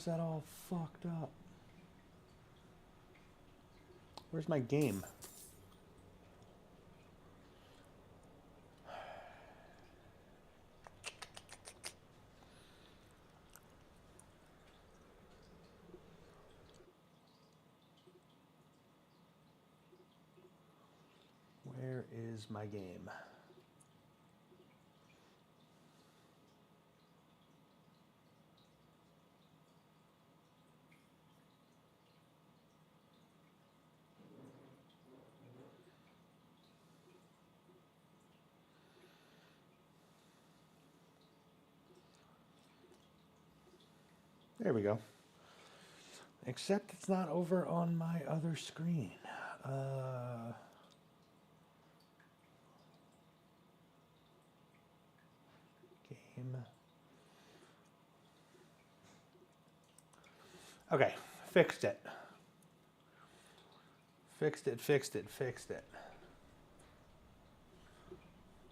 is that all fucked up? Where's my game? Where is my game? There we go. Except it's not over on my other screen. Game. Okay, fixed it. Fixed it.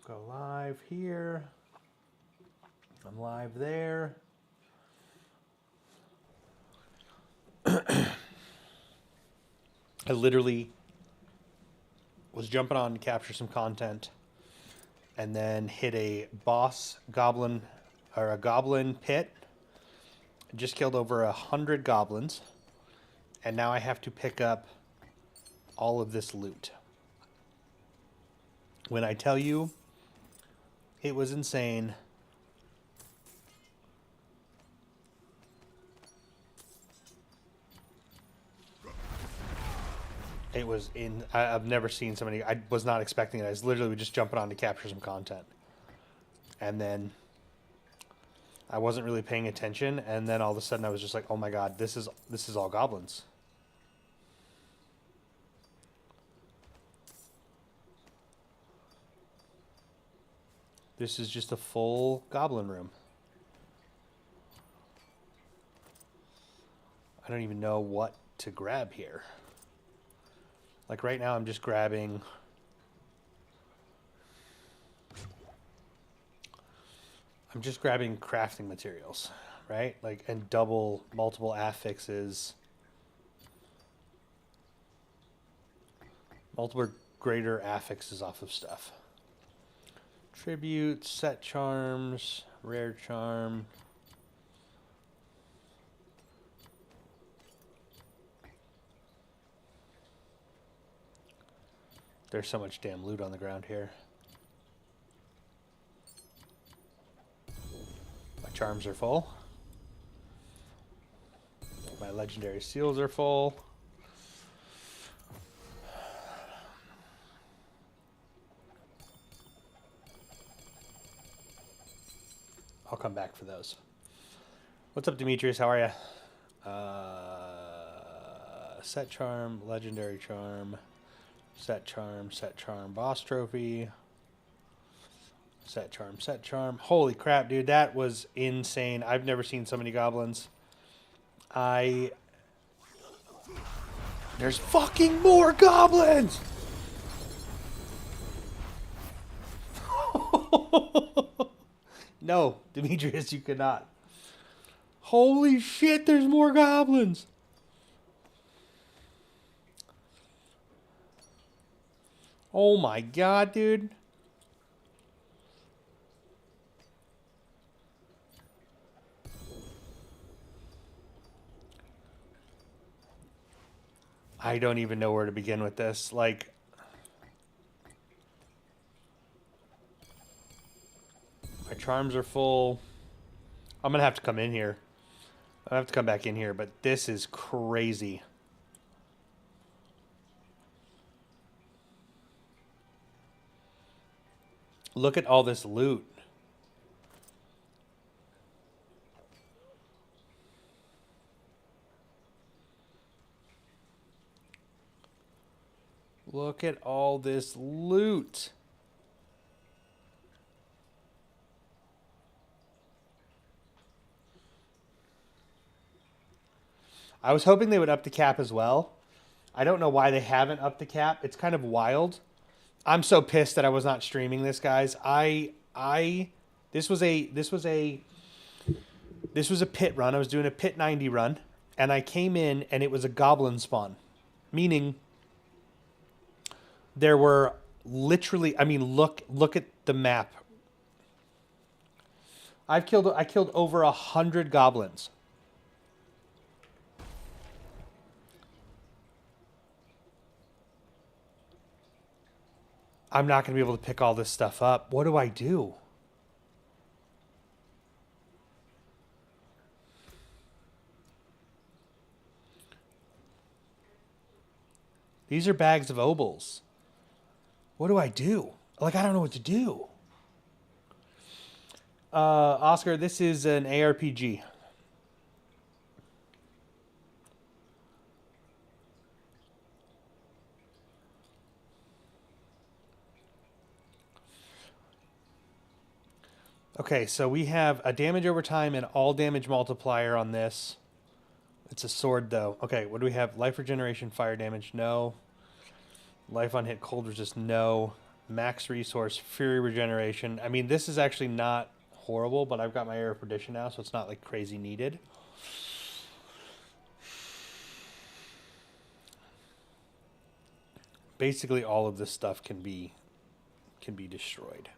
Go live here. I'm live there. I literally was jumping on to capture some content and then hit a boss goblin or a goblin pit. Just killed over 100 goblins. And now I have to pick up all of this loot. When I tell you it was insane. It was in. I've never seen so many. I was not expecting it. I was literally just jumping on to capture some content, and then I wasn't really paying attention. And then all of a sudden, I was just like, "Oh my god, this is all goblins." This is just a full goblin room. I don't even know what to grab here. Like right now I'm just grabbing crafting materials, right? Like, and multiple affixes, multiple greater affixes off of stuff. Tribute, set charms, rare charm. There's so much damn loot on the ground here. My charms are full. My legendary seals are full. I'll come back for those. What's up, Demetrius? How are you? Set charm, legendary charm. Set charm, boss trophy. Set charm. Holy crap, dude, that was insane. I've never seen so many goblins. There's fucking more goblins! No, Demetrius, you cannot. Holy shit, there's more goblins! Oh my god, dude. I don't even know where to begin with this. Like, my charms are full. I'm gonna have to come in here. I have to come back in here, but this is crazy. Look at all this loot. Look at all this loot. I was hoping they would up the cap as well. I don't know why they haven't upped the cap. It's kind of wild. I'm so pissed that I was not streaming this, guys. This was a This was a pit run. I was doing a pit 90 run, and I came in and it was a goblin spawn, meaning there were literally, I mean, look at the map. I killed over 100 goblins. I'm not going to be able to pick all this stuff up. What do I do? These are bags of obols. What do I do? Like, I don't know what to do. Oscar, this is an ARPG. Okay, so we have a damage over time and all damage multiplier on this. It's a sword, though. Okay, what do we have? Life regeneration, fire damage, no. Life on hit, cold resist, no. Max resource, fury regeneration. I mean, this is actually not horrible, but I've got my Air of Perdition now, so it's not like crazy needed. Basically, all of this stuff can be destroyed.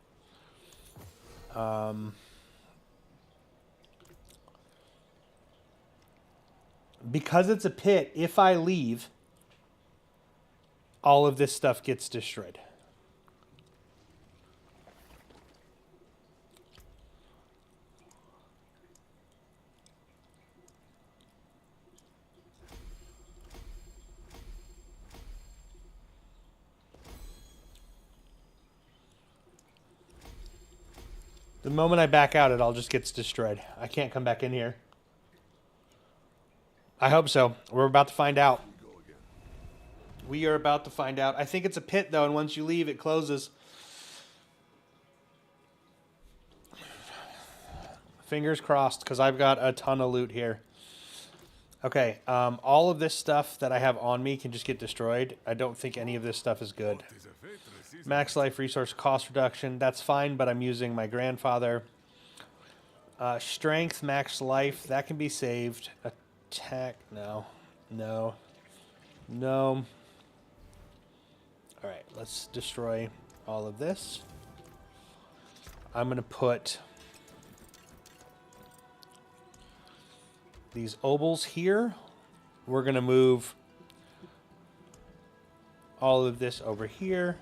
Because it's a pit, if I leave, all of this stuff gets destroyed. The moment I back out, it all just gets destroyed. I can't come back in here. I hope so. We're about to find out. We are about to find out. I think it's a pit, though, and once you leave, it closes. Fingers crossed, because I've got a ton of loot here. Okay, all of this stuff that I have on me can just get destroyed. I don't think any of this stuff is good. Max life resource cost reduction. That's fine, but I'm using my grandfather. Strength, max life. That can be saved. Attack. No. No. No. Alright, let's destroy all of this. I'm going to put these obols here. We're going to move all of this over here.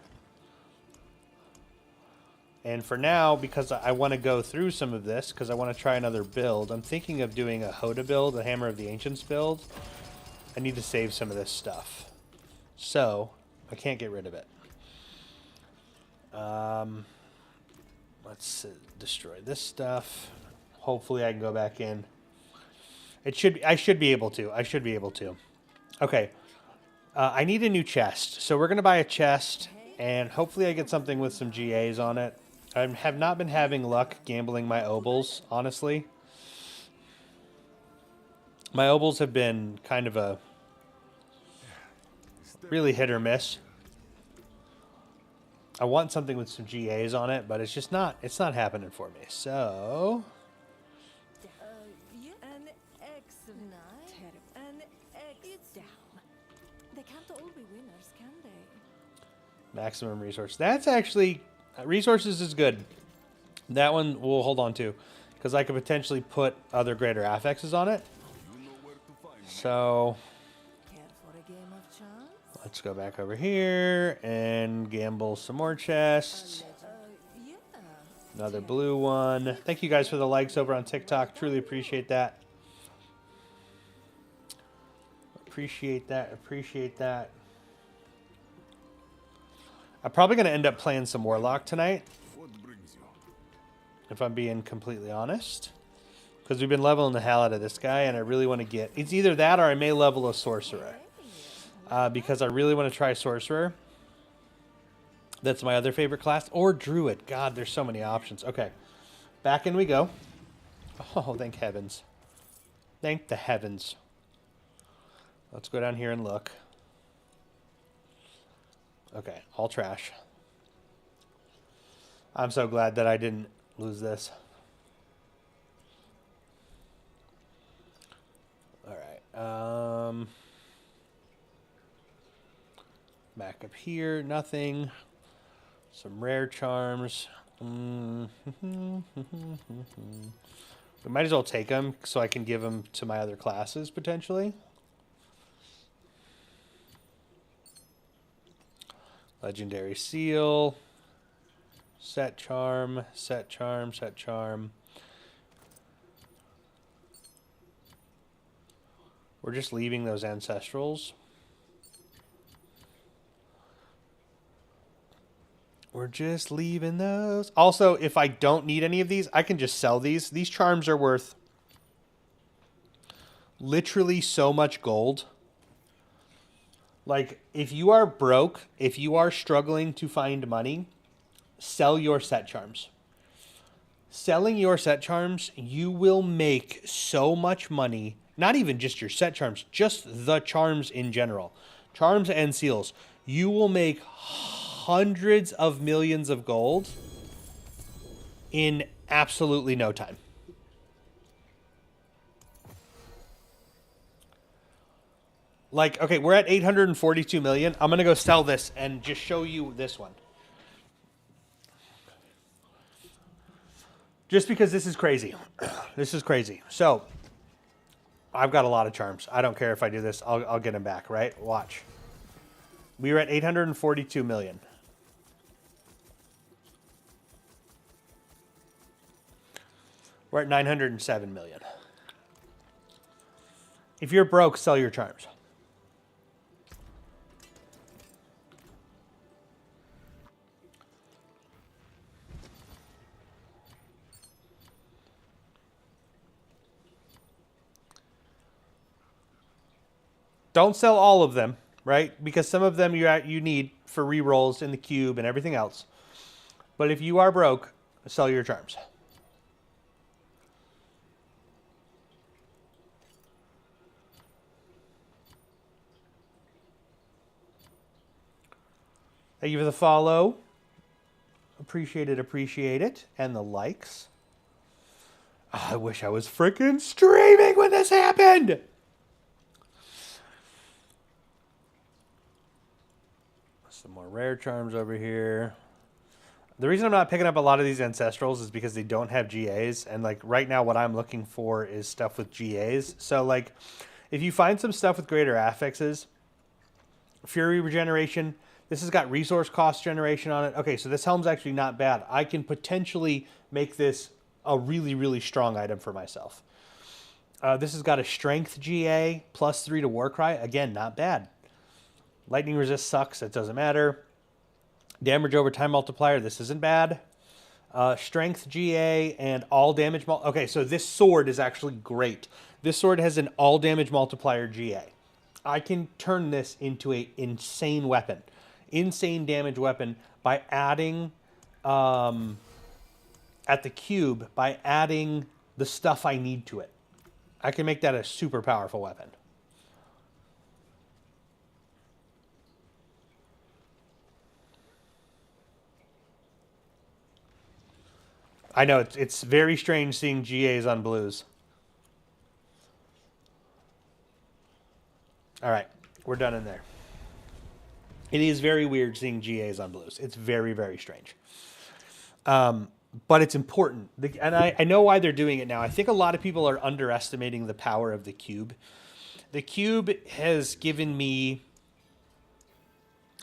And for now, because I want to go through some of this, because I want to try another build, I'm thinking of doing a Hoda build, a Hammer of the Ancients build. I need to save some of this stuff. So, I can't get rid of it. Let's destroy this stuff. Hopefully I can go back in. I should be able to. I should be able to. Okay. I need a new chest. So we're going to buy a chest, and hopefully I get something with some GAs on it. I have not been having luck gambling my obols, honestly. My obols have been kind of a really hit or miss. I want something with some GAs on it, but it's just not, it's not happening for me. So... maximum resource. That's actually... resources is good. That one we'll hold on to, because I could potentially put other greater affixes on it. So... let's go back over here and gamble some more chests. Another blue one. Thank you guys for the likes over on TikTok. Truly appreciate that. Appreciate that. Appreciate that. I'm probably going to end up playing some Warlock tonight, if I'm being completely honest. Because we've been leveling the hell out of this guy, and I really want to get... it's either that or I may level a Sorcerer. Because I really want to try Sorcerer. That's my other favorite class. Or Druid. God, there's so many options. Okay. Back in we go. Oh, thank heavens. Thank the heavens. Let's go down here and look. Okay, all trash. I'm so glad that I didn't lose this. Back up here, nothing. Some rare charms. We might as well take them so I can give them to my other classes, potentially. Legendary Seal. Set charm, set charm, set charm. We're just leaving those ancestrals. We're just leaving those. Also, if I don't need any of these, I can just sell these. These charms are worth literally so much gold. Like, if you are broke, if you are struggling to find money, sell your set charms. Selling your set charms, you will make so much money. Not even just your set charms, just the charms in general. Charms and seals. You will make hundreds of millions of gold in absolutely no time. Like, okay, we're at 842 million. I'm going to go sell this and just show you this one. Just because this is crazy. This is crazy. So, I've got a lot of charms. I don't care if I do this. I'll get them back, right? Watch. We were at 842 million. We're at 907 million. If you're broke, sell your charms. Don't sell all of them, right? Because some of them you need for re-rolls in the cube and everything else. But if you are broke, sell your charms. Thank you for the follow. Appreciate it, appreciate it. And the likes. Oh, I wish I was freaking streaming when this happened. Some more rare charms over here. The reason I'm not picking up a lot of these ancestrals is because they don't have GAs. And like right now what I'm looking for is stuff with GAs. So like if you find some stuff with greater affixes, Fury regeneration, this has got resource cost generation on it. Okay, so this helm's actually not bad. I can potentially make this a really, really strong item for myself. This has got a strength GA, +3 to Warcry. Again, not bad. Lightning resist sucks. It doesn't matter. Damage over time multiplier. This isn't bad. Strength GA and all damage. Okay, so this sword is actually great. This sword has an all damage multiplier GA. I can turn this into an insane weapon. Insane damage weapon by adding at the cube, by adding the stuff I need to it. I can make that a super powerful weapon. I know, it's very strange seeing GAs on blues. All right, we're done in there. It is very weird seeing GAs on blues. It's very, very strange. But it's important. And I know why they're doing it now. I think a lot of people are underestimating the power of the cube. The cube has given me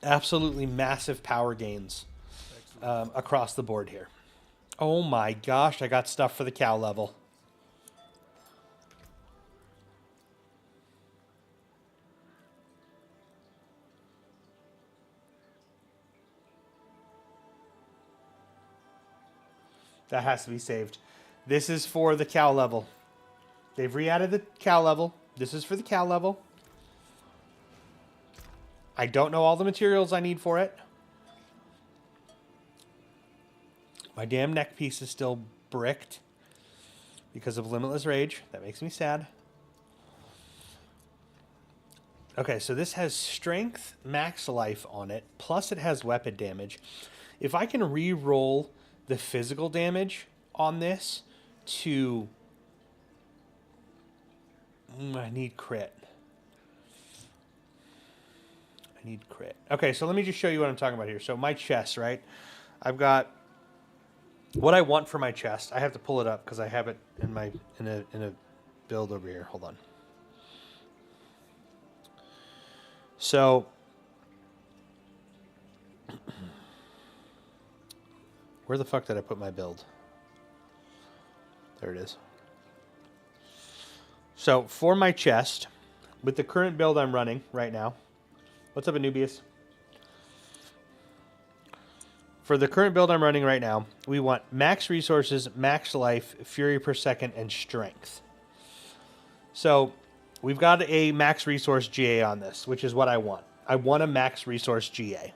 absolutely massive power gains across the board here. Oh my gosh, I got stuff for the cow level. That has to be saved. This is for the cow level. They've re-added the cow level. This is for the cow level. I don't know all the materials I need for it. My damn neck piece is still bricked because of Limitless Rage. That makes me sad. Okay, so this has strength, max life on it, plus it has weapon damage. If I can re-roll the physical damage on this to... I need crit. Need crit. Okay, so let me just show you what I'm talking about here. So my chest, right? I've got what I want for my chest. I have to pull it up because I have it in my in a build over here. Hold on. So where the fuck did I put my build? There it is. So for my chest, with the current build I'm running right now, what's up, Anubius? For the current build I'm running right now, we want max resources, max life, fury per second, and strength. So we've got a max resource GA on this, which is what I want. I want a max resource GA.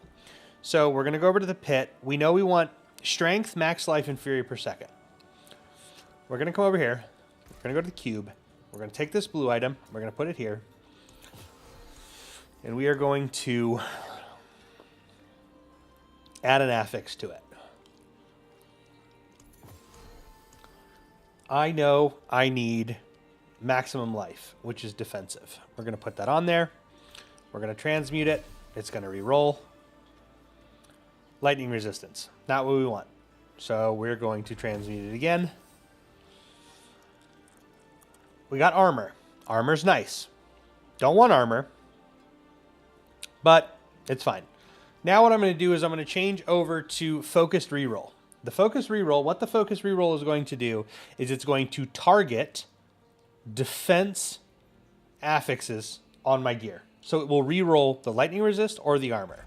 So we're going to go over to the pit. We know we want strength, max life, and fury per second. We're going to come over here. We're going to go to the cube. We're going to take this blue item. We're going to put it here. And we are going to add an affix to it. I know I need maximum life, which is defensive. We're going to put that on there. We're going to transmute it. It's going to re-roll. Lightning resistance. Not what we want. So we're going to transmute it again. We got armor. Armor's nice. Don't want armor, but it's fine. Now what I'm going to do is I'm going to change over to focused reroll. The focused reroll, what the focused reroll is going to do is it's going to target defense affixes on my gear. So it will reroll the lightning resist or the armor.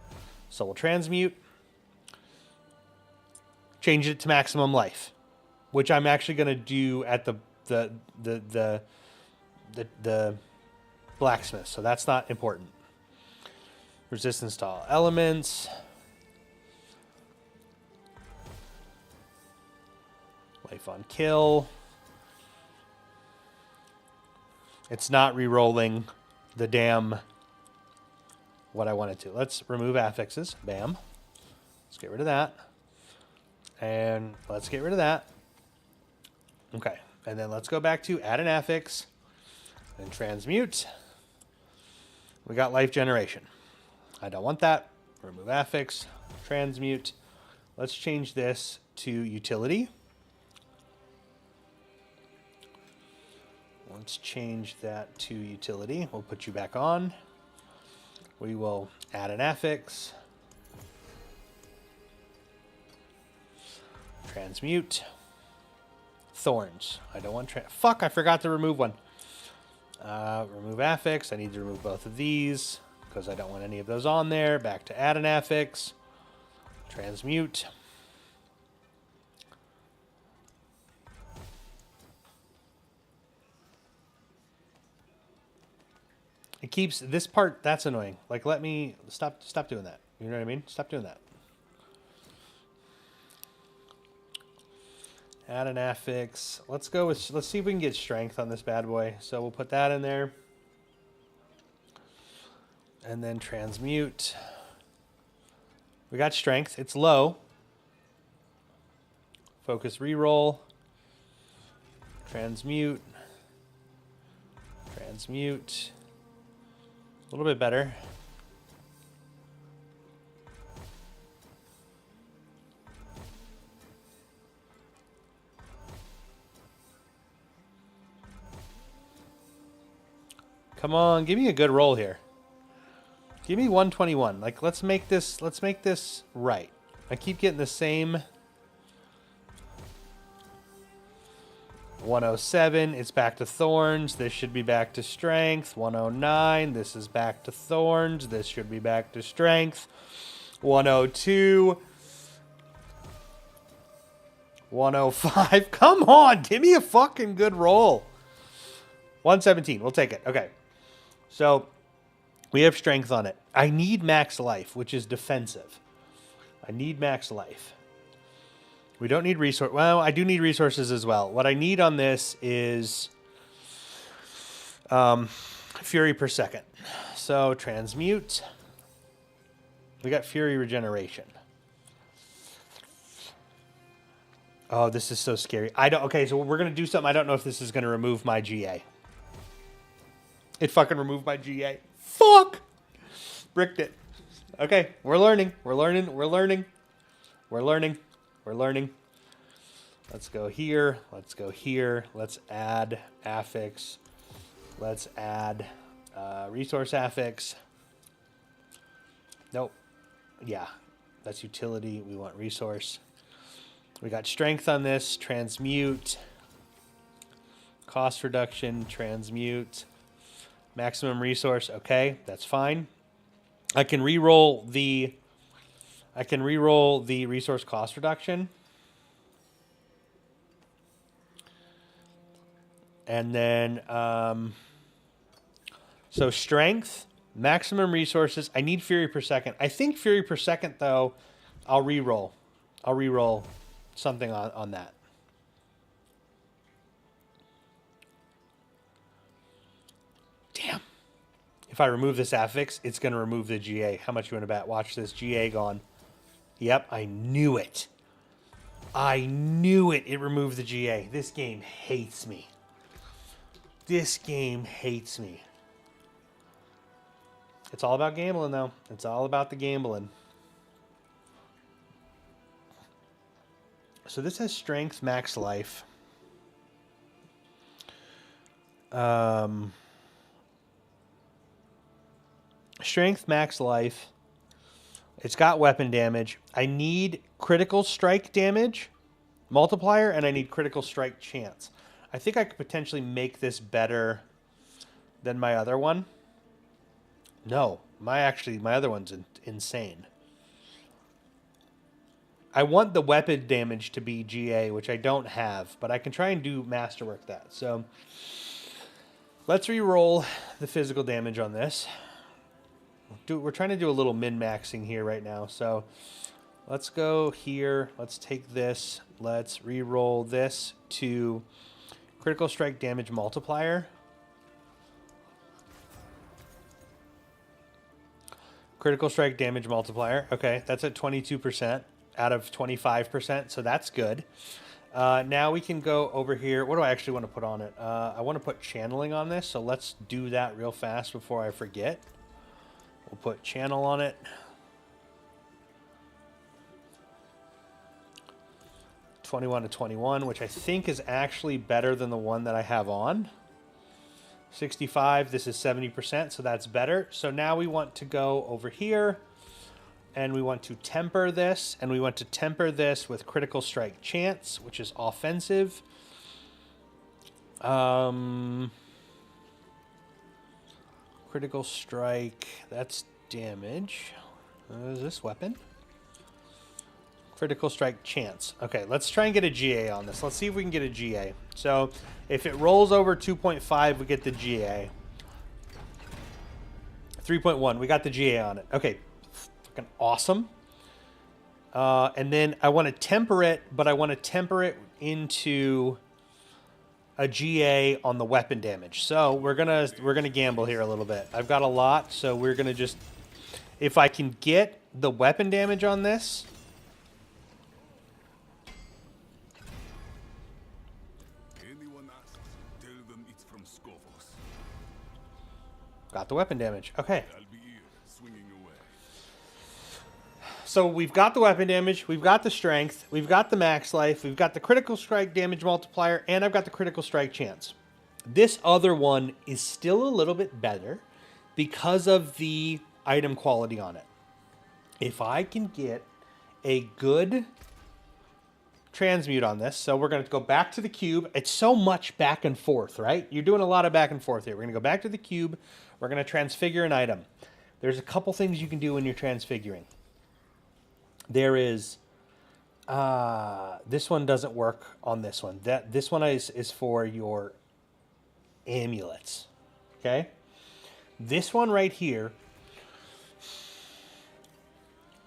So we'll transmute, change it to maximum life, which I'm actually going to do at the blacksmith. So that's not important. Resistance to all elements. Life on kill. It's not re-rolling the damn what I wanted to. Let's remove affixes. Bam. Let's get rid of that. And let's get rid of that. Okay. And then let's go back to add an affix and transmute. We got life generation. I don't want that. Remove affix. Transmute. Let's change this to utility. Let's change that to utility. We'll put you back on. We will add an affix. Transmute. Thorns. I don't want... Fuck, I forgot to remove one. Remove affix. I need to remove both of these because I don't want any of those on there. Back to add an affix. Transmute. It keeps this part. That's annoying. Like, let me stop doing that. You know what I mean? Stop doing that. Add an affix. Let's go with, let's see if we can get strength on this bad boy. So we'll put that in there. And then transmute. We got strength. It's low. Focus reroll. Transmute. Transmute. A little bit better. Come on, give me a good roll here. Give me 121. Like, let's make this right. I keep getting the same 107, it's back to thorns. This should be back to strength. 109, this is back to thorns. This should be back to strength. 102. 105. Come on, give me a fucking good roll. 117, we'll take it. Okay. So, we have strength on it. I need max life, which is defensive. I need max life. We don't need resource. Well, I do need resources as well. What I need on this is fury per second. So transmute. We got fury regeneration. Oh, this is so scary. Okay, so we're gonna do something. I don't know if this is gonna remove my GA. It fucking removed my GA. Fuck! Bricked it. Okay, we're learning. We're learning. We're learning. We're learning. We're learning. Let's go here. Let's go here. Let's add affix. Let's add resource affix. Nope. Yeah, that's utility. We want resource. We got strength on this. Transmute. Cost reduction. Transmute. Maximum resource. Okay, that's fine. I can re-roll the resource cost reduction. And then so strength, maximum resources. I need fury per second. I think fury per second though, I'll re-roll. I'll re-roll something on that. Damn. If I remove this affix, it's going to remove the GA. How much you want to bet? Watch this. GA gone. Yep, I knew it. I knew it. It removed the GA. This game hates me. This game hates me. It's all about gambling, though. It's all about the gambling. So this has strength, max life. Strength, max life. It's got weapon damage. I need critical strike damage multiplier, and I need critical strike chance. I think I could potentially make this better than my other one. No, my other one's insane. I want the weapon damage to be GA, which I don't have, but I can try and do masterwork that. So let's re-roll the physical damage on this. We're trying to do a little min-maxing here right now. So let's go here. Let's take this. Let's re-roll this to critical strike damage multiplier. Critical strike damage multiplier. Okay, that's at 22% out of 25%, so that's good. Now we can go over here. What do I actually want to put on it? I want to put channeling on this, so let's do that real fast before I forget. We'll put channel on it. (21 to 21), which I think is actually better than the one that I have on. 65, this is 70%, so that's better. So now we want to go over here, and we want to temper this, and we want to temper this with critical strike chance, which is offensive. Critical strike, that's damage. Is this weapon? Critical strike chance. Okay, let's try and get a GA on this. Let's see if we can get a GA. So if it rolls over 2.5, we get the GA. 3.1, we got the GA on it. Okay, fucking awesome. And then I want to temper it, but I want to temper it into a GA on the weapon damage. So we're gonna gamble here a little bit. I've got a lot, so we're gonna just, if I can get the weapon damage on this. Anyone asks, tell them it's from Scovos. Got the weapon damage. Okay. I'll be here, swinging away. So we've got the weapon damage, we've got the strength, we've got the max life, we've got the critical strike damage multiplier, and I've got the critical strike chance. This other one is still a little bit better because of the item quality on it. If I can get a good transmute on this, so we're going to go back to the cube. It's so much back and forth, right? You're doing a lot of back and forth here. We're going to go back to the cube. We're going to transfigure an item. There's a couple things you can do when you're transfiguring. There is, this one doesn't work on this one. This one is for your amulets, okay? This one right here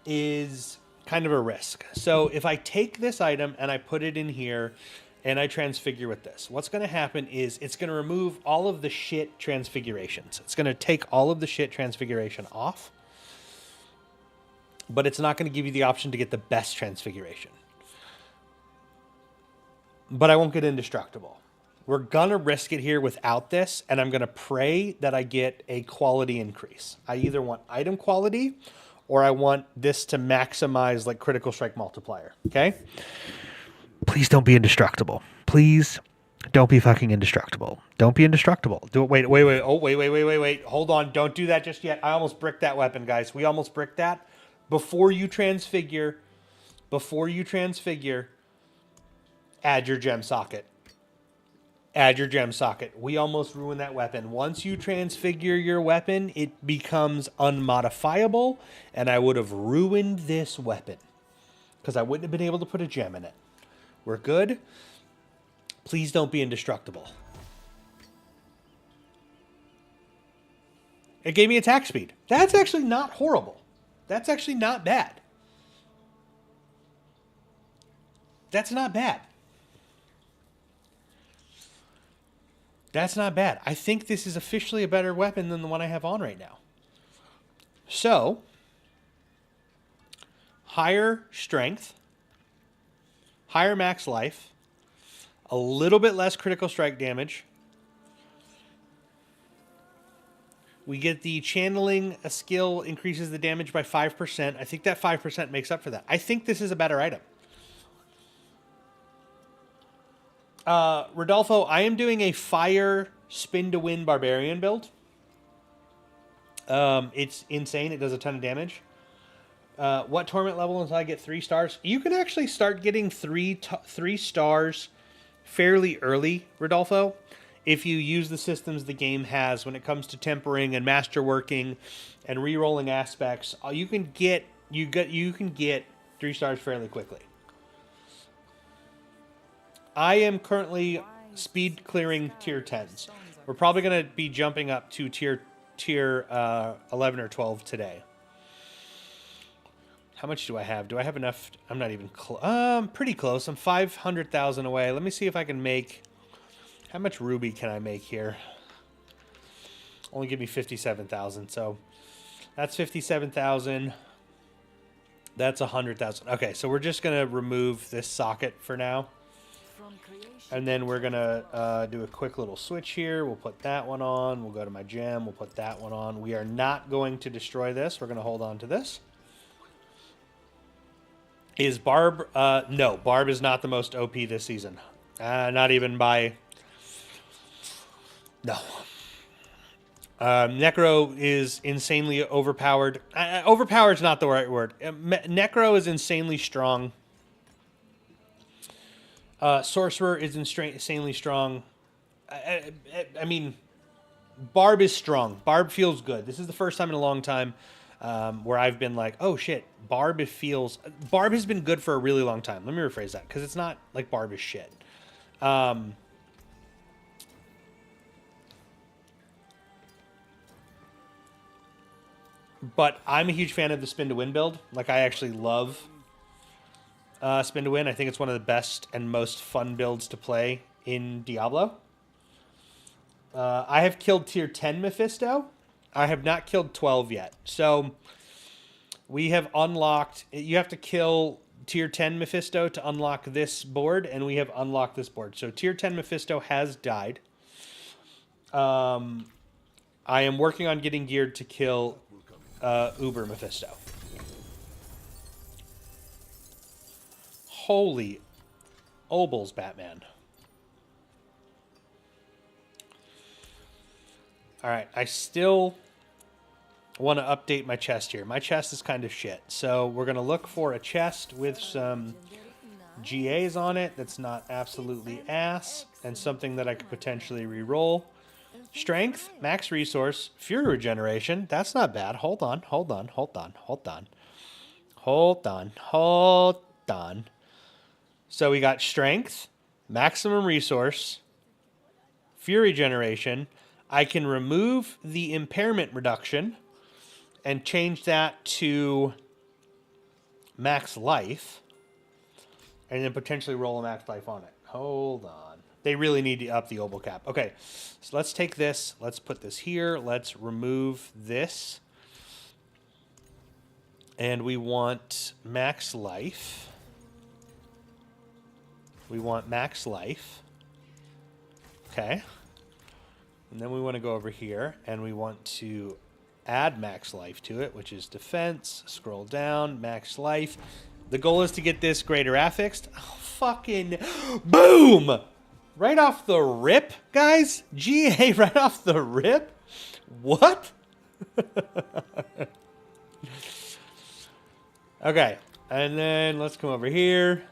is kind of a risk. So if I take this item and I put it in here and I transfigure with this, what's going to happen is it's going to remove all of the shit transfigurations. It's going to take all of the shit transfiguration off. But it's not going to give you the option to get the best transfiguration. But I won't get indestructible. We're going to risk it here without this, and I'm going to pray that I get a quality increase. I either want item quality or I want this to maximize like critical strike multiplier. Okay? Please don't be indestructible. Please don't be fucking indestructible. Don't be indestructible. Do it. Wait. Oh, wait. Hold on. Don't do that just yet. I almost bricked that weapon, guys. We almost bricked that. Before you transfigure, add your gem socket. Add your gem socket. We almost ruined that weapon. Once you transfigure your weapon, it becomes unmodifiable, and I would have ruined this weapon because I wouldn't have been able to put a gem in it. We're good. Please don't be indestructible. It gave me attack speed. That's actually not horrible. That's actually not bad. That's not bad. That's not bad. I think this is officially a better weapon than the one I have on right now. So, higher strength, higher max life, a little bit less critical strike damage. We get the channeling a skill increases the damage by 5%. I think that 5% makes up for that. I think this is a better item. Rodolfo, I am doing a fire spin to win barbarian build. It's insane. It does a ton of damage. What tournament level until I get 3 stars? You can actually start getting 3 stars fairly early, Rodolfo, if you use the systems the game has when it comes to tempering and masterworking and re-rolling aspects. You can get 3 stars fairly quickly. I am currently speed clearing tier 10s. We're probably going to be jumping up to tier 11 or 12 today. How much do I have? Do I have enough? I'm not even close. I'm pretty close. I'm 500,000 away. Let me see if I can make... How much ruby can I make here? Only give me 57,000. So that's 57,000. That's 100,000. Okay, so we're just going to remove this socket for now. And then we're going to do a quick little switch here. We'll put that one on. We'll go to my gem. We'll put that one on. We are not going to destroy this. We're going to hold on to this. Is Barb... no, Barb is not the most OP this season. Not even by... No. Necro is insanely overpowered. Overpowered is not the right word. Necro is insanely strong. Sorcerer is insanely strong. I mean, Barb is strong. Barb feels good. This is the first time in a long time where I've been like, oh shit, Barb has been good for a really long time. Let me rephrase that, because it's not like Barb is shit. But I'm a huge fan of the spin to win build. Like, I actually love spin to win. I think it's one of the best and most fun builds to play in Diablo. I have killed tier 10 Mephisto. I have not killed 12 yet. So we have unlocked... You have to kill tier 10 Mephisto to unlock this board, and we have unlocked this board. So tier 10 Mephisto has died. I am working on getting geared to kill Uber Mephisto. Holy obols, Batman. Alright, I still want to update my chest here. My chest is kind of shit. So we're going to look for a chest with some GAs on it that's not absolutely ass, and something that I could potentially re-roll. Strength, max resource, fury regeneration. That's not bad. Hold on. So we got strength, maximum resource, fury generation. I can remove the impairment reduction and change that to max life, and then potentially roll a max life on it. Hold on. They really need to up the obol cap. Okay, so let's take this. Let's put this here. Let's remove this. And we want max life. We want max life. Okay. And then we want to go over here, and we want to add max life to it, which is defense. Scroll down, max life. The goal is to get this greater affixed. Oh, fucking boom! Right off the rip, guys. GA right off the rip. What? Okay, and then let's come over here,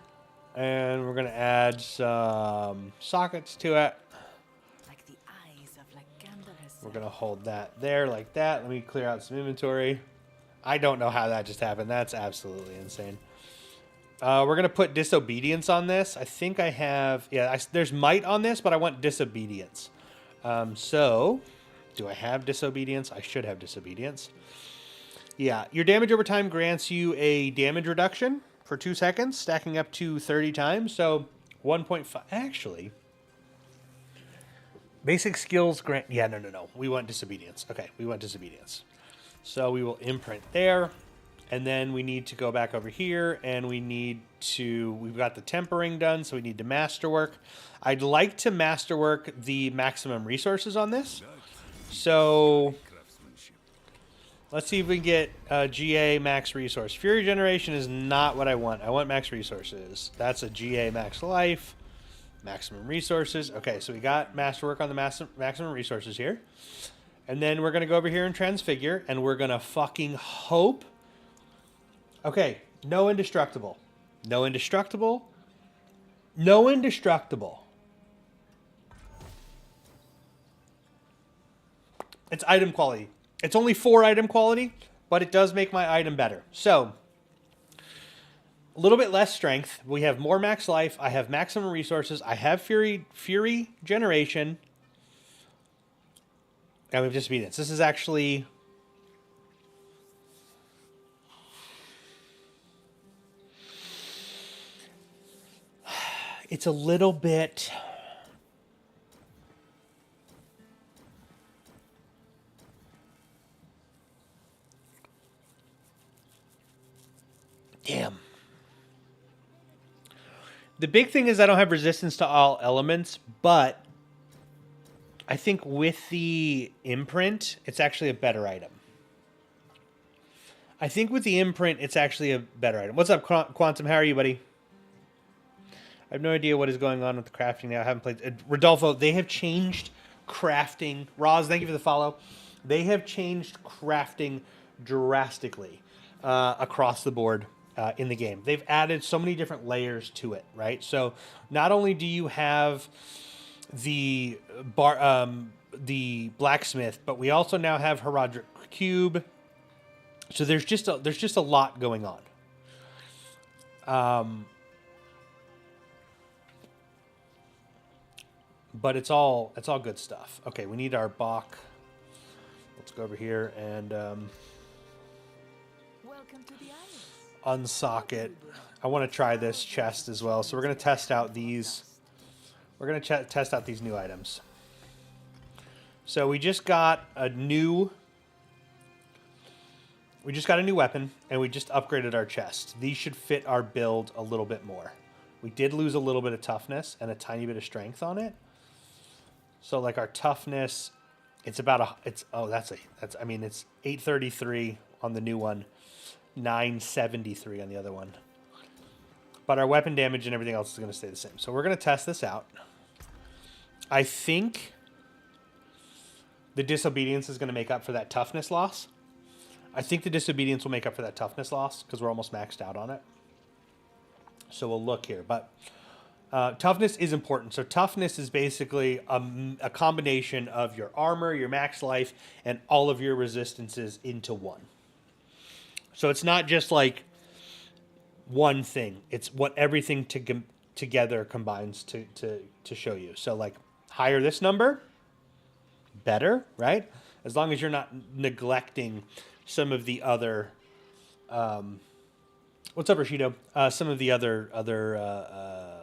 and we're gonna add some sockets to it. Like the eyes of Lycander herself. We're gonna hold that there like that. Let me clear out some inventory. I don't know how that just happened. That's absolutely insane. We're gonna put disobedience on this. I think I have, yeah, there's might on this, but I want disobedience. So, do I have disobedience? I should have disobedience. Yeah, your damage over time grants you a damage reduction for 2 seconds, stacking up to 30 times. So 1.5. Actually, basic skills grant. Yeah, no. We want disobedience. Okay, we want disobedience. So we will imprint there. And then we need to go back over here, and we've got the tempering done, so we need to masterwork. I'd like to masterwork the maximum resources on this. So let's see if we can get GA max resource. Fury generation is not what I want. I want max resources. That's a GA max life, maximum resources. Okay, so we got masterwork on the maximum resources here. And then we're going to go over here and transfigure, and we're going to fucking hope. Okay, no indestructible. No indestructible. No indestructible. It's item quality. It's only 4 item quality, but it does make my item better. So, a little bit less strength. We have more max life. I have maximum resources. I have Fury generation. And we have disobedience. This is actually... It's a little bit... Damn. The big thing is I don't have resistance to all elements, but I think with the imprint, it's actually a better item. I think with the imprint, it's actually a better item. What's up, Quantum? How are you, buddy? I have no idea what is going on with the crafting now. I haven't played. Rodolfo, they have changed crafting. Roz, thank you for the follow. They have changed crafting drastically across the board in the game. They've added so many different layers to it, right? So not only do you have the blacksmith, but we also now have Herodic Cube. So there's just a lot going on. But it's all good stuff. Okay, we need our Bach. Let's go over here and Welcome to the islands. unsock it. I want to try this chest as well. So we're going to test out these. We're going to test out these new items. So we just got a new weapon, and we just upgraded our chest. These should fit our build a little bit more. We did lose a little bit of toughness and a tiny bit of strength on it. So like our toughness, it's about it's 833 on the new one, 973 on the other one. But our weapon damage and everything else is going to stay the same. So we're going to test this out. I think the disobedience is going to make up for that toughness loss. I think the disobedience will make up for that toughness loss because we're almost maxed out on it. So we'll look here. But toughness is important. So toughness is basically a combination of your armor, your max life, and all of your resistances into one. So it's not just like one thing. It's what everything together combines to show you. So like higher this number, better, right? As long as you're not neglecting some of the other... what's up, Rashido? Some of the other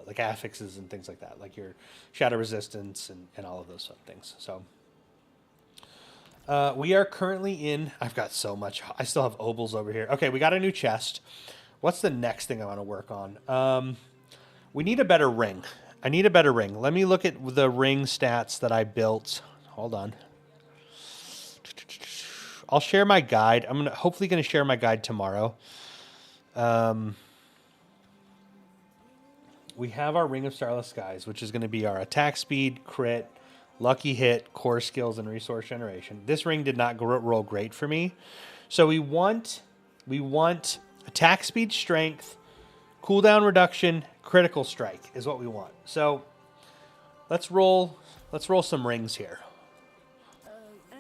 like affixes and things like that, like your shadow resistance and all of those sort of things. So we are currently in... I've got so much. I still have obols over here. Okay, we got a new chest. What's the next thing I want to work on? We need a better ring. I need a better ring. Let me look at the ring stats that I built. Hold on. I'll share my guide. I'm hopefully gonna share my guide tomorrow. We have our Ring of Starless Skies, which is going to be our attack speed, crit, lucky hit, core skills, and resource generation. This ring did not roll great for me. So we want attack speed, strength, cooldown reduction, critical strike is what we want. So let's roll some rings here.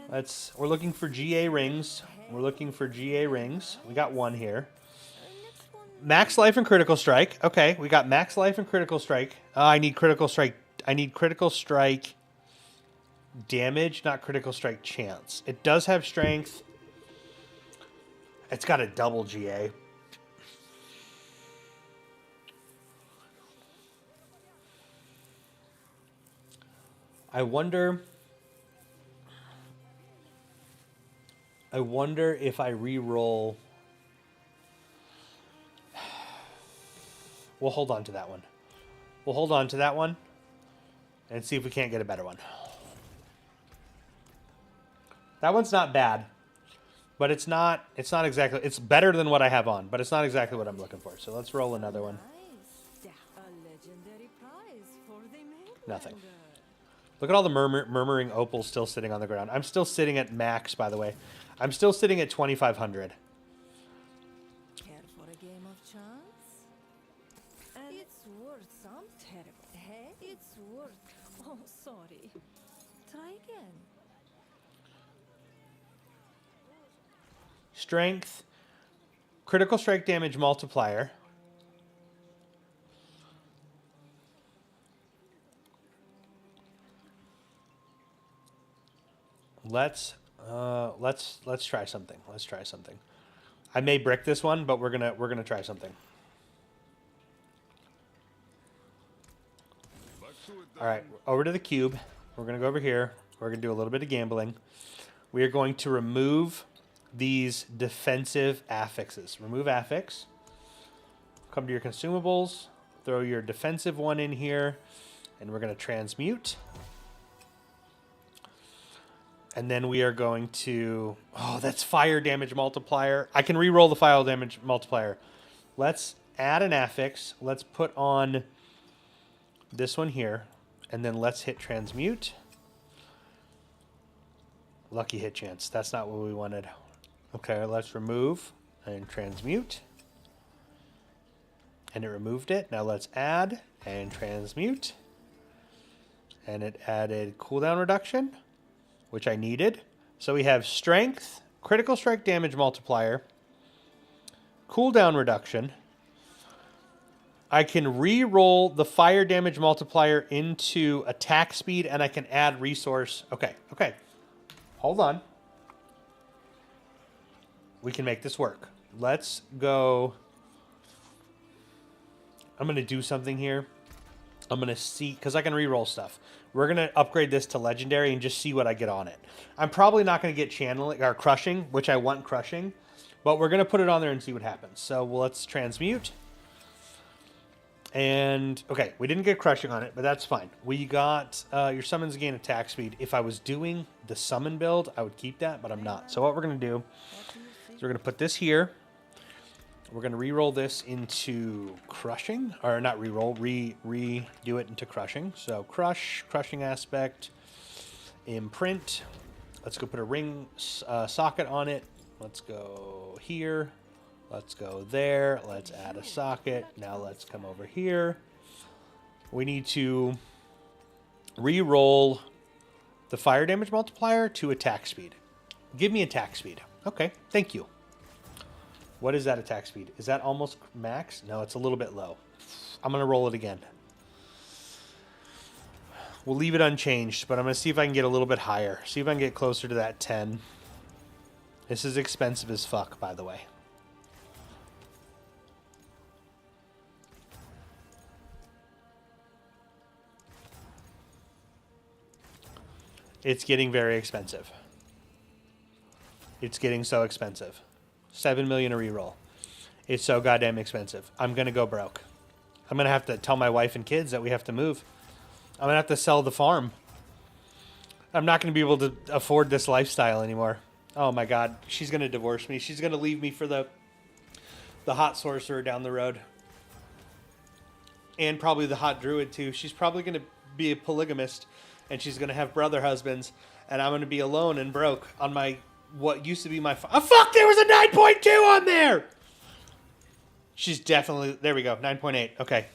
We're looking for GA rings. We got one here. Max life and critical strike. Okay, we got max life and critical strike. I need critical strike. I need critical strike damage, not critical strike chance. It does have strength. It's got a double GA. I wonder if I re-roll. We'll hold on to that one. And see if we can't get a better one. That one's not bad. But it's not exactly... It's better than what I have on, but it's not exactly what I'm looking for. So let's roll another one. Nothing. Look at all the murmuring opals still sitting on the ground. I'm still sitting at max, by the way. I'm still sitting at 2,500. Care for a game of chance? And it's worth some terrible. Hey, it's worth. Oh, sorry. Try again. Strength, critical strike damage multiplier. Let's try something. I may brick this one, but we're gonna try something. All right, over to the cube. We're gonna go over here. We're gonna do a little bit of gambling. We are going to remove these defensive affixes. Remove affix. Come to your consumables. Throw your defensive one in here, and we're gonna transmute. And then we are going to... Oh, that's fire damage multiplier. I can re-roll the fire damage multiplier. Let's add an affix. Let's put on this one here. And then let's hit transmute. Lucky hit chance. That's not what we wanted. Okay, let's remove and transmute. And it removed it. Now let's add and transmute. And it added cooldown reduction, which I needed. So we have strength, critical strike damage multiplier, cooldown reduction. I can re-roll the fire damage multiplier into attack speed, and I can add resource. Okay. Hold on. We can make this work. Let's go. I'm going to do something here. I'm going to see, because I can re-roll stuff. We're going to upgrade this to legendary and just see what I get on it. I'm probably not going to get channeling or crushing, which I want crushing, but we're going to put it on there and see what happens. So let's transmute. And, okay, we didn't get crushing on it, but that's fine. We got your summons gain attack speed. If I was doing the summon build, I would keep that, but I'm not. So what we're going to do is we're going to put this here. We're going to re-roll this into crushing, or not re-roll, redo it into crushing. So crushing aspect, imprint. Let's go put a ring socket on it. Let's go here. Let's go there. Let's add a socket. Now let's come over here. We need to re-roll the fire damage multiplier to attack speed. Give me attack speed. Okay, thank you. What is that attack speed? Is that almost max? No, it's a little bit low. I'm going to roll it again. We'll leave it unchanged, but I'm going to see if I can get a little bit higher. See if I can get closer to that 10. This is expensive as fuck, by the way. It's getting very expensive. It's getting so expensive. 7 million a reroll. It's so goddamn expensive. I'm going to go broke. I'm going to have to tell my wife and kids that we have to move. I'm going to have to sell the farm. I'm not going to be able to afford this lifestyle anymore. Oh my god, she's gonna divorce me. She's gonna leave me for the hot sorcerer down the road. And probably the hot druid too. She's probably gonna be a polygamist, and she's gonna have brother husbands, and I'm gonna be alone and broke on my what used to be my oh fuck, there was a 9.2 on there! She's definitely there we go, 9.8. Okay.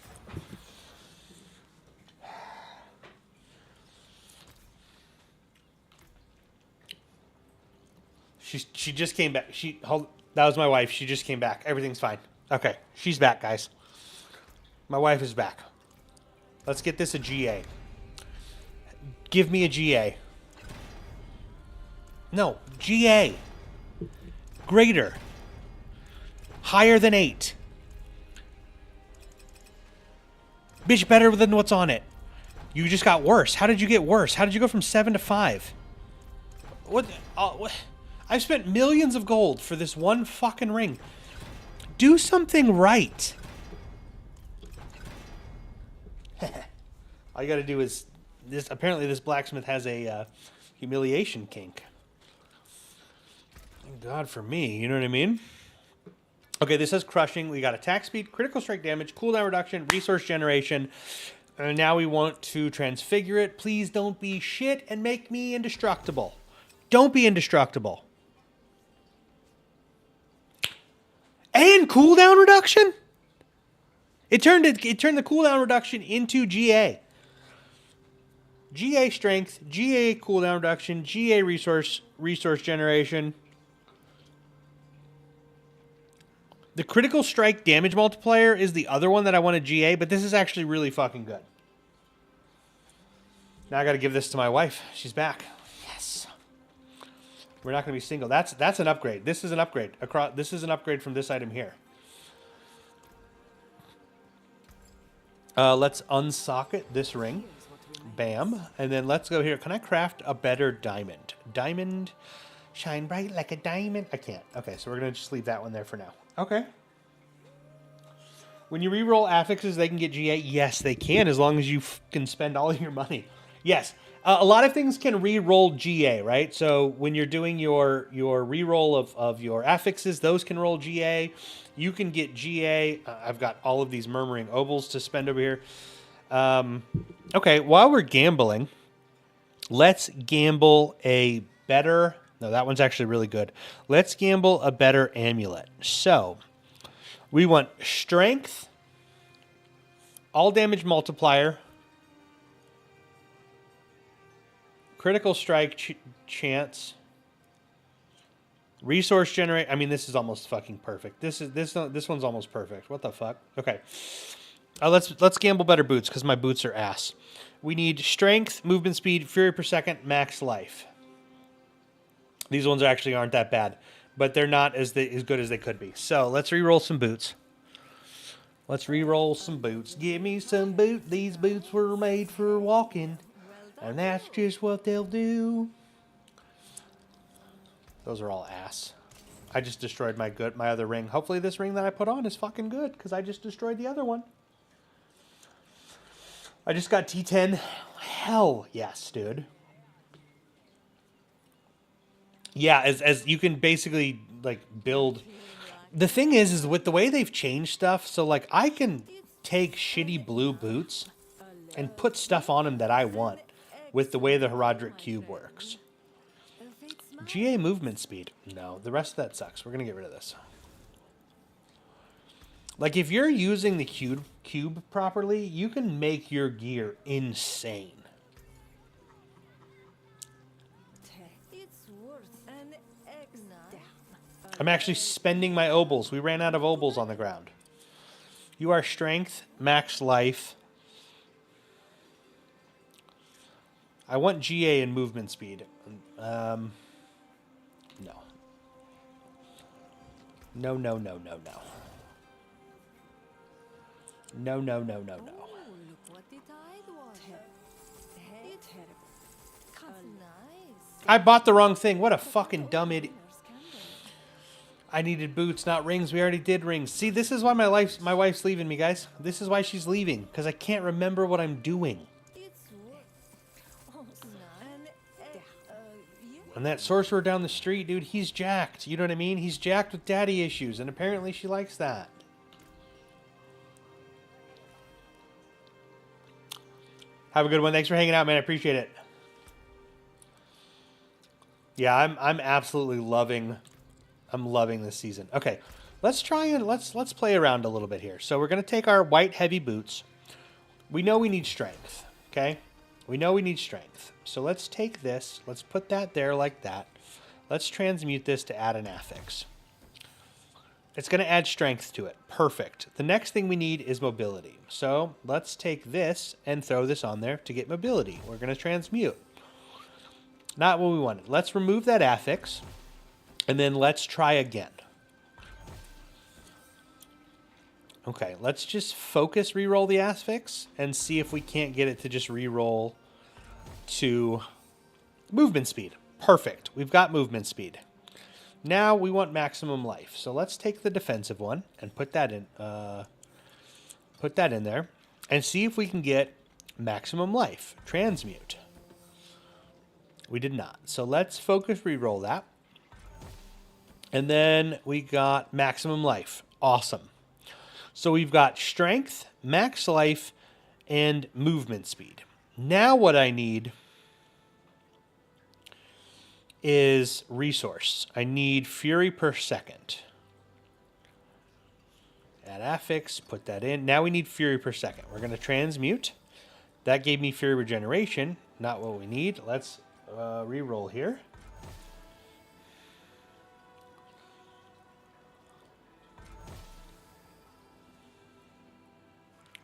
She just came back. That was my wife. She just came back. Everything's fine. Okay, she's back, guys. My wife is back. Let's get this a GA. Give me a GA. No, GA. Greater. Higher than 8. Bitch, better than what's on it. You just got worse. How did you get worse? How did you go from 7 to 5? What? I've spent millions of gold for this one fucking ring. Do something right. All you gotta do is this. Apparently, this blacksmith has a humiliation kink. Thank God for me. You know what I mean? Okay, this says crushing. We got attack speed, critical strike damage, cooldown reduction, resource generation. And now we want to transfigure it. Please don't be shit and make me indestructible. Don't be indestructible. And cooldown reduction? It turned the cooldown reduction into GA. GA strength, GA cooldown reduction, GA resource generation. The critical strike damage multiplier is the other one that I want to GA, but this is actually really fucking good. Now I got to give this to my wife. She's back. Yes. We're not going to be single. That's an upgrade. This is an upgrade. This is an upgrade from this item here. Let's unsocket this ring. Bam. And then let's go here. Can I craft a better diamond? Diamond. Shine bright like a diamond. I can't. Okay, so we're going to just leave that one there for now. Okay. When you reroll affixes, they can get GA. Yes, they can, as long as you can spend all of your money. Yes. A lot of things can re-roll GA, right? So when you're doing your re-roll of your affixes, those can roll GA. You can get GA. I've got all of these murmuring ovals to spend over here. Okay, while we're gambling, let's gamble a better... No, that one's actually really good. Let's gamble a better amulet. So, we want strength, all damage multiplier, critical strike chance, resource generate. I mean, this is almost fucking perfect. This one's almost perfect. What the fuck? Okay, let's gamble better boots because my boots are ass. We need strength, movement speed, fury per second, max life. These ones actually aren't that bad, but they're not as good as they could be. So let's re-roll some boots. Let's re-roll some boots. Give me some boots. These boots were made for walking, and that's just what they'll do. Those are all ass. I just destroyed my other ring. Hopefully this ring that I put on is fucking good, because I just destroyed the other one. I just got T10. Hell yes, dude. Yeah, as you can basically like build. The thing is with the way they've changed stuff, so like I can take shitty blue boots and put stuff on them that I want with the way the Herodric Cube works. GA movement speed. No, the rest of that sucks. We're going to get rid of this. Like if you're using the cube properly, you can make your gear insane. I'm actually spending my obols. We ran out of obols on the ground. You are strength, max life. I want GA and movement speed. No. No, no, no, no, no. No, no, no, no, no. I bought the wrong thing. What a fucking dumb idiot. I needed boots, not rings. We already did rings. See, this is why my wife's leaving me, guys. This is why she's leaving, because I can't remember what I'm doing. And that sorcerer down the street, dude, he's jacked. You know what I mean? He's jacked with daddy issues, and apparently she likes that. Have a good one. Thanks for hanging out, man. I appreciate it. Yeah, I'm absolutely loving this season. Okay, let's try and let's play around a little bit here. So we're gonna take our white heavy boots. We know we need strength. Okay, we know we need strength. So let's take this. Let's put that there like that. Let's transmute this to add an affix. It's gonna add strength to it. Perfect. The next thing we need is mobility. So let's take this and throw this on there to get mobility. We're gonna transmute. Not what we wanted. Let's remove that affix, and then let's try again. Okay, let's just focus reroll the affix and see if we can't get it to just reroll to movement speed. Perfect. We've got movement speed. Now we want maximum life. So let's take the defensive one and put that in there and see if we can get maximum life. Transmute. We did not. So let's focus reroll that. And then we got maximum life. Awesome. So we've got strength, max life, and movement speed. Now what I need is resource. I need fury per second. Add affix, put that in. Now we need fury per second. We're going to transmute. That gave me fury regeneration. Not what we need. Let's reroll here.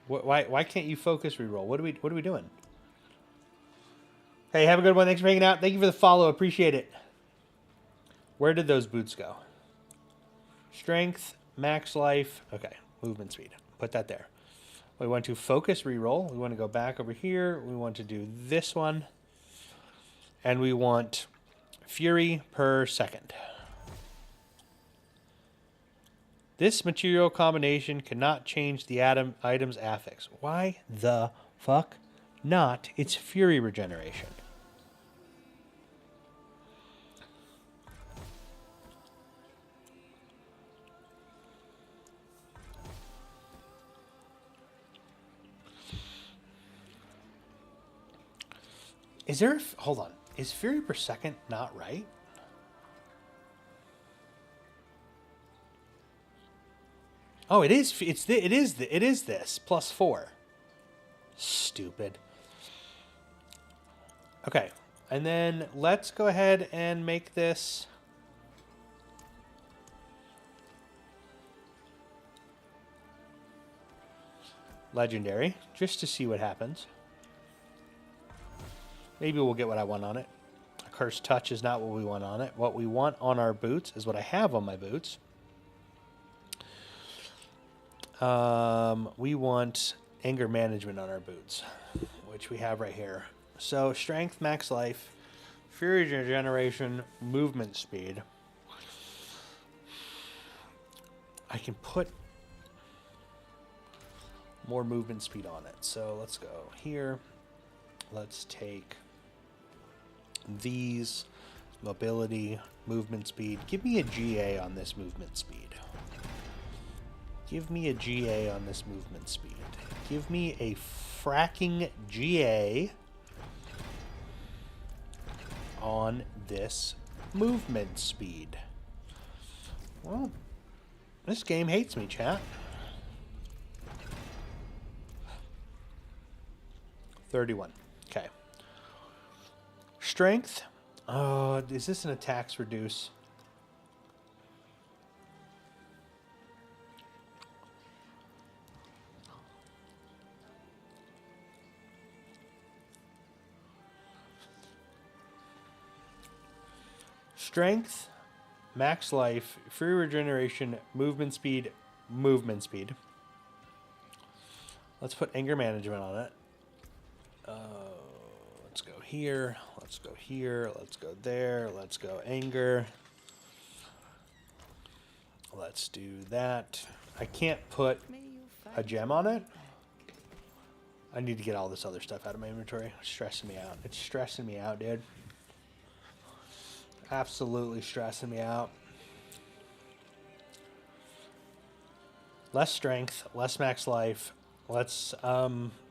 Why can't you focus reroll? What are we doing? Hey, have a good one. Thanks for hanging out. Thank you for the follow. Appreciate it. Where did those boots go? Strength, max life. Okay, movement speed. Put that there. We want to focus reroll. We want to go back over here. We want to do this one. And we want fury per second. This material combination cannot change the item's affix. Why the fuck not? It's fury regeneration. Is there hold on. Is fury per second not right? Oh, it is. It is this plus 4. Stupid. Okay, and then let's go ahead and make this legendary, just to see what happens. Maybe we'll get what I want on it. A cursed touch is not what we want on it. What we want on our boots is what I have on my boots. We want anger management on our boots, which we have right here. So strength, max life, fury regeneration, movement speed. I can put more movement speed on it. So let's go here. Let's take these, mobility, movement speed. Give me a GA on this movement speed. Give me a GA on this movement speed. Give me a fracking GA on this movement speed. Well, this game hates me, chat. 31. Okay. Strength. Is this an attacks reduce? Strength, max life, free regeneration, movement speed, movement speed. Let's put anger management on it. Let's go here. Let's go here. Let's go there. Let's go anger. Let's do that. I can't put a gem on it. I need to get all this other stuff out of my inventory. It's stressing me out. It's stressing me out, dude. Absolutely stressing me out. Less strength, less max life. Let's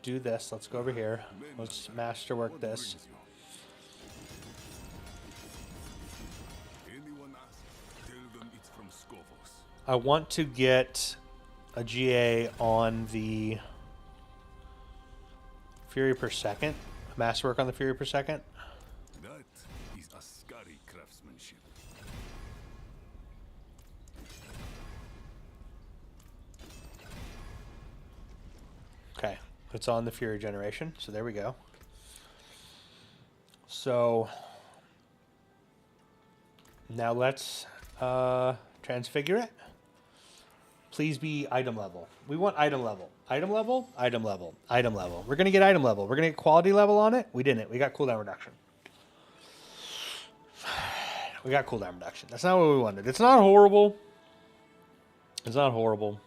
do this. Let's go over here. Let's masterwork this. Anyone asks, tell them it's from Skovos. I want to get a GA on the Fury per second. Masterwork on the Fury per second. That is Ascari craftsmanship. Okay, it's on the Fury generation, so there we go. So now let's transfigure it. Please be item level. We want item level. Item level, item level, item level. We're going to get item level. We're going to get quality level on it. We didn't. We got cooldown reduction. We got cooldown reduction. That's not what we wanted. It's not horrible. It's not horrible.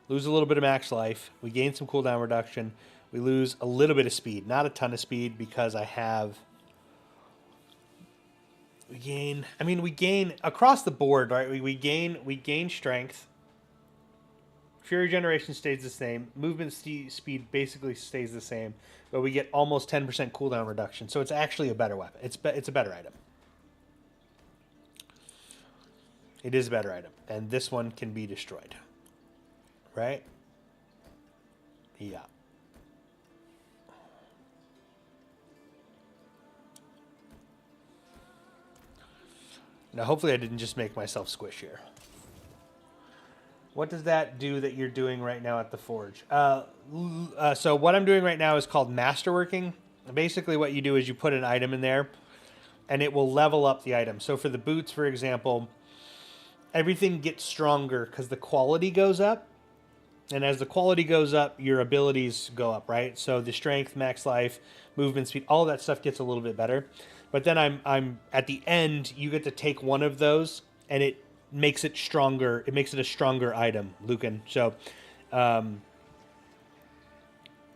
Lose a little bit of max life. We gain some cooldown reduction. We lose a little bit of speed. Not a ton of speed because I have... We gain across the board, right? We gain strength. Fury generation stays the same. Movement speed basically stays the same, but we get almost 10% cooldown reduction. So it's actually a better weapon. It's a better item. It is a better item, and this one can be destroyed. Right? Yeah. Now, hopefully I didn't just make myself squish here. What does that do that you're doing right now at the forge? So what I'm doing right now is called masterworking. Basically what you do is you put an item in there, and it will level up the item. So for the boots, for example, everything gets stronger because the quality goes up. And as the quality goes up, your abilities go up, right? So the strength, max life, movement speed, all of that stuff gets a little bit better. But then I'm at the end, you get to take one of those, and it makes it stronger. It makes it a stronger item, Lucan. So,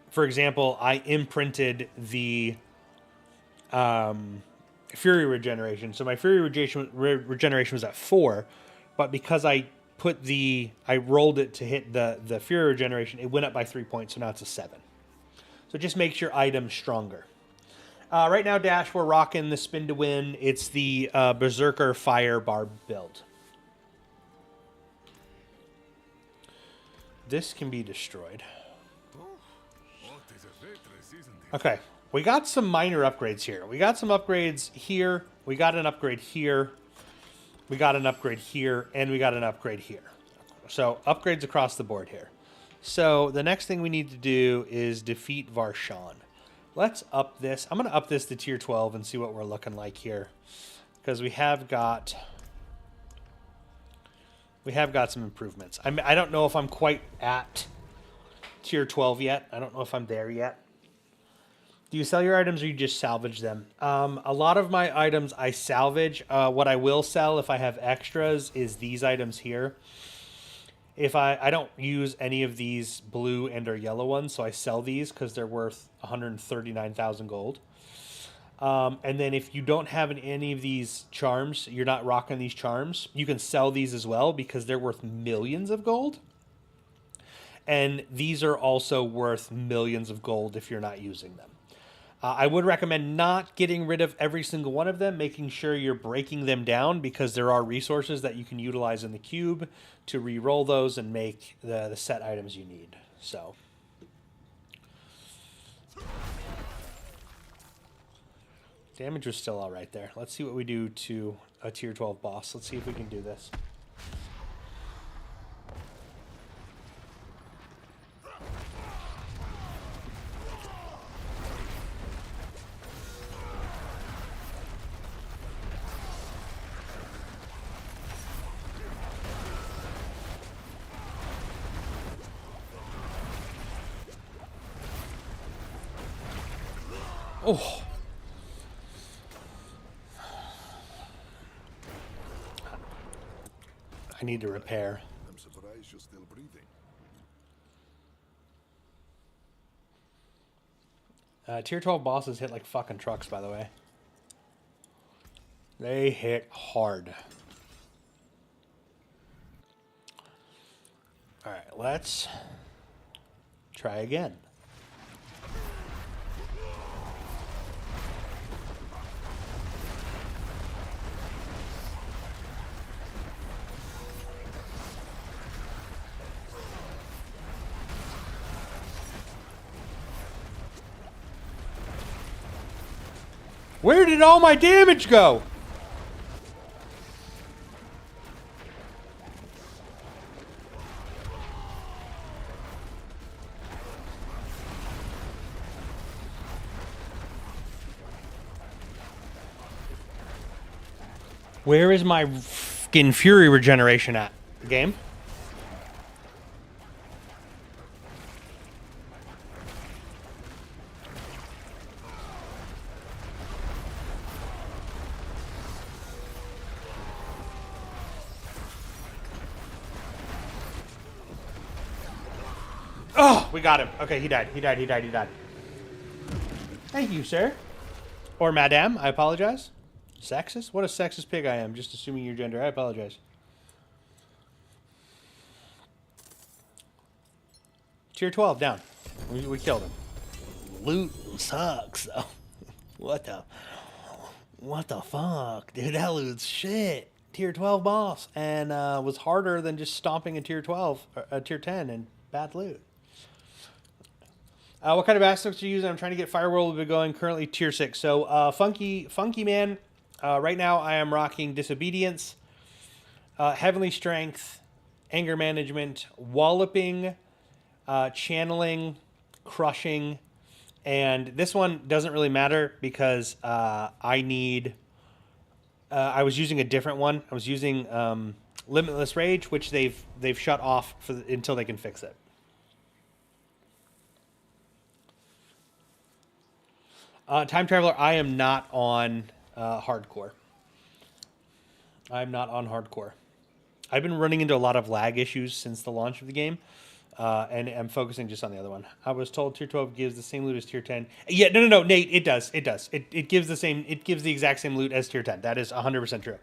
for example, I imprinted the Fury regeneration. So my Fury regeneration was at 4, but because I rolled it to hit the Fury regeneration, it went up by 3 points, so now it's a 7. So it just makes your item stronger. Right now, Dash, we're rocking the spin to win. It's the Berserker Fire Barb build. This can be destroyed. Okay, we got some minor upgrades here. We got some upgrades here. We got an upgrade here. We got an upgrade here, and we got an upgrade here. So upgrades across the board here. So the next thing we need to do is defeat Varshan. Let's up this. I'm going to up this to tier 12 and see what we're looking like here. Because we have got some improvements. I don't know if I'm quite at tier 12 yet. I don't know if I'm there yet. Do you sell your items or you just salvage them? A lot of my items I salvage. What I will sell if I have extras is these items here. If I don't use any of these blue and or yellow ones, so I sell these because they're worth 139,000 gold. And then if you don't have any of these charms, you're not rocking these charms, you can sell these as well because they're worth millions of gold. And these are also worth millions of gold if you're not using them. I would recommend not getting rid of every single one of them, making sure you're breaking them down because there are resources that you can utilize in the cube to re-roll those and make the set items you need. So, damage was still all right there. Let's see what we do to a tier 12 boss. Let's see if we can do this. Oh. I need to repair. I'm surprised you're still breathing. Tier 12 bosses hit like fucking trucks, by the way. They hit hard. All right, let's try again. Where did all my damage go? Where is my fucking fury regeneration at? Game? Oh, we got him. Okay, he died. He died. Thank you, sir. Or madame, I apologize. Sexist? What a sexist pig I am, just assuming your gender. I apologize. Tier 12, down. We killed him. Loot sucks, though. What the fuck? Dude, that loot's shit. Tier 12 boss. And was harder than just stomping a tier 12, a tier 10 and bad loot. What kind of aspects are you using? I'm trying to get Fireworld to be going. Currently tier 6. So, Funky Man. Right now I am rocking Disobedience, Heavenly Strength, Anger Management, Walloping, Channeling, Crushing, and this one doesn't really matter because I was using a different one. I was using Limitless Rage, which they've shut off until they can fix it. Time Traveler, I am not on hardcore. I'm not on hardcore. I've been running into a lot of lag issues since the launch of the game, and I'm focusing just on the other one. I was told Tier 12 gives the same loot as Tier 10. Yeah, no, Nate, it does. It gives the exact same loot as Tier 10. That is 100% true.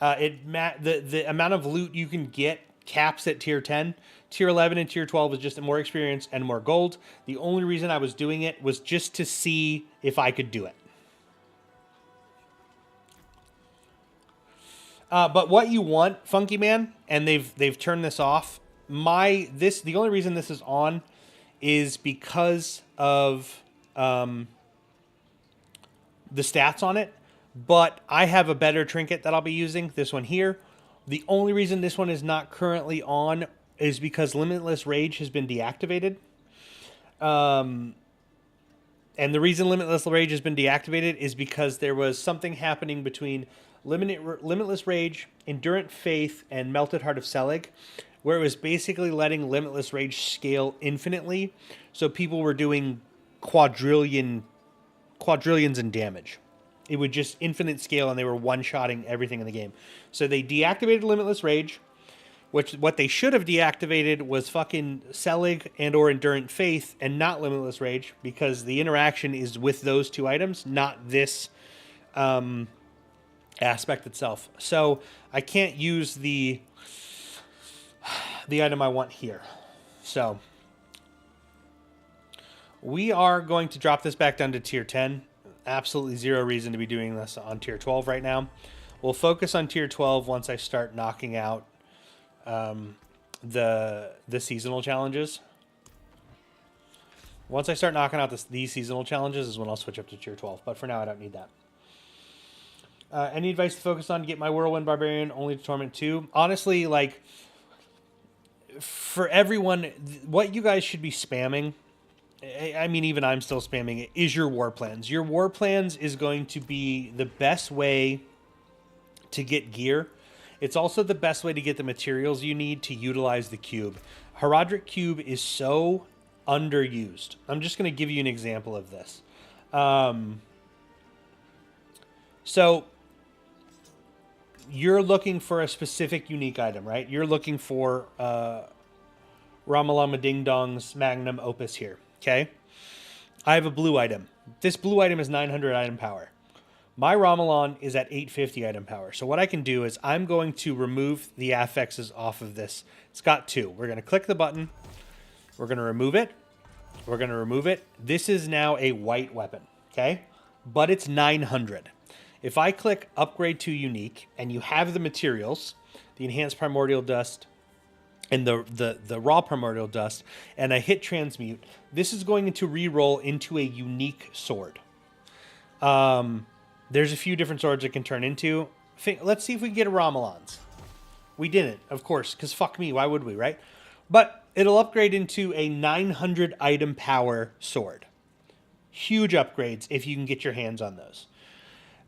The amount of loot you can get caps at Tier 10. Tier 11 and Tier 12 is just more experience and more gold. The only reason I was doing it was just to see if I could do it. But what you want, Funky Man, and they've turned this off. The only reason this is on is because of the stats on it. But I have a better trinket that I'll be using. This one here. The only reason this one is not currently on is because Limitless Rage has been deactivated. And the reason Limitless Rage has been deactivated is because there was something happening between Limitless Rage, Endurant Faith, and Melted Heart of Selig, where it was basically letting Limitless Rage scale infinitely. So people were doing quadrillions in damage. It would just infinite scale, and they were one-shotting everything in the game. So they deactivated Limitless Rage, which what they should have deactivated was fucking Selig and or Endurant Faith and not Limitless Rage, because the interaction is with those two items, not this aspect itself. So I can't use the item I want here. So we are going to drop this back down to tier 10. Absolutely zero reason to be doing this on tier 12 right now. We'll focus on tier 12 once I start knocking out the seasonal challenges. Once I start knocking out these seasonal challenges is when I'll switch up to tier 12. But for now, I don't need that. Any advice to focus on to get my Whirlwind Barbarian only to Torment 2? Honestly, like, for everyone, what you guys should be spamming, I mean, even I'm still spamming it, is your war plans. Your war plans is going to be the best way to get gear. It's also the best way to get the materials you need to utilize the cube. Herodric Cube is so underused. I'm just going to give you an example of this. So you're looking for a specific unique item, right? You're looking for Ramalama Ding Dong's Magnum Opus here, okay? I have a blue item. This blue item is 900 item power. My Romulan is at 850 item power. So what I can do is I'm going to remove the affixes off of this. It's got 2. We're going to click the button. We're going to remove it. We're going to remove it. This is now a white weapon, okay? But it's 900. If I click upgrade to unique and you have the materials, the enhanced primordial dust and the raw primordial dust, and I hit transmute, this is going to re-roll into a unique sword. There's a few different swords it can turn into. Let's see if we can get a Romulan's. We didn't, of course, because fuck me, why would we, right? But it'll upgrade into a 900 item power sword. Huge upgrades if you can get your hands on those.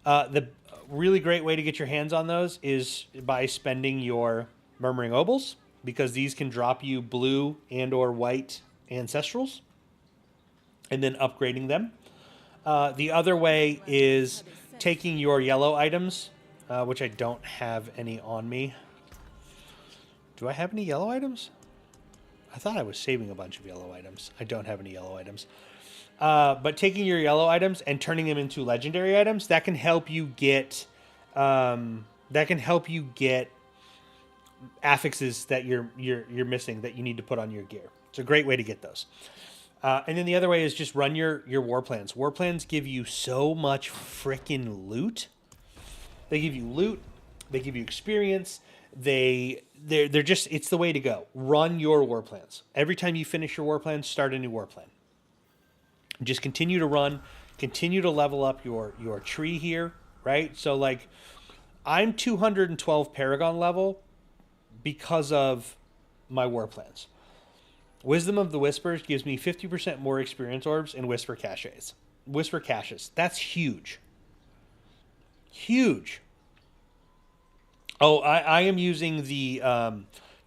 The really great way to get your hands on those is by spending your Murmuring Obols, because these can drop you blue and or white ancestrals, and then upgrading them. The other way is taking your yellow items, which I don't have any on me. Do I have any yellow items? I thought I was saving a bunch of yellow items. I don't have any yellow items. But taking your yellow items and turning them into legendary items, that can help you get affixes that you're missing that you need to put on your gear. It's a great way to get those. And then the other way is just run your war plans. War plans give you so much freaking loot. They give you loot. They give you experience. They're just, it's the way to go. Run your war plans. Every time you finish your war plan, start a new war plan. Just continue to run. Continue to level up your tree here, right? So like, I'm 212 Paragon level because of my war plans. Wisdom of the Whispers gives me 50% more experience orbs and Whisper caches. Whisper caches. That's huge. Huge. Oh, I am using the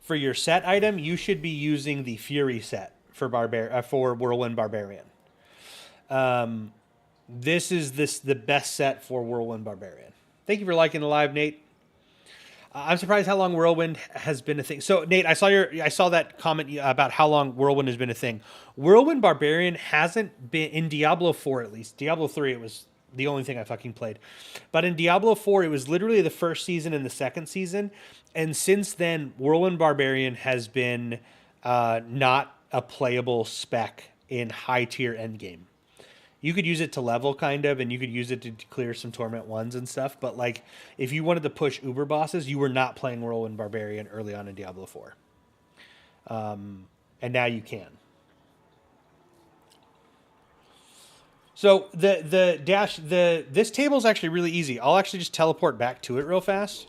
for your set item. You should be using the Fury set for Whirlwind Barbarian. This is the best set for Whirlwind Barbarian. Thank you for liking the live, Nate. I'm surprised how long Whirlwind has been a thing. So, Nate, I saw that comment about how long Whirlwind has been a thing. Whirlwind Barbarian hasn't been in Diablo 4 at least. Diablo 3, it was the only thing I fucking played. But in Diablo 4, it was literally the first season and the second season. And since then, Whirlwind Barbarian has been not a playable spec in high tier endgame. You could use it to level kind of, and you could use it to clear some Torment 1s and stuff. But like, if you wanted to push Uber bosses, you were not playing Whirlwind Barbarian early on in Diablo 4. And now you can. So this table is actually really easy. I'll actually just teleport back to it real fast.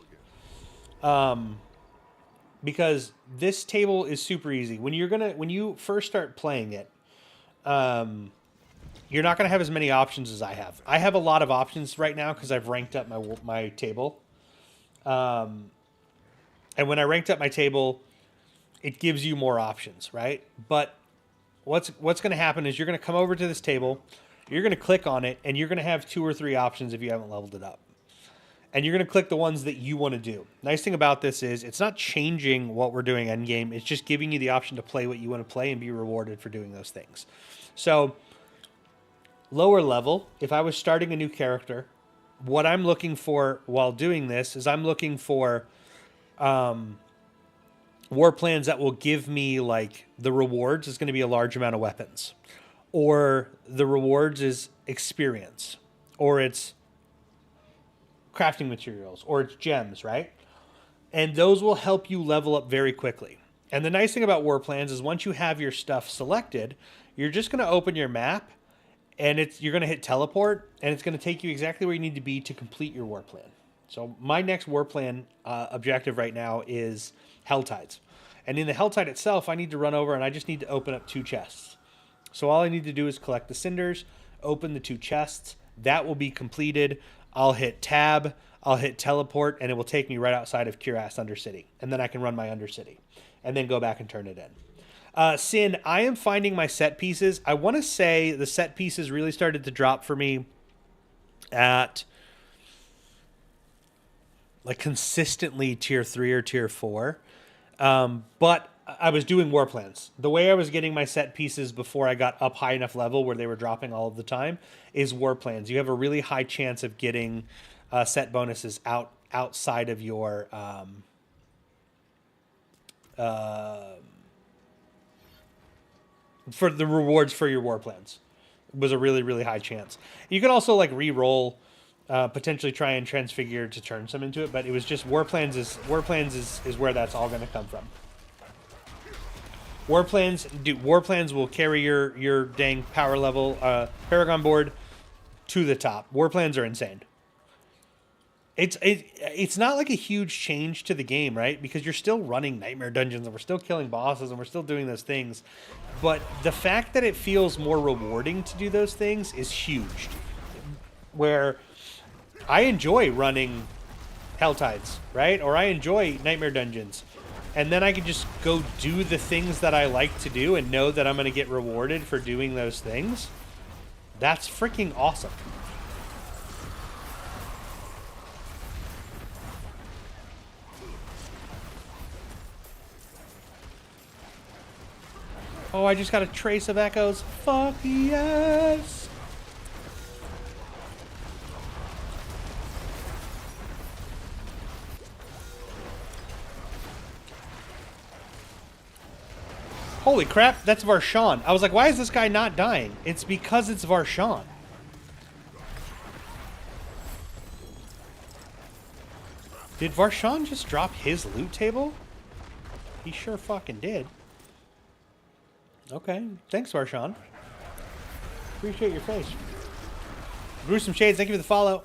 Because this table is super easy. When you first start playing it, you're not going to have as many options as I have. I have a lot of options right now because I've ranked up my table. And when I ranked up my table, it gives you more options, right? But what's going to happen is you're going to come over to this table, you're going to click on it, and you're going to have 2 or 3 options if you haven't leveled it up. And you're going to click the ones that you want to do. Nice thing about this is it's not changing what we're doing endgame. It's just giving you the option to play what you want to play and be rewarded for doing those things. So lower level, if I was starting a new character, what I'm looking for while doing this is I'm looking for war plans that will give me, like, the rewards is going to be a large amount of weapons, or the rewards is experience, or it's crafting materials, or it's gems, right? And those will help you level up very quickly. And the nice thing about war plans is once you have your stuff selected, you're just going to open your map, and you're going to hit teleport, and it's going to take you exactly where you need to be to complete your war plan. So my next war plan objective right now is Helltides. And in the Helltide itself, I need to run over and I just need to open up 2 chests. So all I need to do is collect the cinders, open the 2 chests. That will be completed. I'll hit tab, I'll hit teleport, and it will take me right outside of Cuirass Undercity. And then I can run my Undercity and then go back and turn it in. Sin, I am finding my set pieces. I want to say the set pieces really started to drop for me at like consistently tier 3 or tier 4. But I was doing war plans. The way I was getting my set pieces before I got up high enough level where they were dropping all of the time is war plans. You have a really high chance of getting set bonuses outside of your for the rewards for your war plans. It was a really, really high chance. You could also like re-roll, potentially try and transfigure to turn some into it, but it was just war plans is where that's all going to come from. War plans will carry your dang power level Paragon board to the top. War plans are insane. It's not like a huge change to the game, right? Because you're still running nightmare dungeons and we're still killing bosses and we're still doing those things. But the fact that it feels more rewarding to do those things is huge. Where I enjoy running Helltides, right? Or I enjoy nightmare dungeons. And then I can just go do the things that I like to do and know that I'm going to get rewarded for doing those things. That's freaking awesome. Oh, I just got a trace of echoes. Fuck yes! Holy crap, that's Varshan. I was like, why is this guy not dying? It's because it's Varshan. Did Varshan just drop his loot table? He sure fucking did. Okay, thanks, Varshan. Appreciate your face. Gruesome Shades, thank you for the follow.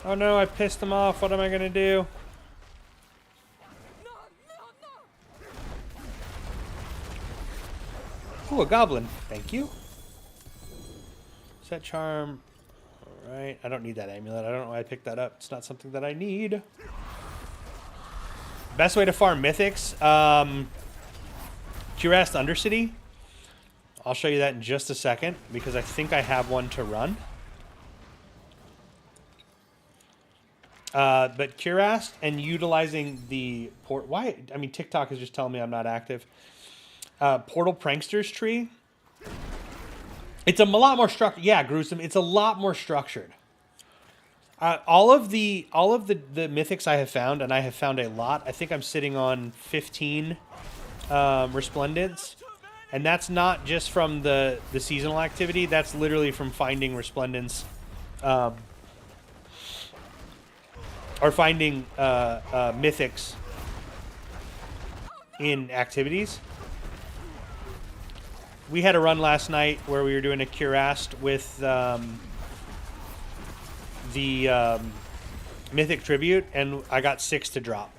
Oh no, I pissed him off. What am I gonna do? Ooh, a goblin. Thank you. Set charm. Alright, I don't need that amulet. I don't know why I picked that up. It's not something that I need. Best way to farm mythics. Cuirassed Undercity. I'll show you that in just a second because I think I have one to run. But Cuirassed and utilizing the port. Why? I mean, TikTok is just telling me I'm not active. Portal Pranksters tree. It's a lot more structured. Yeah, gruesome. It's a lot more structured. All of the mythics I have found, and I have found a lot. I think I'm sitting on 15 resplendents, and that's not just from the seasonal activity. That's literally from finding resplendents, or finding mythics in activities. We had a run last night where we were doing a cuirassed with the mythic tribute, and I got 6 to drop.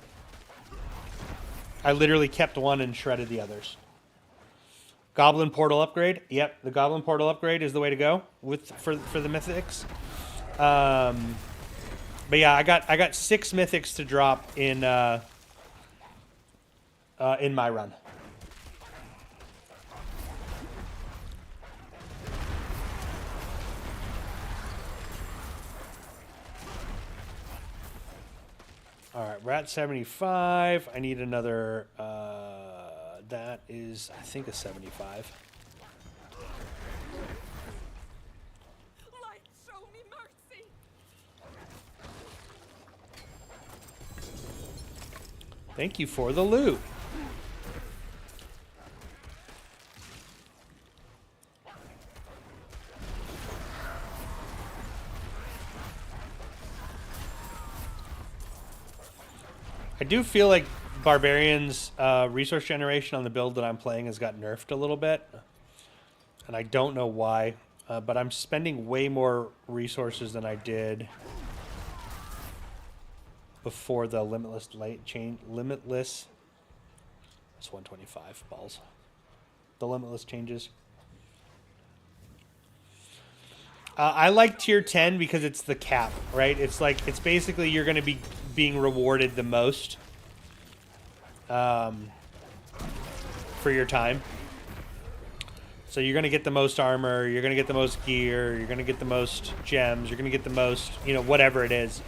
I literally kept one and shredded the others. Goblin portal upgrade. Yep, the goblin portal upgrade is the way to go for the mythics. But yeah, I got 6 mythics to drop in my run. All right, we're at 75. I need another. That is, I think, a 75. Light, show me mercy. Thank you for the loot. I do feel like Barbarian's resource generation on the build that I'm playing has got nerfed a little bit. And I don't know why, but I'm spending way more resources than I did before the Limitless Limitless. That's 125 balls. The Limitless changes. I like tier 10 because it's the cap, right? It's like, it's basically you're going to be being rewarded the most for your time. So you're going to get the most armor, you're going to get the most gear, you're going to get the most gems, you're going to get the most, you know, whatever it is.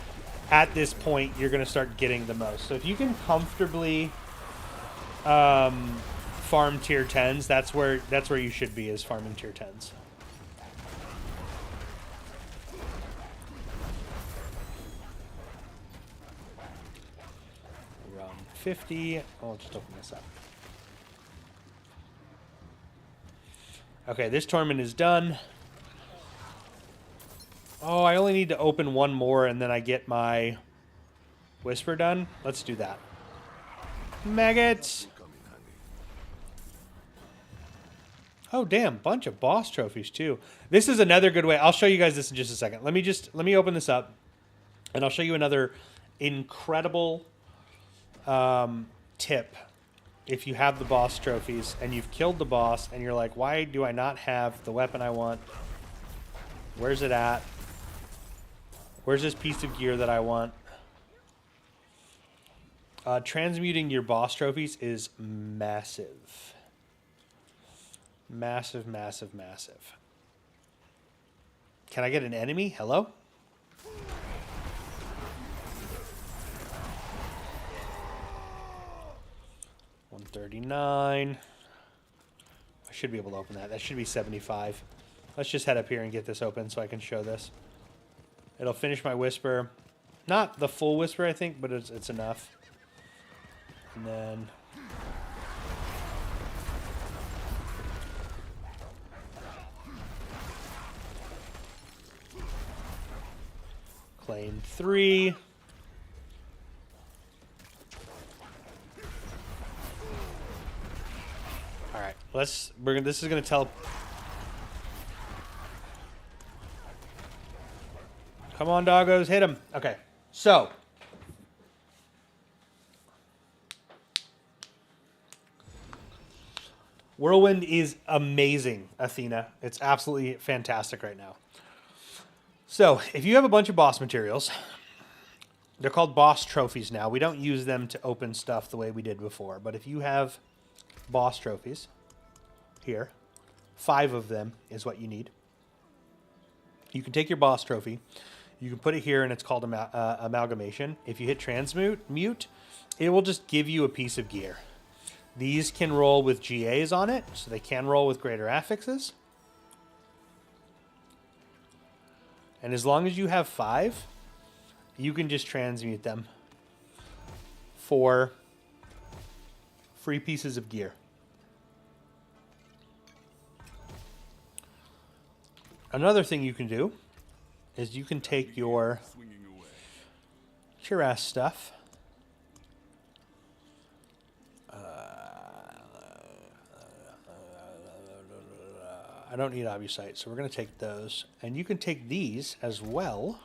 at this point you're going to start getting the most. So if you can comfortably farm tier 10s, that's where you should be, is farming tier 10s. Run 50. I'll just open this up. Okay, this tournament is done. Oh, I only need to open one more and then I get my whisper done. Let's do that. Maggots! Oh, damn. Bunch of boss trophies, too. This is another good way. I'll show you guys this in just a second. Let me open this up, and I'll show you another incredible tip. If you have the boss trophies and you've killed the boss and you're like, why do I not have the weapon I want? Where's it at? Where's this piece of gear that I want? Transmuting your boss trophies is massive. Massive, massive, massive. Can I get an enemy? Hello? $139. I should be able to open that. That should be 75. Let's just head up here and get this open so I can show this. It'll finish my whisper. Not the full whisper, I think, but it's enough. And then... claim 3. All right, this is going to tell. Come on, doggos, hit him. Okay, so Whirlwind is amazing, Athena. It's absolutely fantastic right now. So, if you have a bunch of boss materials, they're called boss trophies now. We don't use them to open stuff the way we did before. But if you have boss trophies, here, 5 of them is what you need. You can take your boss trophy, you can put it here, and it's called amalgamation. If you hit transmute, it will just give you a piece of gear. These can roll with GAs on it, so they can roll with greater affixes. And as long as you have 5, you can just transmute them for free pieces of gear. Another thing you can do is you can take your cuirass stuff. I don't need obusite, so we're going to take those. And you can take these as well.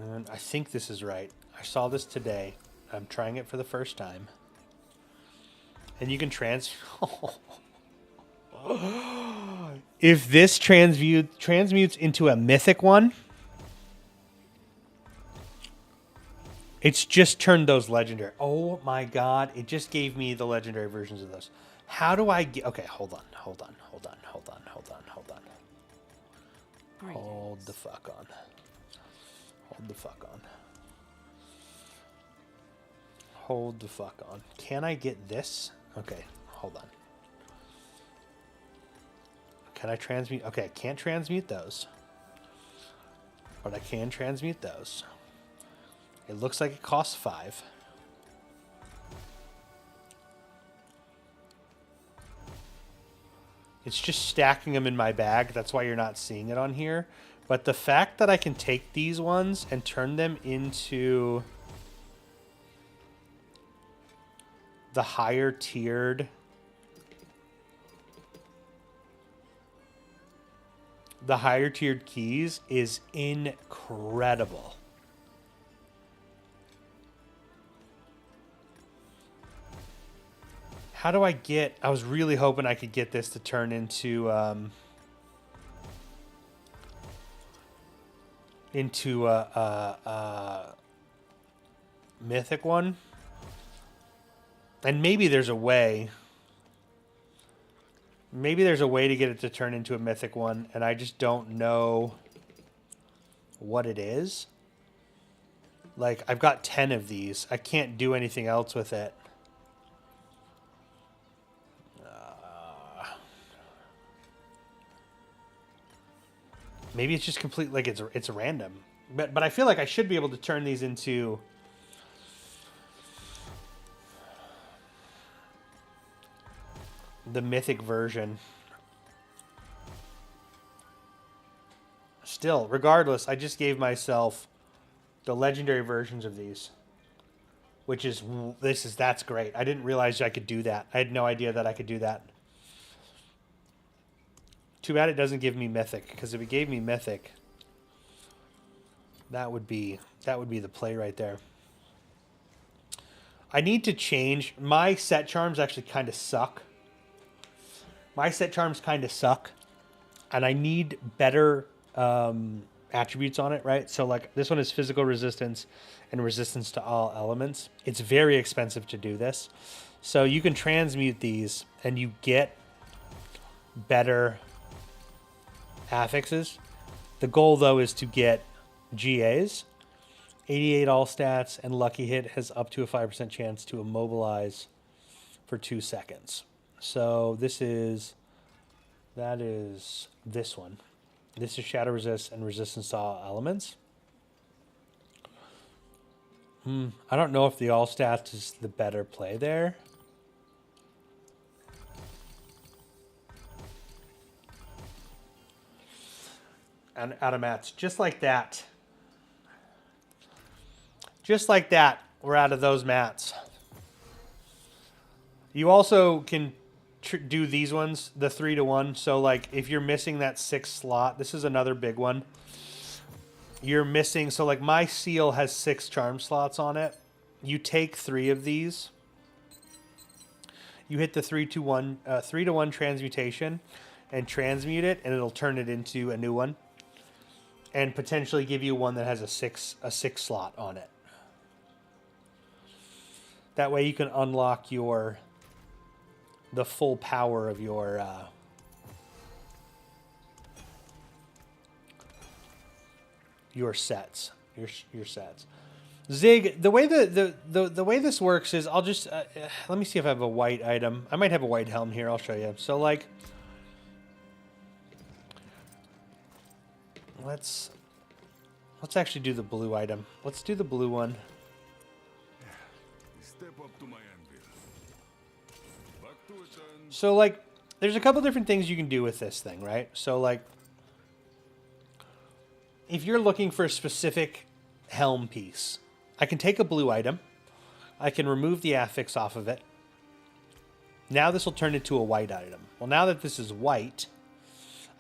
And I think this is right. I saw this today. I'm trying it for the first time. And you can if this transmutes into a mythic one, it's just turned those legendary. Oh my god, it just gave me the legendary versions of those. How do I get... Okay, hold on. Hold the fuck on. Hold the fuck on. Hold the fuck on. Can I get this? Okay, hold on. Can I transmute? Okay, I can't transmute those. But I can transmute those. It looks like it costs 5. It's just stacking them in my bag. That's why you're not seeing it on here. But the fact that I can take these ones and turn them into the higher tiered... The higher tiered keys is incredible. How do I get... I was really hoping I could get this to turn into a mythic one. And maybe there's a way. Maybe there's a way to get it to turn into a mythic one, and I just don't know what it is. Like, I've got 10 of these. I can't do anything else with it. Maybe it's just complete, like, it's random. But I feel like I should be able to turn these into... the mythic version. Still, regardless, I just gave myself the legendary versions of these. Which is, that's great. I didn't realize I could do that. I had no idea that I could do that. Too bad it doesn't give me mythic, because if it gave me mythic, that would be the play right there. I need to change. My set charms actually kind of suck. My set charms kind of suck, and I need better attributes on it, right? So, like, this one is physical resistance and resistance to all elements. It's very expensive to do this. So you can transmute these, and you get better affixes. The goal, though, is to get GAs. 88 all stats, and Lucky Hit has up to a 5% chance to immobilize for 2 seconds. So that is this one. This is Shadow Resist and Resistance to all elements. I don't know if the all stats is the better play there. And out of mats. Just like that. Just like that, we're out of those mats. You also can do these ones, the 3-to-1. So, like, if you're missing that 6th slot, this is another big one. You're missing, so, like, my seal has 6 charm slots on it. You take 3 of these. You hit the 3-to-1 transmutation and transmute it, and it'll turn it into a new one. And potentially give you one that has a 6 slot on it. That way you can unlock the full power of your sets, your sets. Zig, the way the way this works is, I'll just let me see if I have a white item. I might have a white helm here. I'll show you. So, like, let's actually do the blue item. Let's do the blue one. Step up to my anvil. Back to it then. So, like, there's a couple different things you can do with this thing, right? So, like, if you're looking for a specific helm piece, I can take a blue item. I can remove the affix off of it. Now this will turn into a white item. Well, now that this is white,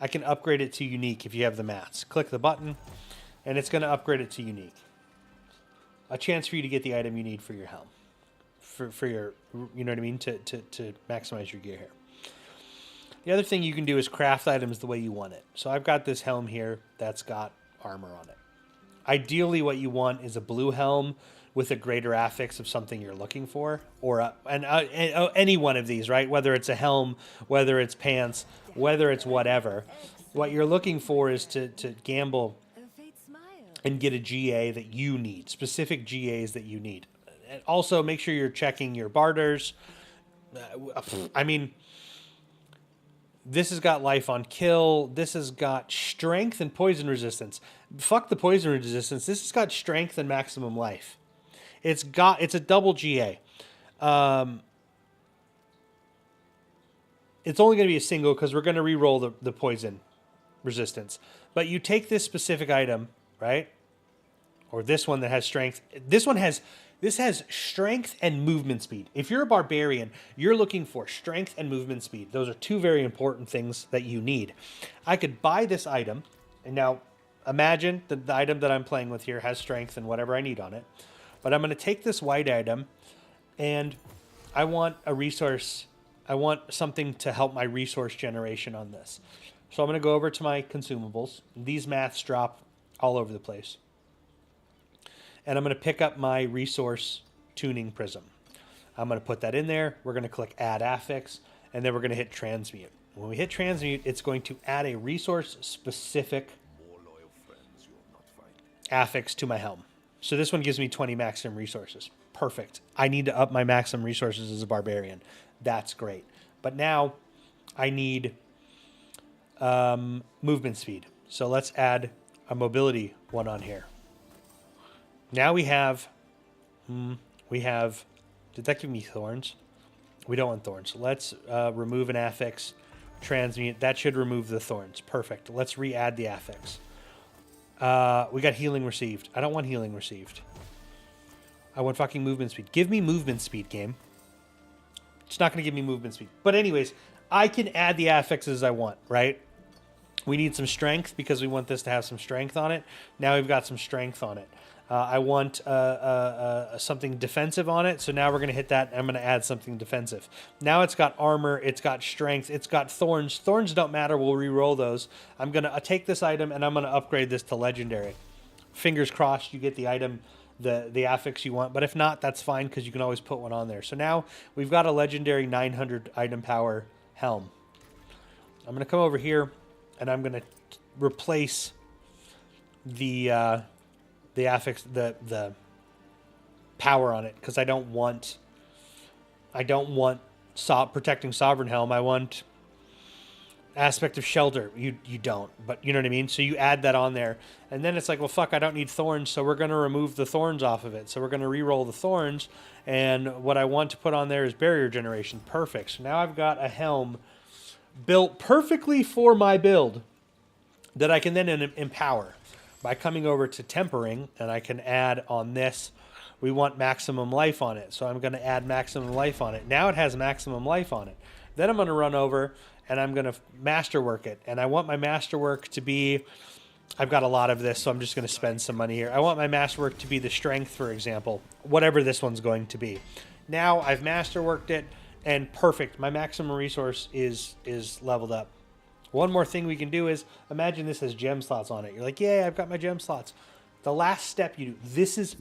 I can upgrade it to unique if you have the mats. Click the button, and it's going to upgrade it to unique. A chance for you to get the item you need for your helm. For your, you know what I mean, to maximize your gear here. The other thing you can do is craft items the way you want it. So I've got this helm here that's got armor on it. Ideally, what you want is a blue helm with a greater affix of something you're looking for, or any one of these, right? Whether it's a helm, whether it's pants, whether it's whatever. What you're looking for is to gamble and get a GA that you need, specific GAs that you need. And also, make sure you're checking your barters. I mean, this has got life on kill. This has got strength and poison resistance. Fuck the poison resistance. This has got strength and maximum life. It's a double GA. It's only going to be a single because we're going to re-roll the poison resistance. But you take this specific item, right? Or this one that has strength. This has strength and movement speed. If you're a barbarian, you're looking for strength and movement speed. Those are two very important things that you need. I could buy this item, and now imagine that the item that I'm playing with here has strength and whatever I need on it. But I'm going to take this white item, and I want a resource. I want something to help my resource generation on this. So I'm going to go over to my consumables. These maths drop all over the place. And I'm going to pick up my resource tuning prism. I'm going to put that in there. We're going to click add affix, and then we're going to hit transmute. When we hit transmute, it's going to add a resource specific affix to my helm. So this one gives me 20 maximum resources. Perfect. I need to up my maximum resources as a barbarian. That's great. But now I need movement speed. So let's add a mobility one on here. Now we have, did that give me thorns? We don't want thorns. Let's remove an affix, transmute. That should remove the thorns. Perfect. Let's re-add the affix. We got healing received. I don't want healing received. I want fucking movement speed. Give me movement speed, game. It's not going to give me movement speed. But anyways, I can add the affixes I want, right? We need some strength because we want this to have some strength on it. Now we've got some strength on it. I want something defensive on it. So now we're going to hit that. And I'm going to add something defensive. Now it's got armor. It's got strength. It's got thorns. Thorns don't matter. We'll re-roll those. I'm going to take this item and I'm going to upgrade this to legendary. Fingers crossed you get the item, the affix you want. But if not, that's fine because you can always put one on there. So now we've got a legendary 900 item power helm. I'm going to come over here and I'm going to replace the affix, the power on it, because I don't want protecting sovereign helm. I want aspect of shelter. You don't, but you know what I mean. So you add that on there, and then it's like, well, fuck, I don't need thorns, so we're gonna remove the thorns off of it. So we're gonna re-roll the thorns, and what I want to put on there is barrier generation. Perfect. So now I've got a helm built perfectly for my build that I can then empower by coming over to tempering, and I can add on this. We want maximum life on it, so I'm going to add maximum life on it. Now it has maximum life on it. Then I'm going to run over and I'm going to masterwork it, and I want my masterwork to be, I've got a lot of this, so I'm just going to spend some money here. I want my masterwork to be the strength, for example, whatever this one's going to be. Now I've masterworked it, and perfect. My maximum resource is leveled up. One more thing we can do is, imagine this has gem slots on it. You're like, yeah, I've got my gem slots. The last step you do, this is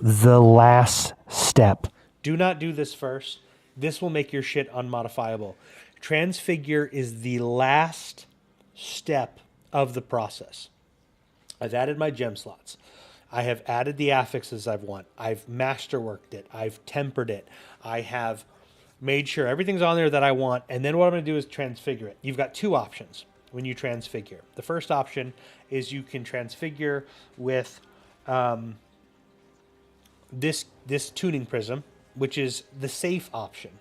the last step. Do not do this first. This will make your shit unmodifiable. Transfigure is the last step of the process. I've added my gem slots. I have added the affixes I want. I've masterworked it. I've tempered it. I have made sure everything's on there that I want, and then what I'm going to do is transfigure it. You've got two options when you transfigure. The first option is you can transfigure with this tuning prism, which is the safe option.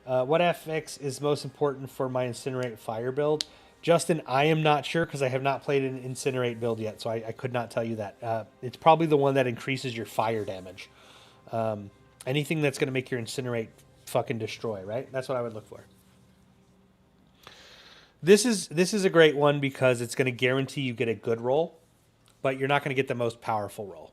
What FX is most important for my Incinerate Fire build? Justin, I am not sure because I have not played an Incinerate build yet, so I could not tell you that. It's probably the one that increases your fire damage. Anything that's going to make your Incinerate fucking destroy, right? That's what I would look for. This is a great one because it's going to guarantee you get a good roll, but you're not going to get the most powerful roll.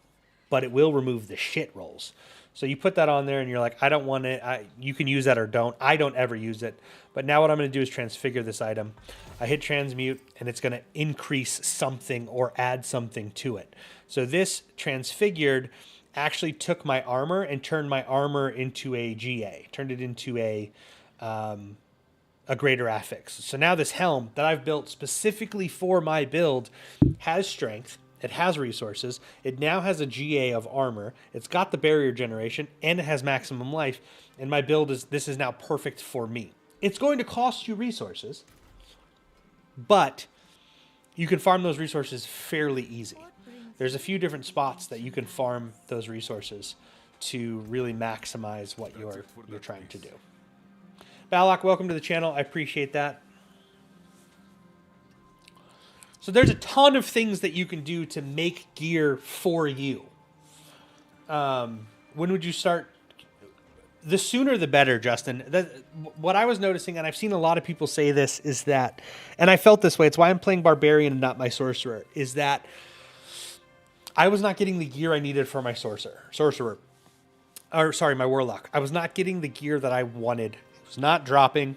But it will remove the shit rolls. So you put that on there and you're like, I don't want it. You can use that or don't. I don't ever use it. But now what I'm going to do is transfigure this item. I hit transmute and it's going to increase something or add something to it. So this transfigured actually took my armor and turned my armor into a GA, turned it into a greater affix. So now this helm that I've built specifically for my build has strength, it has resources, it now has a GA of armor, it's got the barrier generation, and it has maximum life, and my build this is now perfect for me. It's going to cost you resources, but you can farm those resources fairly easy. There's a few different spots that you can farm those resources to really maximize what you're trying to do. Balak, welcome to the channel. I appreciate that. So there's a ton of things that you can do to make gear for you. When would you start? The sooner the better, Justin. What I was noticing, and I've seen a lot of people say this, is that, and I felt this way, it's why I'm playing Barbarian and not my Sorcerer, is that I was not getting the gear I needed for my Sorcerer. Or, sorry, my Warlock. I was not getting the gear that I wanted. It was not dropping.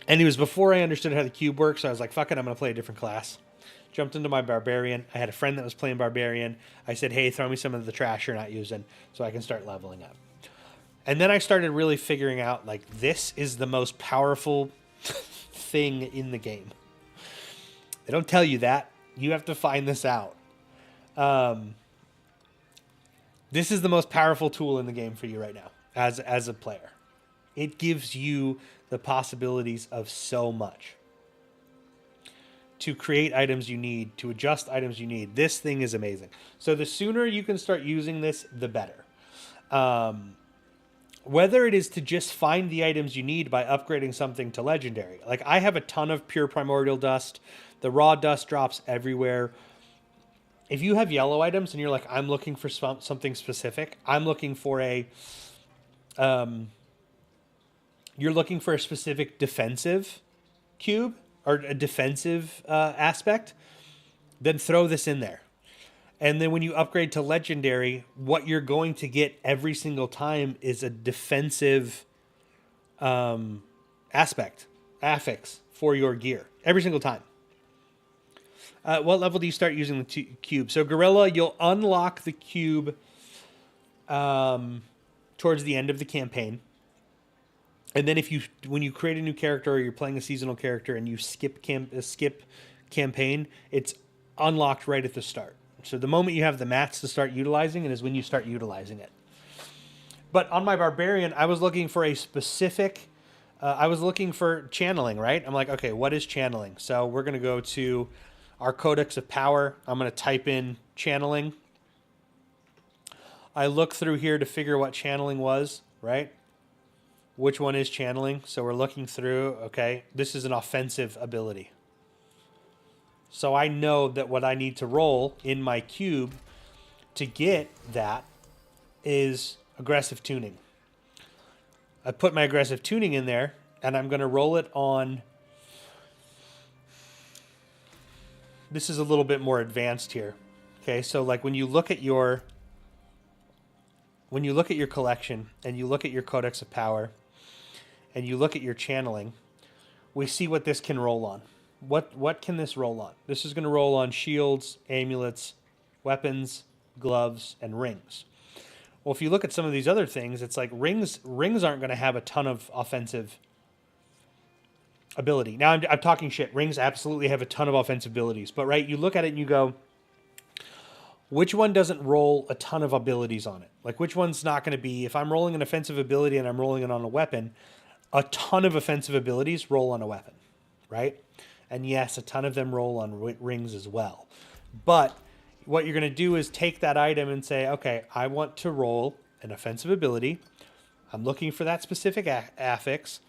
And it was before I understood how the cube works, so I was like, fuck it, I'm going to play a different class. Jumped into my Barbarian. I had a friend that was playing Barbarian. I said, hey, throw me some of the trash you're not using so I can start leveling up. And then I started really figuring out, like, this is the most powerful thing in the game. They don't tell you that. You have to find this out. This is the most powerful tool in the game for you right now as a player. It gives you the possibilities of so much. To create items you need, to adjust items you need. This thing is amazing. So the sooner you can start using this, the better. Whether it is to just find the items you need by upgrading something to legendary. Like, I have a ton of pure primordial dust. The raw dust drops everywhere. If you have yellow items and you're like, I'm looking for something specific, I'm looking for a... you're looking for a specific defensive cube or a defensive aspect, then throw this in there. And then when you upgrade to legendary, what you're going to get every single time is a defensive affix for your gear. Every single time. What level do you start using the cube? So Gorilla, you'll unlock the cube towards the end of the campaign. And then when you create a new character or you're playing a seasonal character and you skip campaign, it's unlocked right at the start. So the moment you have the mats to start utilizing it is when you start utilizing it. But on my Barbarian, I was looking for a specific... I was looking for channeling, right? I'm like, okay, what is channeling? So we're going to go to our Codex of Power. I'm going to type in channeling. I look through here to figure what channeling was, right? Which one is channeling? So we're looking through, okay, this is an offensive ability. So I know that what I need to roll in my cube to get that is aggressive tuning. I put my aggressive tuning in there, and I'm going to roll it on... This is a little bit more advanced here. Okay, so like when you look at your collection and you look at your Codex of Power and you look at your channeling, we see what this can roll on. What can this roll on? This is going to roll on shields, amulets, weapons, gloves, and rings. Well, if you look at some of these other things, it's like rings aren't going to have a ton of offensive ability. Now, I'm talking shit. Rings absolutely have a ton of offensive abilities. But, right, you look at it and you go, which one doesn't roll a ton of abilities on it? Like, which one's not going to be, if I'm rolling an offensive ability and I'm rolling it on a weapon, a ton of offensive abilities roll on a weapon, right? And yes, a ton of them roll on rings as well. But what you're going to do is take that item and say, okay, I want to roll an offensive ability. I'm looking for that specific affix,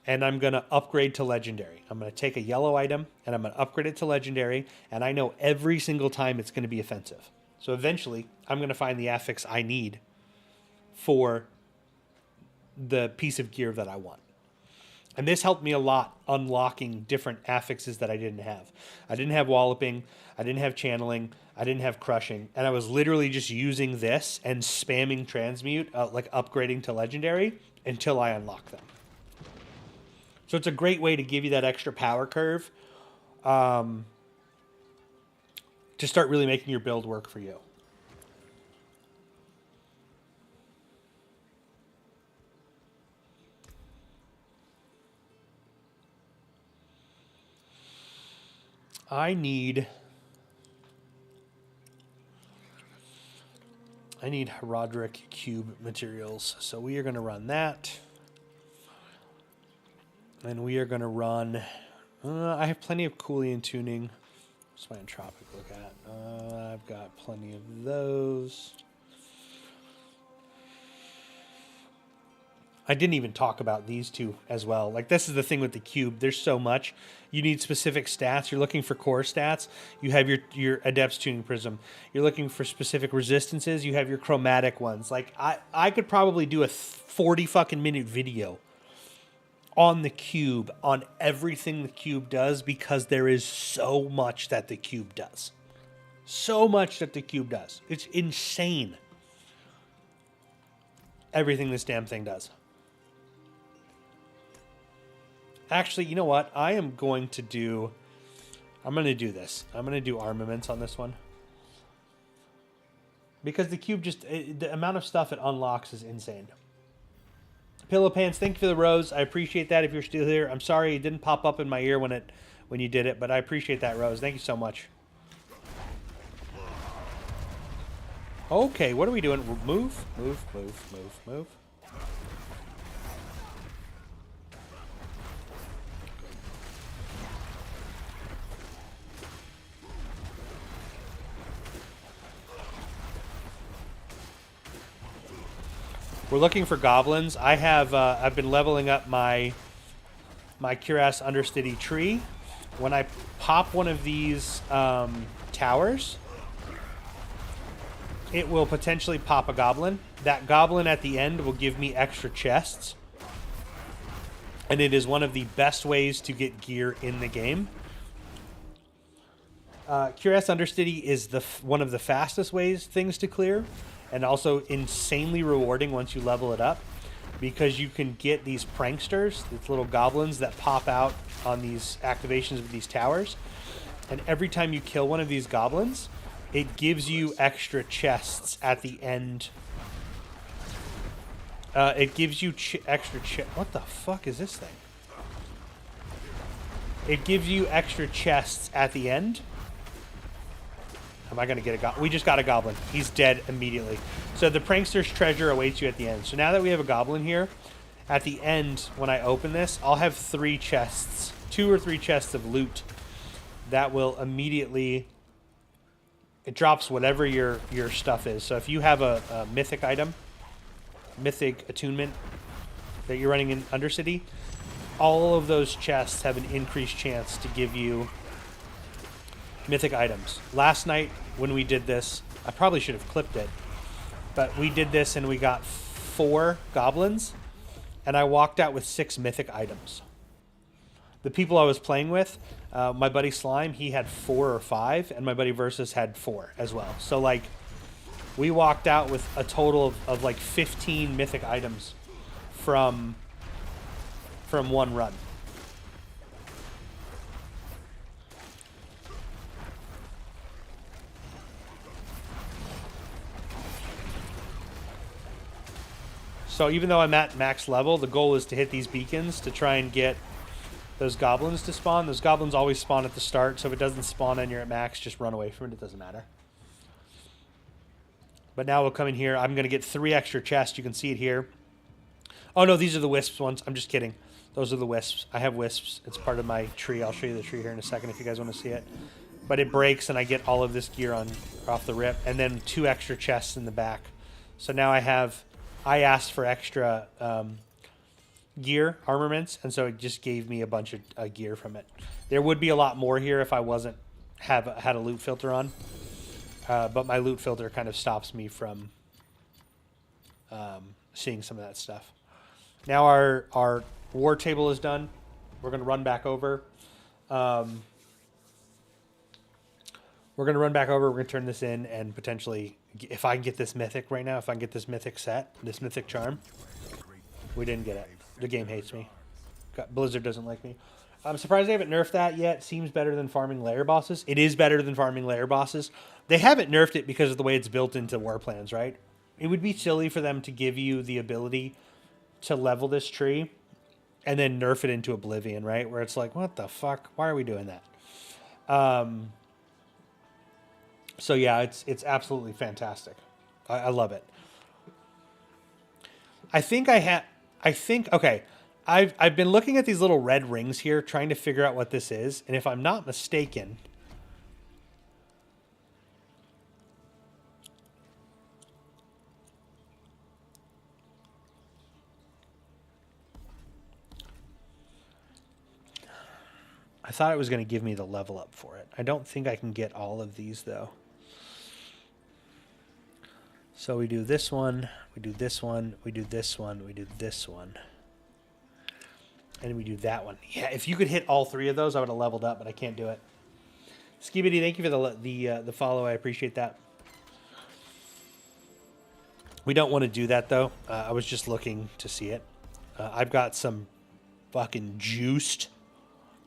and I'm going to upgrade to legendary. I'm going to take a yellow item, and I'm going to upgrade it to legendary, and I know every single time it's going to be offensive. So eventually, I'm going to find the affix I need for the piece of gear that I want. And this helped me a lot unlocking different affixes that I didn't have. I didn't have walloping. I didn't have channeling. I didn't have crushing. And I was literally just using this and spamming transmute, like upgrading to legendary until I unlock them. So it's a great way to give you that extra power curve to start really making your build work for you. I need Roderick cube materials. So we are going to run that. And we are going to run... I have plenty of Coolean tuning. What's my entropic look at? I've got plenty of those. I didn't even talk about these two as well. Like, this is the thing with the cube. There's so much. You need specific stats. You're looking for core stats. You have your Adept's Tuning Prism. You're looking for specific resistances. You have your chromatic ones. Like, I could probably do a 40 fucking minute video on the cube, on everything the cube does, because there is so much that the cube does. So much that the cube does. It's insane. Everything this damn thing does. Actually, you know what? I'm going to do this. I'm going to do armaments on this one. Because the cube the amount of stuff it unlocks is insane. Pillow Pants, thank you for the rose. I appreciate that if you're still here. I'm sorry it didn't pop up in my ear when you did it, but I appreciate that, Rose. Thank you so much. Okay, what are we doing? Move, move, move, move, move. We're looking for goblins. I have I've been leveling up my Cuirass Undercity tree. When I pop one of these towers, it will potentially pop a goblin. That goblin at the end will give me extra chests. And it is one of the best ways to get gear in the game. Cuirass Undercity is one of the fastest things to clear, and also insanely rewarding once you level it up, because you can get these pranksters, these little goblins that pop out on these activations of these towers. And every time you kill one of these goblins, it gives you extra chests at the end. It gives you extra what the fuck is this thing? It gives you extra chests at the end. Am I going to get a goblin? We just got a goblin. He's dead immediately. So the prankster's treasure awaits you at the end. So now that we have a goblin here, at the end, when I open this, I'll have 3 chests, 2 or 3 chests of loot that will immediately... It drops whatever your stuff is. So if you have a mythic item, mythic attunement that you're running in Undercity, all of those chests have an increased chance to give you mythic items. Last night when we did this, I probably should have clipped it, but we did this and we got 4 goblins, and I walked out with 6 mythic items. The people I was playing with, my buddy Slime, he had 4 or 5, and my buddy Versus had 4 as well. So like, we walked out with a total of like 15 mythic items from one run. So even though I'm at max level, the goal is to hit these beacons to try and get those goblins to spawn. Those goblins always spawn at the start, so if it doesn't spawn and you're at max, just run away from it. It doesn't matter. But now we'll come in here. I'm going to get 3 extra chests. You can see it here. Oh, no, these are the wisps ones. I'm just kidding. Those are the wisps. I have wisps. It's part of my tree. I'll show you the tree here in a second if you guys want to see it. But it breaks, and I get all of this gear off the rip, and then 2 extra chests in the back. So now I asked for extra gear, armaments, and so it just gave me a bunch of gear from it. There would be a lot more here if I wasn't had a loot filter on. But my loot filter kind of stops me from seeing some of that stuff. Now our war table is done. We're going to run back over. We're going to run back over. We're going to turn this in and potentially, if I can get this mythic right now, if I can get this mythic set, this mythic charm. We didn't get it. The game hates me. Blizzard doesn't like me. I'm surprised they haven't nerfed that yet. Seems better than farming lair bosses. It is better than farming lair bosses. They haven't nerfed it because of the way it's built into war plans, right? It would be silly for them to give you the ability to level this tree and then nerf it into oblivion, right? Where it's like, what the fuck? Why are we doing that? So yeah, it's absolutely fantastic. I love it. Okay. I've been looking at these little red rings here, trying to figure out what this is, and if I'm not mistaken, I thought it was going to give me the level up for it. I don't think I can get all of these though. So we do this one, we do this one, we do this one, we do this one. And we do that one. Yeah, if you could hit all 3 of those, I would have leveled up, but I can't do it. Skibidi, thank you for the follow. I appreciate that. We don't want to do that, though. I was just looking to see it. I've got some fucking juiced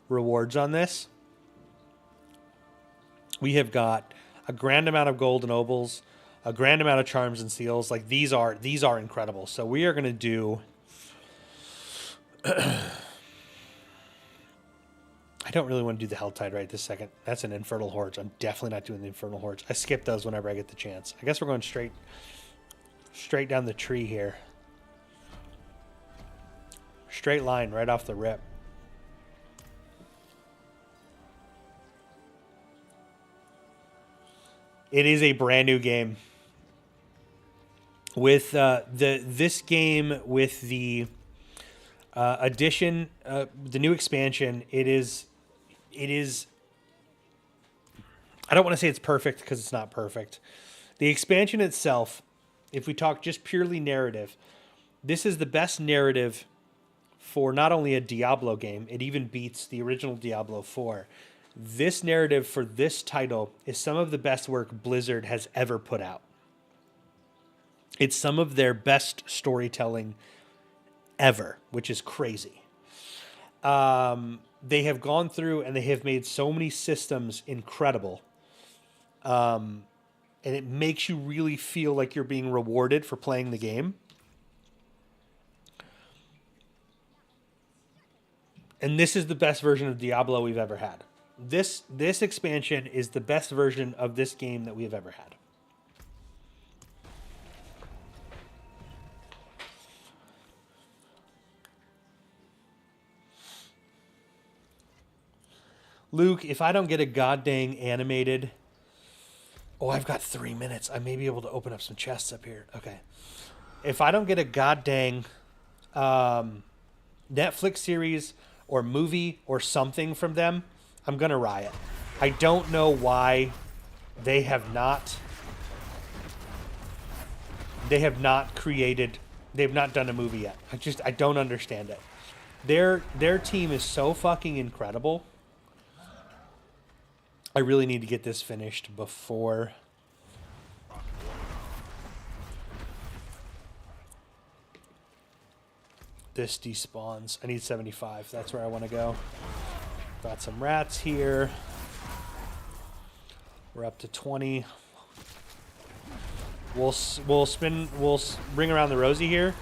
rewards on this. We have got a grand amount of gold and obols, a grand amount of charms and seals. Like, these are incredible. So we are going to do... I I don't really want to do the Helltide right this second. That's an Infernal Hordes. I'm definitely not doing the Infernal Hordes. I skip those whenever I get the chance. I guess we're going straight down the tree here. Straight line right off the rip. It is a brand new game. With this game with the addition, the new expansion, it is. I don't want to say it's perfect because it's not perfect. The expansion itself, if we talk just purely narrative, this is the best narrative for not only a Diablo game. It even beats the original Diablo 4. This narrative for this title is some of the best work Blizzard has ever put out. It's some of their best storytelling ever, which is crazy. They have gone through and they have made so many systems incredible. And it makes you really feel like you're being rewarded for playing the game. And this is the best version of Diablo we've ever had. This expansion is the best version of this game that we have ever had. Luke, if I don't get a goddamn animated... Oh, I've got 3 minutes. I may be able to open up some chests up here. Okay. If I don't get a goddamn Netflix series or movie or something from them, I'm going to riot. I don't know why they have not created... They've not done a movie yet. I don't understand it. Their team is so fucking incredible. I really need to get this finished before this despawns. I need 75. That's where I want to go. Got some rats here. We're up to 20. We'll ring around the rosy here.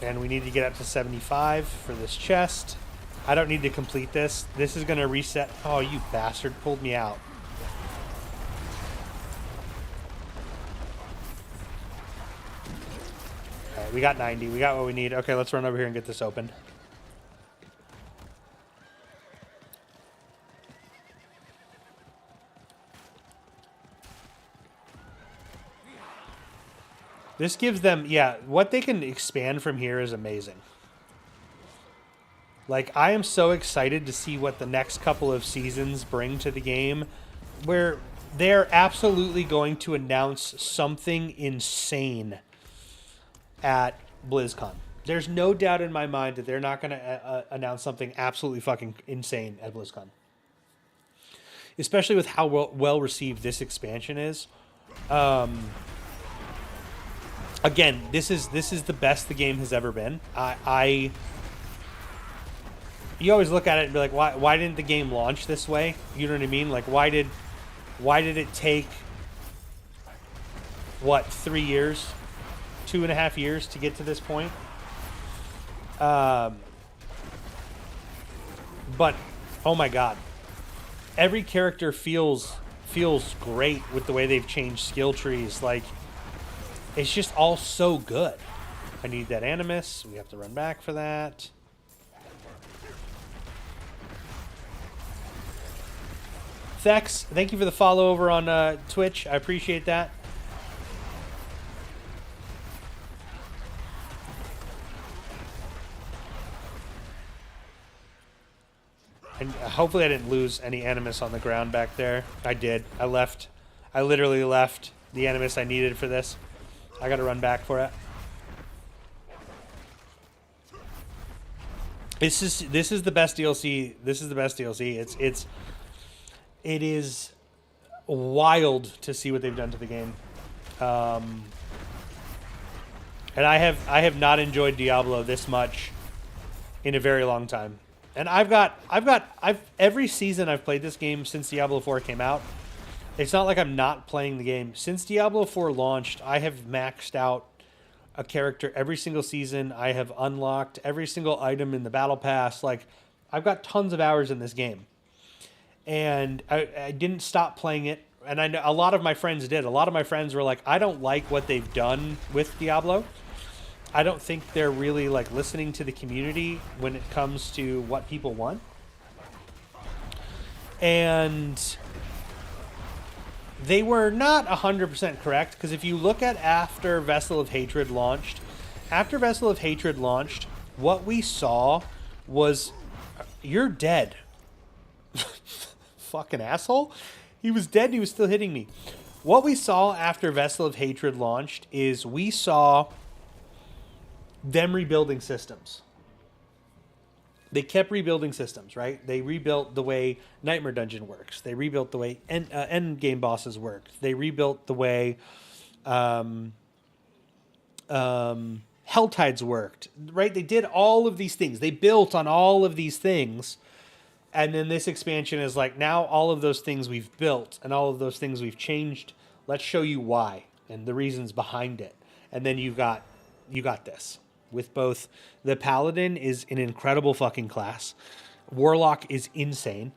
And we need to get up to 75 for this chest. I don't need to complete this. This is going to reset. Oh, you bastard. Pulled me out. All right, we got 90. We got what we need. Okay, let's run over here and get this open. This gives them, yeah, what they can expand from here is amazing. Like, I am so excited to see what the next couple of seasons bring to the game, where they're absolutely going to announce something insane at BlizzCon. There's no doubt in my mind that they're not going to announce something absolutely fucking insane at BlizzCon. Especially with how well received this expansion is. Again, this is the best the game has ever been. You always look at it and be like, why didn't the game launch this way? You know what I mean? Like, why did it take 3 years, 2.5 years to get to this point? But oh my god, every character feels great with the way they've changed skill trees. Like, it's just all so good. I need that Animus. We have to run back for that. Thex, thank you for the follow over on Twitch. I appreciate that. And hopefully I didn't lose any Animus on the ground back there. I did. I left. I literally left the Animus I needed for this. I gotta run back for it. This is the best DLC. This is the best DLC. It is wild to see what they've done to the game. And I have not enjoyed Diablo this much in a very long time. And every season I've played this game since Diablo 4 came out. It's not like I'm not playing the game. Since Diablo 4 launched, I have maxed out a character every single season. I have unlocked every single item in the battle pass. Like, I've got tons of hours in this game. And I didn't stop playing it. And I know a lot of my friends did. A lot of my friends were like, I don't like what they've done with Diablo. I don't think they're really like listening to the community when it comes to what people want. And they were not 100% correct, because if you look at after Vessel of Hatred launched, what we saw was, you're dead. Fucking asshole. He was dead and he was still hitting me. What we saw after Vessel of Hatred launched is we saw them rebuilding systems. They kept rebuilding systems, right? They rebuilt the way Nightmare Dungeon works. They rebuilt the way end game bosses work. They rebuilt the way Helltides worked, right? They did all of these things. They built on all of these things. And then this expansion is like, now all of those things we've built and all of those things we've changed, let's show you why and the reasons behind it. And then you got this. With both, the Paladin is an incredible fucking class. Warlock is insane.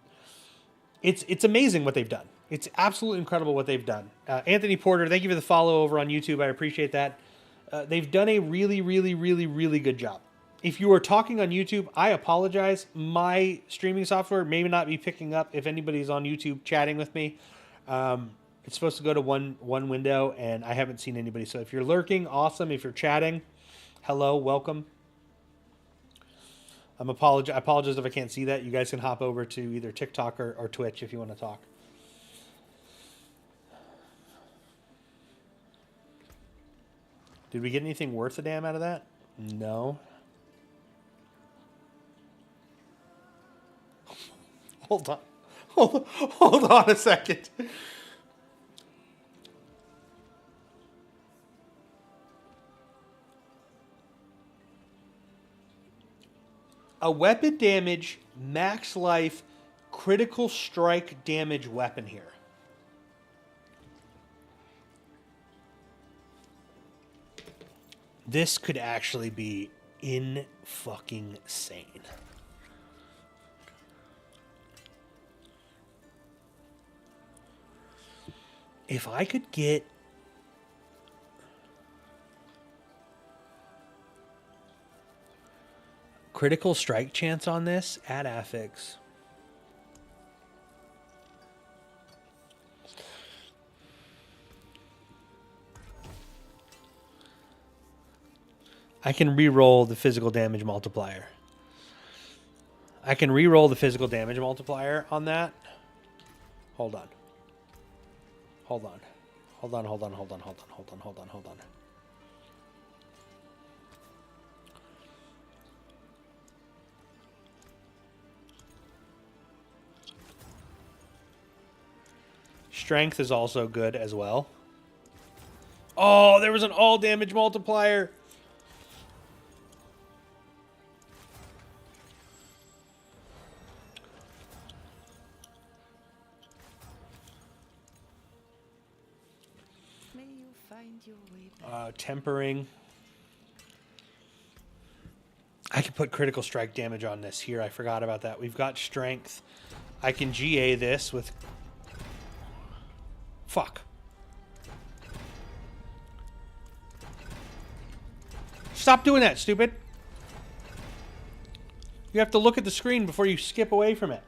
It's amazing what they've done. It's absolutely incredible what they've done. Anthony Porter, thank you for the follow over on YouTube. I appreciate that. They've done a really, really, really, really good job. If you are talking on YouTube, I apologize. My streaming software may not be picking up if anybody's on YouTube chatting with me. It's supposed to go to one window, and I haven't seen anybody. So if you're lurking, awesome. If you're chatting, hello, welcome. I apologize if I can't see that. You guys can hop over to either TikTok or Twitch if you want to talk. Did we get anything worth a damn out of that? No. Hold on. Hold on a second. A weapon damage, max life, critical strike damage weapon here. This could actually be in-fucking-sane. If I could get critical strike chance on this, add affix. I can re-roll the physical damage multiplier. I can re-roll the physical damage multiplier on that. Hold on. Hold on. Hold on, hold on, hold on, hold on, hold on, hold on, hold on. Strength is also good as well. Oh, there was an all damage multiplier. May you find your way back. Tempering. I can put critical strike damage on this here. I forgot about that. We've got strength. I can GA this with... Fuck. Stop doing that, stupid. You have to look at the screen before you skip away from it.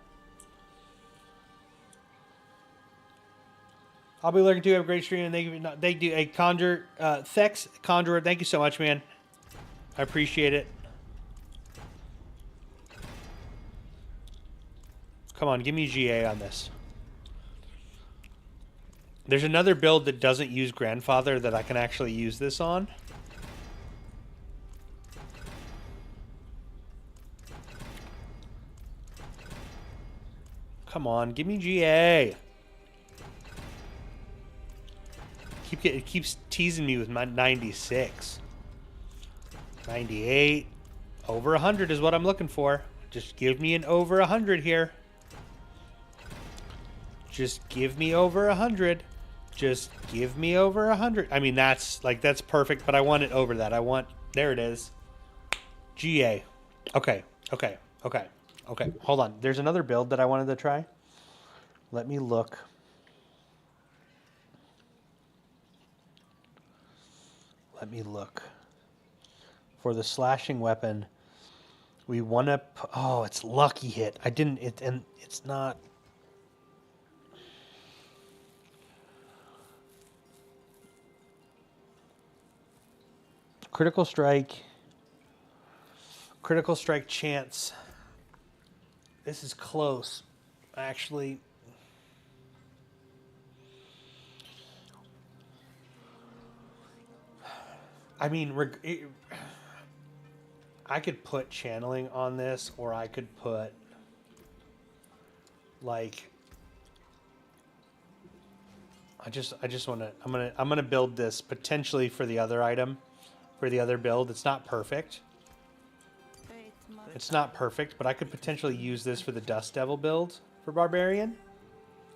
I'll be looking to have a great stream, and they do a Conjure, Thex Conjurer. Thank you so much, man. I appreciate it. Come on, give me GA on this. There's another build that doesn't use Grandfather that I can actually use this on. Come on, give me GA. It keeps teasing me with my 96. 98. Over 100 is what I'm looking for. Just give me an over 100 here. Just give me over 100. Just give me over 100. I mean, that's perfect, but I want it over that. There it is. GA. Okay. Hold on. There's another build that I wanted to try. Let me look. For the slashing weapon, we want to... Oh, it's lucky hit. And it's not... Critical strike chance. This is close. Actually... I mean, I could put channeling on this, or I could put like I just want to I'm going to build this potentially for the other item, for the other build. It's not perfect. It's not perfect, but I could potentially use this for the Dust Devil build for Barbarian.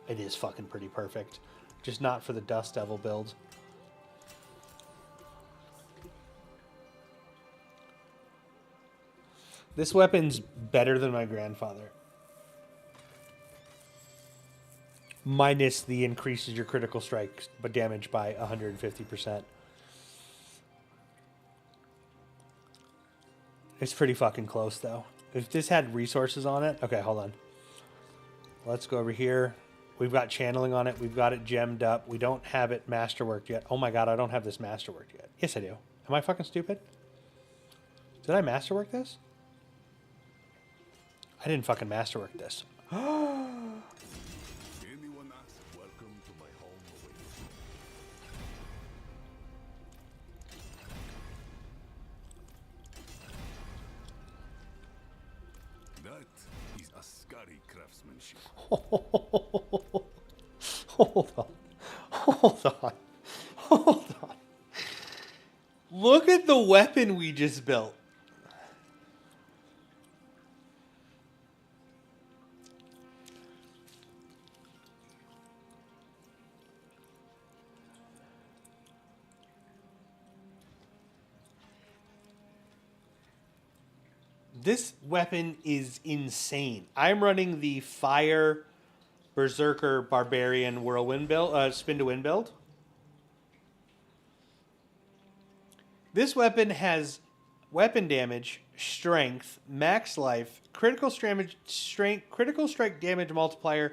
It is fucking pretty perfect. Just not for the Dust Devil build. This weapon's better than my grandfather. Minus the increases your critical strike but damage by 150%. It's pretty fucking close, though. If this had resources on it... Okay, hold on. Let's go over here. We've got channeling on it. We've got it gemmed up. We don't have it masterworked yet. Oh my god, I don't have this masterworked yet. Yes, I do. Am I fucking stupid? Did I masterwork this? I didn't fucking masterwork this. Anyone ask, welcome to my home away. That is a scary craftsmanship. Hold on. Look at the weapon we just built. This weapon is insane. I'm running the Fire Berserker Barbarian Whirlwind build, Spin to Win build. This weapon has weapon damage, strength, max life, critical strike damage multiplier,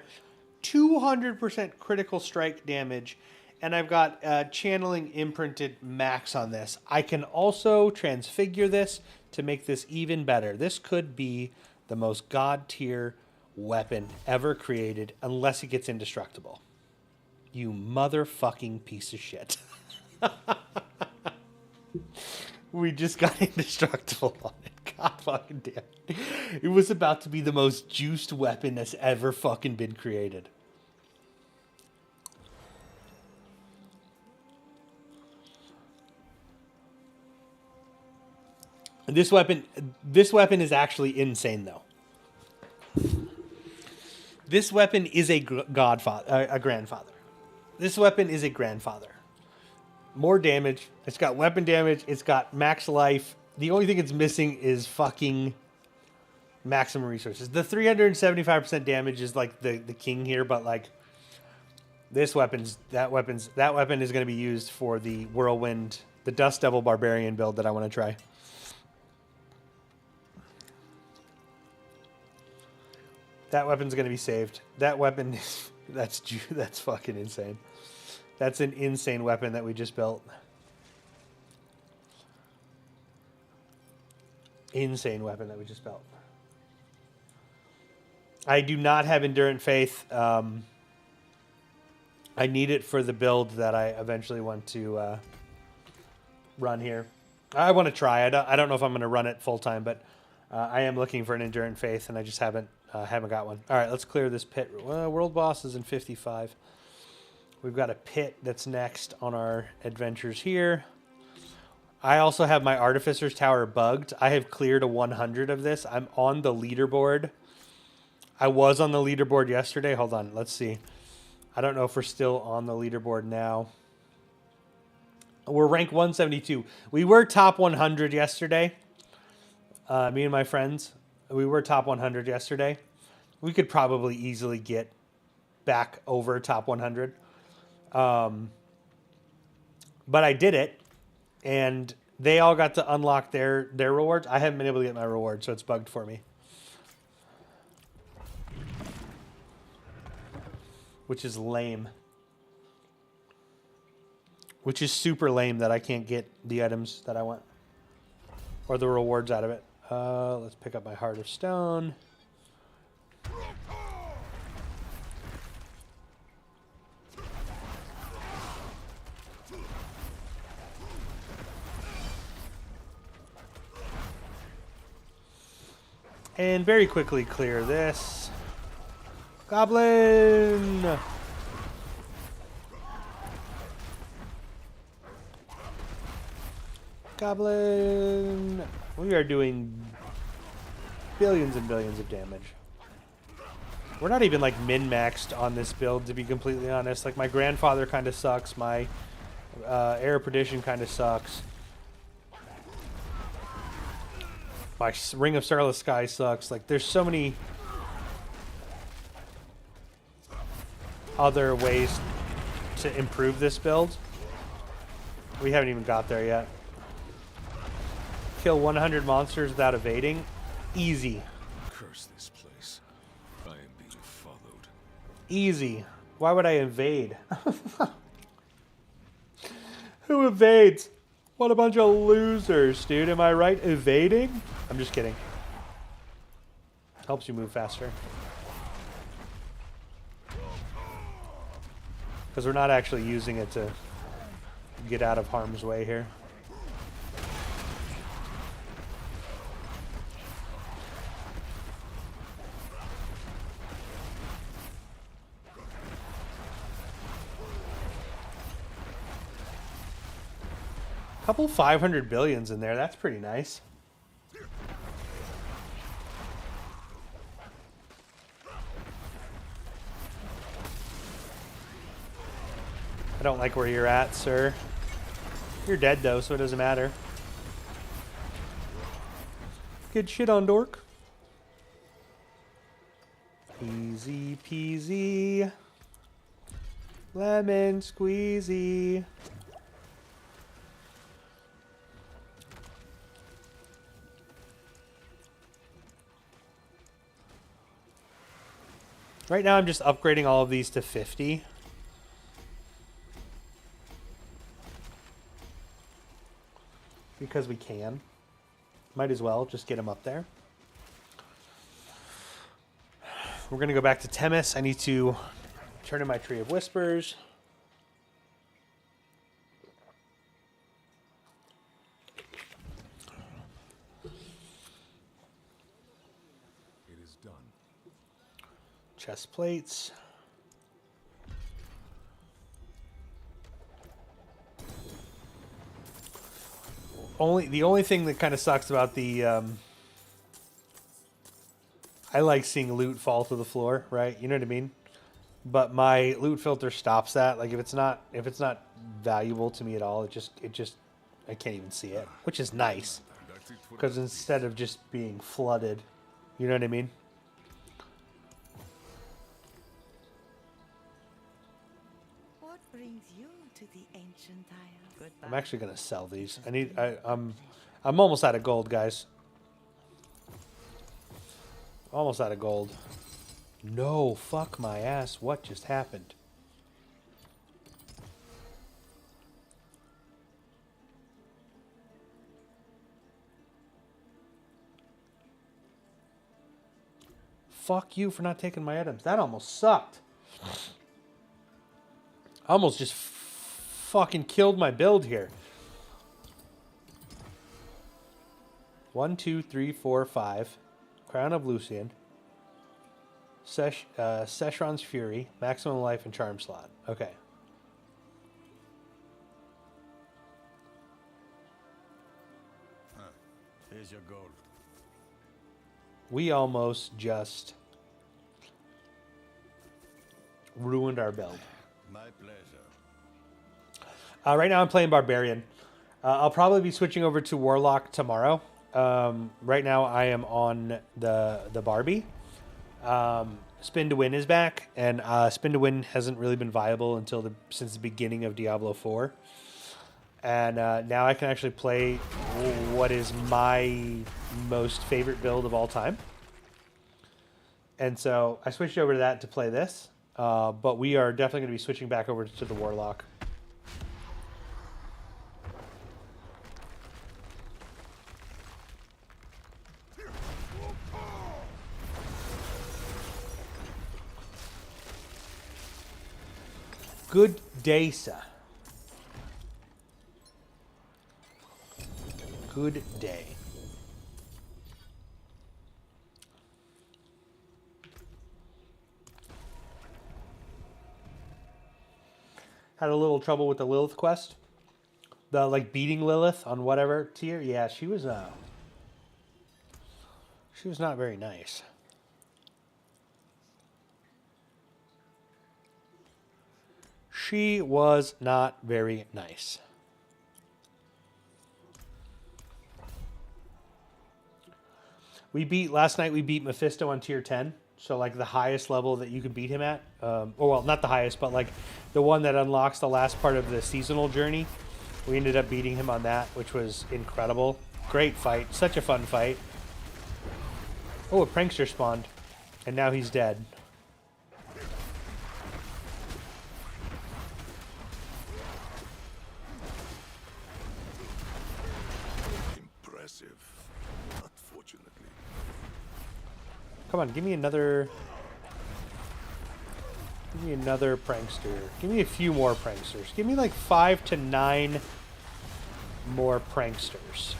200% critical strike damage, and I've got channeling imprinted max on this. I can also transfigure this to make this even better. This could be the most god tier weapon ever created, unless it gets indestructible. You motherfucking piece of shit. We just got indestructible on it. God fucking damn it. It was about to be the most juiced weapon that's ever fucking been created. This weapon is actually insane, though. This weapon is a grandfather. This weapon is a grandfather. More damage. It's got weapon damage. It's got max life. The only thing it's missing is fucking maximum resources. The 375% damage is like the king here, but like that weapon is going to be used for the Whirlwind, the Dust Devil Barbarian build that I want to try. That weapon's going to be saved. That weapon, that's fucking insane. That's an insane weapon that we just built. Insane weapon that we just built. I do not have Endurant Faith. I need it for the build that I eventually want to run here. I want to try. I don't know if I'm going to run it full time, but I am looking for an Endurant Faith, and I just haven't got one. All right, let's clear this pit. World boss is in 55. We've got a pit that's next on our adventures here. I also have my Artificer's Tower bugged. I have cleared a 100 of this. I'm on the leaderboard. I was on the leaderboard yesterday. Hold on. Let's see. I don't know if we're still on the leaderboard now. We're ranked 172. We were top 100 yesterday. Me and my friends. We were top 100 yesterday. We could probably easily get back over top 100. But I did it. And they all got to unlock their rewards. I haven't been able to get my reward, so it's bugged for me. Which is lame. Which is super lame that I can't get the items that I want. Or the rewards out of it. Let's pick up my Heart of Stone. And very quickly clear this. Goblin! Goblin! We are doing billions and billions of damage. We're not even like min-maxed on this build, to be completely honest. Like my grandfather kind of sucks. My Air of Perdition kind of sucks. My Ring of Starless Sky sucks. Like, there's so many other ways to improve this build. We haven't even got there yet. Kill 100 monsters without evading. Easy. Curse this place. I am being followed. Easy. Why would I evade? Who evades? What a bunch of losers, dude. Am I right? Evading? I'm just kidding. Helps you move faster. Because we're not actually using it to get out of harm's way here. Couple 500 billions in there. That's pretty nice. I don't like where you're at, sir. You're dead, though, so it doesn't matter. Good shit on Dork. Easy peasy. Lemon squeezy. Right now I'm just upgrading all of these to 50. Because we can. Might as well just get them up there. We're going to go back to Temis. I need to turn in my Tree of Whispers. It is done. Chest plates. The only thing that kind of sucks about the I like seeing loot fall to the floor, right? You know what I mean? But my loot filter stops that. Like if it's not valuable to me at all, it just I can't even see it, which is nice. Because instead of just being flooded, you know what I mean? What brings you to the ancient isle? I'm actually gonna sell these. I'm almost out of gold, guys. Almost out of gold. No, fuck my ass. What just happened? Fuck you for not taking my items. That almost sucked. I almost just fucking killed my build here. 1, 2, 3, 4, 5. Crown of Lucian. Seshron's Fury. Maximum Life and Charm slot. Okay. Here's your gold. We almost just ruined our build. My pleasure. Right now I'm playing Barbarian. I'll probably be switching over to Warlock tomorrow. Right now I am on the Barbie. Spin to Win is back, and Spin to Win hasn't really been viable since the beginning of Diablo 4. And now I can actually play what is my most favorite build of all time. And so I switched over to that to play this. But we are definitely going to be switching back over to the Warlock. Good day, sir. Good day. Had a little trouble with the Lilith quest. The beating Lilith on whatever tier. Yeah, she was not very nice. She was not very nice. Last night we beat Mephisto on tier 10. So the highest level that you can beat him at. Well, not the highest, but the one that unlocks the last part of the seasonal journey. We ended up beating him on that, which was incredible. Great fight. Such a fun fight. Oh, a prankster spawned. And now he's dead. Impressive. Unfortunately. Come on, give me another prankster. Give me a few more pranksters. Give me 5 to 9 more pranksters.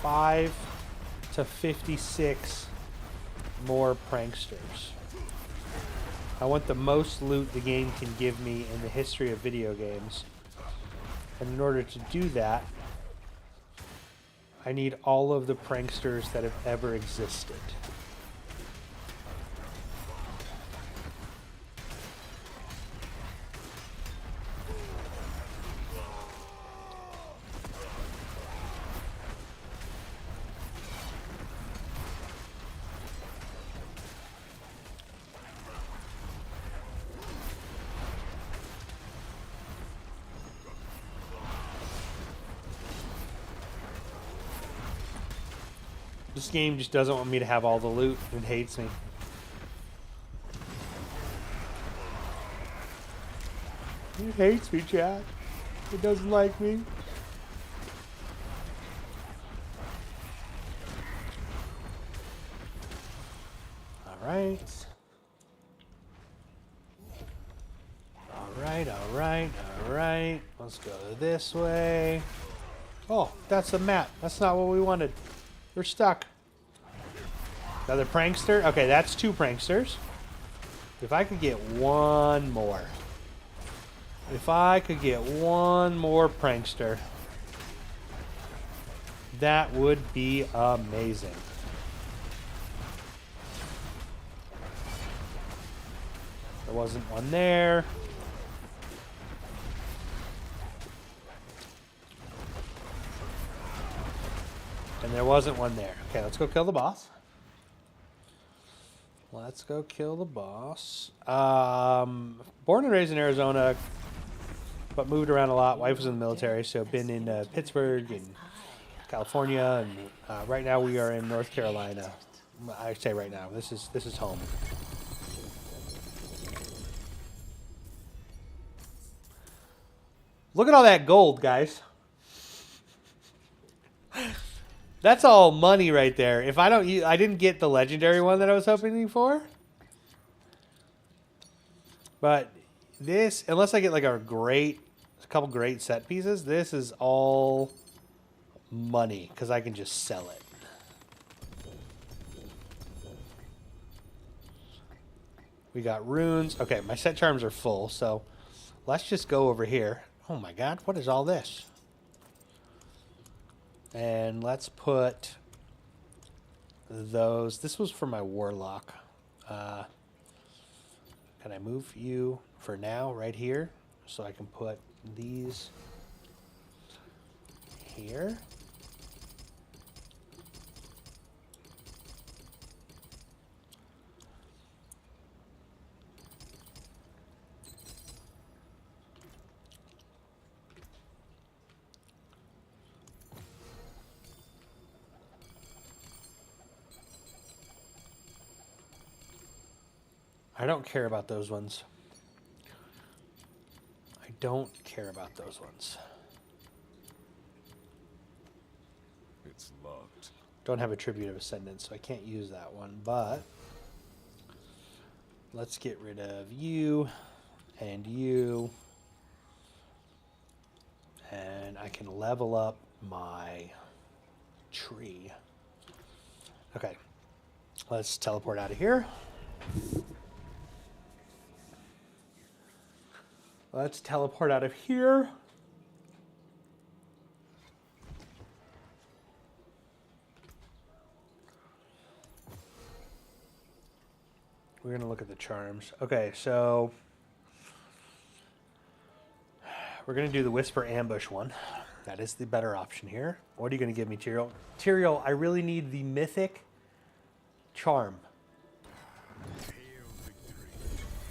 $5 to 56 more pranksters. I want the most loot the game can give me in the history of video games. And in order to do that, I need all of the pranksters that have ever existed. This game just doesn't want me to have all the loot. It hates me. It hates me, chat. It doesn't like me. Alright. Alright. Let's go this way. Oh, that's the map. That's not what we wanted. We're stuck. Another prankster? Okay, that's 2 pranksters. If I could get one more. If I could get one more prankster. That would be amazing. There wasn't one there. And there wasn't one there. Okay, let's go kill the boss. Let's go kill the boss. Born and raised in Arizona, but moved around a lot. Wife was in the military, so been in Pittsburgh and California, and right now we are in North Carolina. I say right now, this is home. Look at all that gold, guys. That's all money right there. If I didn't get the legendary one that I was hoping for. But this, unless I get a couple great set pieces, this is all money because I can just sell it. We got runes. Okay, my set charms are full, so let's just go over here. Oh my god, what is all this? And let's put those. This was for my warlock. Can I move you for now right here? So I can put these here. I don't care about those ones. I don't care about those ones. It's locked. Don't have a Tribute of Ascendance, so I can't use that one, but let's get rid of you and you. And I can level up my tree. Okay. Let's teleport out of here. Let's teleport out of here. We're going to look at the charms. Okay, so we're going to do the Whisper Ambush one. That is the better option here. What are you going to give me, Tyrael? Tyrael, I really need the Mythic Charm. Hail victory,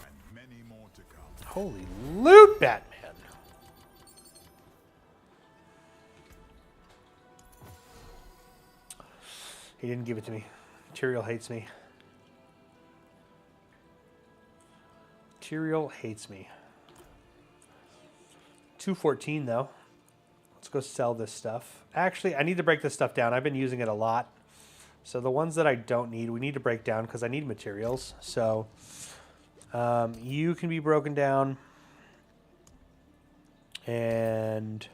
and many more to come. Holy loot, Batman! He didn't give it to me. Tyrael hates me. Tyrael hates me. 214 though. Let's go sell this stuff. Actually, I need to break this stuff down. I've been using it a lot. So the ones that I don't need, we need to break down because I need materials. So you can be broken down. And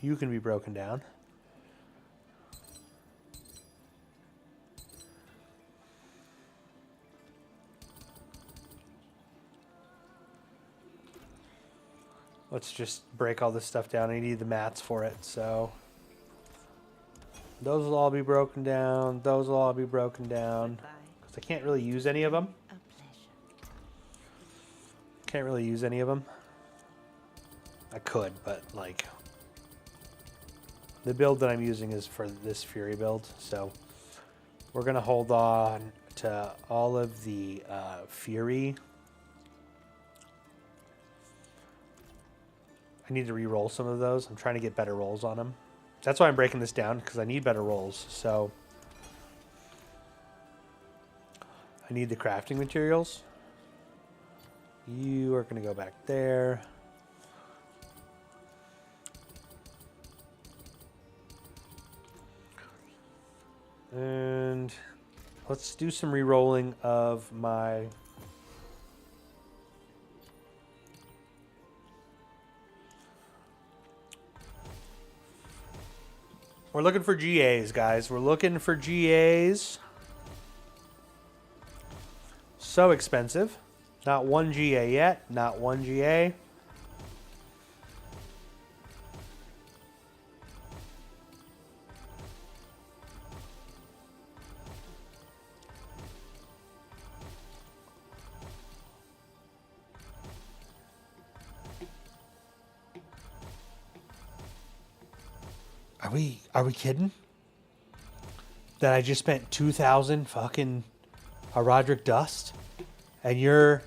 you can be broken down. Let's just break all this stuff down. I need the mats for it, so those will all be broken down. Those will all be broken down. Because I can't really use any of them. A pleasure. Can't really use any of them. I could, but like the build that I'm using is for this Fury build, so we're gonna hold on to all of the Fury. I need to re-roll some of those. I'm trying to get better rolls on them. That's why I'm breaking this down, because I need better rolls. So I need the crafting materials. You are going to go back there. And let's do some re-rolling of my... We're looking for GAs, guys. We're looking for GAs. So expensive. Not one GA yet. Not one GA. Are we kidding? That I just spent 2,000 fucking Roderick Dust and you're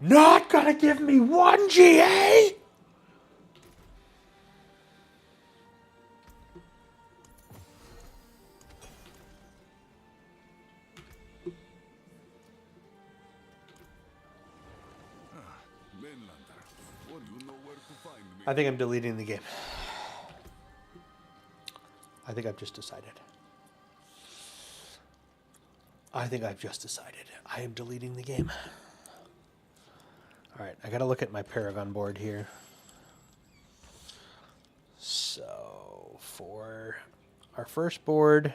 not gonna give me one GA? Mainlander, well, you know where to find me. I think I'm deleting the game. I think I've just decided. I am deleting the game. All right, I got to look at my Paragon board here. So for our first board,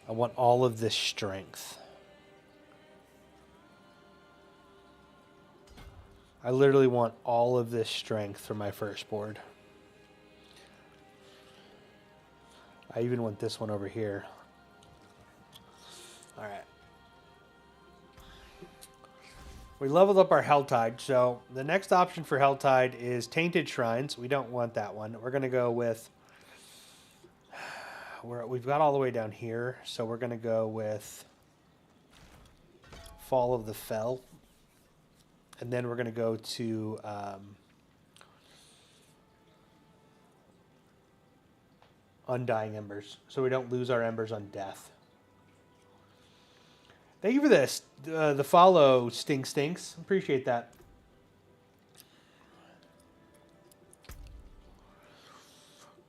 I want all of this strength. I literally want all of this strength for my first board. I even want this one over here. All right. We leveled up our Helltide, so the next option for Helltide is Tainted Shrines. We don't want that one. We're going to go with... we've got all the way down here, so we're going to go with Fall of the Fell. And then we're going to go to... Undying Embers, so we don't lose our embers on death. Thank you for this. The follow, Stinks. Appreciate that.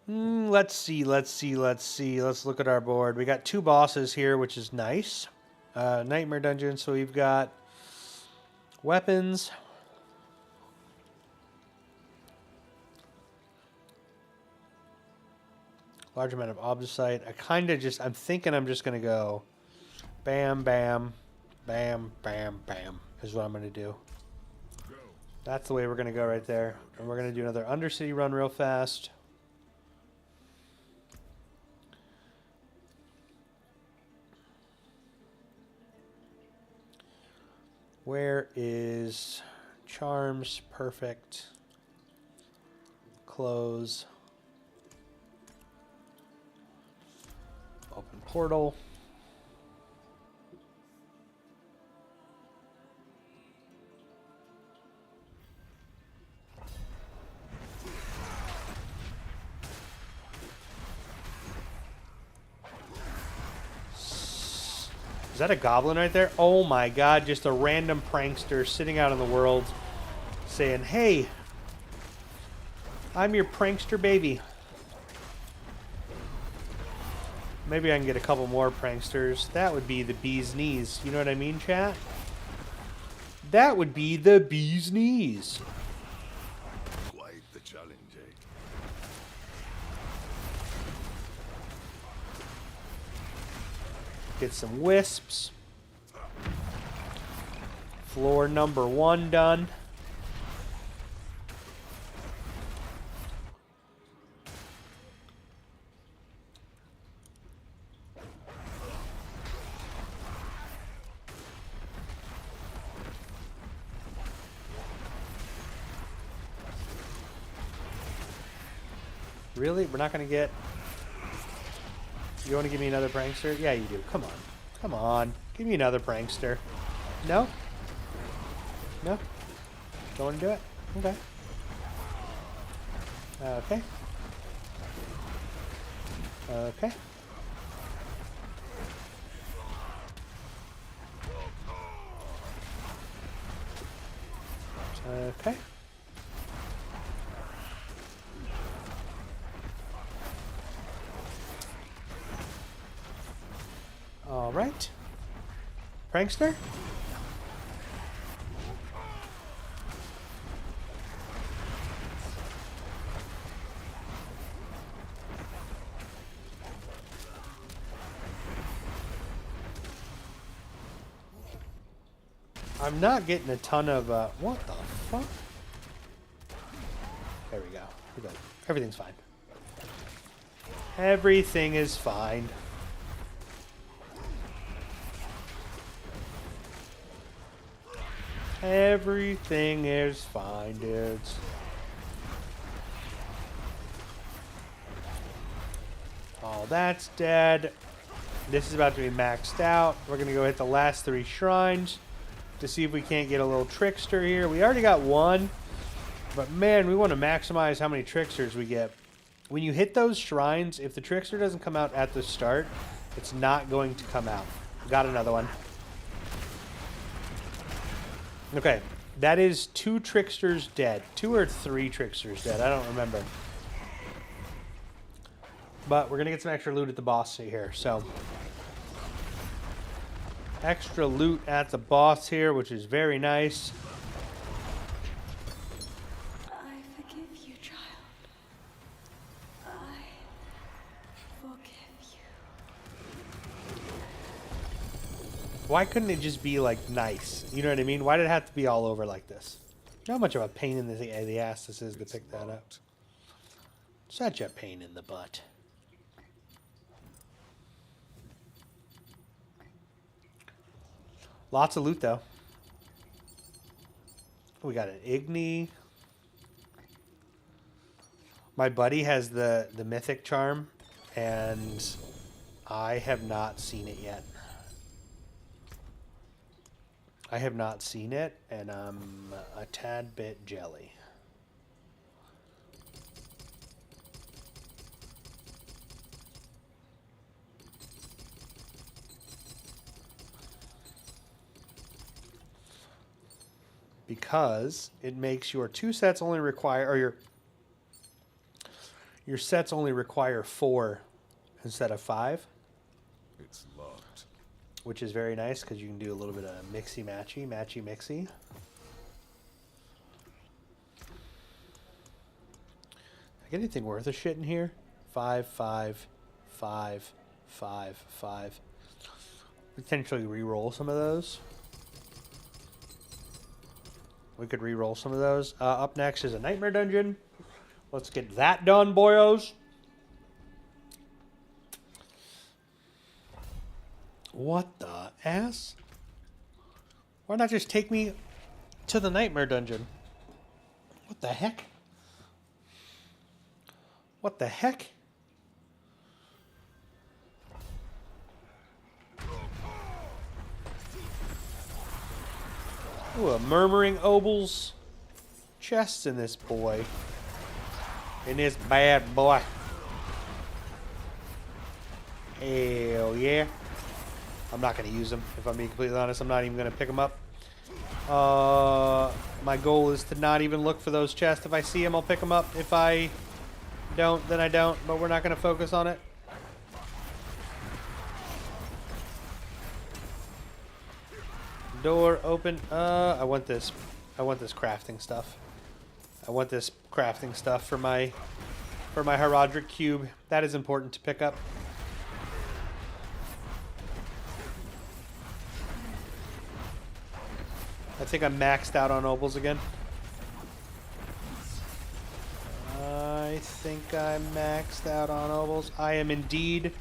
Let's see. Let's look at our board. We got 2 bosses here, which is nice. Nightmare Dungeon, so we've got weapons. Large amount of obsessite. I'm thinking I'm just going to go bam, bam, bam, bam, bam is what I'm going to do. That's the way we're going to go right there. And we're going to do another Undercity run real fast. Where is Charms? Perfect. Close. Open portal. Is that a goblin right there? Oh my god, just a random prankster sitting out in the world saying, hey, I'm your prankster baby. Maybe I can get a couple more pranksters. That would be the bee's knees. You know what I mean, chat? That would be the bee's knees. Quite the challenge, eh? Get some wisps. Floor number 1 done. Really? We're not going to get... You want to give me another prankster? Yeah, you do. Come on. Come on. Give me another prankster. No? No? Don't want to do it? Okay. Okay. Okay. Okay. All right. Prankster? I'm not getting a ton of, what the fuck? There we go. We're good. Everything's fine. Everything is fine. Everything is fine, dudes. Oh, that's dead. This is about to be maxed out. We're going to go hit the last 3 shrines to see if we can't get a little trickster here. We already got 1, but man, we want to maximize how many tricksters we get. When you hit those shrines, if the trickster doesn't come out at the start, it's not going to come out. Got another one. Okay, that is 2 tricksters dead. 2 or 3 tricksters dead. I don't remember. But we're going to get some extra loot at the boss here. So, extra loot at the boss here, which is very nice. I forgive you, child. I forgive you. Why couldn't it just be, like, nice? You know what I mean? Why did it have to be all over like this? You know how much of a pain in the ass this is to pick that up? Such a pain in the butt. Lots of loot, though. We got an Igni. My buddy has the mythic charm, and I have not seen it yet. I have not seen it, and I'm a tad bit jelly. Because it makes your two sets only require, or your sets only require 4 instead of 5. It's locked. Which is very nice because you can do a little bit of mixy-matchy, matchy-mixy. Get anything worth a shit in here? 5, 5, 5, 5, 5. Potentially re-roll some of those. We could re-roll some of those. Up next is a Nightmare Dungeon. Let's get that done, boyos. What the ass? Why not just take me to the Nightmare Dungeon? What the heck? What the heck? Ooh, a Murmuring Obel's chest in this boy. In this bad boy. Hell yeah. I'm not going to use them, if I'm being completely honest. I'm not even going to pick them up. My goal is to not even look for those chests. If I see them, I'll pick them up. If I don't, then I don't. But we're not going to focus on it. Door open. I want this. I want this crafting stuff. I want this crafting stuff for my Herodric cube. That is important to pick up. I think I'm maxed out on Obels again. I think I'm maxed out on Obels. I am indeed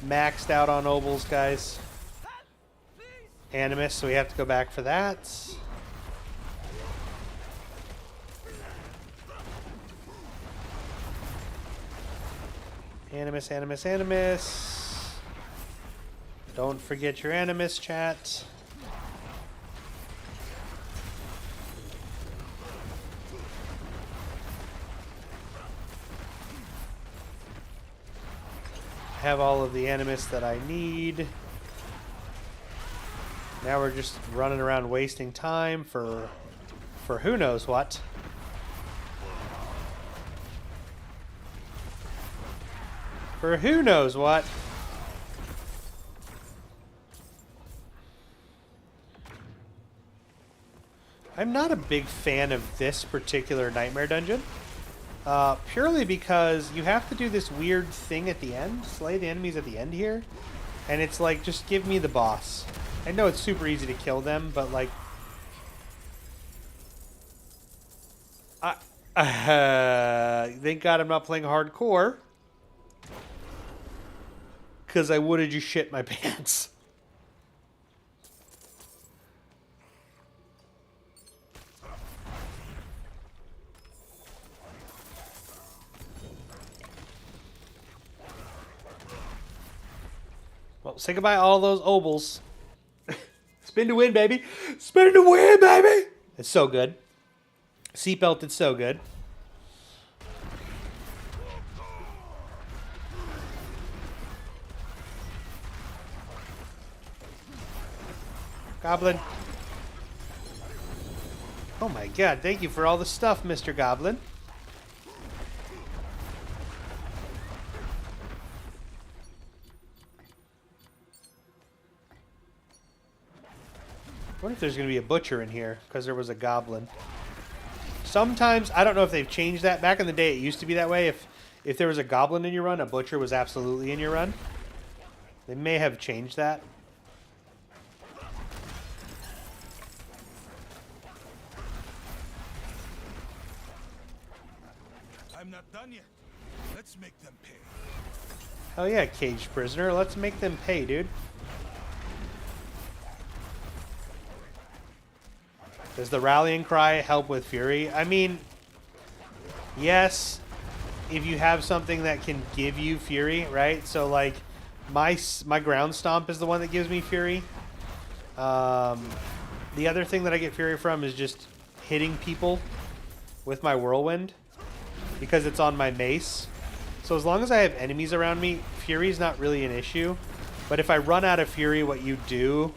maxed out on Obels, guys. Animus, so we have to go back for that. Animus, Animus, Animus. Don't forget your Animus, chat. Have all of the Animus that I need. Now we're just running around wasting time for who knows what. For who knows what. I'm not a big fan of this particular Nightmare Dungeon. Purely because you have to do this weird thing at the end. Slay the enemies at the end here. And it's like, just give me the boss. I know it's super easy to kill them, but like... thank God I'm not playing hardcore. Because I would have just shit my pants. Well, say goodbye to all those Obels. Spin to win, baby. Spin to win, baby. It's so good. Seatbelt, it's so good. Goblin. Oh my god, thank you for all the stuff, Mr. Goblin. I wonder if there's going to be a butcher in here, because there was a goblin. Sometimes, I don't know if they've changed that. Back in the day, it used to be that way. If there was a goblin in your run, a butcher was absolutely in your run. They may have changed that. done yet. Let's make them pay. Oh yeah, caged prisoner. Let's make them pay, dude. Does the rallying cry help with fury? I mean, yes, if you have something that can give you fury, right? So like, my ground stomp is the one that gives me fury. The other thing that I get fury from is just hitting people with my whirlwind because it's on my mace. So as long as I have enemies around me, fury is not really an issue. But if I run out of fury, what you do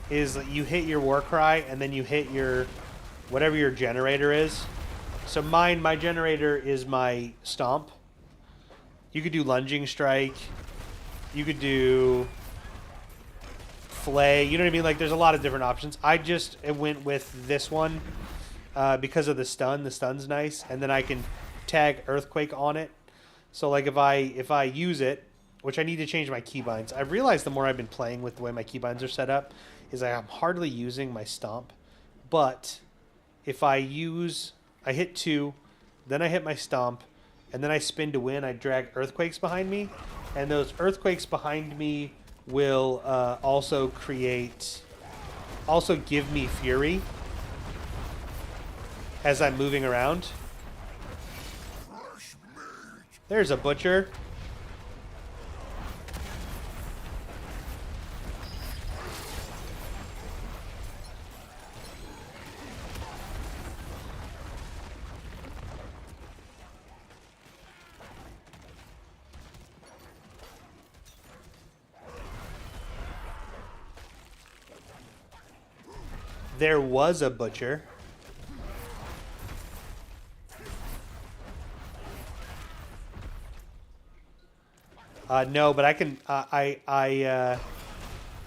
is you hit your war cry and then you hit your whatever your generator is. So my generator is my stomp. You could do lunging strike. You could do flay. You know what I mean? Like there's a lot of different options. I just went with this one because of the stun. The stun's nice, and then I can tag earthquake on it. So like if I use it, which I need to change my keybinds. I've realized the more I've been playing with the way my keybinds are set up, is I'm hardly using my stomp. But if I hit 2, then I hit my stomp, and then I spin to win, I drag earthquakes behind me, and those earthquakes behind me will also give me fury as I'm moving around. There's a butcher. There was a butcher. No, but I can.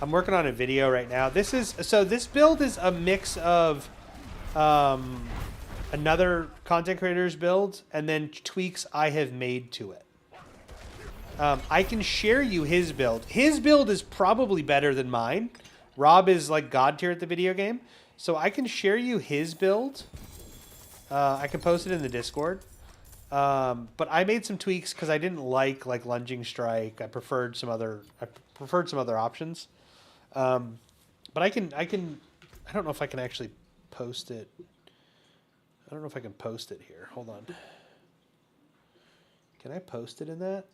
I'm working on a video right now. This build is a mix of another content creator's build and then tweaks I have made to it. I can share you his build. His build is probably better than mine. Rob is like god tier at the video game, so I can share you his build. I can post it in the Discord. But I made some tweaks because I didn't like lunging strike. I preferred some other options. But I don't know if I can actually post it. I don't know if I can post it here. Hold on. Can I post it in that?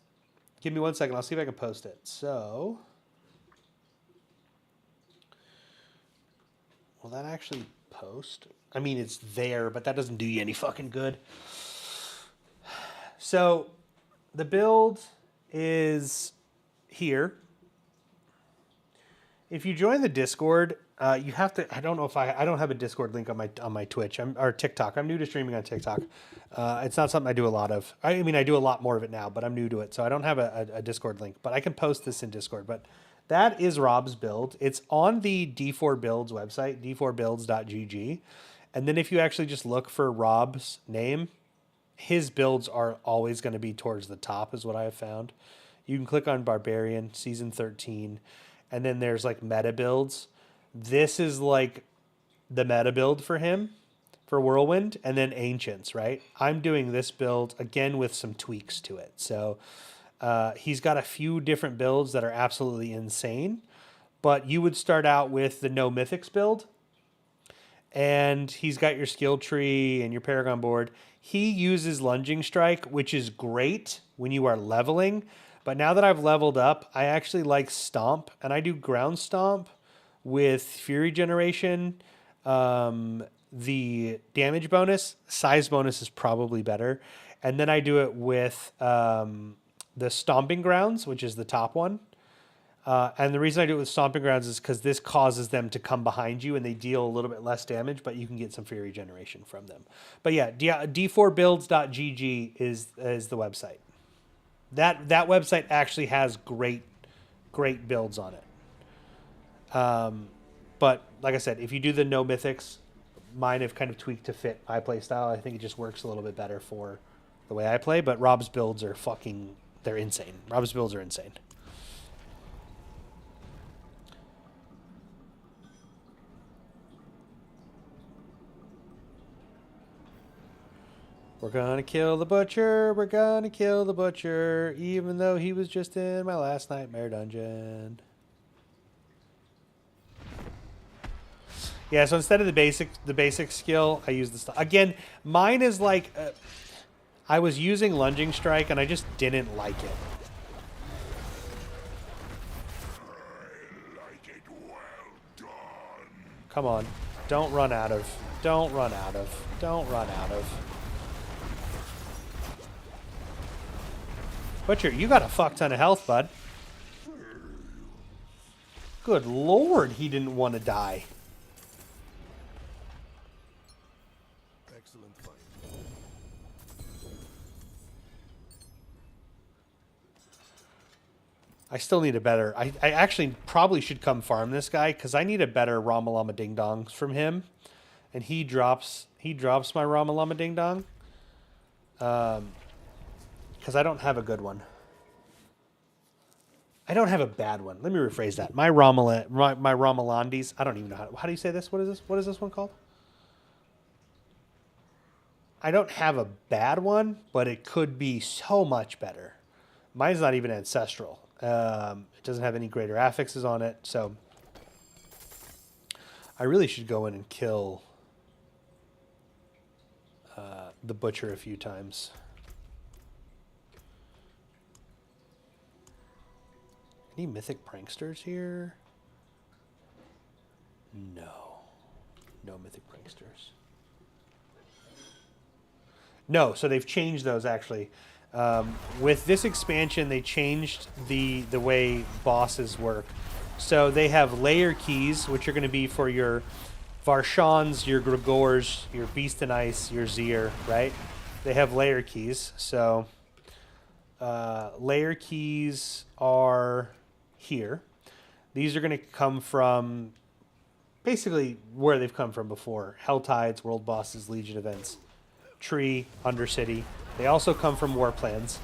Give me 1 second. I'll see if I can post it. So, will that actually post? I mean, it's there, but that doesn't do you any fucking good. So, the build is here. If you join the Discord, you have to. I don't know if I don't have a Discord link on my Twitch or TikTok. I'm new to streaming on TikTok. It's not something I do a lot of. I mean, I do a lot more of it now, but I'm new to it, so I don't have a Discord link. But I can post this in Discord. But that is Rob's build. It's on the D4 Builds website, d4builds.gg. And then if you actually just look for Rob's name, his builds are always going to be towards the top, is what I have found. You can click on Barbarian, Season 13, and then there's like meta builds. This is like the meta build for him, for Whirlwind, and then Ancients, right? I'm doing this build, again, with some tweaks to it. So he's got a few different builds that are absolutely insane, but you would start out with the No Mythics build, and he's got your skill tree and your Paragon board. He uses Lunging Strike, which is great when you are leveling. But now that I've leveled up, I actually like Stomp, and I do Ground Stomp with Fury Generation. The damage bonus, size bonus is probably better. And then I do it with the Stomping Grounds, which is the top one. And the reason I do it with Stomping Grounds is because this causes them to come behind you and they deal a little bit less damage, but you can get some Fury Generation from them. But yeah, d4builds.gg is the website. That website actually has great builds on it. But like I said, if you do the No Mythics, mine have kind of tweaked to fit my play style. I think it just works a little bit better for the way I play. But Rob's builds are they're insane. Rob's builds are insane. We're gonna kill the butcher. We're gonna kill the butcher, even though he was just in my last nightmare dungeon. Yeah, so instead of the basic skill, I use the stuff. Again, mine is like I was using lunging strike and I just didn't like it. Come on. Don't run out of. Don't run out of. Don't run out of. Butcher, you got a fuck ton of health, bud. Good lord, he didn't want to die. Excellent fight. I still need a better... I actually probably should come farm this guy, because I need a better Ramalama Ding Dongs from him. And he drops my Ramalama Ding Dong. Because I don't have a good one. I don't have a bad one. Let me rephrase that. My Ramalandis... I don't even know how do you say this? What is this? What is this one called? I don't have a bad one, but it could be so much better. Mine's not even ancestral. It doesn't have any greater affixes on it, so I really should go in and kill the butcher a few times. Any mythic pranksters here? No. No mythic pranksters. No, so they've changed those actually. With this expansion, they changed the way bosses work. So they have layer keys, which are going to be for your Varshans, your Gregors, your Beast and Ice, your Zir, right? They have layer keys. So layer keys are here. These are going to come from basically where they've come from before. Hell Tides, World Bosses, Legion Events, Tree, Undercity. They also come from War Plans.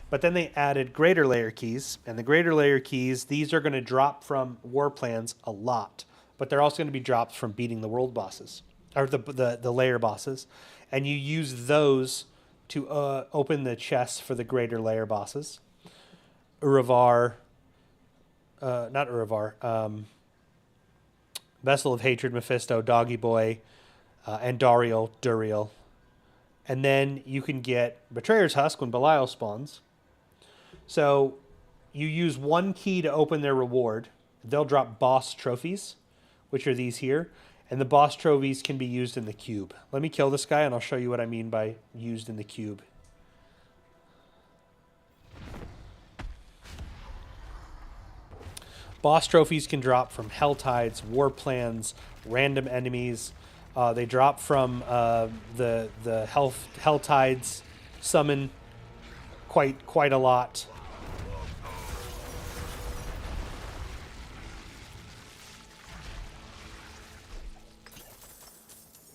But then they added greater layer keys. And the greater layer keys, these are going to drop from War Plans a lot. But they're also going to be dropped from beating the world bosses. Or the layer bosses. And you use those to open the chests for the greater layer bosses. Uravar. Not Uravar. Vessel of Hatred, Mephisto, Doggy Boy, and Duriel. And then you can get Betrayer's Husk when Belial spawns. So you use one key to open their reward. They'll drop boss trophies, which are these here. And the boss trophies can be used in the cube. Let me kill this guy and I'll show you what I mean by used in the cube. Boss trophies can drop from Hell Tides, War Plans, random enemies. They drop from the Hell Tides summon quite a lot.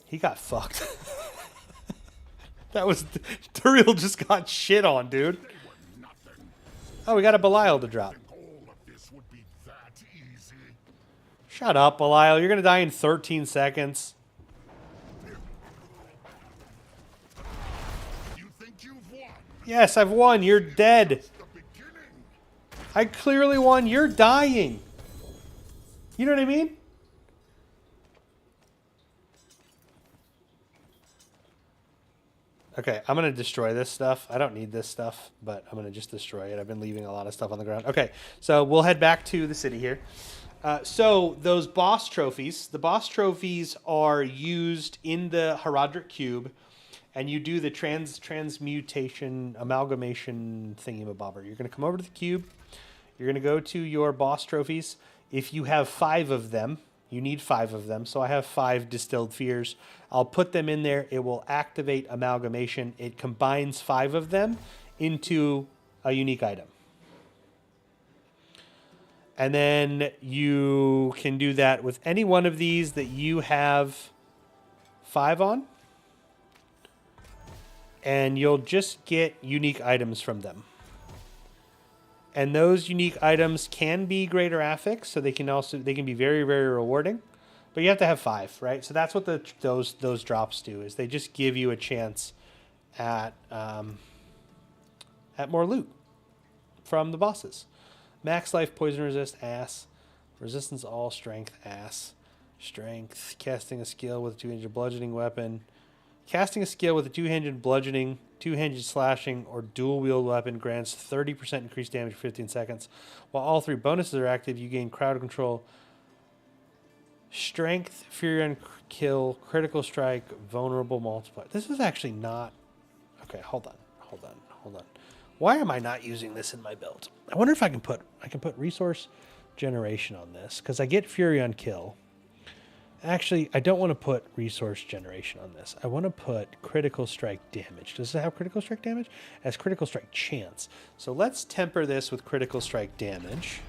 He got fucked. That was... Duriel just got shit on, dude. Oh, we got a Belial to drop. Shut up, Belial. You're going to die in 13 seconds. You think you've won? Yes, I've won. You're dead. I clearly won. You're dying. You know what I mean? Okay, I'm going to destroy this stuff. I don't need this stuff, but I'm going to just destroy it. I've been leaving a lot of stuff on the ground. Okay, so we'll head back to the city here. So those boss trophies, the boss trophies are used in the Herodric Cube, and you do the transmutation, amalgamation thingy-mabobber. You're going to come over to the cube. You're going to go to your boss trophies. If you have 5 of them, you need 5 of them. So I have 5 distilled fears. I'll put them in there. It will activate amalgamation. It combines 5 of them into a unique item. And then you can do that with any one of these that you have 5 on. And you'll just get unique items from them. And those unique items can be greater affix, so they can be very, very rewarding. But you have to have 5, right? So that's what those drops do, is they just give you a chance at more loot from the bosses. Max life, poison resist, ass. Resistance all, strength, ass. Strength, casting a skill with a two-handed bludgeoning weapon. Casting a skill with a two-handed bludgeoning, two-handed slashing, or dual-wield weapon grants 30% increased damage for 15 seconds. While all three bonuses are active, you gain crowd control. Strength, Fury on Kill, Critical Strike, Vulnerable Multiplier. This is actually not... Okay, hold on. Why am I not using this in my build? I wonder if I can put Resource Generation on this, because I get Fury on Kill. Actually, I don't want to put Resource Generation on this. I want to put Critical Strike Damage. Does it have Critical Strike Damage? It has Critical Strike Chance. So let's temper this with Critical Strike Damage.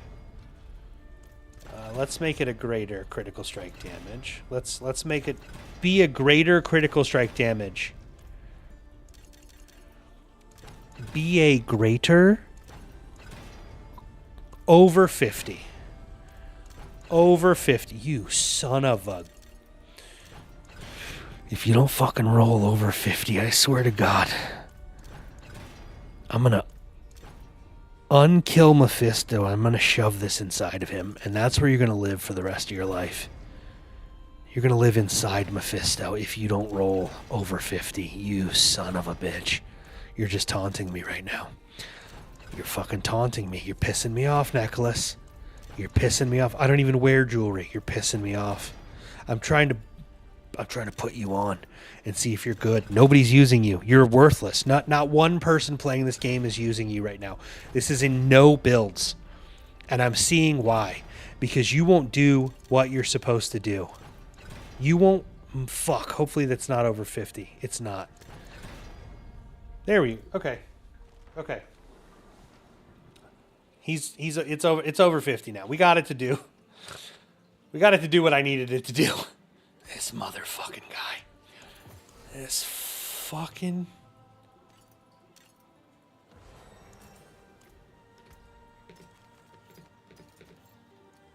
Let's make it a greater Critical Strike Damage. Let's make it be a greater Critical Strike Damage. Be a greater over 50. Over 50. You son of a... If you don't fucking roll over 50, I swear to God, I'm gonna unkill Mephisto. I'm gonna shove this inside of him, and that's where you're gonna live for the rest of your life. You're gonna live inside Mephisto if you don't roll over 50. You son of a bitch. You're just taunting me right now. You're fucking taunting me. You're pissing me off, Nicholas. You're pissing me off. I don't even wear jewelry. You're pissing me off. I'm trying to put you on and see if you're good. Nobody's using you. You're worthless. Not one person playing this game is using you right now. This is in no builds. And I'm seeing why. Because you won't do what you're supposed to do. You won't... Fuck. Hopefully that's not over 50. It's not. There we... Okay. It's over 50 now. We got it to do. We got it to do what I needed it to do. This motherfucking guy. This fucking...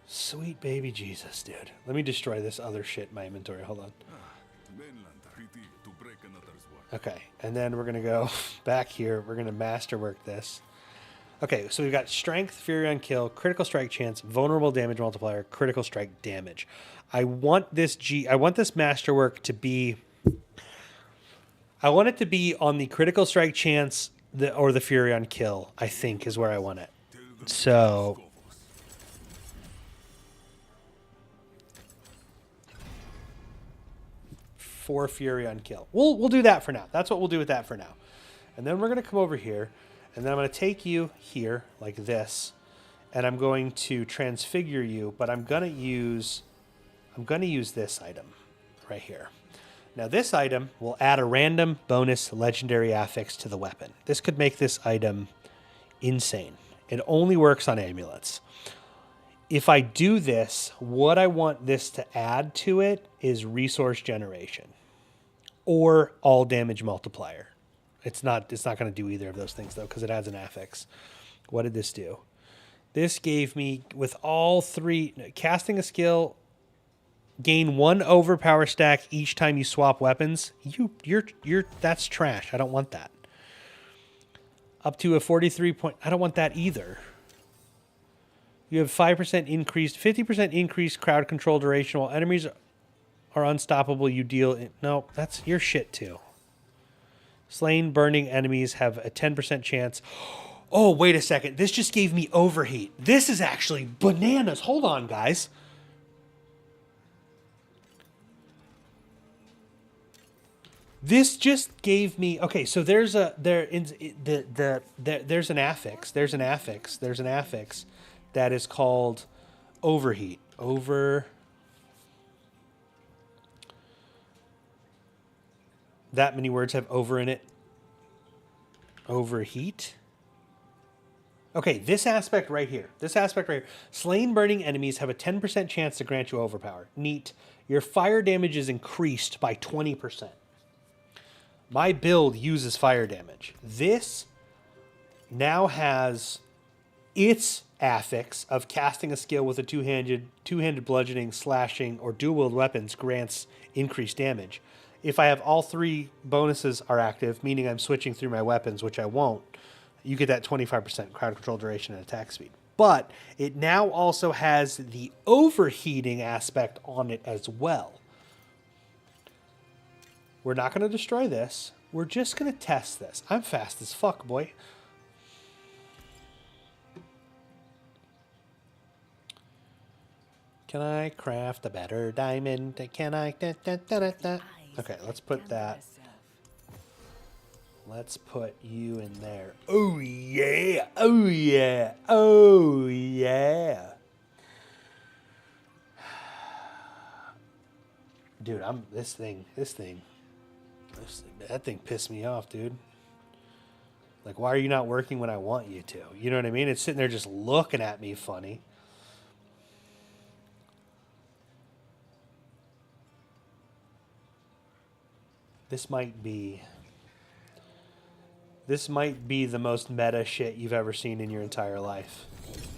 Sweet baby Jesus, dude. Let me destroy this other shit in my inventory. Hold on. Okay, and then we're going to go back here. We're going to masterwork this. Okay, so we've got Strength, Fury on Kill, Critical Strike Chance, Vulnerable Damage Multiplier, Critical Strike Damage. I want this masterwork to be... I want it to be on the Critical Strike Chance or the Fury on Kill, I think, is where I want it. So... for Fury on Kill. We'll do that for now. That's what we'll do with that for now. And then we're going to come over here, and then I'm going to take you here like this, and I'm going to transfigure you, but I'm going to use this item right here. Now this item will add a random bonus legendary affix to the weapon. This could make this item insane. It only works on amulets. If I do this, what I want this to add to it is resource generation or all damage multiplier. It's not going to do either of those things though, because it adds an affix. What did this do? This gave me, with all three, casting a skill, gain 1 overpower stack each time you swap weapons. That's trash. I don't want that. Up to a 43 point. I don't want that either. You have 5% increased, 50% increased crowd control duration while enemies are unstoppable. You deal. No, that's your shit too. Slain burning enemies have a 10% chance. Oh, wait a second. This just gave me overheat. This is actually bananas. Hold on, guys. This just gave me... Okay, so there's an affix. There's an affix that is called overheat. That many words have over in it. Overheat. Okay, this aspect right here. Slain burning enemies have a 10% chance to grant you overpower. Neat. Your fire damage is increased by 20%. My build uses fire damage. This now has its affix of casting a skill with a two-handed bludgeoning, slashing, or dual-wield weapons grants increased damage. if I have all 3 bonuses are active, meaning I'm switching through my weapons, which I won't, you get that 25% crowd control duration and attack speed. But it now also has the overheating aspect on it as well. We're not going to destroy this. We're just going to test this. I'm fast as fuck, boy. Can I craft a better diamond? Can I? Okay, let's put that. Let's put you in there. Oh yeah! Oh yeah! Oh yeah! Dude, that thing pissed me off, dude. Like, why are you not working when I want you to? You know what I mean? It's sitting there just looking at me funny. This might be the most meta shit you've ever seen in your entire life.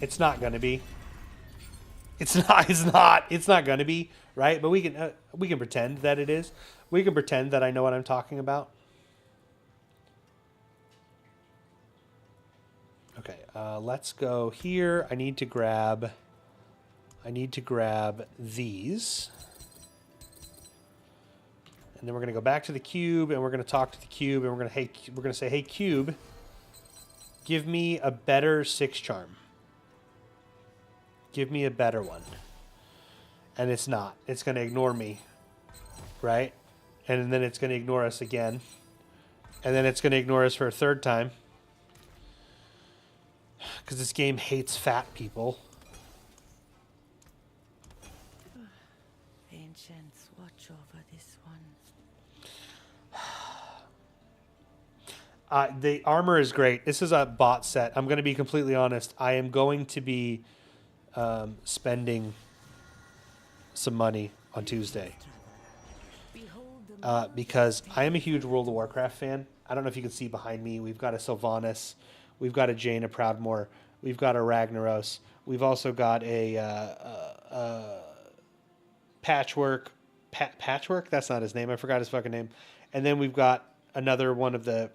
It's not going to be. It's not going to be, right? But we can pretend that it is. We can pretend that I know what I'm talking about. Okay, let's go here. I need to grab these. And then we're going to go back to the cube, and we're going to talk to the cube, and we're going to say, "Hey cube, give me a better 6 charm. Give me a better one." And it's not. It's going to ignore me, right? And then it's going to ignore us again. And then it's going to ignore us for a 3rd time. Because this game hates fat people. Ancients, watch over this one. The armor is great. This is a bot set. I'm going to be completely honest. I am going to be spending some money on Tuesday. Because I am a huge World of Warcraft fan. I don't know if you can see behind me. We've got a Sylvanas. We've got a Jaina Proudmoore. We've got a Ragnaros. We've also got a Patchwork. Patchwork? That's not his name. I forgot his fucking name. And then we've got another one of the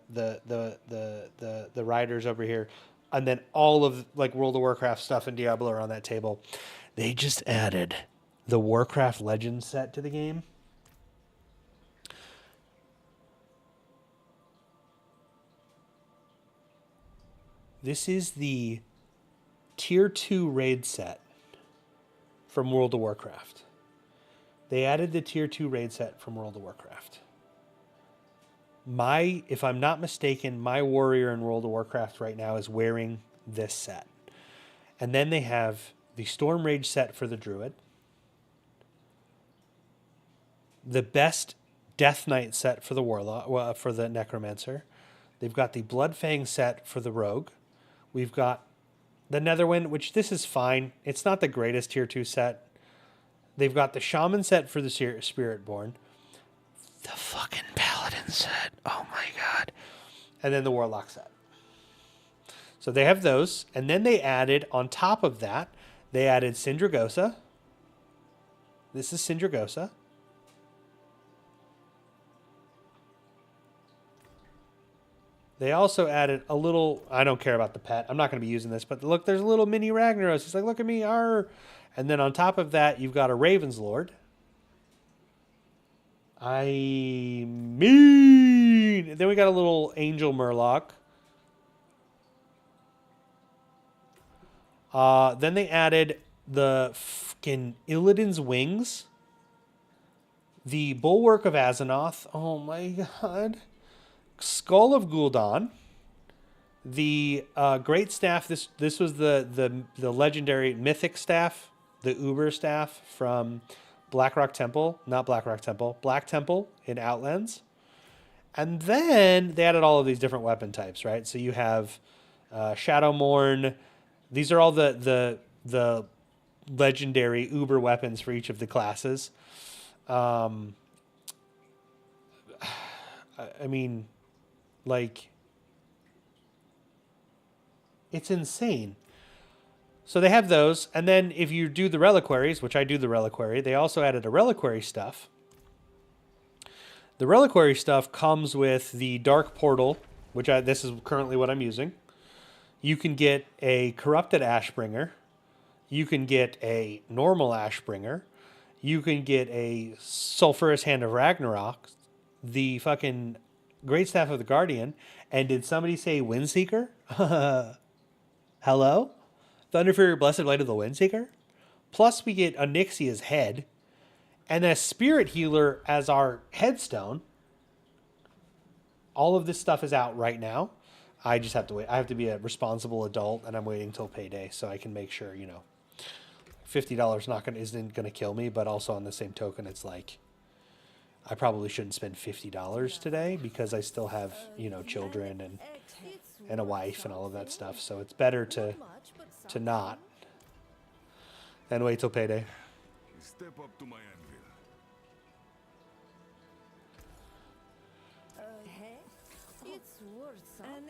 riders over here. And then all of like World of Warcraft stuff and Diablo are on that table. They just added the Warcraft Legends set to the game. This is the Tier 2 raid set from World of Warcraft. They added the Tier 2 raid set from World of Warcraft. If I'm not mistaken, my warrior in World of Warcraft right now is wearing this set. And then they have the Storm Rage set for the Druid. The best Death Knight set for the Warlock, for the Necromancer. They've got the Bloodfang set for the Rogue. We've got the Netherwind, which this is fine. It's not the greatest Tier 2 set. They've got the Shaman set for the Spiritborn. The fucking Paladin set. Oh my god. And then the Warlock set. So they have those. And then they added, on top of that, they added Syndragosa. This is Syndragosa. They also added a little, I don't care about the pet. I'm not going to be using this, but look, there's a little mini Ragnaros. He's like, look at me, arr. And then on top of that, you've got a Raven's Lord. I mean, then we got a little Angel Murloc. Then they added the fucking Illidan's Wings. The Bulwark of Azeroth. Oh my god. Skull of Gul'dan, the Great Staff. This was the legendary mythic staff, the Uber staff from Black Temple in Outlands. And then they added all of these different weapon types, right? So you have Shadowmourne. These are all the legendary Uber weapons for each of the classes. I mean, like, it's insane. So they have those. And then if you do the reliquaries, which I do the reliquary, they also added a reliquary stuff. The reliquary stuff comes with the Dark Portal, which this is currently what I'm using. You can get a Corrupted Ashbringer. You can get a normal Ashbringer. You can get a Sulphurous Hand of Ragnarok, the fucking Great Staff of the Guardian. And did somebody say Windseeker? Hello? Thunderfury, Blessed Light of the Windseeker? Plus we get Onyxia's head and a Spirit Healer as our headstone. All of this stuff is out right now. I just have to wait. I have to be a responsible adult, and I'm waiting till payday so I can make sure, you know, $50 isn't gonna kill me. But also on the same token, it's like I probably shouldn't spend $50 today because I still have, you know, children and a wife and all of that stuff. So it's better to not and wait till payday. Step up to my anvil. Hey, it's worth some.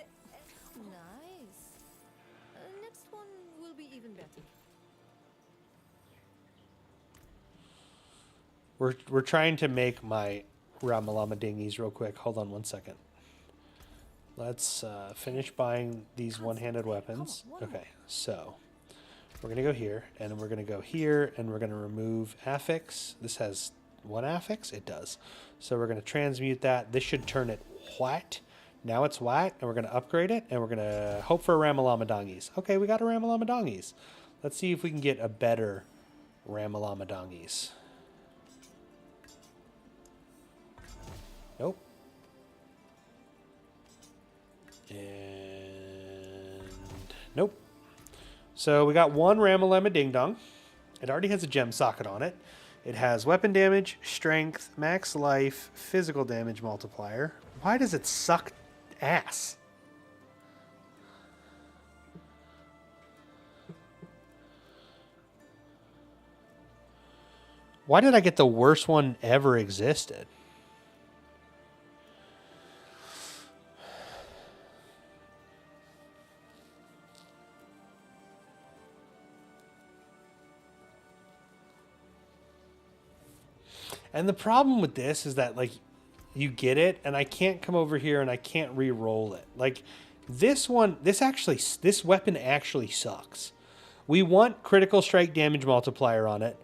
Nice. Next one will be even better. We're trying to make my Ramalama dinghies real quick. Hold on one second. Let's finish buying these one-handed weapons. Okay, so we're going to go here, and we're going to go here, and we're going to remove affix. This has one affix? It does. So we're going to transmute that. This should turn it white. Now it's white, and we're going to upgrade it, and we're going to hope for a Ramalama dongies. Okay, we got a Ramalama dongies. Let's see if we can get a better Ramalama dongies. Nope. And nope. So we got one Ramalama Ding Dong. It already has a gem socket on it. It has weapon damage, strength, max life, physical damage multiplier. Why does it suck ass? Why did I get the worst one ever existed? And the problem with this is that, like, you get it, and I can't come over here and I can't re-roll it. Like, this one, this weapon actually sucks. We want critical strike damage multiplier on it.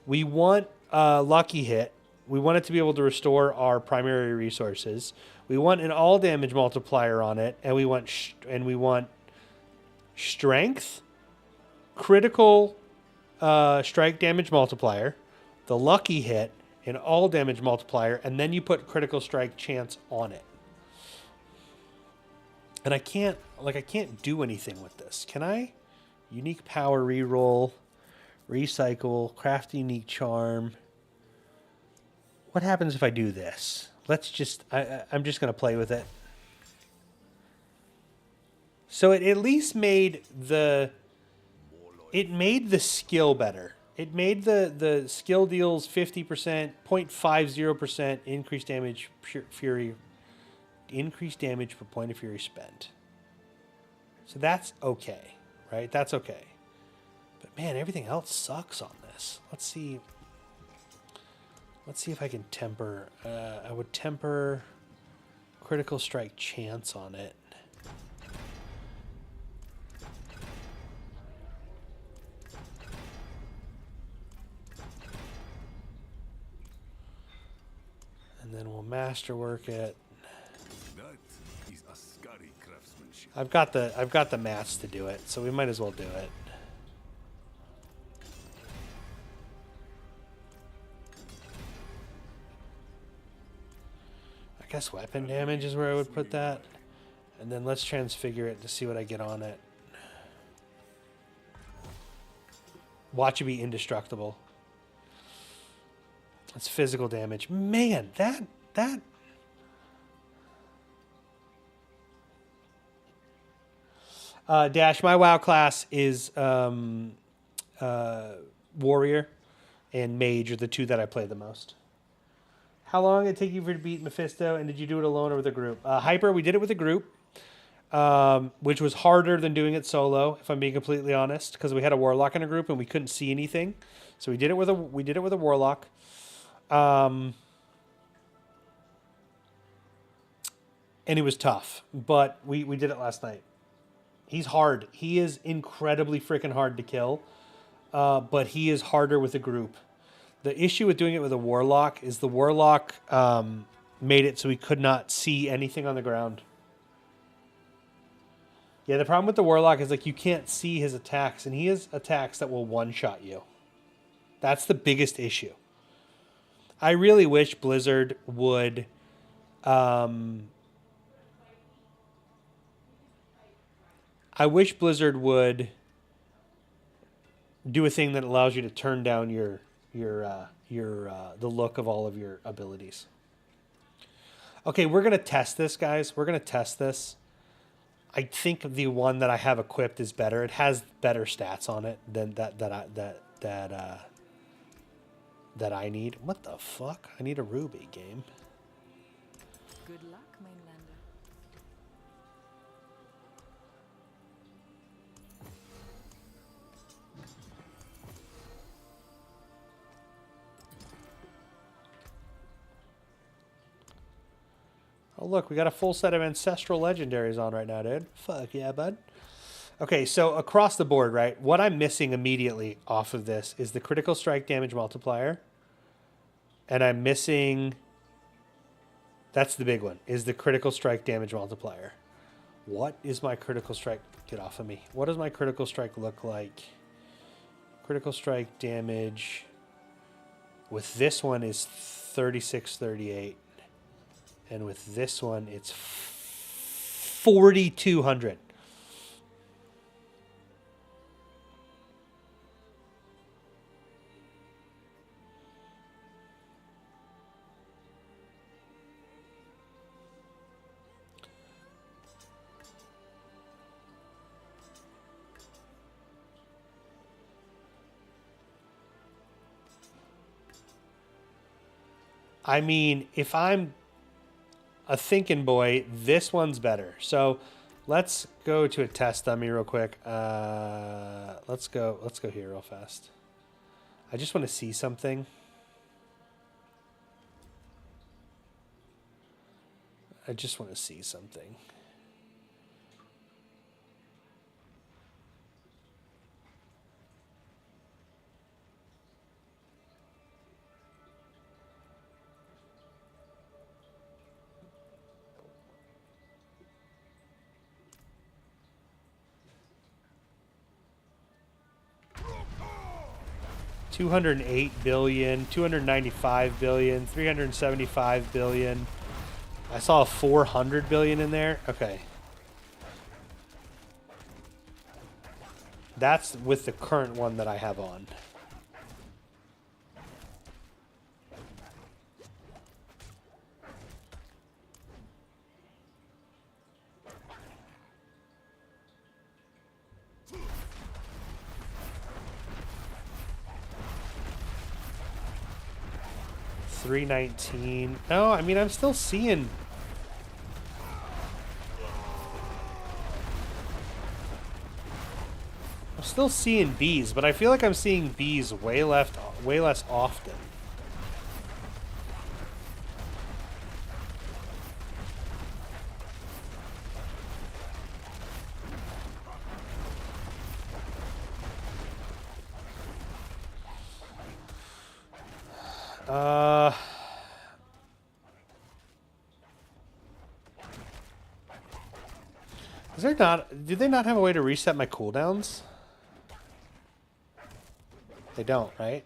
We want lucky hit. We want it to be able to restore our primary resources. We want an all damage multiplier on it, and we want strength, critical strike damage multiplier, the lucky hit, an all damage multiplier, and then you put critical strike chance on it. And I can't do anything with this. Can I? Unique power reroll, recycle, craft unique charm. What happens if I do this? Let's just, I'm just going to play with it. So it at least made the skill better. It made the skill deals 50%, 0.50% increased damage fury, increased damage per point of fury spent. So that's okay, right? That's okay. But man, everything else sucks on this. Let's see if I can temper. I would temper critical strike chance on it. And then we'll masterwork it. That is a scary craftsmanship. I've got the mats to do it, so we might as well do it. I guess weapon damage is where I would put that. And then let's transfigure it to see what I get on it. Watch it be indestructible. That's physical damage. Man, that Dash, my WoW class is Warrior and Mage are the two that I play the most. How long did it take you to beat Mephisto, and did you do it alone or with a group? Hyper, we did it with a group, which was harder than doing it solo, if I'm being completely honest, because we had a Warlock in a group and we couldn't see anything. So we did it with a Warlock. and it was tough, but we did it last night. He's hard. He is incredibly freaking hard to kill, but he is harder with a group. The issue with doing it with a warlock is the warlock made it so he could not see anything on the ground. Yeah, the problem with the warlock is like you can't see his attacks, and he has attacks that will one-shot you. That's the biggest issue. I really wish Blizzard would I wish Blizzard would do a thing that allows you to turn down the look of all of your abilities. Okay, we're gonna test this, guys. We're gonna test this. I think the one that I have equipped is better. It has better stats on it than that I need. What the fuck? I need a ruby game. Good luck, Mainlander. Oh, look, we got a full set of ancestral legendaries on right now, dude. Fuck yeah, bud. Okay, so across the board, right, what I'm missing immediately off of this is the critical strike damage multiplier. And I'm missing... That's the big one, is the critical strike damage multiplier. What is my critical strike? Get off of me. What does my critical strike look like? Critical strike damage with this one is 3638. And with this one, it's 4,200. I mean, if I'm a thinking boy, this one's better. So let's go to a test dummy real quick. Let's go here real fast. I just want to see something. I just want to see something. $208 billion, $295 billion, $375 billion. I saw $400 billion in there. Okay. That's with the current one that I have on. $319. No, I mean, I'm still seeing... I'm still seeing bees, but I feel like I'm seeing bees way less often. Is there not... Do they not have a way to reset my cooldowns? They don't, right?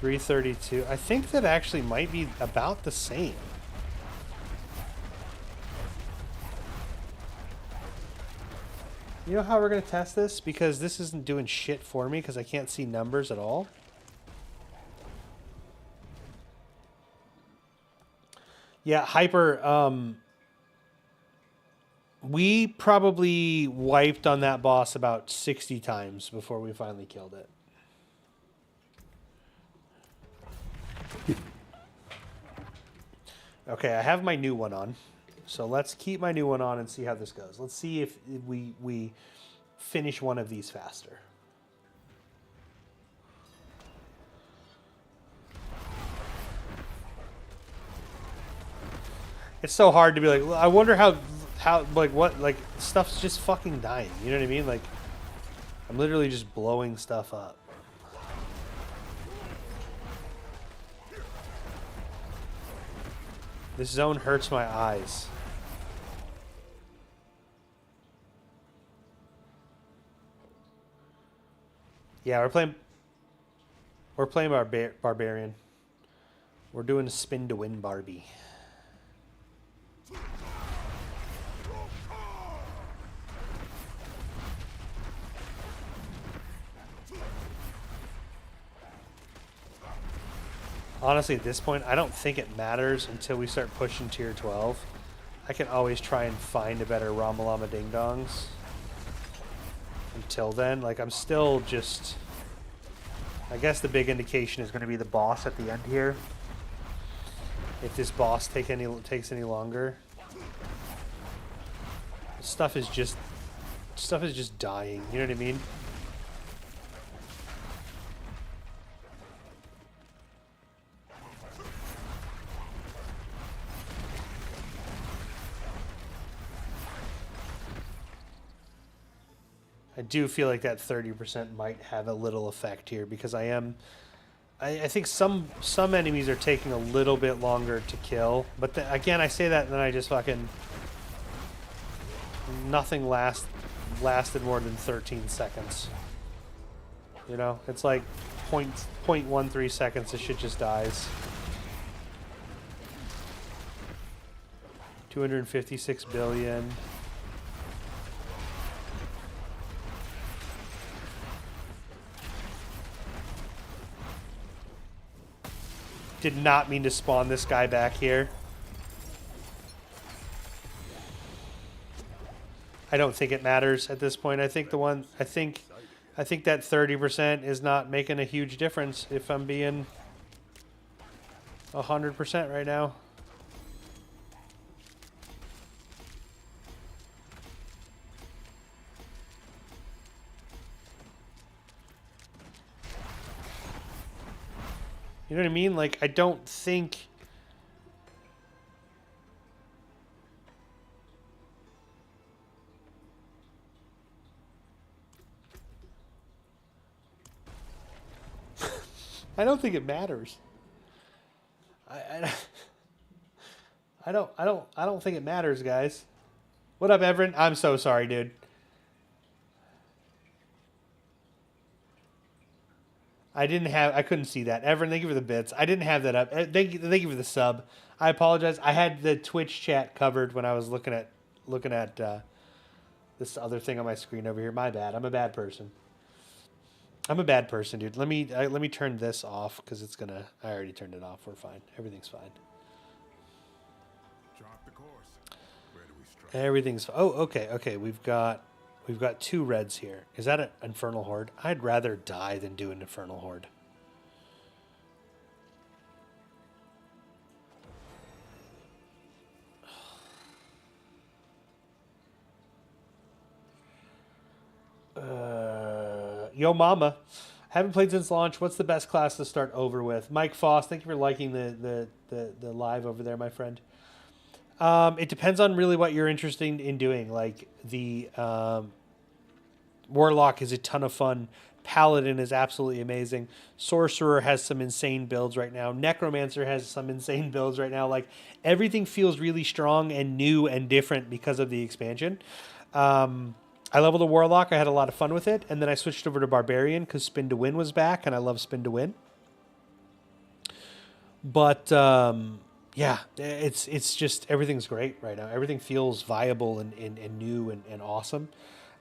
$332. I think that actually might be about the same. You know how we're going to test this? Because this isn't doing shit for me because I can't see numbers at all. Yeah, Hyper, we probably wiped on that boss about 60 times before we finally killed it. Okay, I have my new one on. So let's keep my new one on and see how this goes. Let's see if we finish one of these faster. It's so hard to be like, I wonder how like what like stuff's just fucking dying. You know what I mean? Like I'm literally just blowing stuff up. This zone hurts my eyes. Yeah, we're playing Barbarian. We're doing a spin to win Barbie. Honestly, at this point, I don't think it matters until we start pushing tier 12. I can always try and find a better Ramalama Ding Dongs. Until then, like, I'm still just... I guess the big indication is going to be the boss at the end here. If this boss takes any longer. Stuff is just dying, you know what I mean? I do feel like that 30% might have a little effect here because I think some enemies are taking a little bit longer to kill. But again, I say that and then I just fucking... Nothing lasted more than 13 seconds. You know? It's like 0.13 seconds, this shit just dies. 256 billion. Did not mean to spawn this guy back here. I don't think it matters at this point. I think that 30% is not making a huge difference if I'm being 100% right now. You know what I mean? Like, I don't think... I don't think it matters. I don't think it matters, guys. What up, Everin? I'm so sorry, dude. I couldn't see that. Everin, thank you for the bits. I didn't have that up. Thank you for the sub. I apologize. I had the Twitch chat covered when I was looking at this other thing on my screen over here. My bad. I'm a bad person. I'm a bad person, dude. Let me turn this off because it's gonna. I already turned it off. We're fine. Everything's fine. Chart the course. Where do we strike? Everything's. Oh, okay, okay. We've got 2 reds here. Is that an Infernal Horde? I'd rather die than do an Infernal Horde. Yo mama, haven't played since launch. What's the best class to start over with? Mike Foss, thank you for liking the live over there, my friend. It depends on really what you're interested in doing. Like the Warlock is a ton of fun. Paladin is absolutely amazing. Sorcerer has some insane builds right now. Necromancer has some insane builds right now. Like everything feels really strong and new and different because of the expansion. I leveled a Warlock. I had a lot of fun with it. And then I switched over to Barbarian because Spin to Win was back, and I love Spin to Win. But, yeah, it's just everything's great right now. Everything feels viable and new and awesome.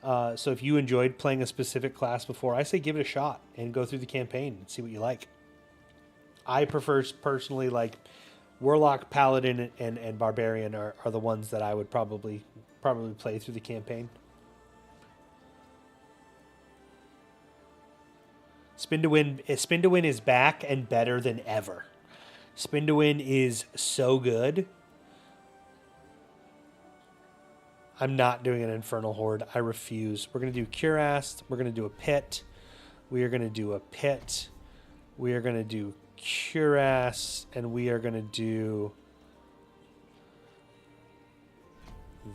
So if you enjoyed playing a specific class before, I say give it a shot and go through the campaign and see what you like. I prefer, personally, like, Warlock, Paladin, and Barbarian are the ones that I would probably play through the campaign. Spin to Win is back and better than ever. Spin to Win is so good. I'm not doing an Infernal Horde. I refuse. We're going to do Cuirass. We're going to do a Pit. We are going to do a Pit. We are going to do Cuirass. And we are going to do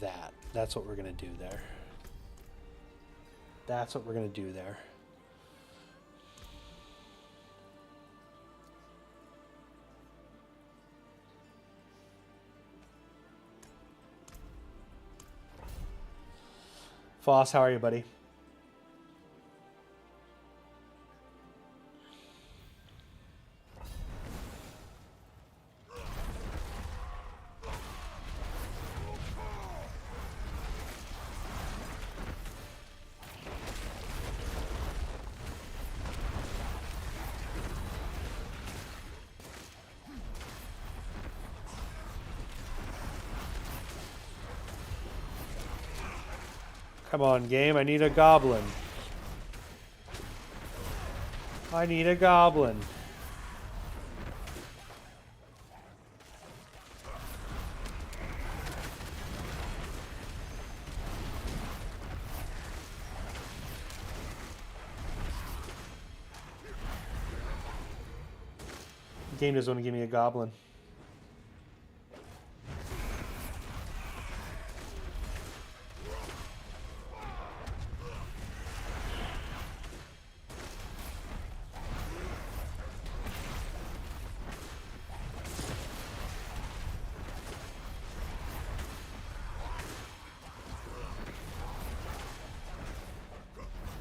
that. That's what we're going to do there. That's what we're going to do there. Foss, how are you, buddy? Come on, game. I need a goblin. I need a goblin. The game doesn't want to give me a goblin.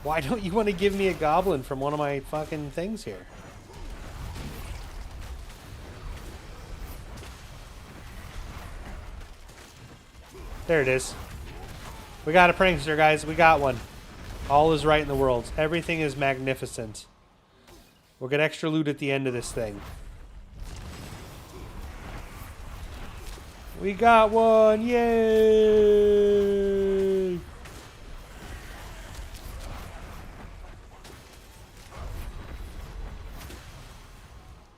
Why don't you want to give me a goblin from one of my fucking things here? There it is. We got a prankster, guys. We got one. All is right in the world. Everything is magnificent. We'll get extra loot at the end of this thing. We got one. Yay!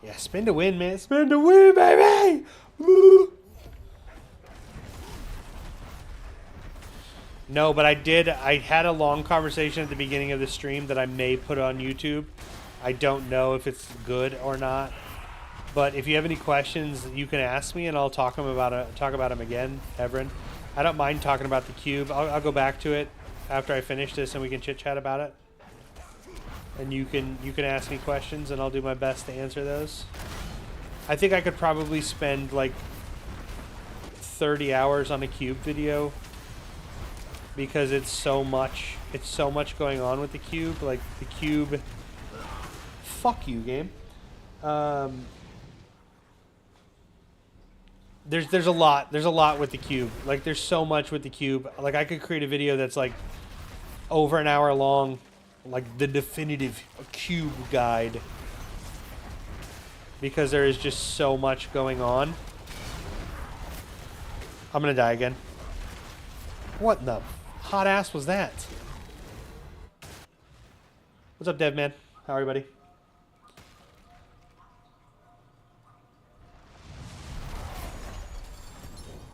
Yeah, spin to win, man. Spin to win, baby! Woo! No, but I had a long conversation at the beginning of the stream that I may put on YouTube. I don't know if it's good or not. But if you have any questions, you can ask me, and I'll talk about them again, Everin. I don't mind talking about the cube. I'll go back to it after I finish this, and we can chit-chat about it. And you can ask me questions, and I'll do my best to answer those. I think I could probably spend like 30 hours on a cube video because it's so much going on with the cube. Like the cube, fuck you, game. There's a lot with the cube. Like there's so much with the cube. Like I could create a video that's like over an hour long. Like the definitive cube guide, because there is just so much going on. I'm gonna die again. What in the hot ass was that? What's up, Dev Man? How are you, buddy?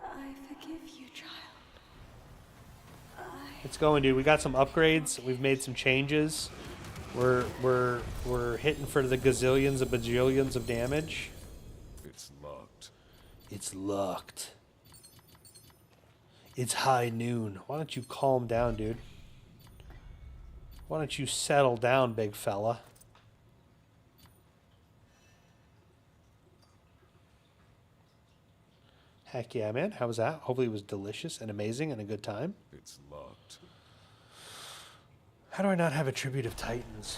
I forgive you, child. It's going, dude. We got some upgrades. We've made some changes. We're hitting for the gazillions of bajillions of damage. It's locked. It's locked. It's high noon. Why don't you calm down, dude? Why don't you settle down, big fella? Heck yeah, man. How was that? Hopefully it was delicious and amazing and a good time. It's locked. How do I not have a tribute of Titans?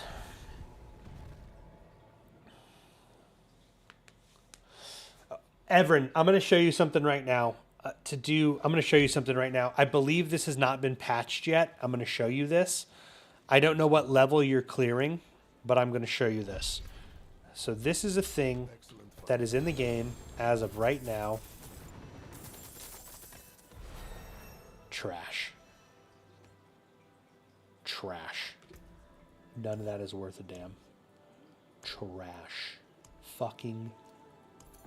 Everin, I'm going to show you something right now. I'm going to show you something right now. I believe this has not been patched yet. I'm going to show you this. I don't know what level you're clearing, but I'm going to show you this. So this is a thing that is in the game as of right now. Trash. Trash. None of that is worth a damn. Trash. Fucking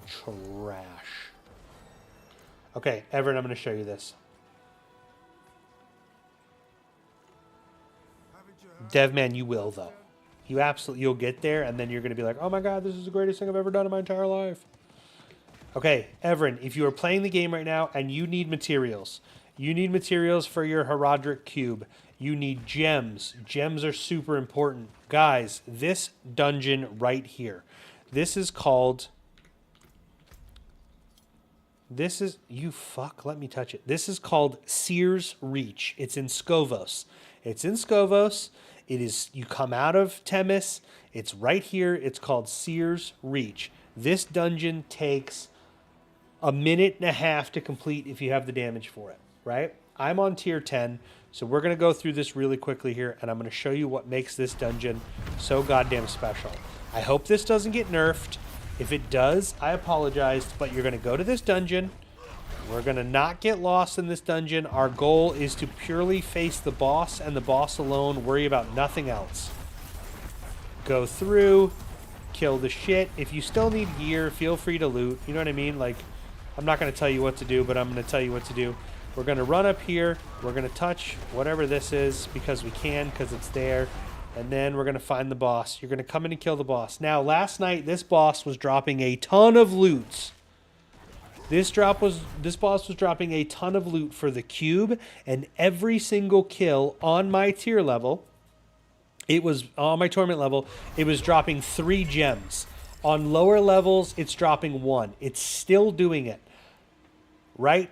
trash. Okay, Everett, I'm going to show you this. Devman, you will, though. You'll get there, and then you're going to be like, oh my god, this is the greatest thing I've ever done in my entire life. Okay, Everin, if you are playing the game right now and you need materials, You need materials for your Herodric cube. You need gems. Gems are super important. Guys, this dungeon right here. This is called... This is... You fuck, let me touch it. This is called Seer's Reach. It's in Scovos. It's in Scovos. It is... You come out of Temis. It's right here. It's called Seer's Reach. This dungeon takes a minute and a half to complete if you have the damage for it, right? I'm on tier 10, so we're going to go through this really quickly here, and I'm going to show you what makes this dungeon so goddamn special. I hope this doesn't get nerfed. If it does, I apologize, but you're going to go to this dungeon. We're going to not get lost in this dungeon. Our goal is to purely face the boss and the boss alone, worry about nothing else. Go through, kill the shit. If you still need gear, feel free to loot. You know what I mean? Like, I'm not going to tell you what to do, but I'm going to tell you what to do. We're going to run up here. We're going to touch whatever this is because we can, because it's there. And then we're going to find the boss. You're going to come in and kill the boss. Now, last night, this boss was dropping a ton of loot. This boss was dropping a ton of loot for the cube, and every single kill on my tier level, it was on my torment level, it was dropping 3 gems. On lower levels, it's dropping 1. It's still doing it. Right?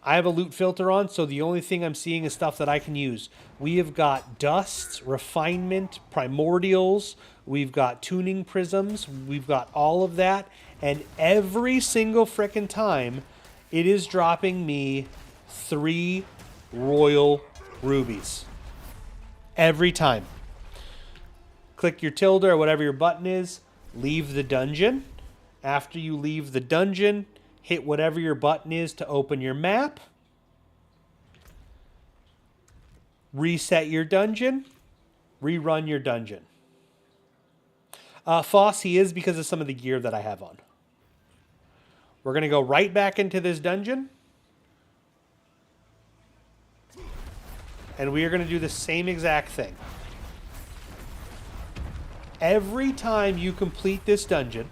I have a loot filter on, so the only thing I'm seeing is stuff that I can use. We have got dusts, refinement, primordials. We've got tuning prisms. We've got all of that. And every single frickin' time, it is dropping me 3 royal rubies. Every time. Click your tilde or whatever your button is. Leave the dungeon. After you leave the dungeon, hit whatever your button is to open your map. Reset your dungeon. Rerun your dungeon. Foss, he is because of some of the gear that I have on. We're going to go right back into this dungeon. And we are going to do the same exact thing. Every time you complete this dungeon...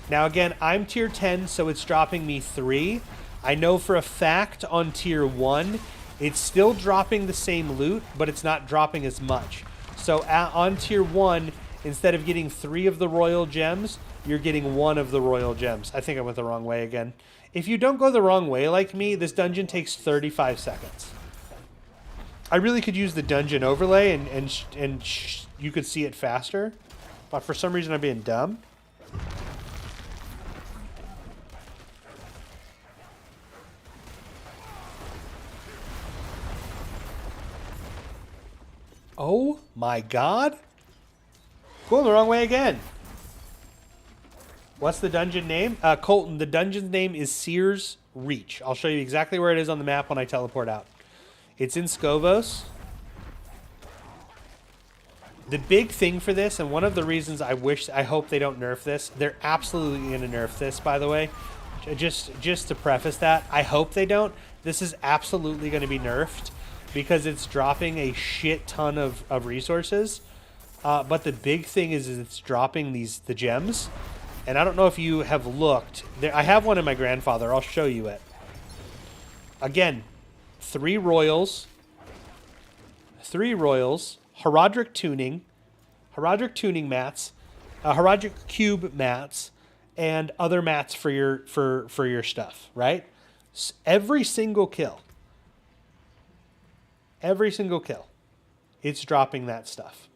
Now again, I'm tier 10, so it's dropping me 3. I know for a fact on tier 1, it's still dropping the same loot, but it's not dropping as much. So on tier 1, instead of getting 3 of the royal gems, you're getting 1 of the royal gems. I think I went the wrong way again. If you don't go the wrong way like me, this dungeon takes 35 seconds. I really could use the dungeon overlay and you could see it faster, but for some reason I'm being dumb. Oh my god. Going the wrong way again. What's the dungeon name? Colton, the dungeon's name is Seer's Reach. I'll show you exactly where it is on the map when I teleport out. It's in Scovos. The big thing for this, and one of the reasons I hope they don't nerf this, they're absolutely going to nerf this, by the way. Just to preface that, I hope they don't. This is absolutely going to be nerfed because it's dropping a shit ton of resources. But the big thing is it's dropping the gems. And I don't know if you have looked. I have one in my grandfather. I'll show you it. Again, 3 royals. 3 royals. Herodric tuning mats. Herodric cube mats. And other mats for your stuff, right? Every single kill. Every single kill. It's dropping that stuff.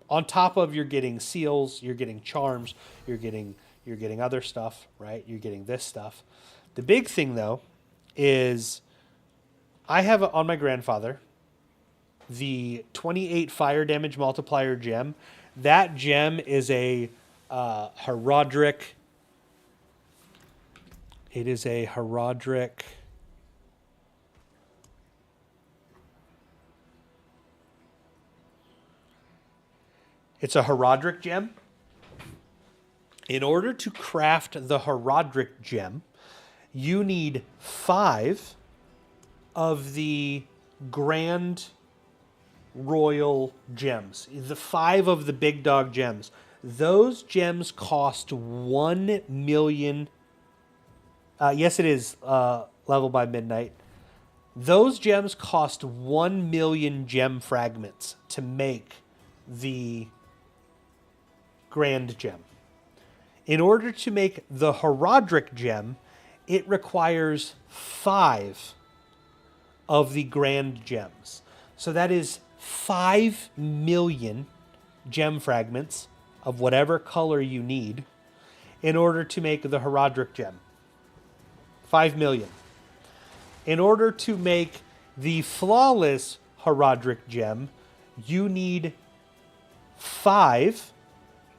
On top of you're getting seals, you're getting charms, you're getting other stuff, right? You're getting this stuff. The big thing though is I have on my grandfather the 28 fire damage multiplier gem. That gem is a Herodric. It is a Herodric. It's a Herodric gem. In order to craft the Herodric gem, you need 5 of the Grand Royal gems. The 5 of the big dog gems. Those gems cost 1 million Yes, it is level by midnight. Those gems cost 1 million gem fragments to make the grand gem. In order to make the Herodric gem, it requires 5 of the grand gems. So that is 5 million gem fragments of whatever color you need in order to make the Herodric gem. 5 million. In order to make the flawless Herodric gem, you need 5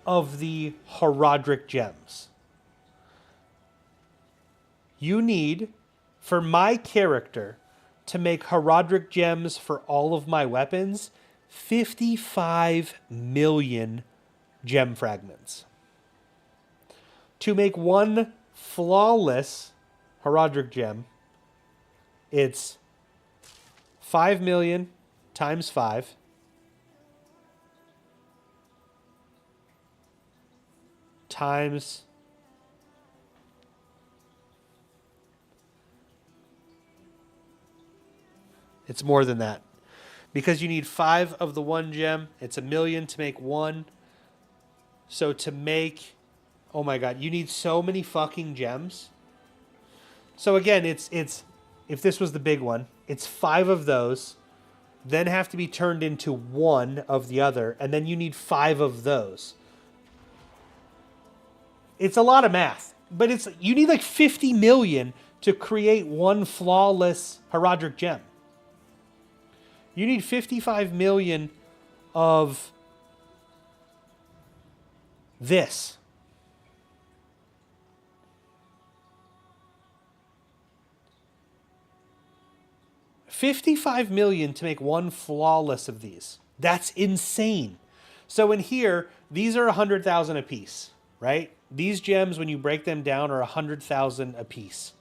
of the Herodric gems. You need, for my character, to make Herodric gems for all of my weapons, 55 million gem fragments. To make one flawless Herodric gem, it's 5 million times 5 times it's more than that. Because you need 5 of the one gem, it's 1 million to make one. So to make, oh my god, you need so many fucking gems. So again, it's if this was the big one, it's 5 of those, then have to be turned into 1 of the other, and then you need 5 of those. It's a lot of math, but you need like 50 million to create one flawless Herodric gem. You need 55 million of this. $55 million to make one flawless of these. That's insane. So in here, these are 100,000 a piece, right? These gems, when you break them down, are 100,000 a piece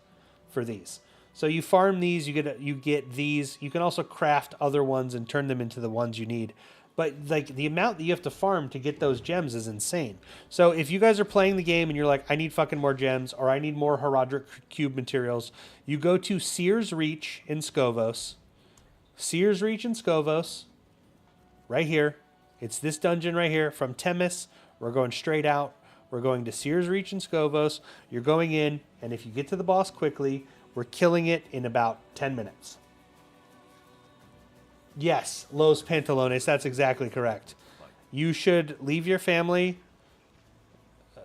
for these. So you farm these, you get these. You can also craft other ones and turn them into the ones you need. But like the amount that you have to farm to get those gems is insane. So if you guys are playing the game and you're like, I need fucking more gems, or I need more Herodric cube materials, you go to Sears Reach in Scovos. Sears Reach in Scovos, right here. It's this dungeon right here from Temis. We're going straight out. We're going to Sears Reach in Scovos. You're going in, and if you get to the boss quickly, we're killing it in about 10 minutes. Yes, Los Pantalones, that's exactly correct. You should leave your family,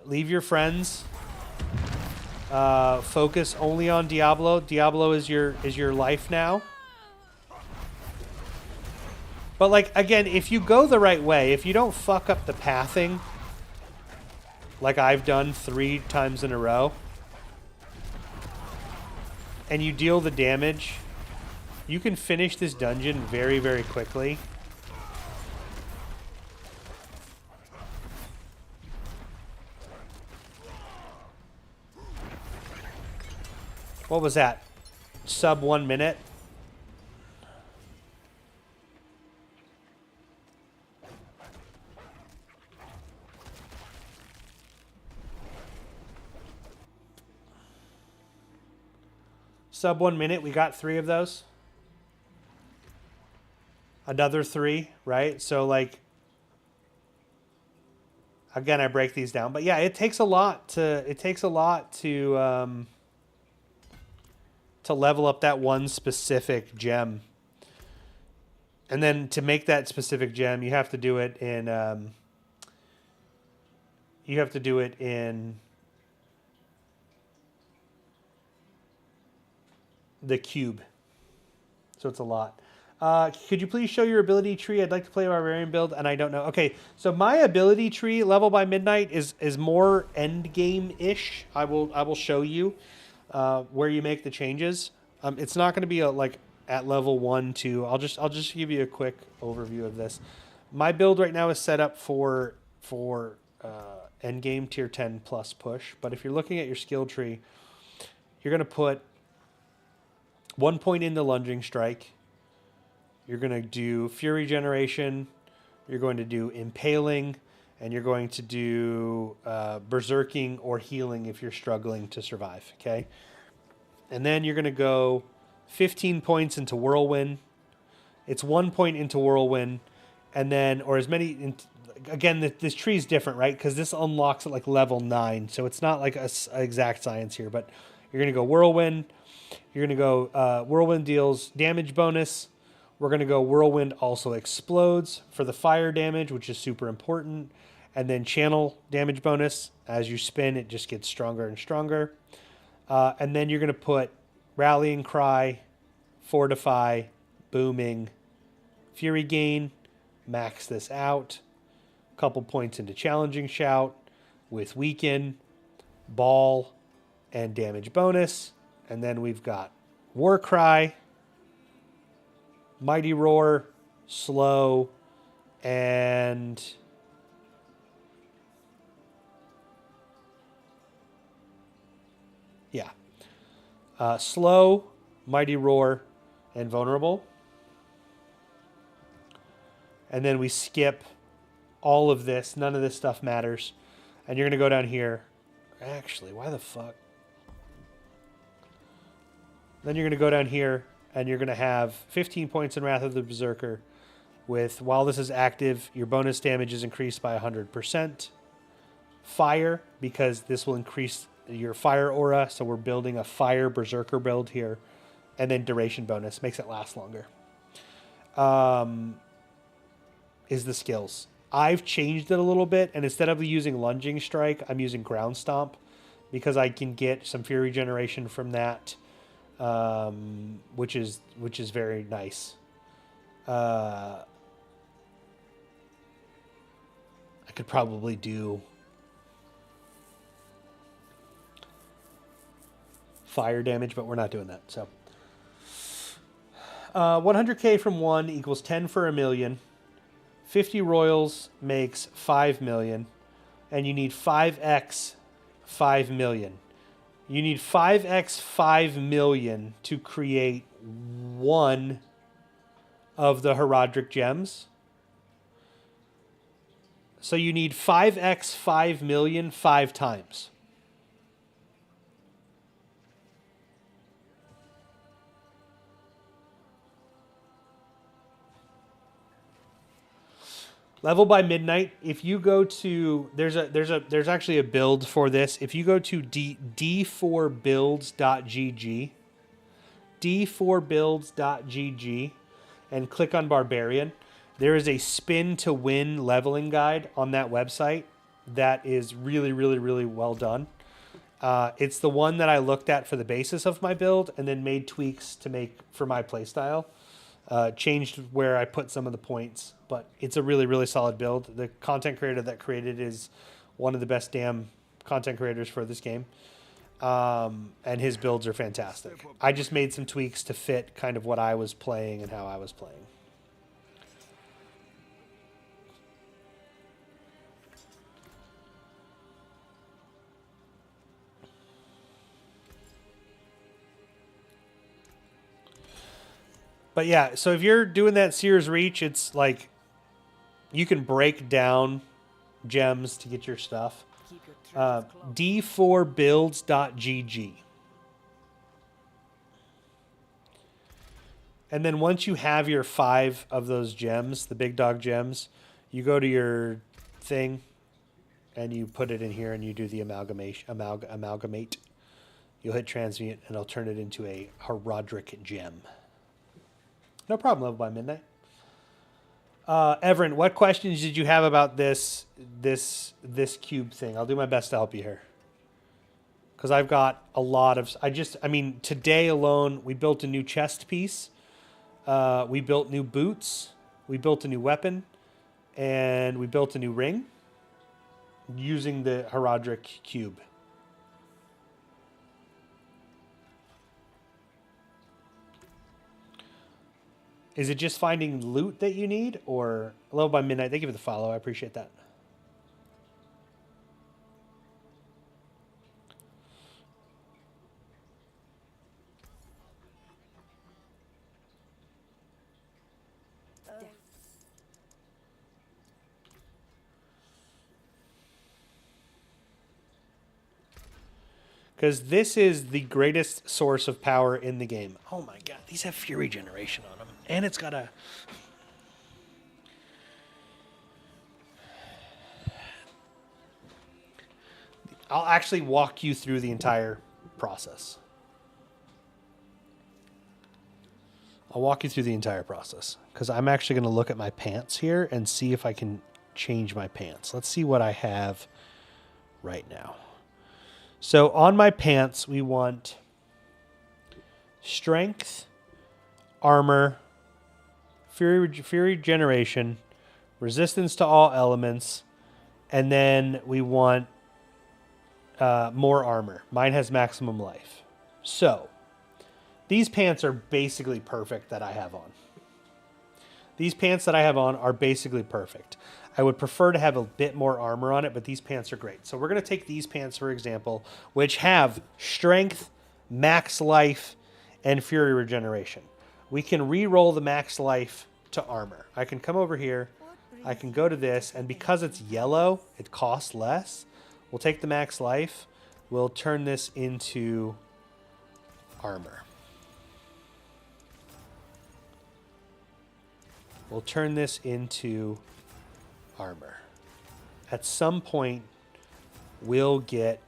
leave your friends, focus only on Diablo. Diablo is your life now. But like, again, if you go the right way, if you don't fuck up the pathing, like I've done 3 times in a row, and you deal the damage, you can finish this dungeon very, very quickly. What was that? Sub 1 minute? Sub 1 minute, we got 3 of those. Another 3, right? So like, again, I break these down, but yeah, it takes a lot to level up that one specific gem. And then to make that specific gem, you have to do it in the cube. So it's a lot. Could you please show your ability tree? I'd like to play a barbarian build, and I don't know. Okay, so my ability tree level by midnight is more end game ish. I will show you where you make the changes. It's not going to be like at level 1, 2. I'll just give you a quick overview of this. My build right now is set up for end game tier 10 plus push. But if you're looking at your skill tree, you're going to put 1 point into lunging strike. You're going to do Fury Generation, you're going to do Impaling, and you're going to do Berserking or Healing if you're struggling to survive, okay? And then you're going to go 15 points into Whirlwind. It's 1 point into Whirlwind. And then, or as many, again, this tree is different, right? Because this unlocks at like level 9. So it's not like a exact science here. But you're going to go Whirlwind. You're going to go Whirlwind deals damage bonus. We're going to go Whirlwind also explodes for the fire damage, which is super important. And then channel damage bonus. As you spin, it just gets stronger and stronger. And then you're going to put Rallying Cry, Fortify, Booming, Fury Gain, max this out. Couple points into Challenging Shout with Weaken, Ball, and damage bonus. And then we've got War Cry, Mighty Roar, Slow, and yeah. Slow, Mighty Roar, and Vulnerable. And then we skip all of this. None of this stuff matters. And you're going to go down here. Actually, why the fuck? Then you're going to go down here, and you're going to have 15 points in Wrath of the Berserker. With, while this is active, your bonus damage is increased by 100%. Fire, because this will increase your fire aura, so we're building a fire berserker build here, and then duration bonus makes it last longer. Is the skills. I've changed it a little bit, and instead of using lunging strike, I'm using ground stomp because I can get some fury generation from that, which is very nice. I could probably do fire damage, but we're not doing that. So 100k from 1 equals 10 for a million. 50 royals makes 5 million, and you need 5x 5 million. You need 5x 5 million to create one of the Heraldric gems. So you need 5x 5 million 5 times. Level by midnight. If you go to there's actually a build for this. If you go to d4builds.gg, d4builds.gg, and click on Barbarian, there is a spin to win leveling guide on that website that is really, really, really well done. It's the one that I looked at for the basis of my build and then made tweaks to make for my playstyle. Changed where I put some of the points, but it's a really, really solid build. The content creator that created is one of the best damn content creators for this game. And his builds are fantastic. I just made some tweaks to fit kind of what I was playing and how I was playing. But yeah, so if you're doing that Seer's Reach, it's like you can break down gems to get your stuff. d4builds.gg. And then once you have your 5 of those gems, the big dog gems, you go to your thing and you put it in here and you do the amalgamate. You'll hit transmute and it'll turn it into a Heraldric gem. No problem, Level by Midnight. Everin, what questions did you have about this cube thing? I'll do my best to help you here. Because I've got a lot of... today alone, we built a new chest piece. We built new boots. We built a new weapon. And we built a new ring. Using the Heraldric cube. Is it just finding loot that you need? Or Level by Midnight, thank you for the follow. I appreciate that. Because this is the greatest source of power in the game. Oh my god, these have Fury Generation on them. And it's got a... I'll actually walk you through the entire process. I'll walk you through the entire process. Because I'm actually going to look at my pants here and see if I can change my pants. Let's see what I have right now. So on my pants, we want strength, armor, fury generation, resistance to all elements, and then we want more armor. Mine has maximum life. So these pants are basically perfect that I have on. These pants that I have on are basically perfect. I would prefer to have a bit more armor on it, but these pants are great. So we're going to take these pants, for example, which have strength, max life, and fury regeneration. We can re-roll the max life to armor. I can come over here, I can go to this, and because it's yellow, it costs less. We'll take the max life, we'll turn this into armor. We'll turn this into armor. At some point, we'll get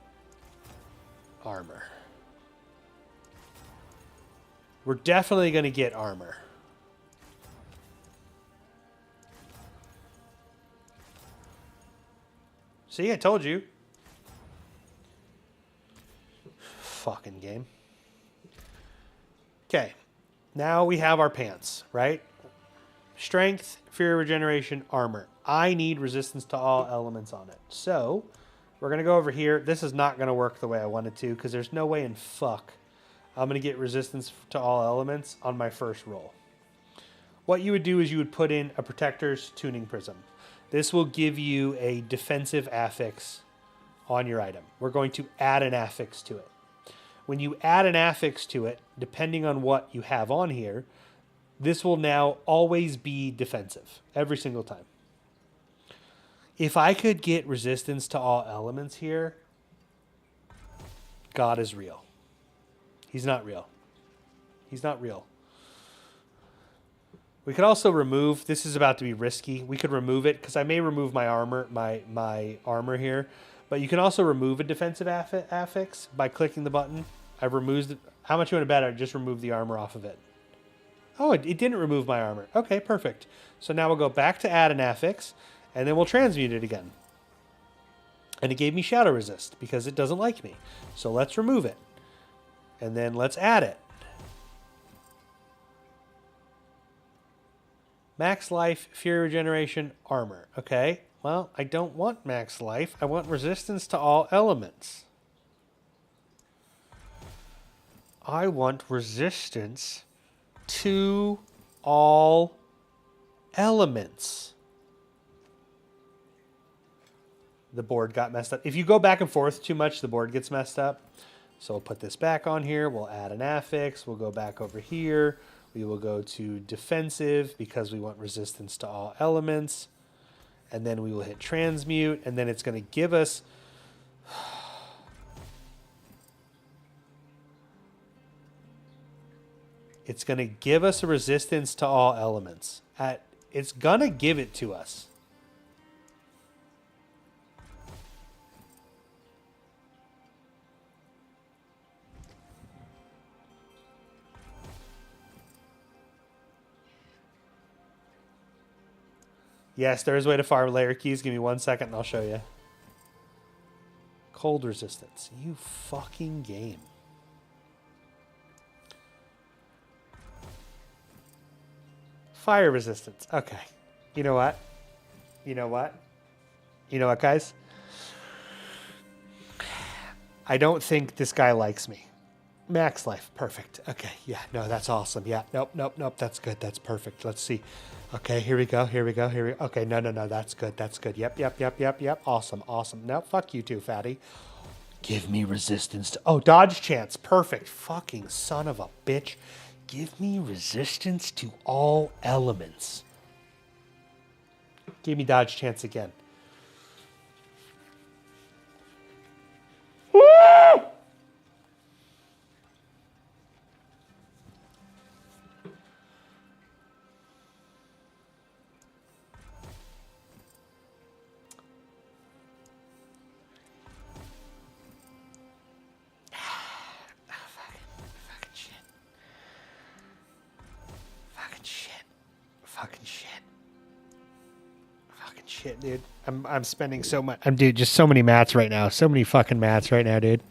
armor. We're definitely going to get armor. See, I told you. Fucking game. Okay. Now we have our pants, right? Strength, fury regeneration, armor. I need resistance to all elements on it. So, we're going to go over here. This is not going to work the way I wanted to because there's no way in fuck I'm going to get resistance to all elements on my first roll. What you would do is you would put in a protector's tuning prism. This will give you a defensive affix on your item. We're going to add an affix to it. When you add an affix to it, depending on what you have on here, this will now always be defensive every single time. If I could get resistance to all elements here, God is real. He's not real. He's not real. We could also remove, this is about to be risky. We could remove it because I may remove my armor, my armor here, but you can also remove a defensive affix by clicking the button. I've removed, how much you want to bet I just removed the armor off of it? Oh, it didn't remove my armor. Okay, perfect. So now we'll go back to add an affix, and then we'll transmute it again. And it gave me shadow resist because it doesn't like me. So let's remove it. And then let's add it. Max life, fury regeneration, armor. Okay, well, I don't want max life. I want resistance to all elements. I want resistance to all elements. The board got messed up. If you go back and forth too much, the board gets messed up. So we'll put this back on here. We'll add an affix. We'll go back over here. We will go to defensive because we want resistance to all elements. And then we will hit transmute. And then it's going to give us... It's going to give us a resistance to all elements. It's going to give it to us. Yes, there is a way to farm layer keys. Give me 1 second and I'll show you. Cold resistance. You fucking game. Fire resistance. Okay. You know what? You know what? You know what, guys? I don't think this guy likes me. Max life. Perfect. Okay. Yeah. No, that's awesome. Yeah. Nope. Nope. Nope. That's good. That's perfect. Let's see. Okay. Here we go. Here we go. Here we go. Okay. No, no, no. That's good. That's good. Yep. Yep. Yep. Yep. Yep. Awesome. Awesome. No, fuck you too, fatty. Give me resistance to... Oh, dodge chance. Perfect. Fucking son of a bitch. Give me resistance to all elements. Give me dodge chance again. Woo! Shit, dude. I'm spending so much. Dude, just so many mats right now. So many fucking mats right now, dude.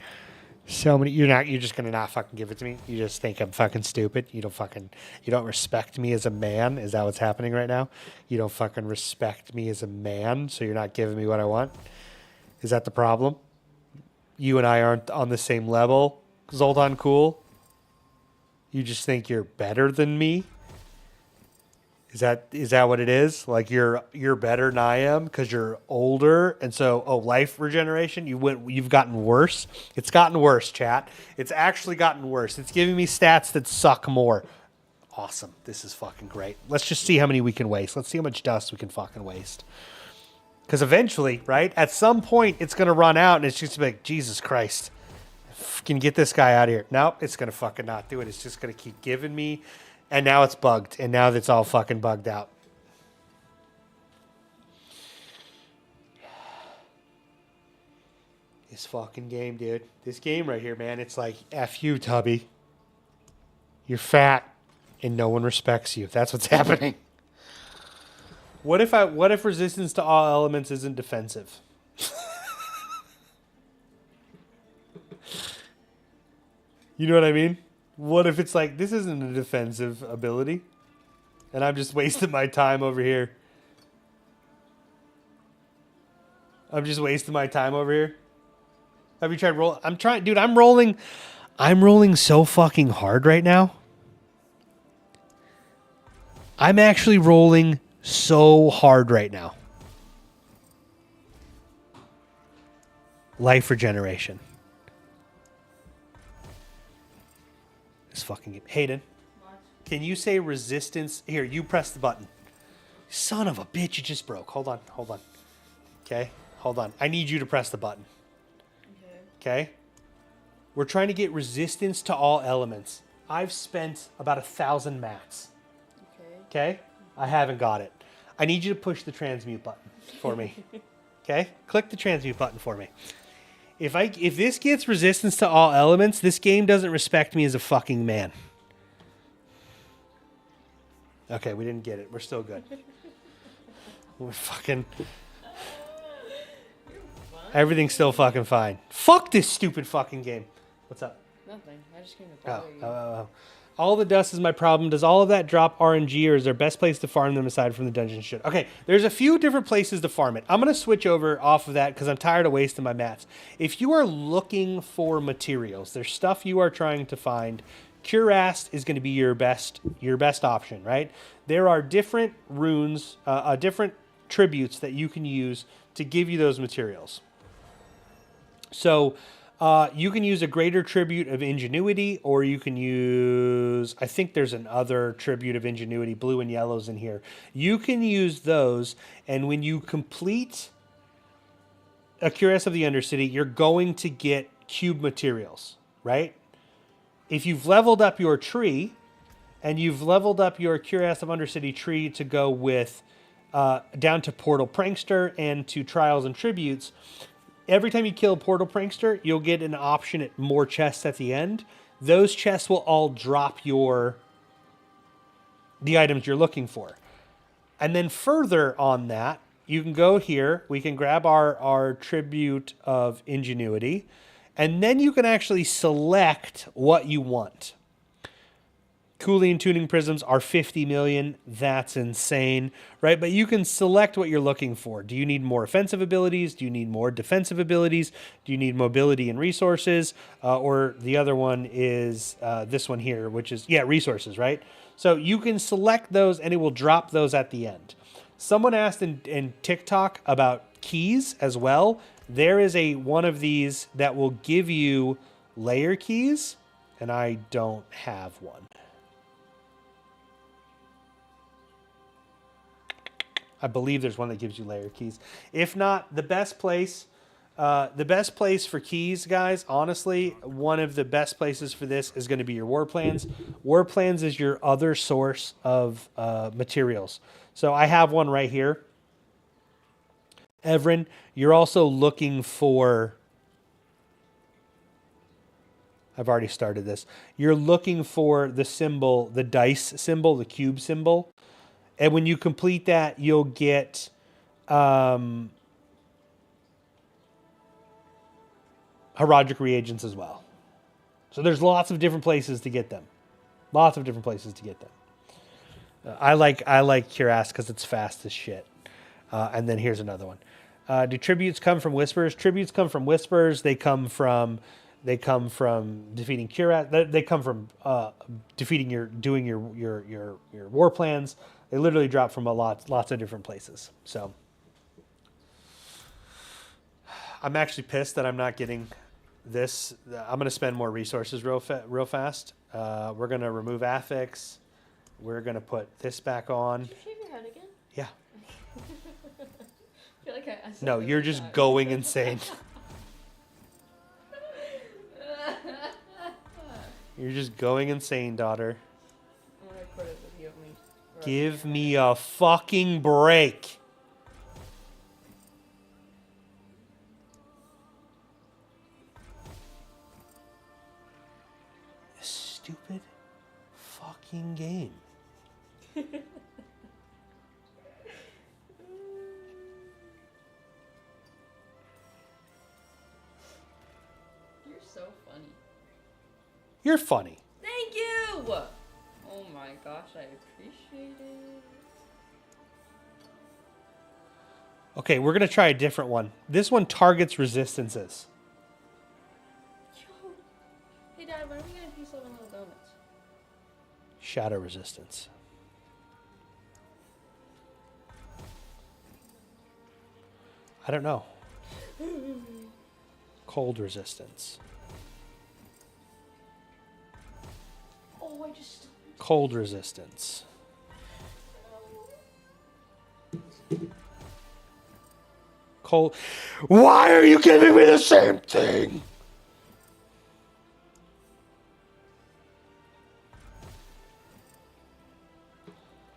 So many. You're just gonna not fucking give it to me. You just think I'm fucking stupid. You don't respect me as a man. Is that what's happening right now? You don't fucking respect me as a man, so you're not giving me what I want. Is that the problem? You and I aren't on the same level, Zoltan Cool. You just think you're better than me. Is that what it is? Like you're better than I am because you're older, and so life regeneration. You've gotten worse. It's gotten worse, chat. It's actually gotten worse. It's giving me stats that suck more. Awesome. This is fucking great. Let's just see how many we can waste. Let's see how much dust we can fucking waste. Because eventually, right, at some point, it's gonna run out, and it's just gonna be like, Jesus Christ, can you get this guy out of here? Nope, it's gonna fucking not do it. It's just gonna keep giving me. And now it's bugged. And now that's all fucking bugged out. This fucking game, dude. This game right here, man. It's like, F you, Tubby. You're fat and no one respects you. That's what's happening. What if resistance to all elements isn't defensive? You know what I mean? What if it's like, this isn't a defensive ability, and I'm just wasting my time over here? I'm just wasting my time over here. Have you tried roll? I'm trying, dude. I'm rolling so fucking hard right now. I'm actually rolling so hard right now. Life regeneration. This fucking game. Hayden, can you say resistance? Here, you press the button. Son of a bitch, you just broke. Hold on. Okay, hold on. I need you to press the button. Okay? We're trying to get resistance to all elements. I've spent about 1,000 mats. Okay? I haven't got it. I need you to push the transmute button for me. Okay? Click the transmute button for me. If this gets resistance to all elements, this game doesn't respect me as a fucking man. Okay, we didn't get it. We're still good. We're fucking... Everything's still fucking fine. Fuck this stupid fucking game. What's up? Nothing. I just came to bother you. All the dust is my problem. Does all of that drop RNG, or is there best place to farm them aside from the dungeon shit? Okay, there's a few different places to farm it. I'm going to switch over off of that because I'm tired of wasting my mats. If you are looking for materials, there's stuff you are trying to find, Cuirass is going to be your best option, right? There are different runes, different tributes that you can use to give you those materials. So... you can use a greater tribute of ingenuity, or you can use, I think there's another tribute of ingenuity, blue and yellow's in here. You can use those, and when you complete a Cuirass of the Undercity, you're going to get cube materials, right? If you've leveled up your tree, and you've leveled up your Cuirass of Undercity tree to go with down to Portal Prankster and to Trials and Tributes, every time you kill a Portal Prankster, you'll get an option at more chests at the end. Those chests will all drop the items you're looking for. And then further on that, you can go here. We can grab our Tribute of Ingenuity. And then you can actually select what you want. Cooling and tuning prisms are 50 million. That's insane, right? But you can select what you're looking for. Do you need more offensive abilities? Do you need more defensive abilities? Do you need mobility and resources? Or the other one is this one here, which is, resources, right? So you can select those and it will drop those at the end. Someone asked in TikTok about keys as well. There is one of these that will give you layer keys, and I don't have one. I believe there's one that gives you layer keys. If not, the best place for keys, guys, honestly, one of the best places for this is going to be your war plans. War plans is your other source of materials. So I have one right here. Evren, you're also looking for... I've already started this. You're looking for the symbol, the dice symbol, the cube symbol. And when you complete that, you'll get Herodic reagents as well. So there's lots of different places to get them. Lots of different places to get them. I like Cuirass because it's fast as shit. And then here's another one. Do tributes come from whispers? Tributes come from whispers. They come from defeating Cuirass. They come from defeating doing your war plans. They literally drop from lots of different places. So I'm actually pissed that I'm not getting this. I'm going to spend more resources real fast. We're going to remove affix. We're going to put this back on. Did you shave your head again? Yeah. I feel like I said No, that you're every just time. going insane. You're just going insane, daughter. I'm gonna record a video of me. Give me a fucking break. Stupid fucking game. You're so funny. You're funny. Thank you! Oh my gosh, I appreciate it. Okay, we're going to try a different one. This one targets resistances. Yo. Hey Dad, when are we gonna do 7 little donuts? Shadow resistance. I don't know. Cold resistance. Oh, I just... Cold resistance. Cold. Why are you giving me the same thing?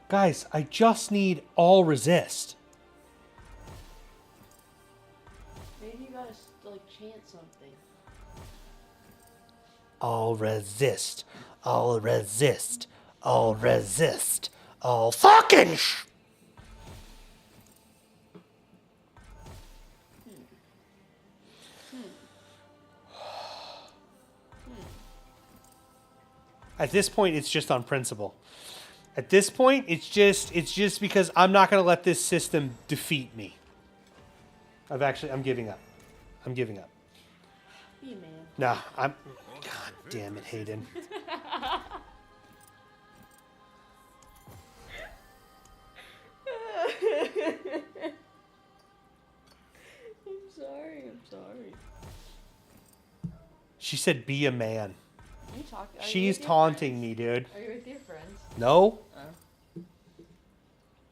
Guys, I just need all resist. Maybe you gotta, like, chant something. All resist. All resist. All resist. All fucking At this point, it's just on principle. At this point, it's just because I'm not going to let this system defeat me. I'm giving up. I'm giving up. Be a man. Nah, God damn it, Hayden. I'm sorry. She said, "Be a man." You talk. Are you She's with your taunting friends? me, dude. Are you with your friends? No.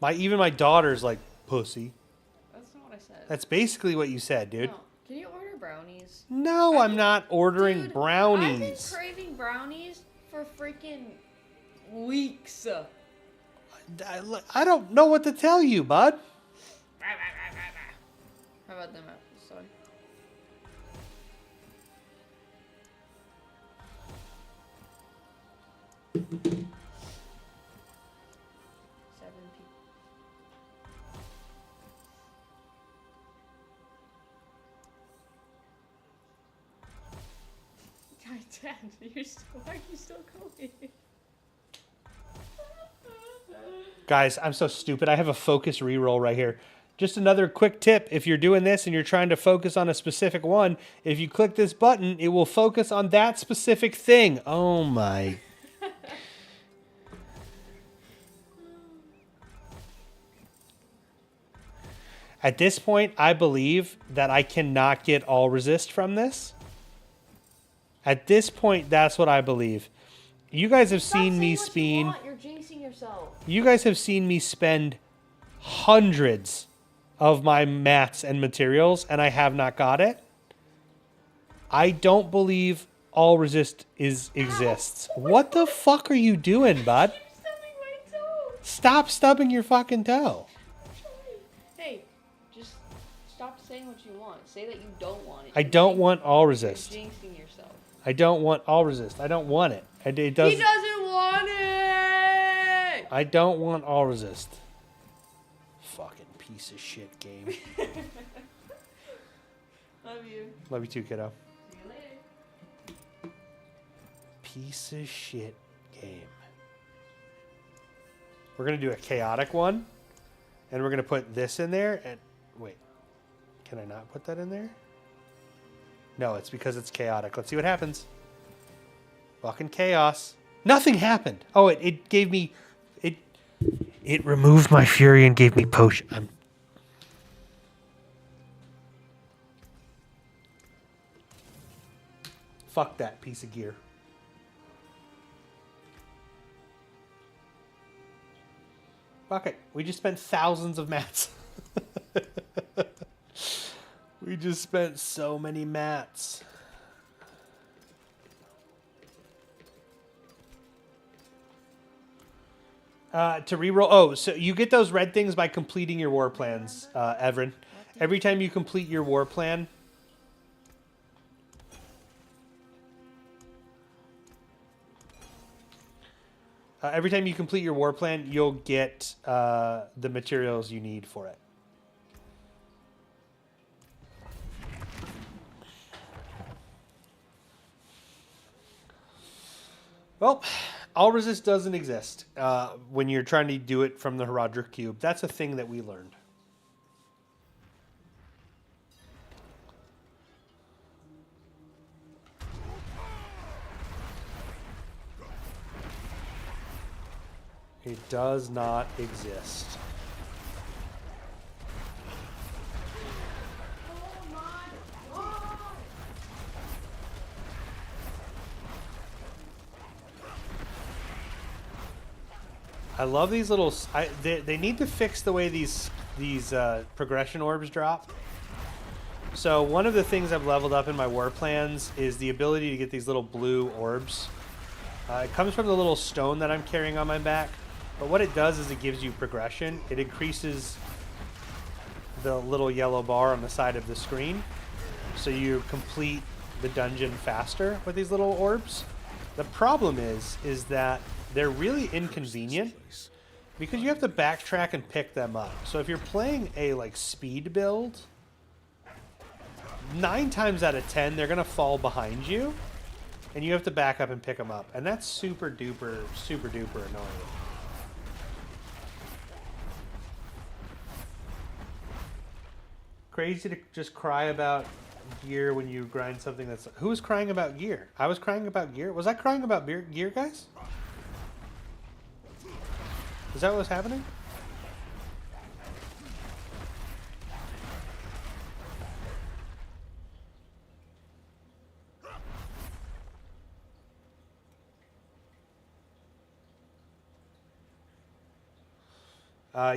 Oh. Even my daughter's like, pussy. That's not what I said. That's basically what you said, dude. No. Can you order brownies? No, I'm not ordering Dude, brownies. I've been craving brownies for freaking weeks. I don't know what to tell you, bud. How about them apples? Sorry. Seven people. Dad, why are you still going? Guys, I'm so stupid. I have a focus reroll right here. Just another quick tip. If you're doing this and you're trying to focus on a specific one, if you click this button, it will focus on that specific thing. Oh my. At this point, I believe that I cannot get all resist from this. At this point, that's what I believe. You guys have seen me spend. You're jinxing yourself. You guys have seen me spend hundreds of my mats and materials, and I have not got it. I don't believe all resist exists. What the fuck are you doing, bud? Keep stubbing my toe. Stop stubbing your fucking toe. Hey, just stop saying what you want. Say that you don't want it. I don't want all resist. You're jinxing yourself. I don't want all resist. I don't want it. It does. He doesn't want it. I don't want all resist. Fucking Piece of shit game. Love you. Love you too, kiddo. See you later. Piece of shit game. We're going to do a chaotic one. And we're going to put this in there. And wait. Can I not put that in there? No, it's because it's chaotic. Let's see what happens. Fucking chaos. Nothing happened. Oh, it gave me... It removed my fury and gave me potion. Fuck that piece of gear. Fuck it. We just spent thousands of mats. We just spent so many mats. To reroll. Oh, so you get those red things by completing your war plans, Everin. Every time you complete your war plan. Every time you complete your war plan, you'll get the materials you need for it. Well, all resist doesn't exist when you're trying to do it from the Herodric Cube. That's a thing that we learned. It does not exist. I love these little... They need to fix the way these progression orbs drop. So one of the things I've leveled up in my war plans is the ability to get these little blue orbs. It comes from the little stone that I'm carrying on my back. But what it does is it gives you progression. It increases the little yellow bar on the side of the screen. So you complete the dungeon faster with these little orbs. The problem is that they're really inconvenient because you have to backtrack and pick them up. So if you're playing a like speed build, 9 times out of 10 they're gonna fall behind you, and you have to back up and pick them up, and that's super duper annoying. Crazy to just cry about gear when you grind something that's... Who was crying about gear? I was crying about gear? Was I crying about gear, guys? Is that what was happening?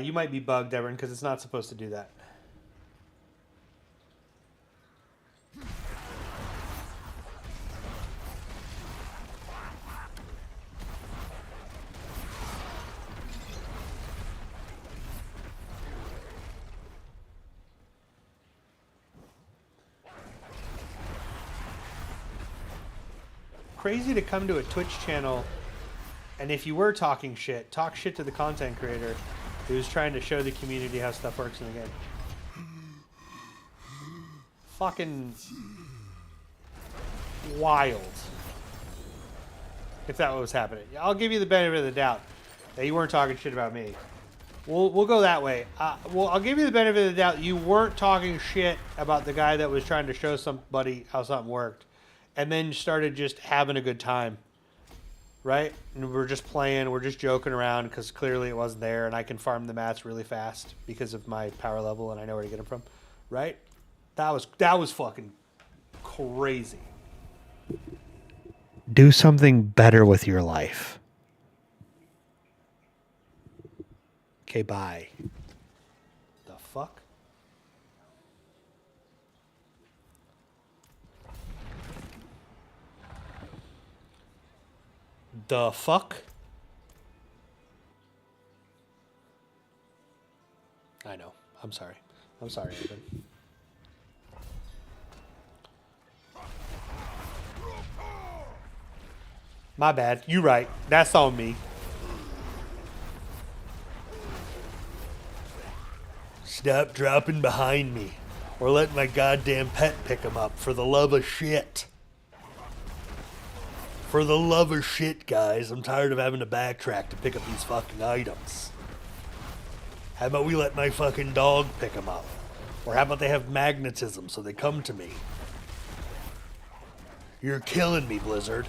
You might be bugged, Everin, because it's not supposed to do that. Crazy to come to a Twitch channel, and if you were talking shit, talk shit to the content creator who's trying to show the community how stuff works in the game. Fucking wild. If that was happening. I'll give you the benefit of the doubt that you weren't talking shit about me. We'll go that way. Well, I'll give you the benefit of the doubt you weren't talking shit about the guy that was trying to show somebody how something worked, and then started just having a good time, right? And we're just playing, we're just joking around because clearly it wasn't there, and I can farm the mats really fast because of my power level, and I know where to get them from, right? That was fucking crazy. Do something better with your life. Okay, bye. The fuck? The fuck? I know. I'm sorry. I'm sorry, Evan. My bad. You right. That's on me. Stop dropping behind me. Or let my goddamn pet pick him up, for the love of shit. For the love of shit, guys. I'm tired of having to backtrack to pick up these fucking items. How about we let my fucking dog pick them up? Or how about they have magnetism so they come to me? You're killing me, Blizzard.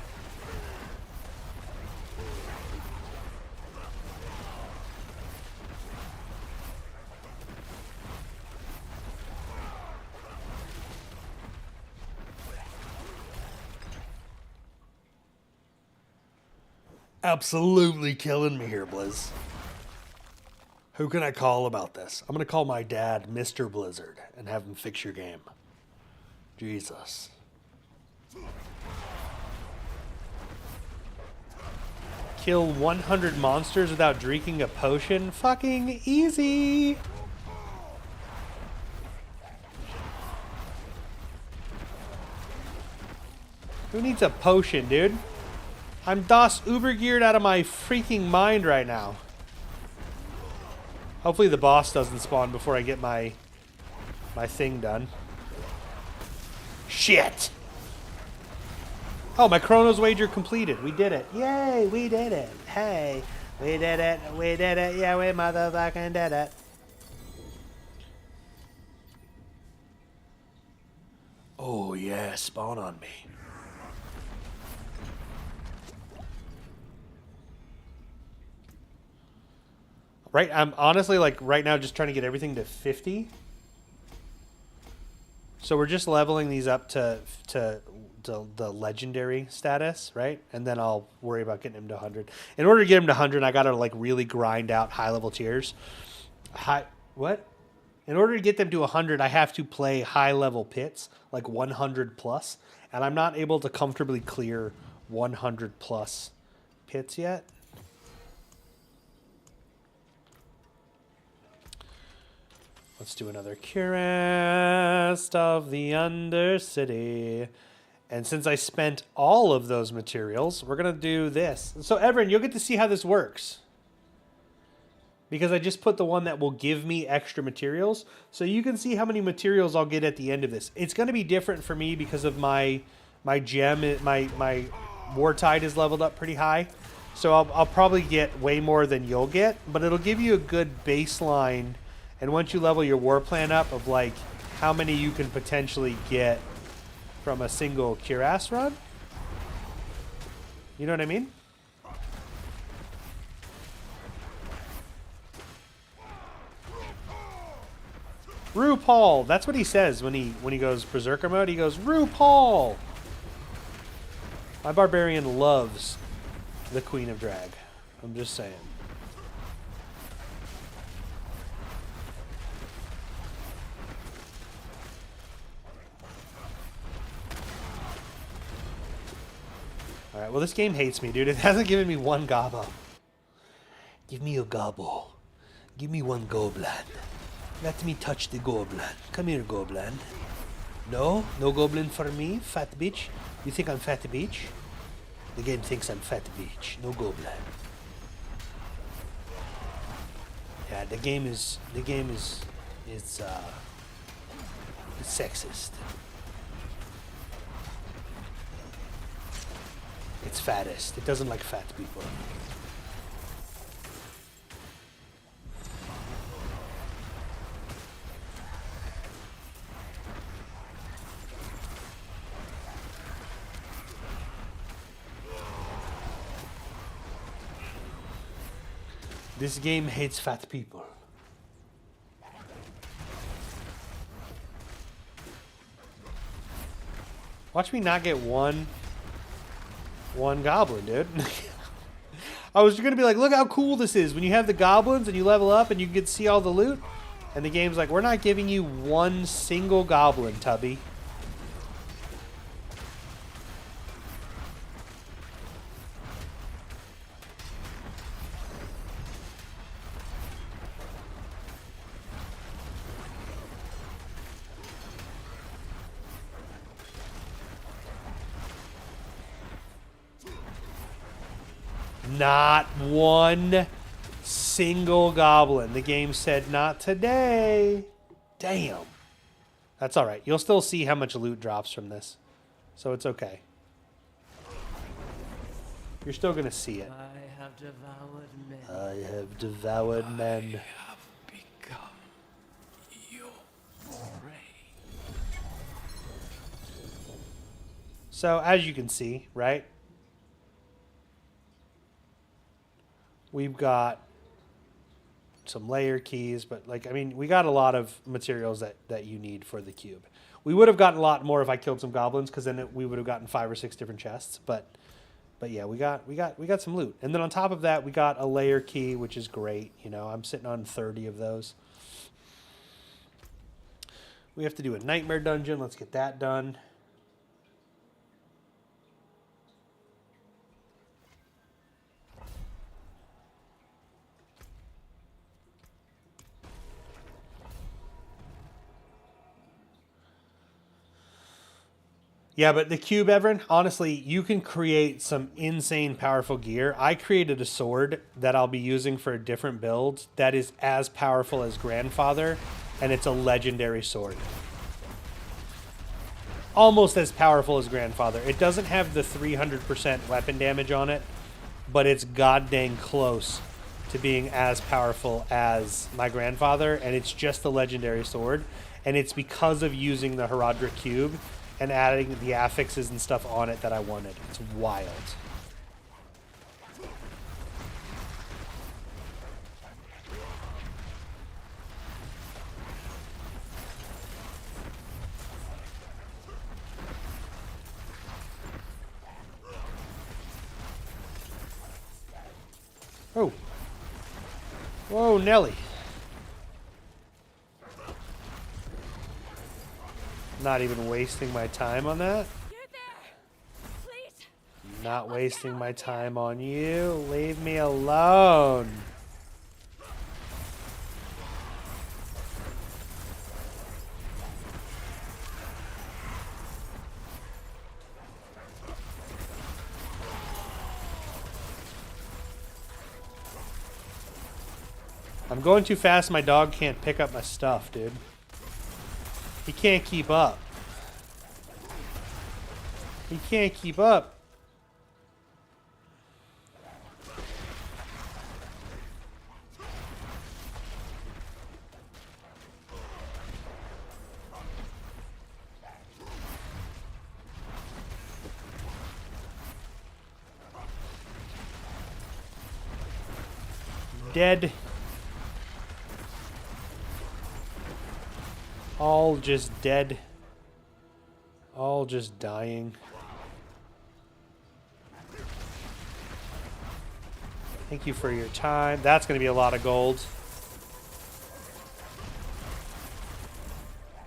Absolutely killing me here, Blizz. Who can I call about this? I'm going to call my dad, Mr. Blizzard, and have him fix your game. Jesus. Kill 100 monsters without drinking a potion? Fucking easy! Who needs a potion, dude? I'm DOS uber geared out of my freaking mind right now. Hopefully the boss doesn't spawn before I get my thing done. Shit! Oh, my Chronos wager completed. We did it. Yay, we did it. Hey, we did it. We did it. Yeah, we motherfucking did it. Oh, yeah, spawn on me. Right, I'm honestly, like, right now just trying to get everything to 50. So we're just leveling these up to the legendary status, right? And then I'll worry about getting him to 100. In order to get him to 100, I gotta, like, really grind out high-level tiers. What? In order to get them to 100, I have to play high-level pits, like 100 plus. And I'm not able to comfortably clear 100 plus pits yet. Let's do another Curest of the Undercity. And since I spent all of those materials, we're going to do this. So, Everin, you'll get to see how this works. Because I just put the one that will give me extra materials. So you can see how many materials I'll get at the end of this. It's going to be different for me because of my gem. My Wartide is leveled up pretty high. So I'll probably get way more than you'll get. But it'll give you a good baseline. And once you level your war plan up of like how many you can potentially get from a single Cuirass run. You know what I mean? RuPaul. That's what he says when he goes Berserker mode. He goes, RuPaul. My barbarian loves the Queen of Drag. I'm just saying. Alright, well this game hates me, dude. It hasn't given me one gobble. Give me a gobble. Give me one goblin. Let me touch the goblin. Come here, goblin. No? No goblin for me, fat bitch? You think I'm fat bitch? The game thinks I'm fat bitch. No goblin. Yeah, the game is it's sexist. It's fattest. It doesn't like fat people. This game hates fat people. Watch me not get one goblin, dude. I was gonna be like, look how cool this is when you have the goblins and you level up and you get to see all the loot. And the game's like, we're not giving you one single goblin, Tubby. Not one single goblin. The game said, not today. Damn. That's all right. You'll still see how much loot drops from this. So it's okay. You're still going to see it. I have devoured men. I have devoured men. have become your prey. So as you can see, right? We've got some layer keys, but like, I mean, we got a lot of materials that you need for the cube. We would have gotten a lot more if I killed some goblins, because then we would have gotten 5 or 6 different chests. But yeah, we got some loot, and then on top of that, we got a layer key, which is great. You know, I'm sitting on 30 of those. We have to do a nightmare dungeon. Let's get that done. Yeah, but the cube, Everin, honestly, you can create some insane powerful gear. I created a sword that I'll be using for a different build that is as powerful as Grandfather, and it's a legendary sword. Almost as powerful as Grandfather. It doesn't have the 300% weapon damage on it, but it's goddamn close to being as powerful as my Grandfather, and it's just a legendary sword, and it's because of using the Herodric cube and adding the affixes and stuff on it that I wanted. It's wild. Oh. Whoa, Nelly. Not even wasting my time on that. Not wasting my time on you. Leave me alone. I'm going too fast. My dog can't pick up my stuff, dude. He can't keep up. He can't keep up. Dead. All just dead. All just dying. Thank you for your time. That's going to be a lot of gold.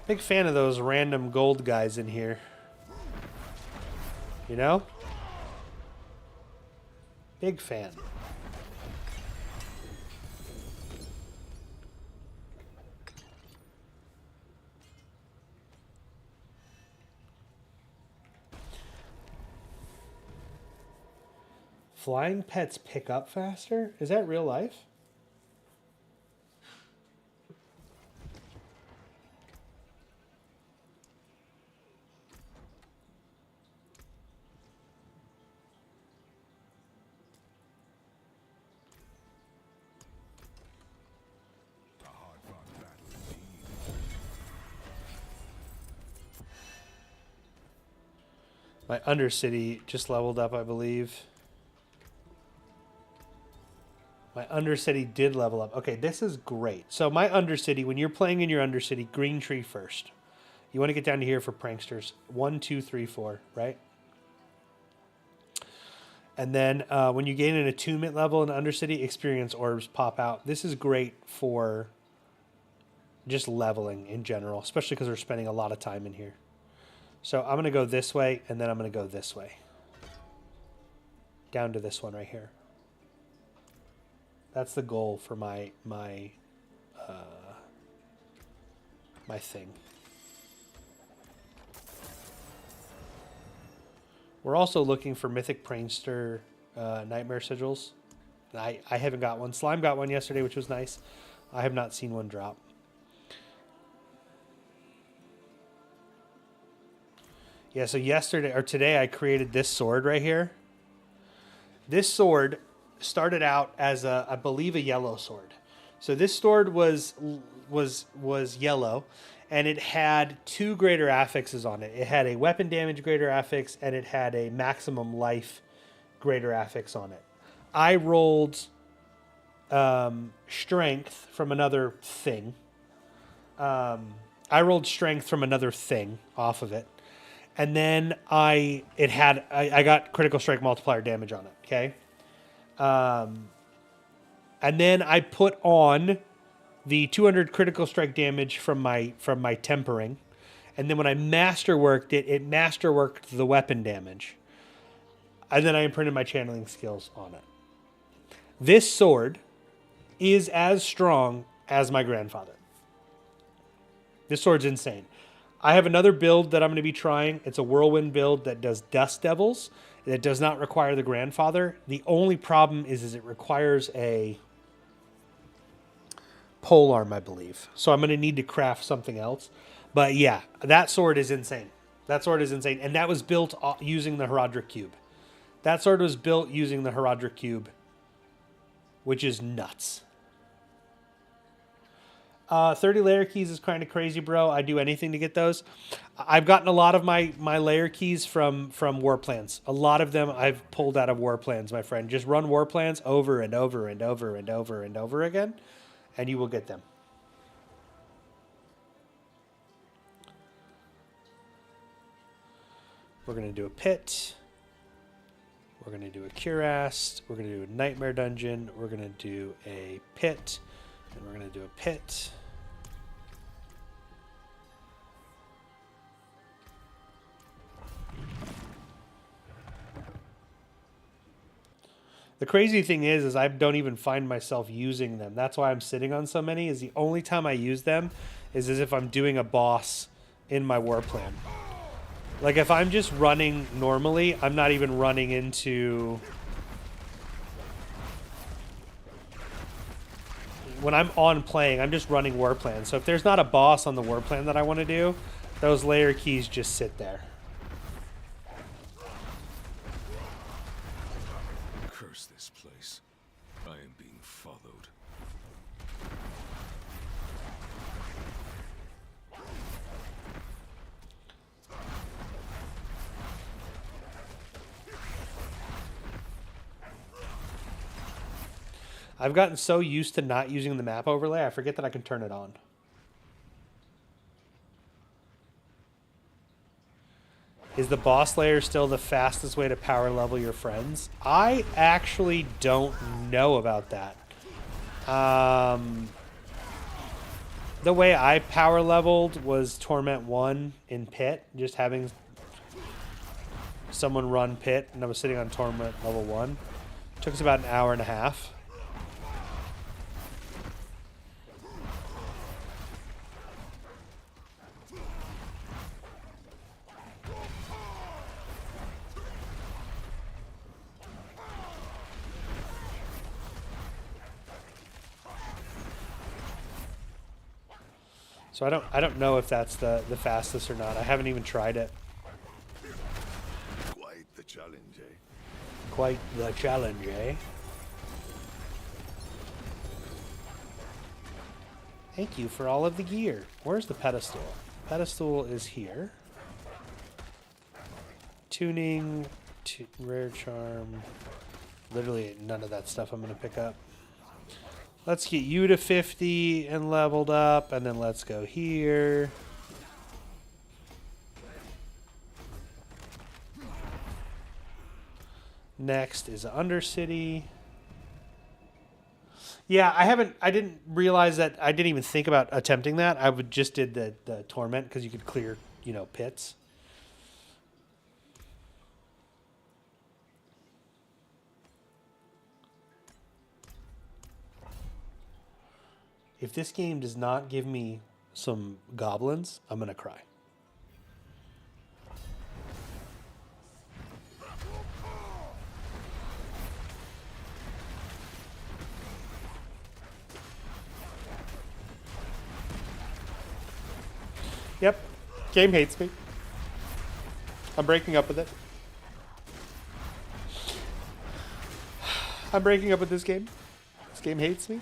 Big fan of those random gold guys in here. You know? Big fan. Flying pets pick up faster? Is that real life? A hard-fought battle indeed. My Undercity just leveled up, I believe. My Undercity did level up. Okay, this is great. So my Undercity, when you're playing in your Undercity, green tree first. You want to get down to here for pranksters. 1, 2, 3, 4, right? And then when you gain an attunement level in Undercity, experience orbs pop out. This is great for just leveling in general, especially because we're spending a lot of time in here. So I'm going to go this way, and then I'm going to go this way. Down to this one right here. That's the goal for my thing. We're also looking for Mythic Prankster Nightmare Sigils. I haven't got one. Slime got one yesterday, which was nice. I have not seen one drop. Yeah, so yesterday or today I created this sword right here. This sword started out as I believe a yellow sword. So this sword was yellow, and it had 2 greater affixes on it. It had a weapon damage greater affix, and it had a maximum life greater affix on it. I rolled strength from another thing. I rolled strength from another thing off of it. And then I got critical strike multiplier damage on it, okay? And then I put on the 200 critical strike damage from my tempering. And then when I masterworked it, it masterworked the weapon damage. And then I imprinted my channeling skills on it. This sword is as strong as my grandfather. This sword's insane. I have another build that I'm going to be trying. It's a whirlwind build that does Dust Devils. That does not require the grandfather. The only problem is it requires a pole arm, I believe. So I'm going to need to craft something else. But yeah, that sword is insane. That sword is insane. And that was built using the Herodric Cube. That sword was built using the Herodric Cube, which is nuts. 30 layer keys is kind of crazy, bro. I do anything to get those. I've gotten a lot of my layer keys from war plans. A lot of them I've pulled out of war plans, my friend. Just run war plans over and over and over and over and over again, and you will get them. We're going to do a pit. We're going to do a cuirass. We're going to do a nightmare dungeon. We're going to do a pit. And we're going to do a pit. The crazy thing is I don't even find myself using them. That's why I'm sitting on so many, is the only time I use them is as if I'm doing a boss in my war plan. Like if I'm just running normally, I'm not even running into... When I'm on playing, I'm just running war plan. So if there's not a boss on the war plan that I want to do, those layer keys just sit there. Curse this place. I am being followed. I've gotten so used to not using the map overlay, I forget that I can turn it on. Is the boss layer still the fastest way to power level your friends? I actually don't know about that. The way I power leveled was Torment 1 in Pit, just having someone run Pit, and I was sitting on Torment level 1. It took us about an hour and a half. So I don't know if that's the fastest or not. I haven't even tried it. Quite the challenge, eh? Quite the challenge, eh? Thank you for all of the gear. Where's the pedestal? Pedestal is here. Tuning, rare charm. Literally none of that stuff I'm going to pick up. Let's get you to 50 and leveled up, and then let's go here. Next is Undercity. Yeah, I didn't realize that. I didn't even think about attempting that. I would just did the Torment because you could clear, pits. If this game does not give me some goblins, I'm going to cry. Yep. Game hates me. I'm breaking up with it. I'm breaking up with this game. This game hates me.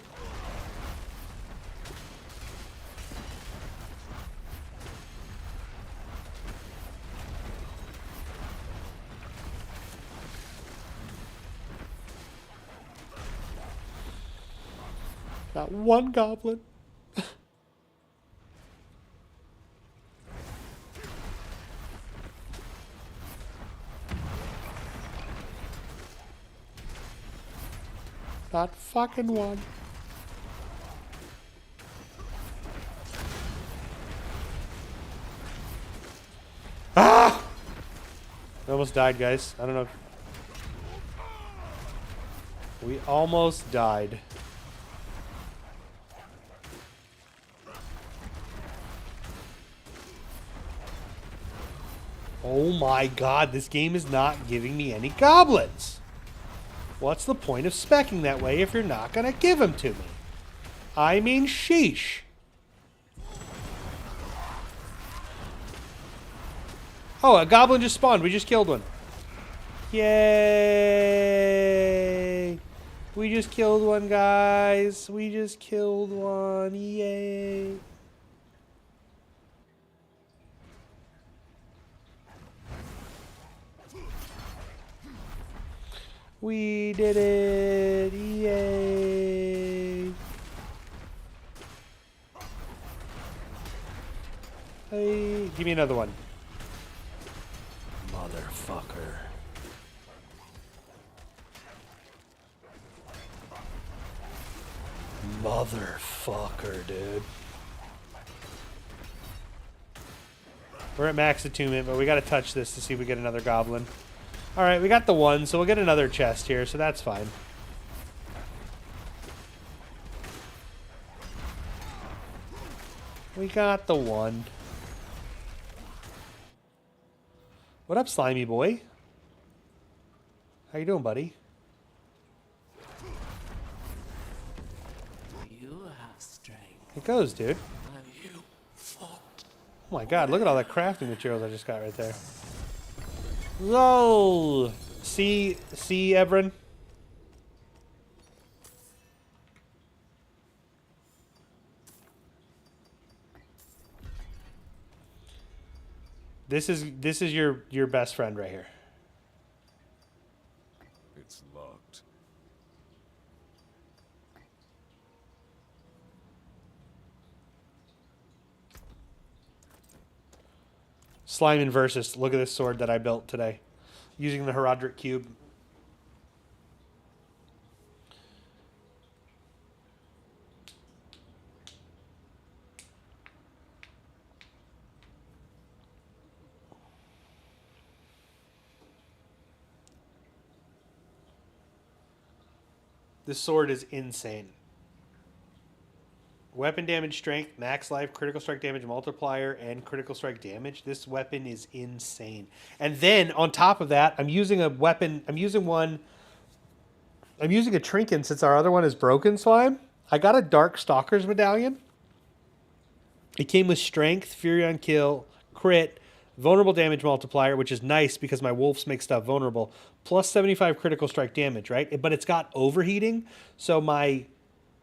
Not one goblin. Not fucking one. Ah! We almost died, guys. I don't know. We almost died. Oh my god, this game is not giving me any goblins. What's the point of speccing that way if you're not going to give them to me? I mean, sheesh. Oh, a goblin just spawned. We just killed one. Yay. We just killed one, guys. We just killed one. Yay. We did it! Yay! Hey, give me another one. Motherfucker. Motherfucker, dude. We're at max attunement, but we gotta touch this to see if we get another goblin. Alright, we got the one, so we'll get another chest here, so that's fine. We got the one. What up, slimy boy? How you doing, buddy? You have strength. It goes, dude. You fought. Oh my god, look at all that crafting materials I just got right there. LOL! See, Evren? This is your best friend right here. It's locked. Slime and Versus. Look at this sword that I built today. Using the Herodric Cube. This sword is insane. Weapon damage strength, max life, critical strike damage multiplier, and critical strike damage. This weapon is insane. And then on top of that, I'm using a weapon. I'm using a trinket since our other one is broken slime. I got a Dark Stalker's medallion. It came with strength, fury on kill, crit, vulnerable damage multiplier, which is nice because my wolves make stuff vulnerable, plus 75 critical strike damage, right? But it's got overheating, so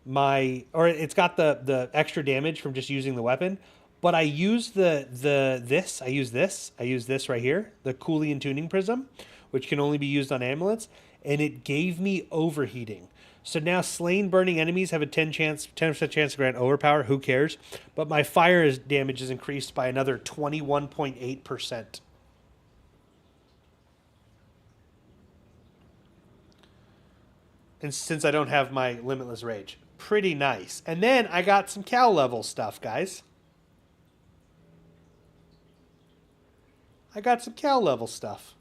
it's got the extra damage from just using the weapon. But I use I use this right here, the Cooling and Tuning Prism, which can only be used on amulets, and it gave me overheating. So now slain burning enemies have a 10% chance to grant overpower. Who cares? But my fire damage is increased by another 21.8%. And since I don't have my Limitless Rage. Pretty nice. And then I got some cow level stuff, guys. I got some cow level stuff.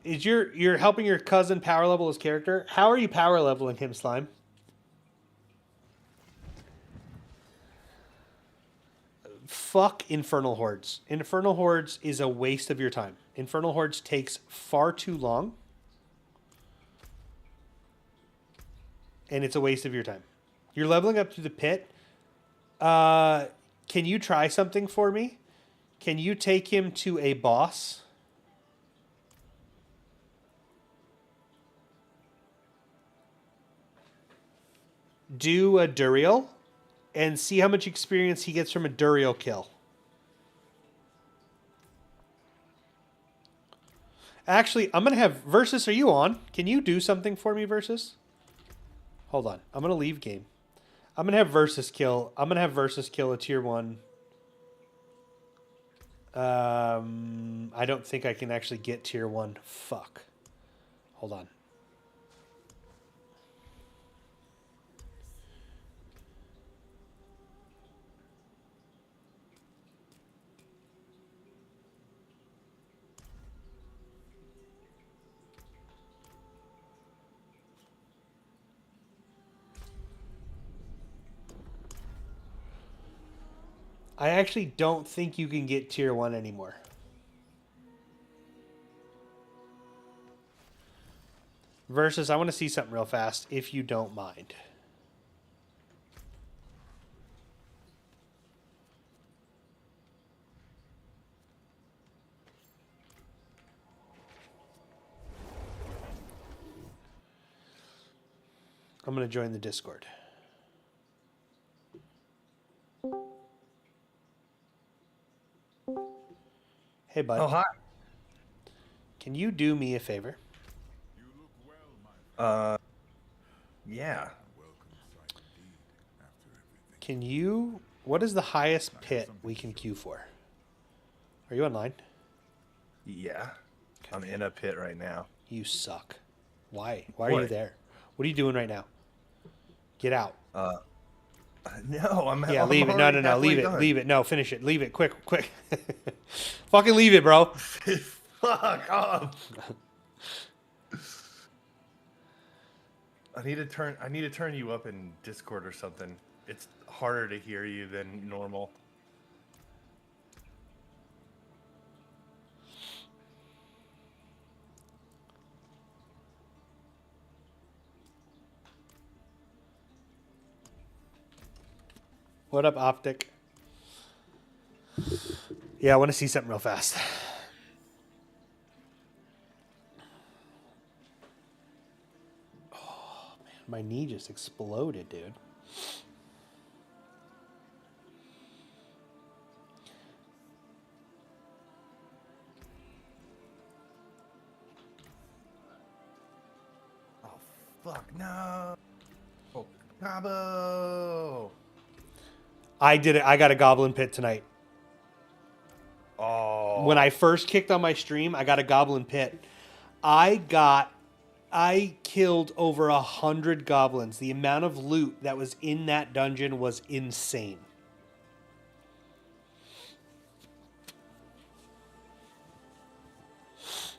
Is you're helping your cousin power level his character? How are you power leveling him, Slime? Fuck Infernal Hordes. Infernal Hordes is a waste of your time. Infernal Hordes takes far too long. and it's a waste of your time. You're leveling up to the pit. Can you try something for me? Can you take him to a boss? Do a Duriel and see how much experience he gets from a Duriel kill. Actually, I'm going to have... Versus, are you on? Can you do something for me, Versus? Hold on. I'm going to leave game. I'm going to have Versus kill. I'm going to have Versus kill a tier 1. I don't think I can actually get tier 1. Fuck. Hold on. I actually don't think you can get tier 1 anymore. Versus, I want to see something real fast, if you don't mind. I'm going to join the Discord. Hey, bud. Oh, hi. Can you do me a favor? You look well, my Yeah. welcome sight indeed after everything. Can you... What is the highest pit we can queue for? Are you online? Yeah. I'm in a pit right now. You suck. Why? Why are you What? there? What are you doing right now? Get out. No, I'm Yeah, I'm leave it. No, already no, no. halfway Leave it. done. Leave it. No, finish it. Leave it. Quick, quick. Fucking leave it, bro. Fuck off. I need to turn you up in Discord or something. It's harder to hear you than normal. What up, Optic? Yeah, I want to see something real fast. Oh, man. My knee just exploded, dude. Oh fuck no. Oh, Cabo. I did it. I got a Goblin Pit tonight. Oh. When I first kicked on my stream, I got a Goblin Pit. I killed over 100 goblins. The amount of loot that was in that dungeon was insane.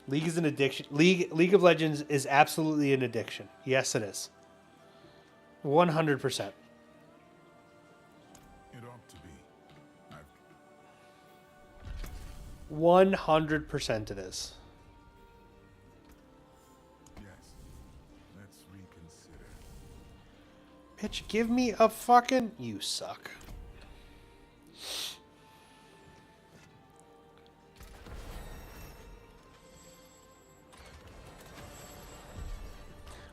League is an addiction. League of Legends is absolutely an addiction. Yes, it is. 100%. It ought to be. 100% it is. Yes. Let's reconsider. Bitch, give me a fucking... You suck.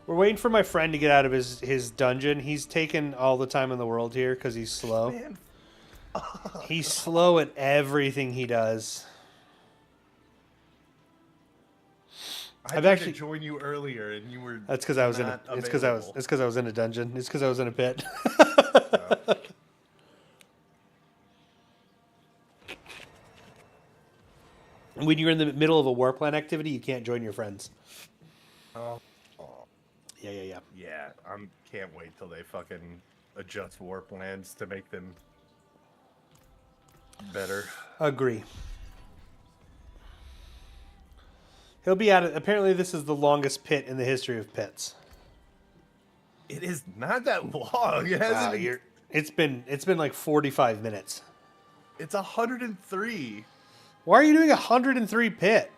We're waiting for my friend to get out of his dungeon. He's taken all the time in the world here because he's slow. Man. He's slow at everything he does. I I've tried actually- to join you earlier and you were That's because I was in a. not It's because I was. available. It's because I was in a dungeon. It's because I was in a pit. When you're in the middle of a warplan activity, you can't join your friends. Oh. Yeah. Yeah, can't wait till they fucking adjust war plans to make them better. Agree. He'll be at it. Apparently, this is the longest pit in the history of pits. It is not that long. It hasn't. Wow, it's been like 45 minutes. It's 103 Why are you doing 103 pit?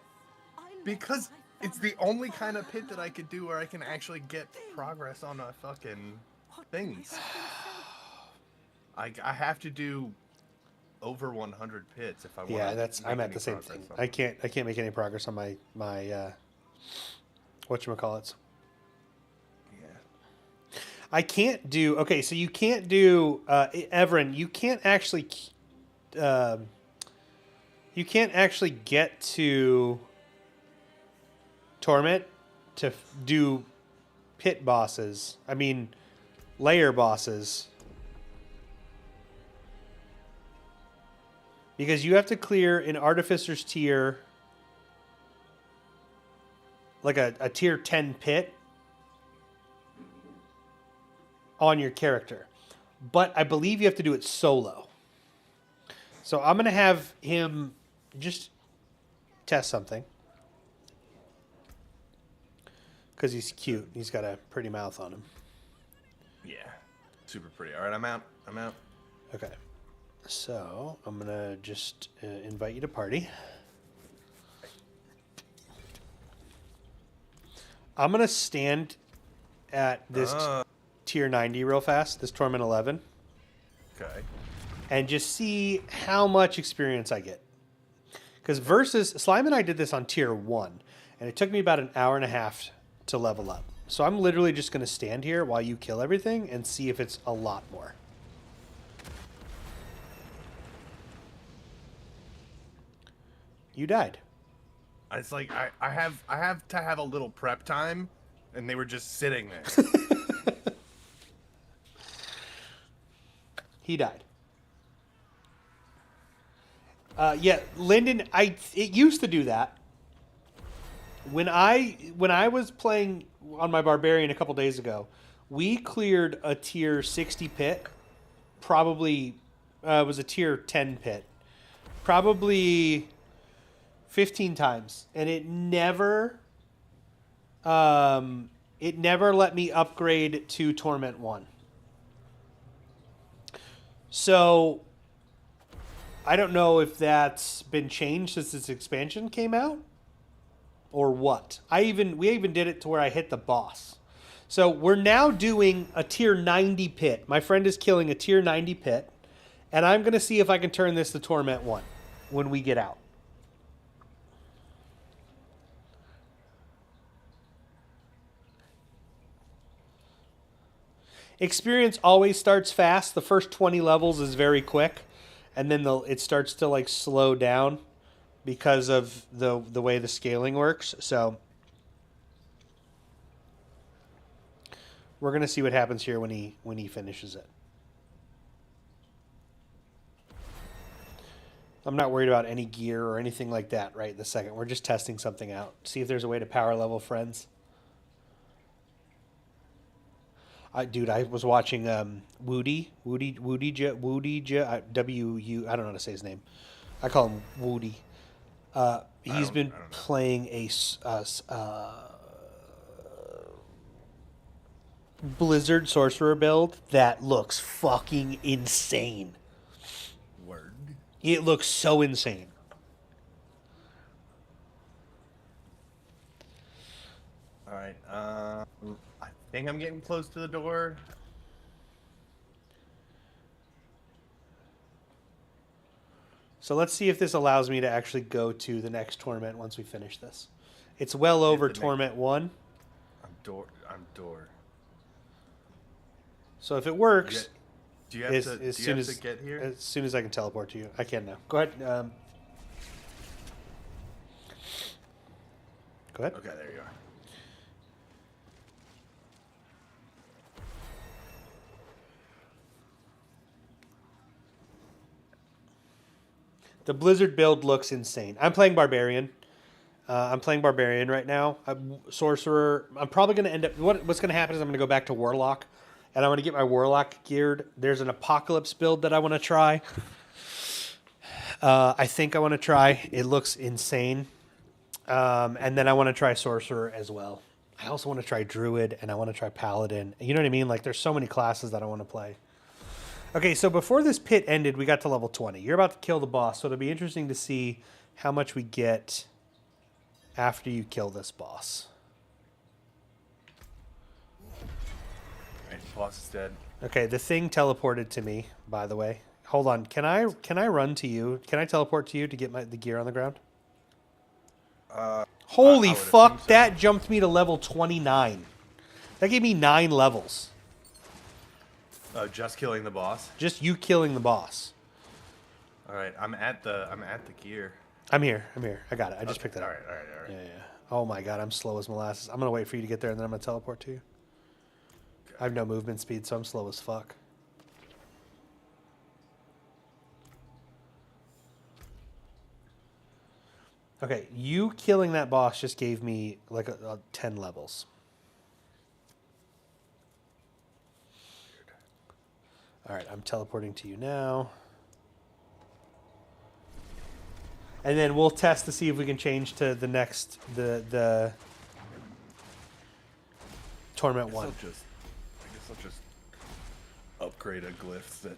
because It's the only kind of pit that I could do where I can actually get progress on my fucking things. I have to do over 100 pits if I want. Yeah, I'm at the same thing. I can't make any progress on my whatchamacallits. Yeah. I can't do. Okay, so you can't do Everin. You can't actually get to Torment to do pit bosses. I mean, layer bosses. Because you have to clear an Artificer's tier, like a tier 10 pit on your character. But I believe you have to do it solo. So I'm going to have him just test something. Because he's cute. He's got a pretty mouth on him. Yeah. Super pretty. All right, I'm out. Okay. So I'm going to just invite you to party. I'm going to stand at this tier 90 real fast, this Torment 11. Okay. And just see how much experience I get. Because versus Slime and I did this on tier 1, and it took me about an hour and a half to level up. So I'm literally just going to stand here while you kill everything and see if it's a lot more. You died. It's like I have to have a little prep time, and they were just sitting there. He died. Yeah, Lyndon, it used to do that. When I was playing on my Barbarian a couple days ago, we cleared a tier 60 pit. Probably it was a tier 10 pit. Probably 15 times, and it never let me upgrade to Torment 1. So I don't know if that's been changed since this expansion came out or what. We even did it to where I hit the boss. So we're now doing a tier 90 pit. My friend is killing a tier 90 pit, and I'm going to see if I can turn this to Torment 1 when we get out. Experience always starts fast. The first 20 levels is very quick, and then it starts to like slow down because of the way the scaling works. So we're going to see what happens here when he finishes it. I'm not worried about any gear or anything like that right this second. We're just testing something out. See if there's a way to power level friends. Dude, I was watching Woody, I don't know how to say his name. I call him Woody. He's been playing a Blizzard Sorcerer build that looks fucking insane. Word. It looks so insane. All right. I think I'm getting close to the door. So let's see if this allows me to actually go to the next Torment once we finish this. It's well over Torment 1. I'm door. So if it works, do you have to get here? As soon as I can teleport to you. I can now. Go ahead. Go ahead. Okay, there you are. The Blizzard build looks insane. I'm playing Barbarian. Right now. Sorcerer. I'm probably going to end up... What's going to happen is I'm going to go back to Warlock. And I'm going to get my Warlock geared. There's an Apocalypse build that I want to try. I think I want to try. It looks insane. And then I want to try Sorcerer as well. I also want to try Druid, and I want to try Paladin. You know what I mean? Like, there's so many classes that I want to play. Okay, so before this pit ended, we got to level 20. You're about to kill the boss, so it'll be interesting to see how much we get after you kill this boss. Right, boss is dead. Okay, the thing teleported to me, by the way. Hold on. Can I run to you? Can I teleport to you to get the gear on the ground? Holy I would fuck, assume so. that jumped me to level 29. That gave me 9 levels. Just killing the boss. Just you killing the boss. All right, I'm at the gear. I'm here. I got it. I just Okay, picked it up. All right. Yeah. Oh my god, I'm slow as molasses. I'm gonna wait for you to get there and then I'm gonna teleport to you. I have no movement speed, so I'm slow as fuck. Okay, you killing that boss just gave me like a 10 levels. All right, I'm teleporting to you now. And then we'll test to see if we can change to the next, the Torment 1. I guess I'll just upgrade a glyph that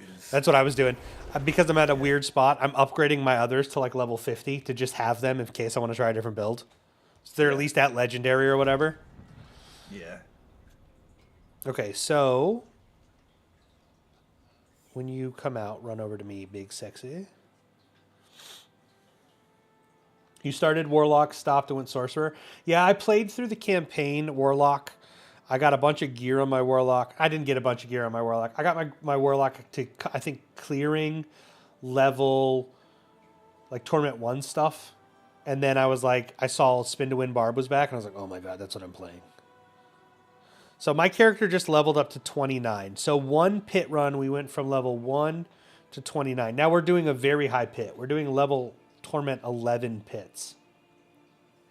is... That's what I was doing. Because I'm at a weird spot, I'm upgrading my others to like level 50 to just have them in case I want to try a different build. So they're at least at legendary or whatever. Yeah. Okay, so when you come out, run over to me, big sexy. You started Warlock, stopped, and went Sorcerer. Yeah, I played through the campaign Warlock. I got a bunch of gear on my Warlock. I didn't get a bunch of gear on my Warlock. I got my Warlock to, I think, clearing level, like, Torment 1 stuff. And then I was like, I saw Spin to Win Barb was back, and I was like, oh my god, that's what I'm playing. So my character just leveled up to 29. So one pit run, we went from level 1 to 29. Now we're doing a very high pit. We're doing level Torment 11 pits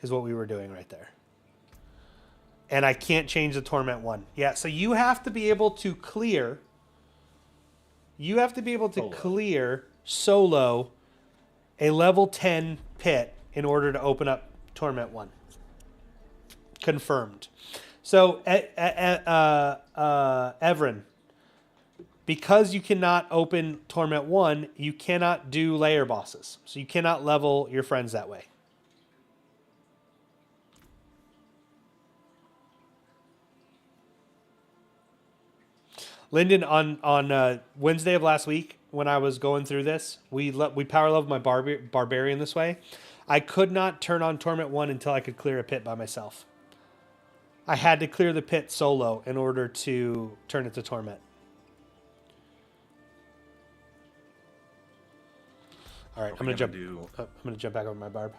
is what we were doing right there. And I can't change the Torment 1. Yeah, so you have to be able to clear. You have to be able to clear solo a level 10 pit in order to open up Torment 1. Confirmed. So, Evren, because you cannot open Torment 1, you cannot do layer bosses. So you cannot level your friends that way. Lyndon, on Wednesday of last week, when I was going through this, we power leveled my barbarian this way. I could not turn on Torment 1 until I could clear a pit by myself. I had to clear the pit solo in order to turn it to Torment. All right, I'm gonna jump back over my Barb.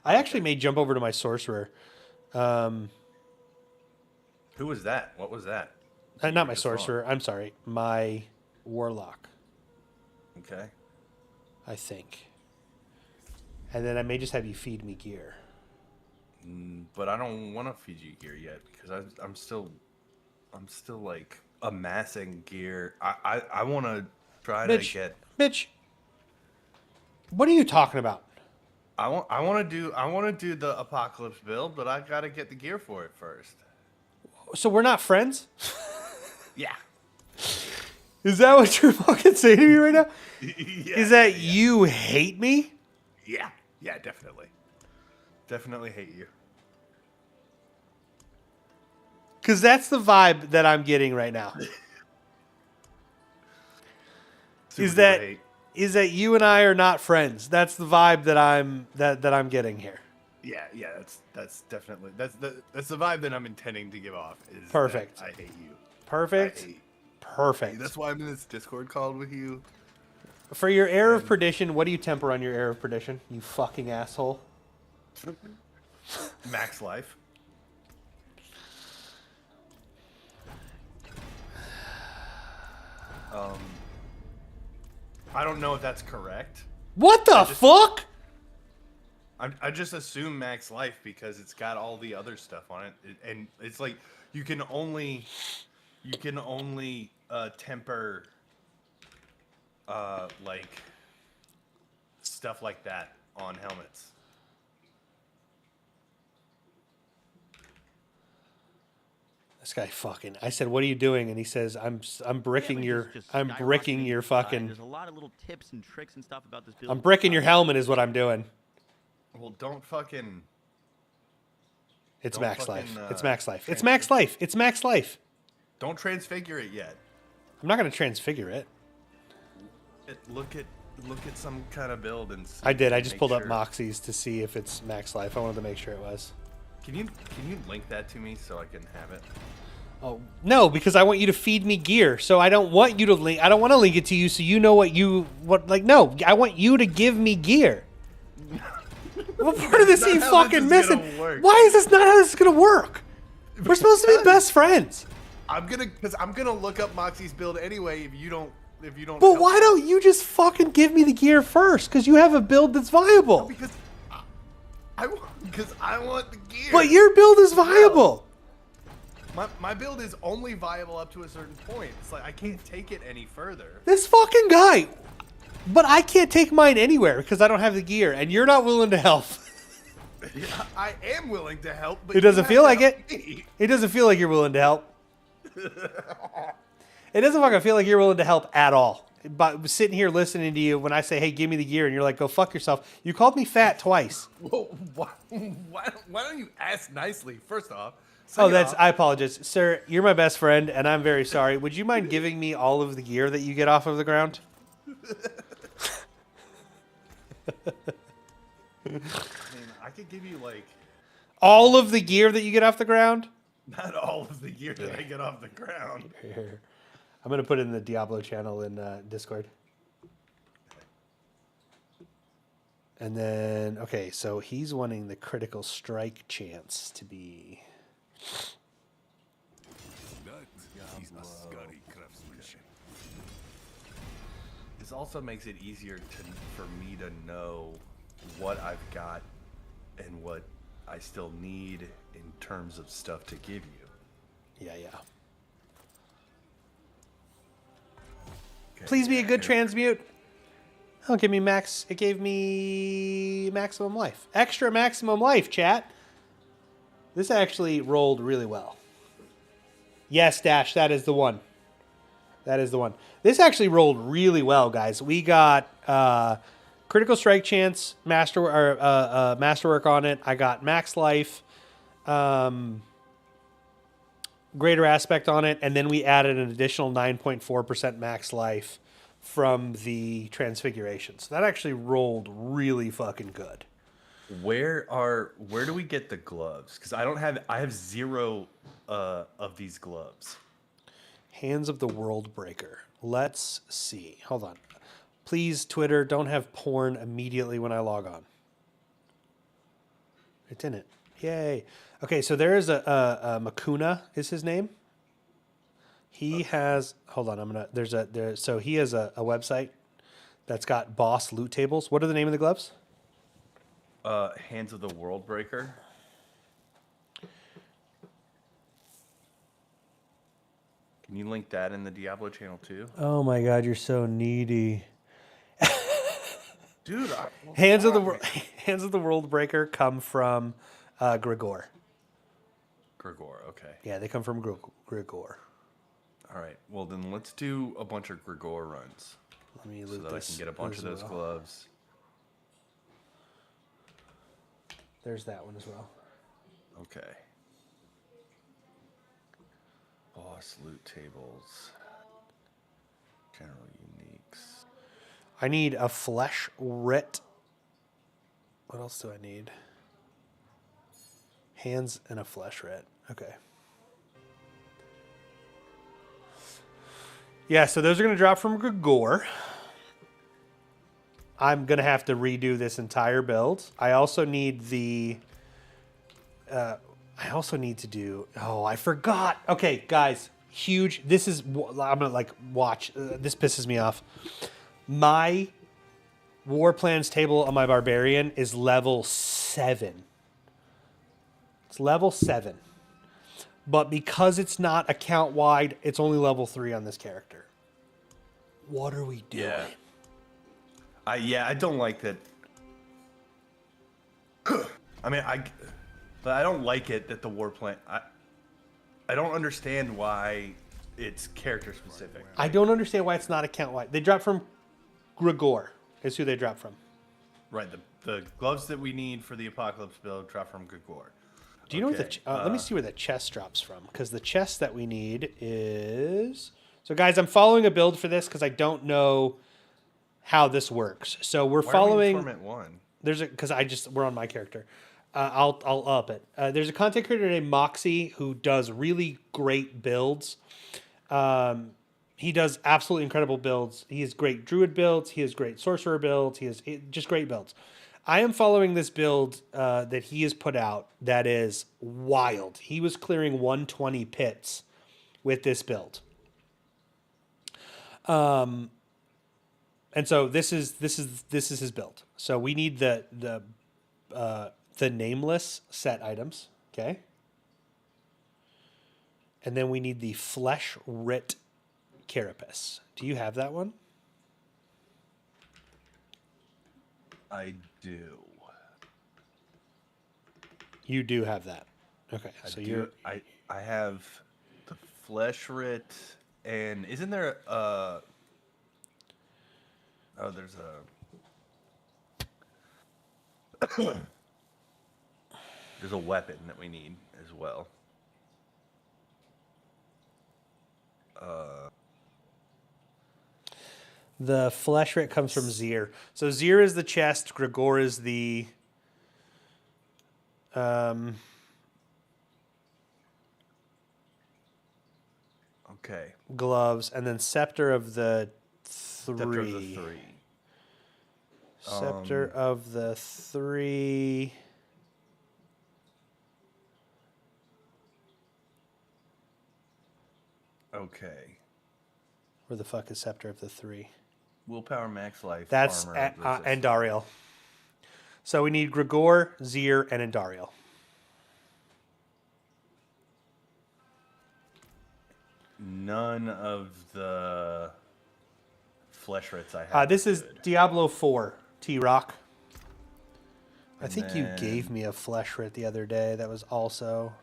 I actually may jump over to my Sorcerer. Who was that? What was that? Not my Sorcerer. I'm sorry, my Warlock. Okay. I think. And then I may just have you feed me gear. But I don't want to feed you gear yet because I'm still like amassing gear. I want to try to get. Mitch, what are you talking about? I want to do the apocalypse build, but I gotta get the gear for it first. So we're not friends? Yeah. Is that what you're fucking saying to me right now? Yeah, Is that you hate me? Yeah. Yeah, definitely. Definitely hate you. Because that's the vibe that I'm getting right now. Is that you and I are not friends? That's the vibe that I'm getting here. Yeah, that's definitely that's the vibe that I'm intending to give off. Is perfect. I hate you. Perfect. Perfect. That's why I'm in this Discord call with you. For your Air of Perdition, what do you temper on your Air of Perdition? You fucking asshole. Max life. I don't know if that's correct. What the fuck? I just assume max life because it's got all the other stuff on it, and it's like you can only temper like stuff like that on helmets. This guy fucking. I said, "What are you doing?" And he says, "I'm bricking your fucking. There's a lot of little tips and tricks and stuff about this build. I'm bricking your helmet is what I'm doing." Well, don't fucking It's Don't max life. fucking, It's max life. It's max life. It's max life. Don't transfigure it yet. I'm not going to transfigure it. Look at some kind of build and see, I did. I just make pulled up sure. Moxie's to see if it's max life. I wanted to make sure it was. Can you link that to me so I can have it? Oh no, because I want you to feed me gear. So I don't want you to link. I don't want to link it to you, so you know no, I want you to give me gear. What part of this That's are you not how fucking this is missing? gonna work. Why is this not how this is gonna work? We're supposed to be best friends. I'm gonna look up Moxie's build anyway if you don't. But help why me. don't you just fucking give me the gear first? Because you have a build that's viable. Because I want the gear. But your build is viable. My build is only viable up to a certain point. It's like I can't take it any further. This fucking guy. But I can't take mine anywhere because I don't have the gear, and you're not willing to help. I am willing to help, but It doesn't you feel have like to it. help me. It doesn't feel like you're willing to help. It doesn't fucking feel like you're willing to help at all. But sitting here listening to you when I say, hey, give me the gear, and you're like, go fuck yourself. You called me fat twice. Whoa, why don't you ask nicely? First off. Oh, Second off, I apologize. Sir, you're my best friend, and I'm very sorry. Would you mind giving me all of the gear that you get off of the ground? I mean, I could give you like All of the gear that you get off the ground? not all of the gear that I get off the ground. Here. I'm going to put it in the Diablo channel in Discord. And then, okay, so he's wanting the critical strike chance to be... That is a scary craftsmanship. This also makes it easier for me to know what I've got and what I still need in terms of stuff to give you. Yeah. Okay, Please be a good here. transmute. Oh, give me max. It gave me maximum life. Extra maximum life, chat. This actually rolled really well. Yes, Dash, that is the one. That is the one. This actually rolled really well, guys. We got critical strike chance, masterwork on it. I got max life, greater aspect on it, and then we added an additional 9.4% max life from the transfiguration. So that actually rolled really fucking good. Where do we get the gloves? Because I have 0 of these gloves. Hands of the World Breaker. Let's see. Hold on. Please, Twitter, don't have porn immediately when I log on. It's in it. Yay. Okay, so there is a Makuna is his name. He has, hold on, so he has a website that's got boss loot tables. What are the name of the gloves? Hands of the World Breaker. Can you link that in the Diablo channel too? Oh my God, you're so needy. Dude, Hands of the World Breaker come from Grigor. Grigor, okay. Yeah, they come from Grigor. All right. Well, then let's do a bunch of Grigor runs Let me so loot that I this. can get a bunch of as those well. gloves. There's that one as well. Okay. Boss loot tables. General uniques. I need a flesh writ. What else do I need? Hands and a flesh writ. Okay. Yeah, so those are going to drop from Grigor. I'm going to have to redo this entire build. I also need the... I also need to do... Oh, I forgot. Okay, guys. Huge. This is... I'm going to, like, watch. This pisses me off. My war plans table on my barbarian is level 7. It's level 7. But because it's not account wide, it's only level 3 on this character. What are we doing? Yeah. I don't like that. I mean, but I don't like it that the war plan. I don't understand why it's character specific. I don't understand why it's not account wide. They drop from Grigor is who they drop from. Right. The gloves that we need for the Apocalypse build drop from Grigor. Do you know what Okay, let me see where the chest drops from, because the chest that we need is. So, guys, I'm following a build for this because I don't know how this works. So we're Why following. are we in Torment 1? There's a because we're on my character. I'll up it. There's a content creator named Moxie who does really great builds. He does absolutely incredible builds. He has great druid builds. He has great sorcerer builds. He has just great builds. I am following this build that he has put out that is wild. He was clearing 120 pits with this build. And so this is his build. So we need the nameless set items, okay? And then we need the flesh writ carapace. Do you have that one? I do. You do have that. Okay, so you're. I have the flesh writ, and isn't there a? Oh, there's a. There's a weapon that we need as well. The flesh writ comes from Zir. So Zir is the chest. Gregor is the. Okay. Gloves, and then Scepter of the Three. Scepter of the Three. Scepter of the Three. Okay. Where the fuck is Scepter of the Three? Willpower, max life. That's armor, resistance. Andariel. So we need Gregor, Zir, and Andariel. None of the flesh writs I have. This is good. Diablo 4, T-Rock. I And think you then- gave me a flesh writ the other day. That was also.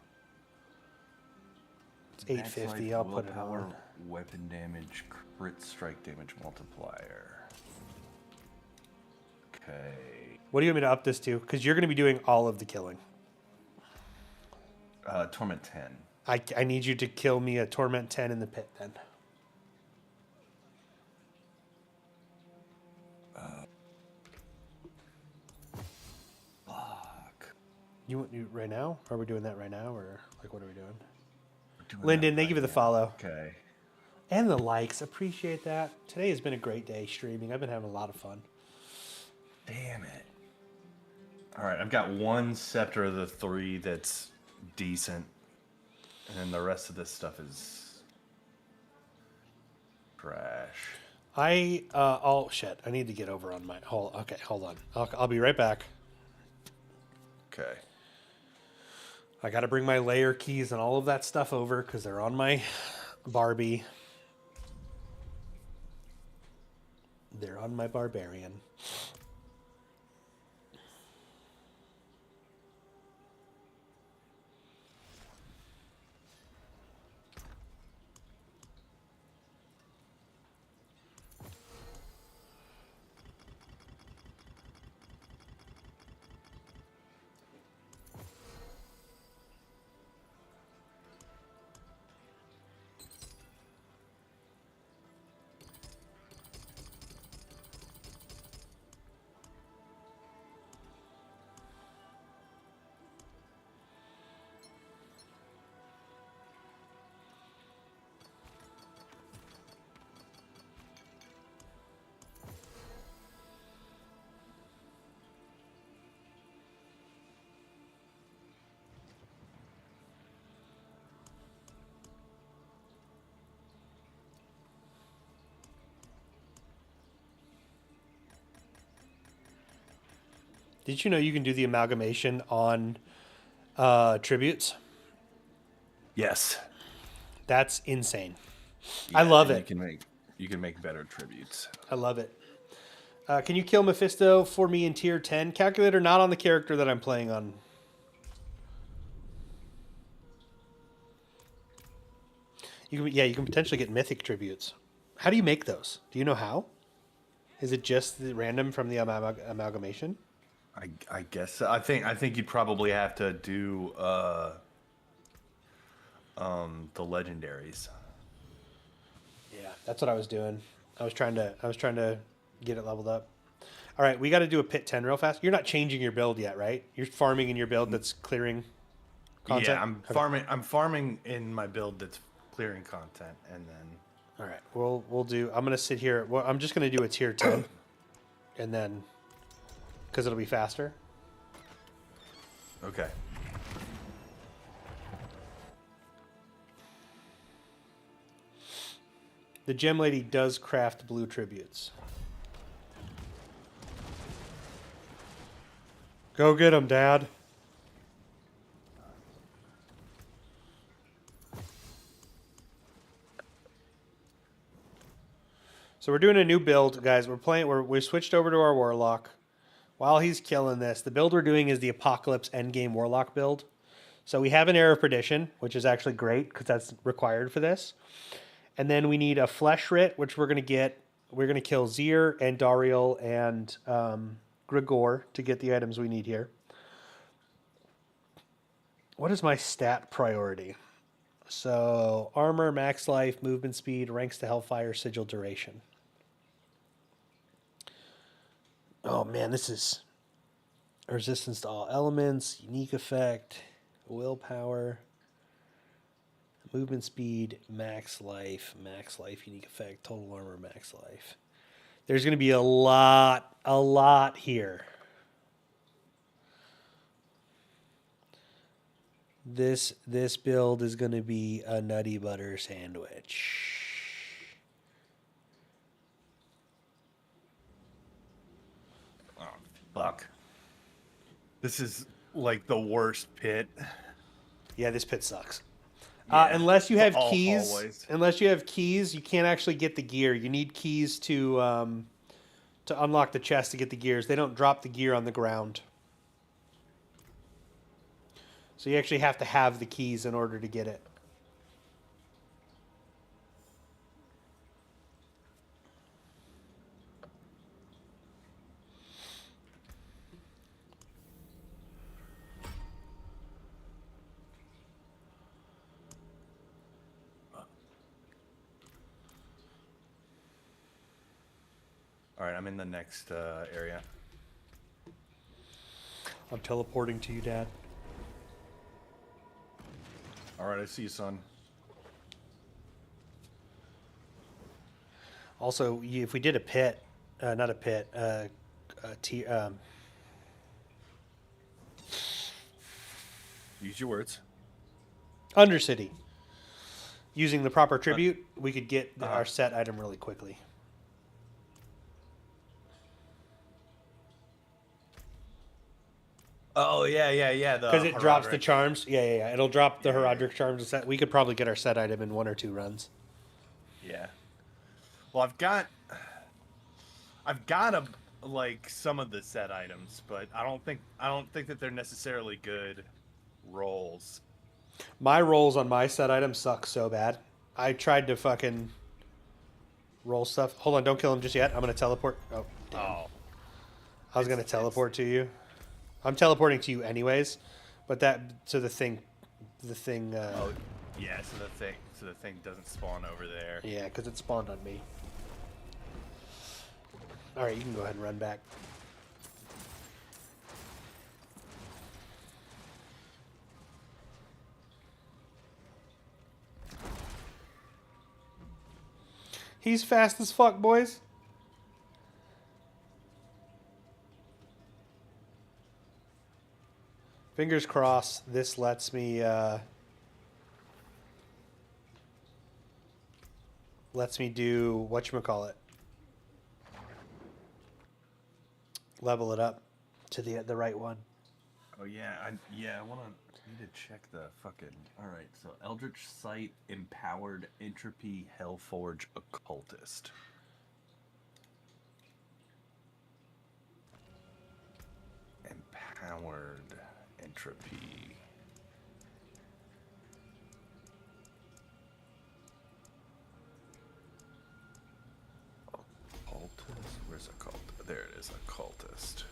It's Max 850. life, I'll put it willpower, on. Weapon damage, crit strike damage multiplier. Okay. What do you want me to up this to? Because you're going to be doing all of the killing. Torment 10. I need you to kill me a Torment 10 in the pit then. Fuck. You want you right now? Are we doing that right now, or like what are we doing? Doing Lyndon, that thank you for right the now. follow Okay. and the likes. Appreciate that. Today has been a great day streaming. I've been having a lot of fun. Damn it. All right, I've got one Scepter of the Three that's decent, and then the rest of this stuff is trash. Oh shit! I need to get over on my. Hold on. I'll be right back. Okay. I got to bring my layer keys and all of that stuff over because they're on my Barbie. They're on my barbarian. Did you know you can do the amalgamation on tributes? Yes. That's insane. I love it. You can make better tributes. I love it. Can you kill Mephisto for me in tier 10? Calculator not on the character that I'm playing on. You can potentially get mythic tributes. How do you make those? Do you know how? Is it just the random from the amalgamation? I guess so. I think you'd probably have to do the legendaries. Yeah, that's what I was doing. I was trying to get it leveled up. All right, we got to do a pit 10 real fast. You're not changing your build yet, right? You're farming in your build that's clearing content. Yeah, I'm Okay. farming. I'm farming in my build that's clearing content, and then All right, we'll do. I'm gonna sit here. Well, I'm just gonna do a tier 10, and then because it'll be faster. okay. The gem lady does craft blue tributes. Go get him, Dad. So we're doing a new build, guys. We switched over to our warlock. While he's killing this, the build we're doing is the Apocalypse Endgame Warlock build. So we have an Air of Perdition, which is actually great because that's required for this. And then we need a Flesh Writ, which we're going to get. We're going to kill Zir and Dariel and Grigor to get the items we need here. What is my stat priority? So armor, max life, movement speed, ranks to Hellfire, sigil duration. Oh man, this is resistance to all elements, unique effect, willpower, movement speed, max life, unique effect, total armor, max life. There's going to be a lot here. This build is going to be a nutty butter sandwich. Oh, fuck. This is like the worst pit. Yeah, this pit sucks. Yeah, Unless you have all keys, hallways. you can't actually get the gear. You need keys to unlock the chest to get the gears. They don't drop the gear on the ground. So you actually have to have the keys in order to get it. All right, I'm in the next area. I'm teleporting to you, Dad. All right, I see you, son. Also, if we did a pit, not a pit, Use your words. Undercity. Using the proper tribute, we could get our set item really quickly. Oh yeah. Because it drops the charms. Yeah. It'll drop the Herodric charms. Set. We could probably get our set item in 1 or 2 runs. Yeah. Well, I've got like some of the set items, but I don't think that they're necessarily good rolls. My rolls on my set item suck so bad. I tried to fucking roll stuff. Hold on, don't kill him just yet. I'm gonna teleport. Oh, damn. Oh. I was gonna teleport to you. I'm teleporting to you anyways, but the thing. Oh, yeah. So the thing doesn't spawn over there. Yeah, because it spawned on me. All right, you can go ahead and run back. He's fast as fuck, boys. Fingers crossed this lets me do whatchamacallit. Level it up to the right one. Oh yeah, I need to check the fucking. All right, so Eldritch Sight, Empowered Entropy, Hellforge, Occultist. Empowered Entropy. Occultist. Where's Occultist? There it is, Occultist.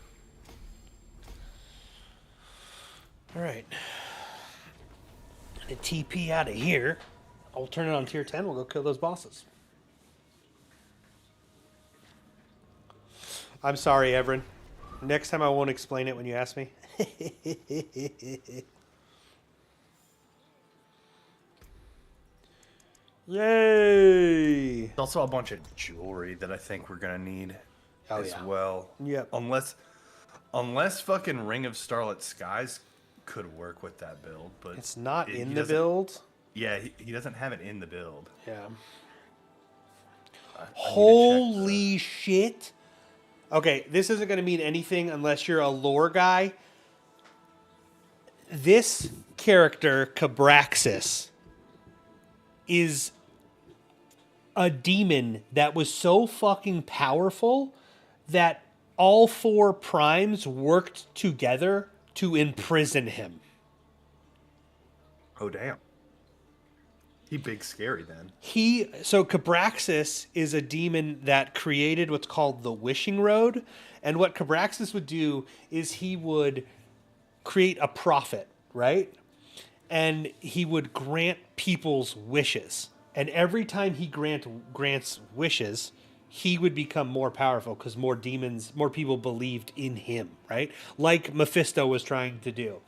All right. A TP out of here. I'll turn it on tier 10. We'll go kill those bosses. I'm sorry, Everin. Next time I won't explain it when you ask me. Yay! There's also a bunch of jewelry that I think we're gonna need as well. Yep. Unless fucking Ring of Starlit Skies could work with that build, but It's not he in the doesn't- build. Yeah, he doesn't have it in the build. Yeah. I need to check Holy shit. Okay, this isn't going to mean anything unless you're a lore guy. This character, Cabraxis, is a demon that was so fucking powerful that all four primes worked together to imprison him. Oh damn. He big scary then. So Cabraxis is a demon that created what's called the Wishing Road, and what Cabraxis would do is he would create a prophet, right? And he would grant people's wishes. And every time he grants wishes, he would become more powerful because more people believed in him, right? Like Mephisto was trying to do.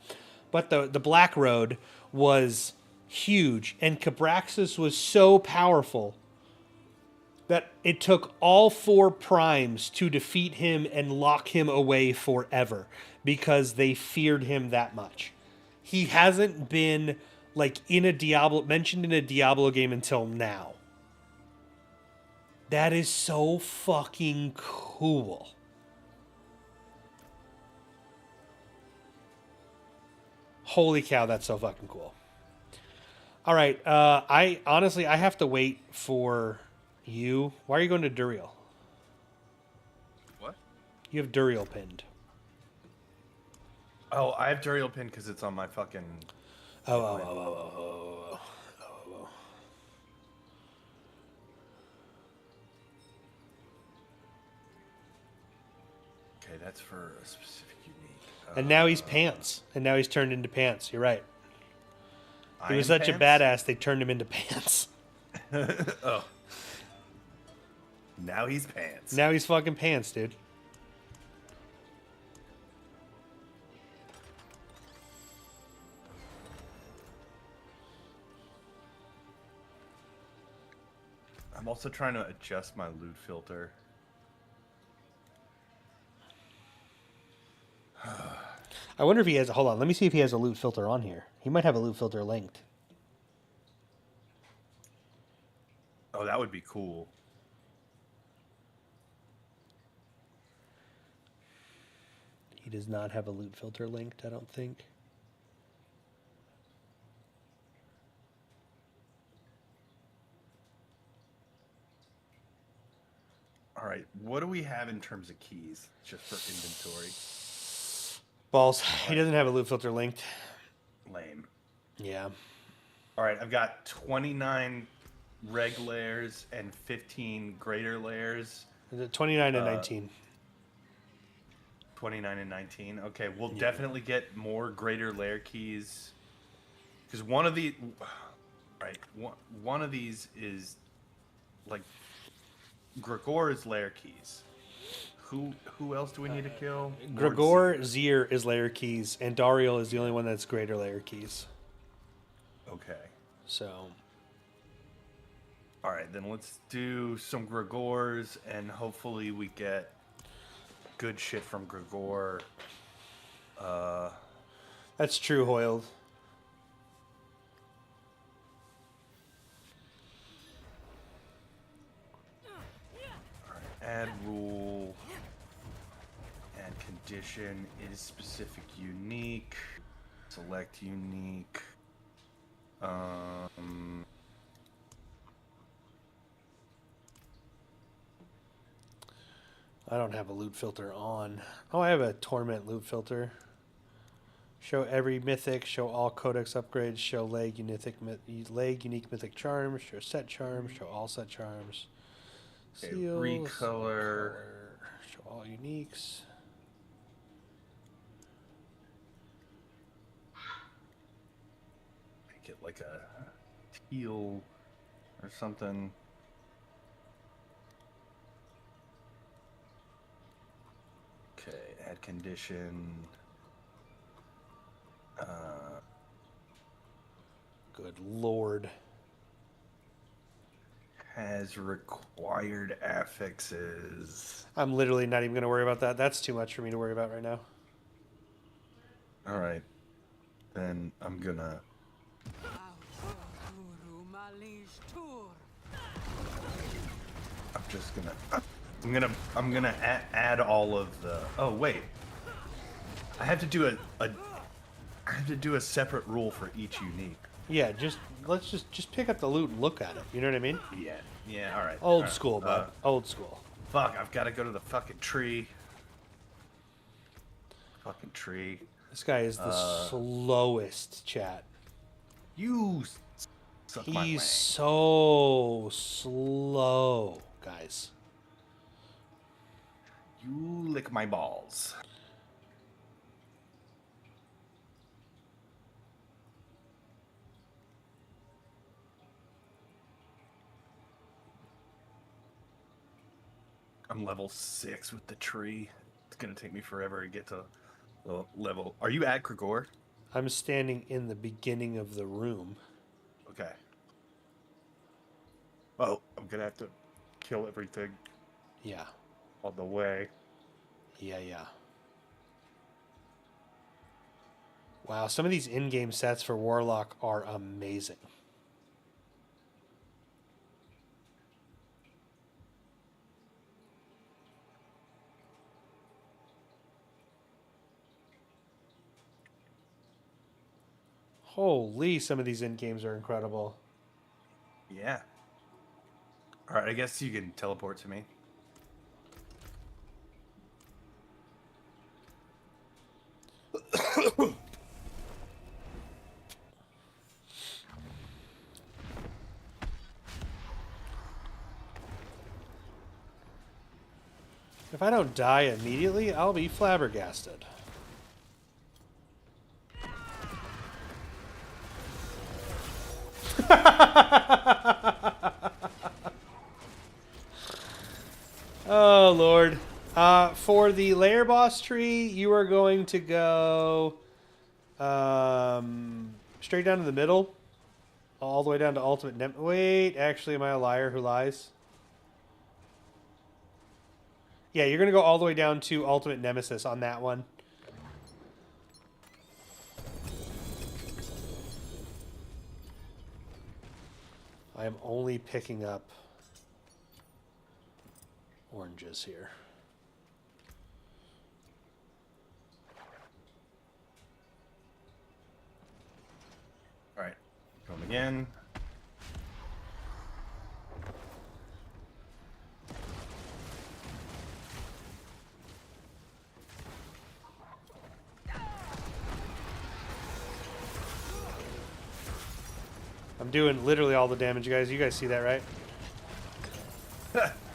But the Black Road was huge, and Cabraxis was so powerful that it took all four primes to defeat him and lock him away forever because they feared him that much. He hasn't been mentioned in a Diablo game until now. That is so fucking cool. Holy cow, that's so fucking cool. All right, I have to wait for you. Why are you going to Duriel? What? You have Duriel pinned. Oh, I have Duriel pin because it's on my fucking. Oh. Okay, that's for a specific unique. And now he's pants. And now he's turned into pants. You're right. He was Iron such a Pants? badass, they turned him into pants. Oh. Now he's pants. Now he's fucking pants, dude. I'm also trying to adjust my loot filter. I wonder if he has. Hold on, let me see if he has a loot filter on here. He might have a loot filter linked. Oh, that would be cool. He does not have a loot filter linked, I don't think. All right, what do we have in terms of keys, just for inventory? Balls. He doesn't have a loot filter linked. Lame. Yeah. All right, I've got 29 reg layers and 15 greater layers. Is it 29 and 19? 29 and 19. Okay, we'll definitely get more greater layer keys. Because one of the... Right, one of these is like Gregor's layer keys. Who else do we need to kill? Gregor, Zir is layer keys, and Dariel is the only one that's greater layer keys. Okay. So, All right, then let's do some Gregors, and hopefully we get good shit from Gregor. that's true, Hoyled. Add rule. Add condition is specific unique. Select unique. I don't have a loot filter on. Oh, I have a Torment loot filter. Show every mythic, show all codex upgrades, show leg unique mythic charms, show set charms, show all set charms. Okay, Seals, recolor. show all uniques. make it like a teal or something. Okay, add condition. Good lord. Has required affixes. I'm literally not even going to worry about that. That's too much for me to worry about right now. All right, then I'm gonna. I'm just gonna. I'm gonna add all of the. Oh wait, I have to do I have to do a separate rule for each unique. Yeah, let's just pick up the loot and look at it. You know what I mean? Yeah. Yeah. All right. Old all right. school, bud. Old school. Fuck! I've got to go to the fucking tree. Fucking tree. This guy is the slowest, chat. You suck my He's wang. so slow, guys. You lick my balls. I'm level 6 with the tree. It's gonna take me forever to get to the level. Are you at Krigor? I'm standing in the beginning of the room. Okay. Oh, I'm gonna have to kill everything Yeah. on the way. Yeah. Wow, some of these in-game sets for Warlock are amazing. Holy, some of these in-games are incredible. Yeah. All right, I guess you can teleport to me. If I don't die immediately, I'll be flabbergasted. Oh, Lord. For the lair boss tree, you are going to go straight down to the middle. All the way down to ultimate Wait, actually, am I a liar who lies? Yeah, you're going to go all the way down to ultimate nemesis on that one. I am only picking up oranges here. All right, come again. I'm doing literally all the damage, you guys. You guys see that, right?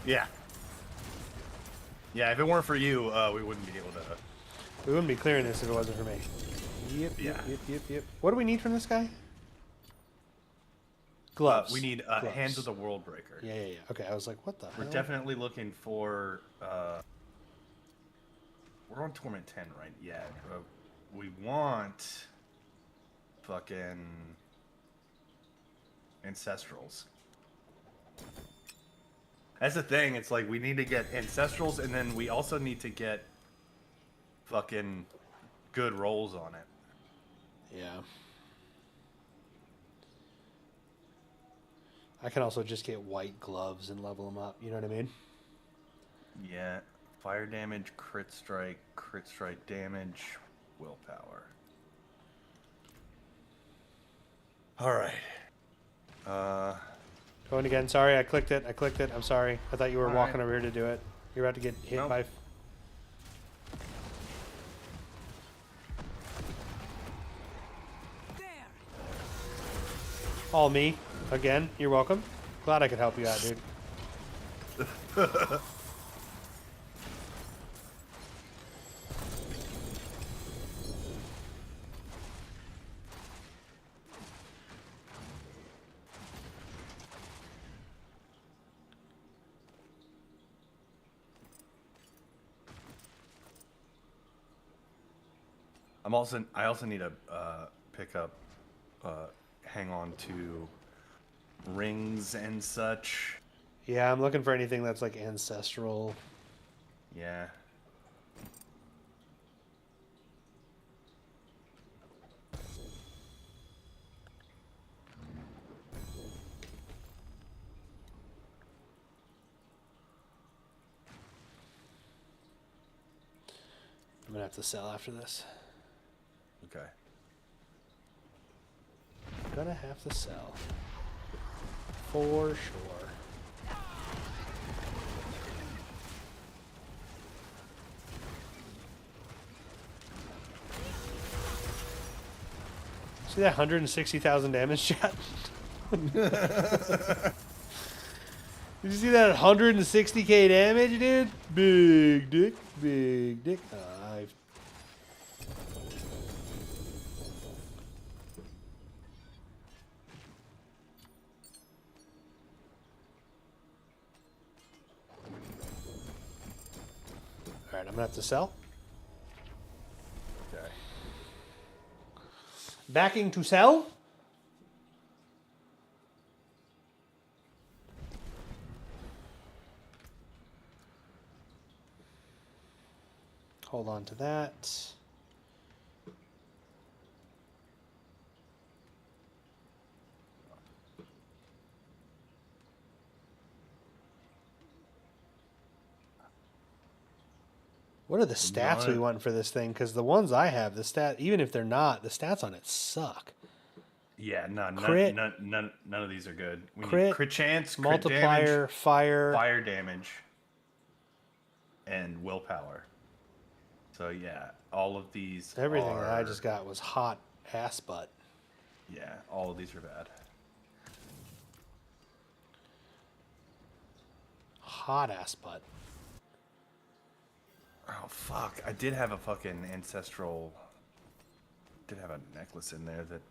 Yeah. Yeah, if it weren't for you, we wouldn't be able to. We wouldn't be clearing this if it wasn't for me. Yep. What do we need from this guy? Gloves. We need Gloves. Hands of the World Breaker. Yeah. Okay, I was like, what the We're hell? definitely looking for. We're on Torment 10 right? Yeah. We want. Fucking. Ancestrals. That's the thing. It's like we need to get Ancestrals, and then we also need to get. Fucking. Good rolls on it. Yeah. I can also just get white gloves and level them up. You know what I mean? Yeah. Fire damage, crit strike damage, willpower. Alright. Going again. Sorry, I clicked it. I'm sorry. I thought you were All walking right. over here to do it. You're about to get hit Nope. by... All me. Again. You're welcome. Glad I could help you out, dude. I also need to pick up, hang on to rings and such. Yeah, I'm looking for anything that's like ancestral. Yeah. I'm gonna have to sell after this. Okay. Gonna have to sell. For sure. See that 160,000 damage, chat? Did you see that 160k damage, dude? Big dick, big dick. Alright, I'm gonna have to sell. Okay. Backing to sell? Hold on to that. What are the stats we want for this thing? Because the ones I have, the stat, even if they're not, the stats on it suck. Yeah, Crit. none of these are good. We Crit, need crit chance, crit multiplier, damage, fire damage, and willpower. So yeah, all of these. Everything that I just got was hot ass butt. Yeah, all of these are bad. Hot ass butt. Oh fuck! I did have a fucking ancestral. Did have a necklace in there that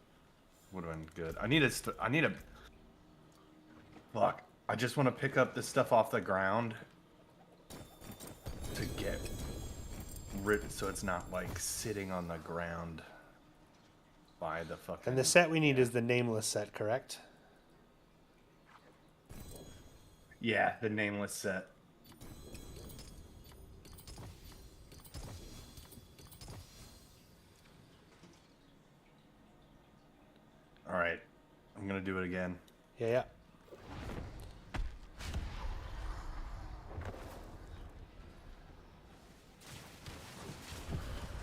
would have been good. I need a. Fuck! I just want to pick up this stuff off the ground to get rid, so it's not like sitting on the ground by the fucking. And the set we need is the nameless set, correct? Yeah, the nameless set. All right, I'm gonna do it again. Yeah, yeah.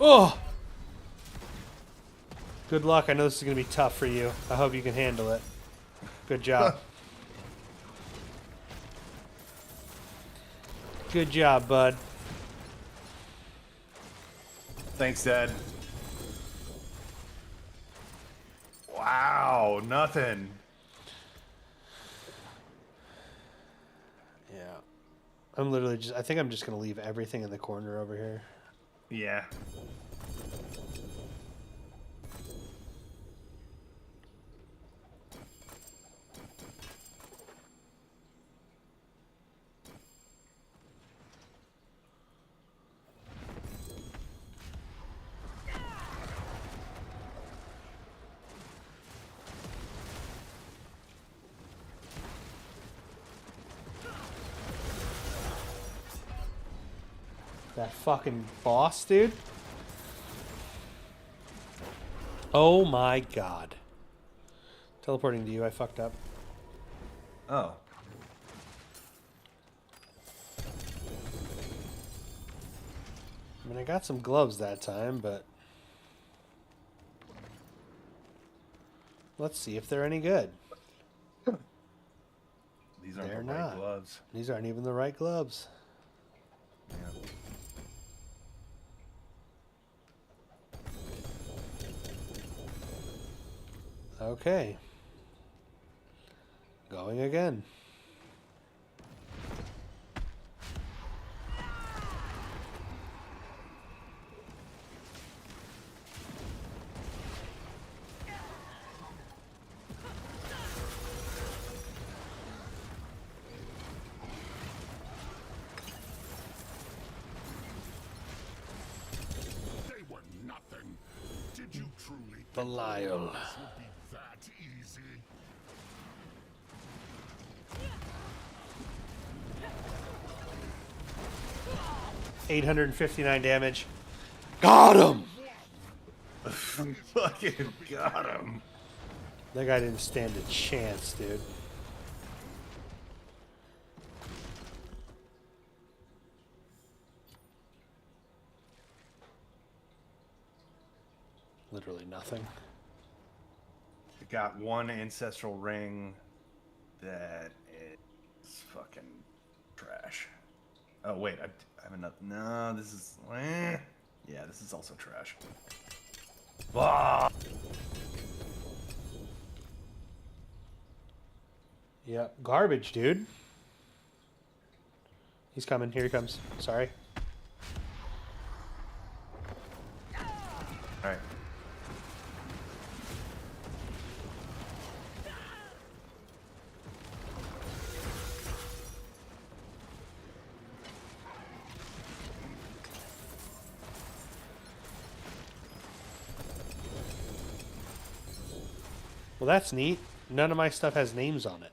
Oh! Good luck. I know this is going to be tough for you. I hope you can handle it. Good job. Good job, bud. Thanks, Dad. Wow, nothing. Yeah. I'm literally just... I think I'm just going to leave everything in the corner over here. Yeah. That fucking boss, dude. Oh my god. Teleporting to you, I fucked up. Oh. I mean, I got some gloves that time, but... Let's see if they're any good. These aren't They're the right not. gloves. These aren't even the right gloves. Yeah. Okay. Going again. They were nothing. Belial. Would be that easy. 859 damage. Got him! Fucking got him. That guy didn't stand a chance, dude. Literally nothing. I got one ancestral ring that is fucking trash. Oh wait, I have another. No, this is. Yeah, this is also trash. Ah! Yep, garbage, dude. He's coming. Here he comes. Sorry. All right. Well, that's neat. None of my stuff has names on it.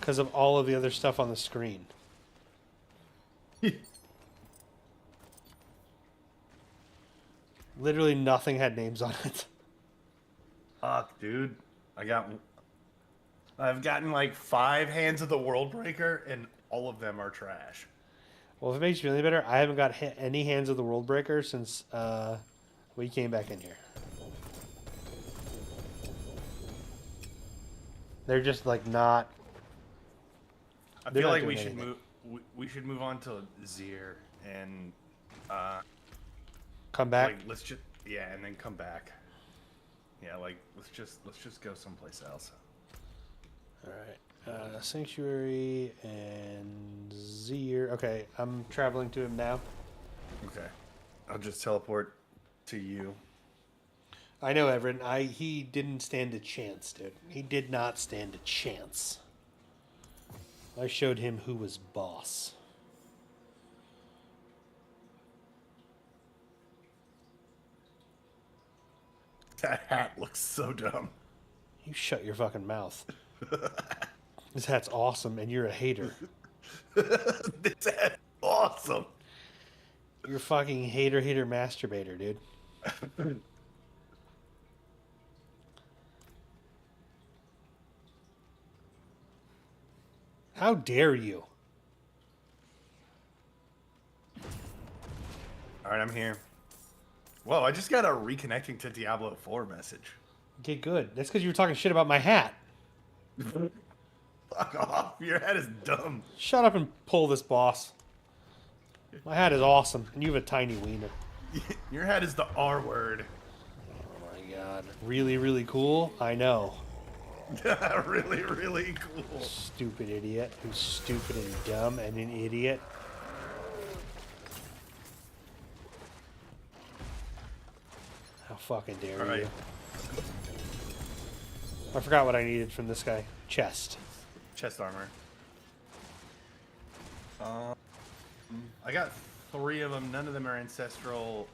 Because of all of the other stuff on the screen. Literally nothing had names on it. Fuck, dude. I've gotten like 5 Hands of the World Breaker, and all of them are trash. Well, if it makes you feel any better, I haven't got any Hands of the World Breaker since we came back in here. They're just like not. I They're feel not like doing we should anything. move. We should move on to Zir and Come back. like and then come back. Yeah, like let's just go someplace else. All right. Sanctuary and Zir. Okay, I'm traveling to him now. Okay, I'll just teleport to you. I know, Everett. He didn't stand a chance, dude. He did not stand a chance. I showed him who was boss. That hat looks so dumb. You shut your fucking mouth. This hat's awesome, and you're a hater. This hat's awesome. You're a fucking hater, masturbator, dude. How dare you? All right, I'm here. Whoa, I just got a reconnecting to Diablo 4 message. Okay, good. That's because you were talking shit about my hat. Fuck off. Your hat is dumb. Shut up and pull this, boss. My hat is awesome, and you have a tiny wiener. Your hat is the R word. Oh my god. Really, really cool? I know. Really, really cool. Stupid idiot who's stupid and dumb and an idiot. How fucking dare All right. you? I forgot what I needed from this guy. Chest. Chest armor. I got 3 of them. None of them are ancestral.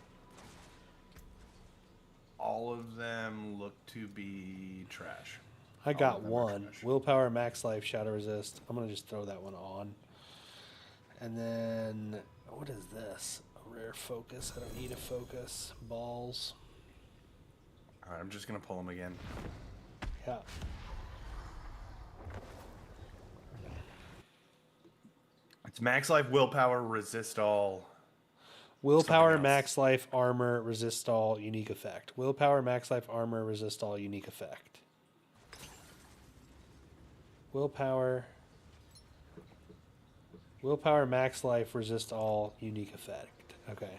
All of them look to be trash. I All got of them are one. trash. Willpower, max life, shadow resist. I'm going to just throw that one on. And then, what is this? A rare focus. I don't need a focus. Balls. All right, I'm just gonna pull them again. Yeah. It's max life, willpower, resist all. Willpower, Something else. max life, armor, resist all, unique effect. Willpower, max life, armor, resist all, unique effect. Willpower, max life, resist all, unique effect. Okay.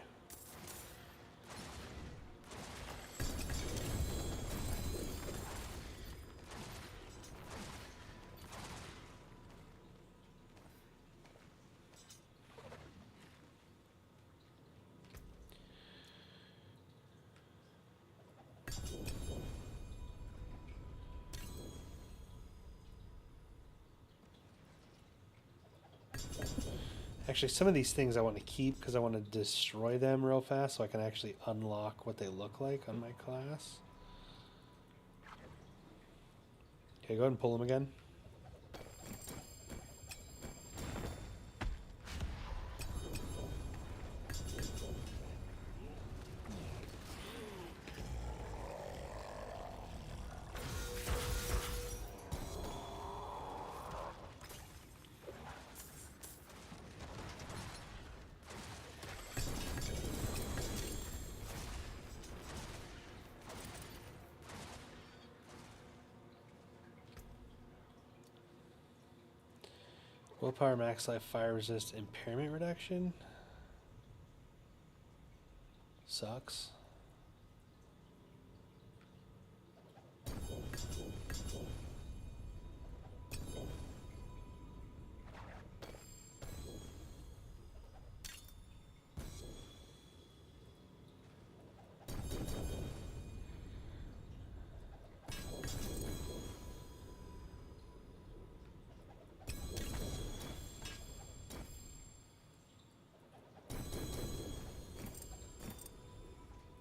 Actually, some of these things I want to keep because I want to destroy them real fast so I can actually unlock what they look like on my class. Okay, go ahead and pull him again. Willpower, max life, fire resist, impairment reduction. Sucks.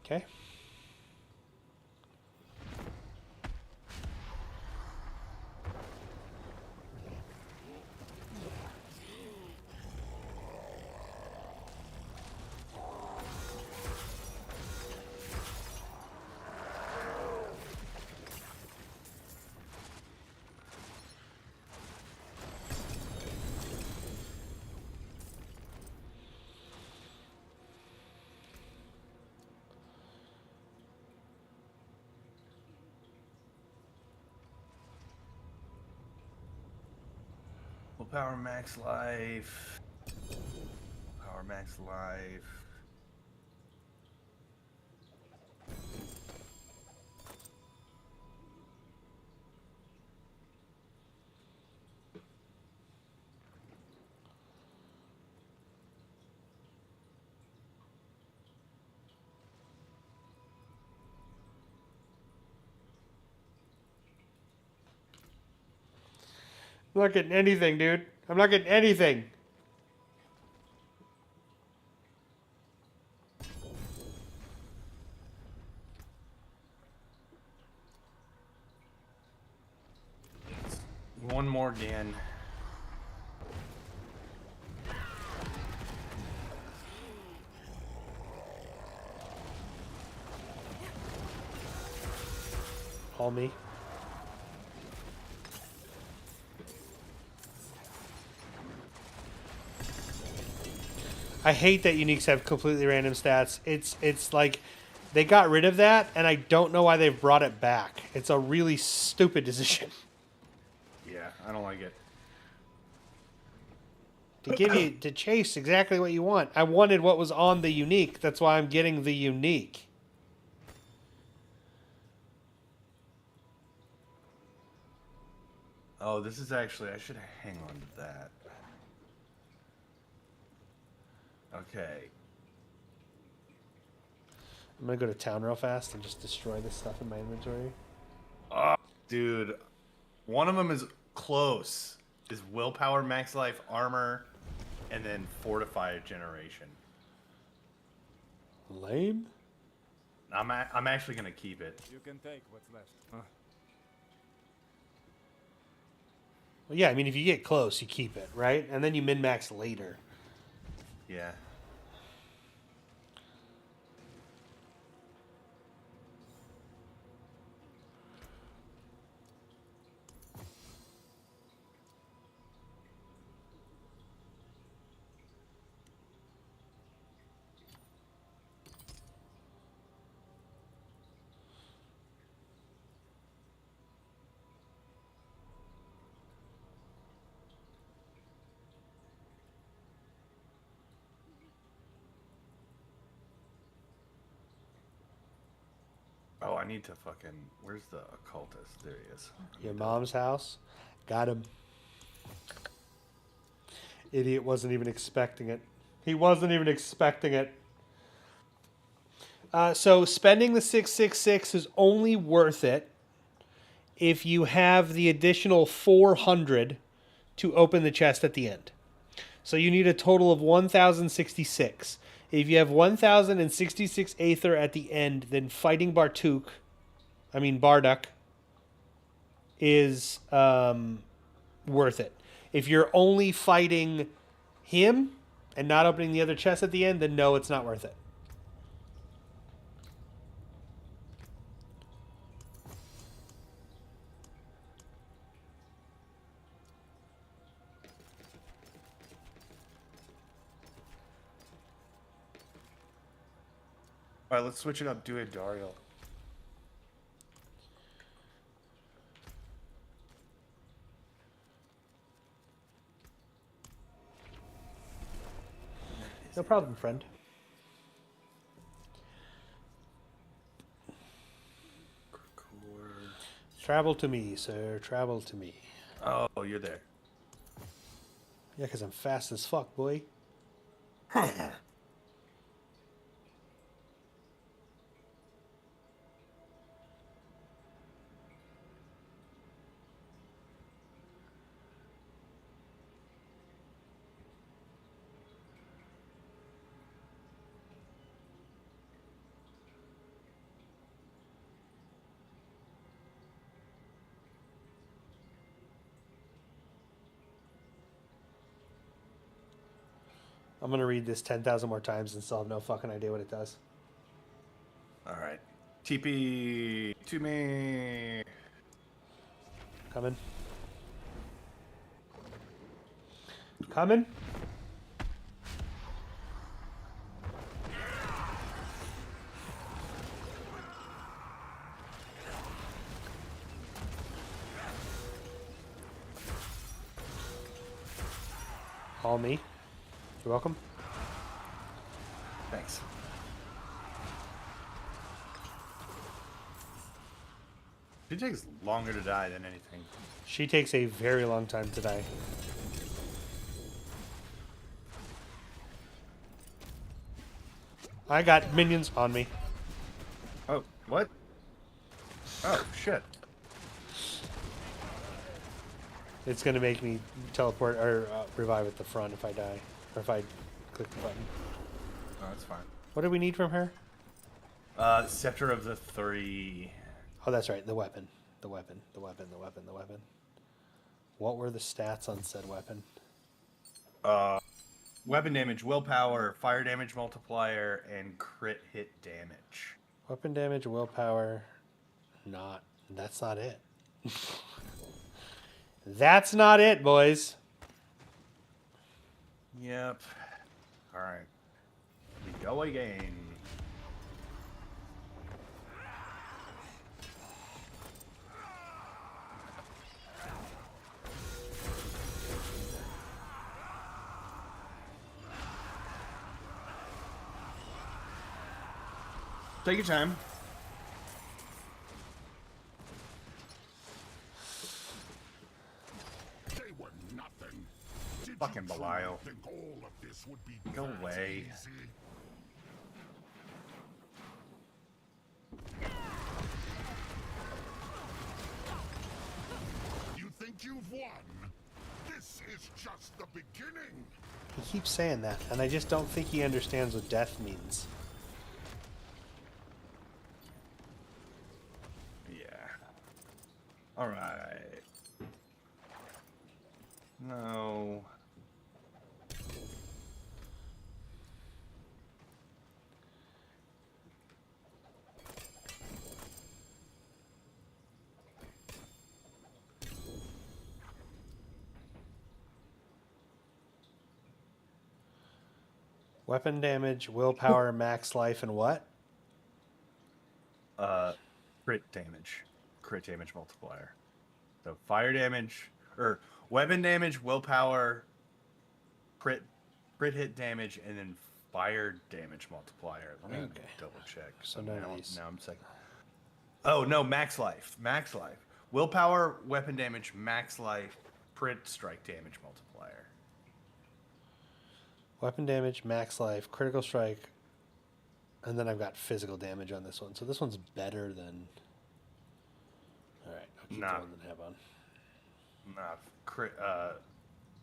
Okay. Willpower max life. Power max life. I'm not getting anything, dude. I'm not getting anything. One more again. All me. I hate that uniques have completely random stats. It's like they got rid of that, and I don't know why they've brought it back. It's a really stupid decision. Yeah, I don't like it. To give you to chase exactly what you want. I wanted what was on the unique. That's why I'm getting the unique. Oh, this is actually, I should hang on to that. Okay. I'm gonna go to town real fast and just destroy this stuff in my inventory. Oh, dude. One of them is close. Is willpower, max life, armor, and then fortify generation. Lame? I'm actually going to keep it. You can take what's left. Huh? Well, yeah, I mean, if you get close, you keep it, right? And then you min-max later. Yeah. Oh, I need to fucking... Where's the occultist? There he is. Your mom's house. Got him. Idiot wasn't even expecting it. He wasn't even expecting it. So spending the 666 is only worth it if you have the additional 400 to open the chest at the end. So you need a total of 1,066. If you have 1,066 Aether at the end, then fighting Bardak is worth it. If you're only fighting him and not opening the other chest at the end, then no, it's not worth it. All right, let's switch it up. Do a Dario. No problem, friend. Travel to me, sir. Travel to me. Oh, you're there. Yeah, because I'm fast as fuck, boy. I'm going to read this 10,000 more times and still have no fucking idea what it does. All right. TP to me. Coming. Coming. All me. You're welcome. Thanks. She takes longer to die than anything. She takes a very long time to die. I got minions on me. Oh, what? Oh, shit. It's going to make me teleport or revive at the front if I die. Or if I click the button. Oh, that's fine. What do we need from her? Scepter of the Three. Oh, that's right. The weapon. The weapon. The weapon. The weapon. The weapon. What were the stats on said weapon? Weapon damage, willpower, fire damage multiplier, and crit hit damage. Weapon damage, willpower. Not. That's not it. That's not it, boys. Yep. All right. We go again. Take your time. They were nothing. Did Fucking you truly Belial. think all of this would be Go that away. easy? You think you've won? This is just the beginning. He keeps saying that, and I just don't think he understands what death means. Yeah. All right. No. Weapon damage, willpower, max life, and what? Crit damage multiplier. So fire damage or weapon damage, willpower, crit hit damage, and then fire damage multiplier. Let me Okay. double check. So none of now, these. now I'm second. Oh no, max life. Max life. Willpower, weapon damage, max life, crit strike damage multiplier. Weapon damage, max life, critical strike, and then I've got physical damage on this one. So this one's better than... Alright, I'll keep Nah. the one that I have on. Nah,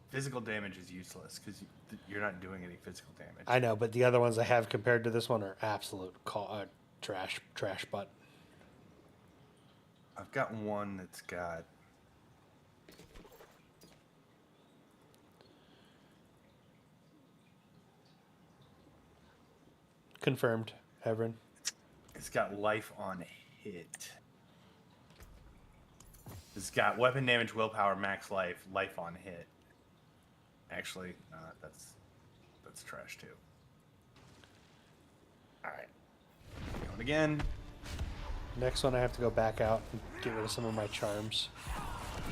physical damage is useless because you're not doing any physical damage. I know, but the other ones I have compared to this one are absolute trash butt. I've got one that's got Confirmed, Everin. It's got life on hit. It's got weapon damage, willpower, max life, life on hit. Actually, that's trash too. All right, going again. Next one, I have to go back out and get rid of some of my charms.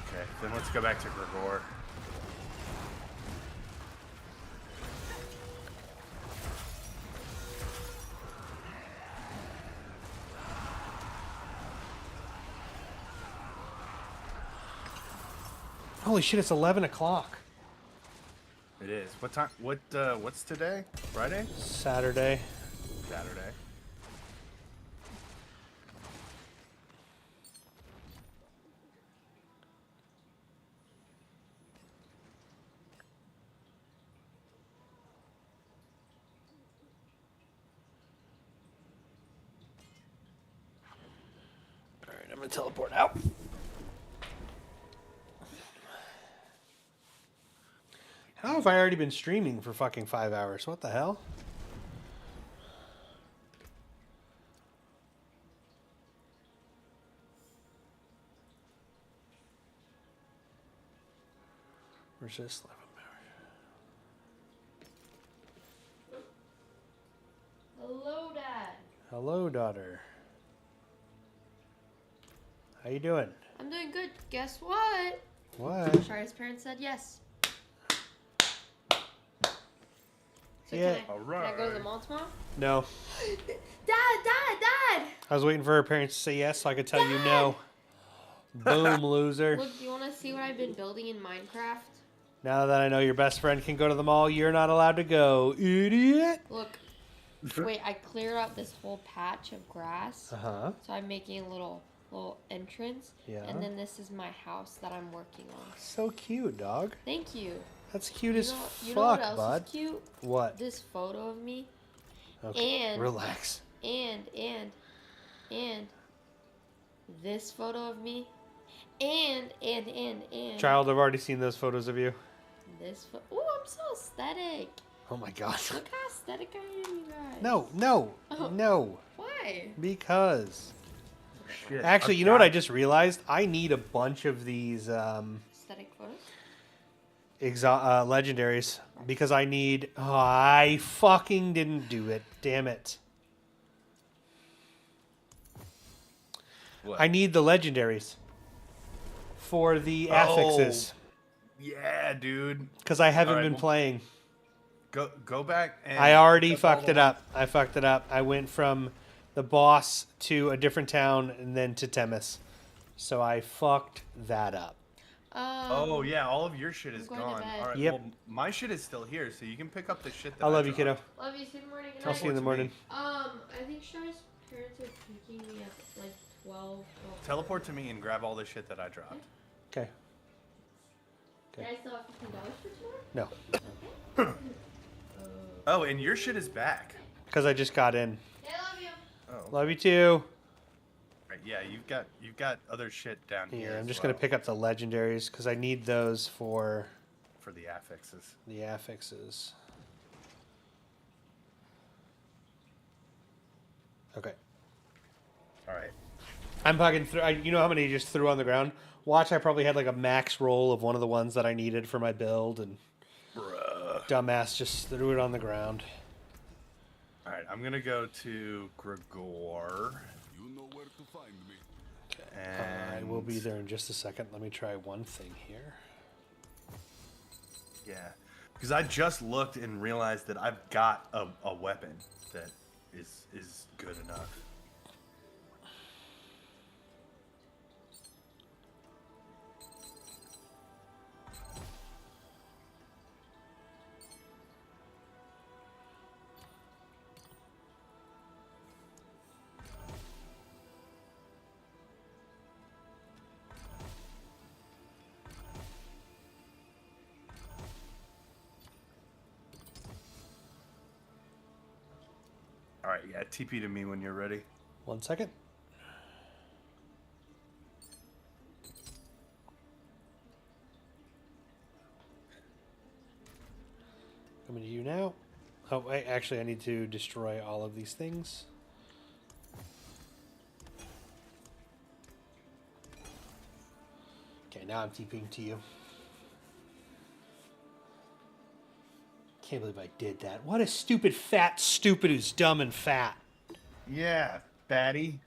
Okay, then let's go back to Gregor. Holy shit! It's 11 o'clock. It is. What time? What's today? Friday? Saturday. Saturday. All right, I'm gonna teleport out. How have I already been streaming for fucking 5 hours? What the hell? Where's this? Hello, Dad. Hello, daughter. How you doing? I'm doing good. Guess what? What? Shari's parents said yes. So Yeah. can I go to the mall tomorrow? No. Dad! I was waiting for her parents to say yes so I could tell you no. Boom, loser. Look, do you want to see what I've been building in Minecraft? Now that I know your best friend can go to the mall, you're not allowed to go. Idiot. Look. Wait, I cleared out this whole patch of grass. Uh-huh. So I'm making a little entrance. Yeah. And then this is my house that I'm working on. So cute, dog. Thank you. That's cute You as know, fuck, you know what else bud. is cute? What? This photo of me. Okay. And Relax. And this photo of me. And Child, I've already seen those photos of you. this I'm so aesthetic. Oh my god. Look how aesthetic I am, you guys. No. Oh. No. Why? Because. Shit. Actually, you know what I just realized? I need a bunch of these Aesthetic photos? legendaries. Because I need... Oh, I fucking didn't do it. Damn it. What? I need the legendaries. For the affixes. Yeah, dude. Because I haven't Alright, been well- playing. Go back and I already pick up all fucked the it up. I fucked it up. I went from the boss to a different town and then to Temis. So I fucked that up. Oh yeah, all of your shit is I'm going to gone. bed. All right, Yep. well my shit is still here, so you can pick up the shit that I love you, dropped. kiddo. Love you. See you in the morning. Good I'll night. see you in the morning. I think Shari's parents are picking me up at like 12. Teleport to me and grab all the shit that I dropped. Okay. Do I still have $15 for tomorrow? No. Oh, and your shit is back. Because I just got in. Yeah, I love you. Oh. Love you too. Right, yeah, you've got other shit down here. Here, I'm as just well going to pick up the legendaries because I need those for for the affixes. the affixes. Okay. All right. I'm fucking through. You know how many I just threw on the ground? Watch, I probably had like a max roll of one of the ones that I needed for my build, and dumbass just threw it on the ground. All right, I'm gonna go to Gregor. You know where to find me. And I will be there in just a second. Let me try one thing here. Yeah, because I just looked and realized that I've got a weapon that is good enough. All right, yeah, TP to me when you're ready. 1 second. Coming to you now. Oh, wait, actually, I need to destroy all of these things. Okay, now I'm TPing to you. Can't believe I did that. What a stupid, fat, stupid who's dumb and fat. Yeah, fatty.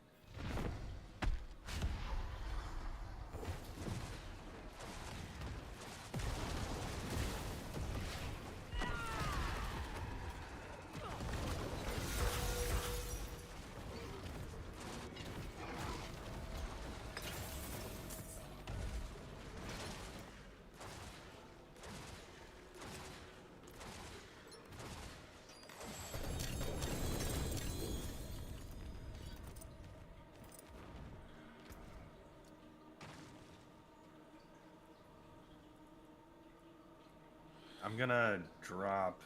I'm gonna drop.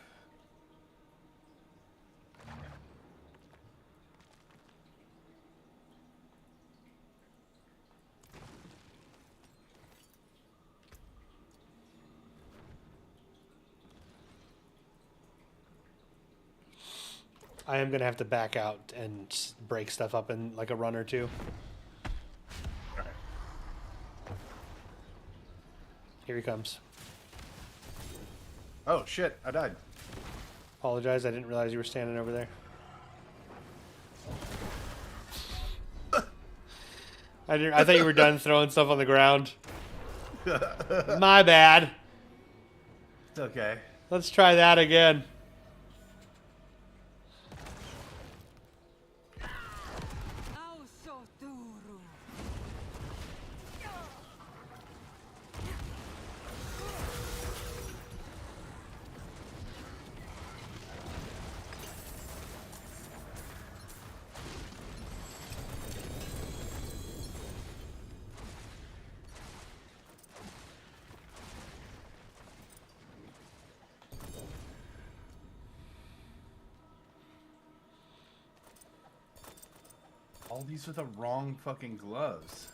I am going to have to back out and break stuff up in like a run or two. All right. Here he comes. Oh shit! I died. Apologize, I didn't realize you were standing over there. I thought you were done throwing stuff on the ground. My bad. It's okay. Let's try that again. All these are the wrong fucking gloves.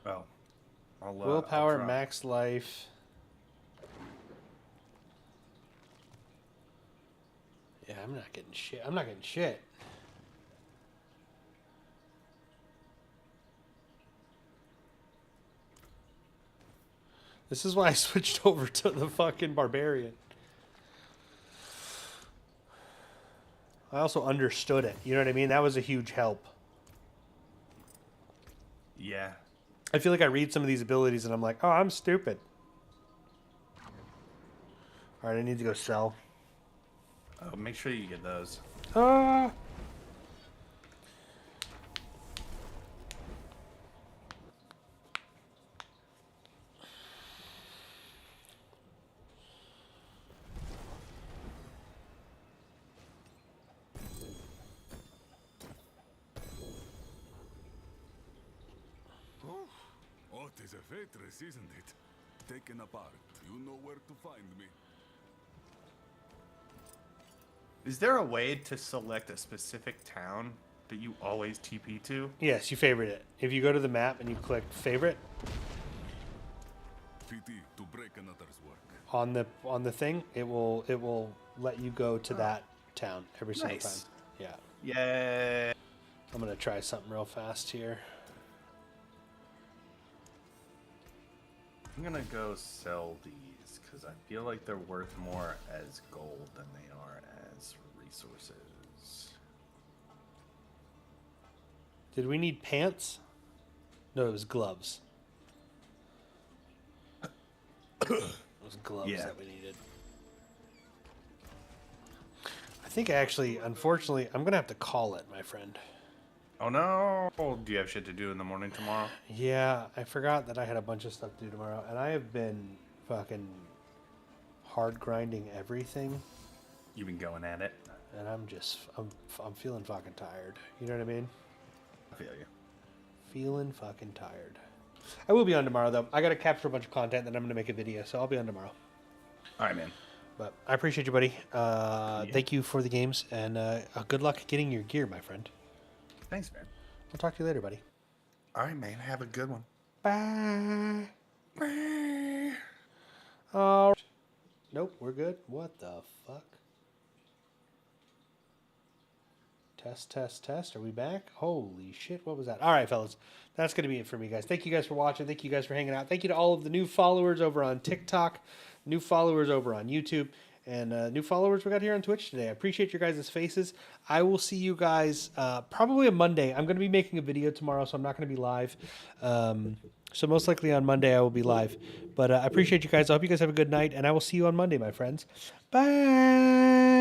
Well, Willpower, I'll drop. max life. Yeah, I'm not getting shit. I'm not getting shit. This is why I switched over to the fucking barbarian. I also understood it. You know what I mean? That was a huge help. Yeah. I feel like I read some of these abilities and I'm like, oh, I'm stupid. All right, I need to go sell. Oh, make sure you get those. Ah. Oh, it is a fortress, isn't it? Taken apart. You know where to find me. Is there a way to select a specific town that you always TP to? Yes, you favorite it. If you go to the map and you click favorite PT to break another's work. on the thing, it will let you go to that town every single Nice. time. Yeah. Yeah. I'm gonna try something real fast here. I'm gonna go sell these because I feel like they're worth more as gold than they are as resources. Did we need pants? No, it was gloves. It was gloves Yeah. that we needed. I think actually, unfortunately, I'm gonna have to call it, my friend. Oh no! Do you have shit to do in the morning tomorrow? Yeah, I forgot that I had a bunch of stuff to do tomorrow, and I have been fucking hard grinding everything, You've been going at it. and I'm feeling fucking tired. You know what I mean? I feel you. Feeling fucking tired. I will be on tomorrow though. I gotta capture a bunch of content, then I'm gonna make a video, so I'll be on tomorrow. All right, man. But I appreciate you, buddy. Thank you for the games, and good luck getting your gear, my friend. Thanks, man. I'll talk to you later, buddy. All right, man. Have a good one. Bye. Bye. Nope, we're good. What the fuck? Test, test, test. Are we back? Holy shit, what was that? All right, fellas. That's going to be it for me, guys. Thank you guys for watching. Thank you guys for hanging out. Thank you to all of the new followers over on TikTok, new followers over on YouTube, and new followers we got here on Twitch today. I appreciate your guys' faces. I will see you guys probably on Monday. I'm going to be making a video tomorrow, so I'm not going to be live. So most likely on Monday I will be live. But I appreciate you guys. I hope you guys have a good night, and I will see you on Monday, my friends. Bye.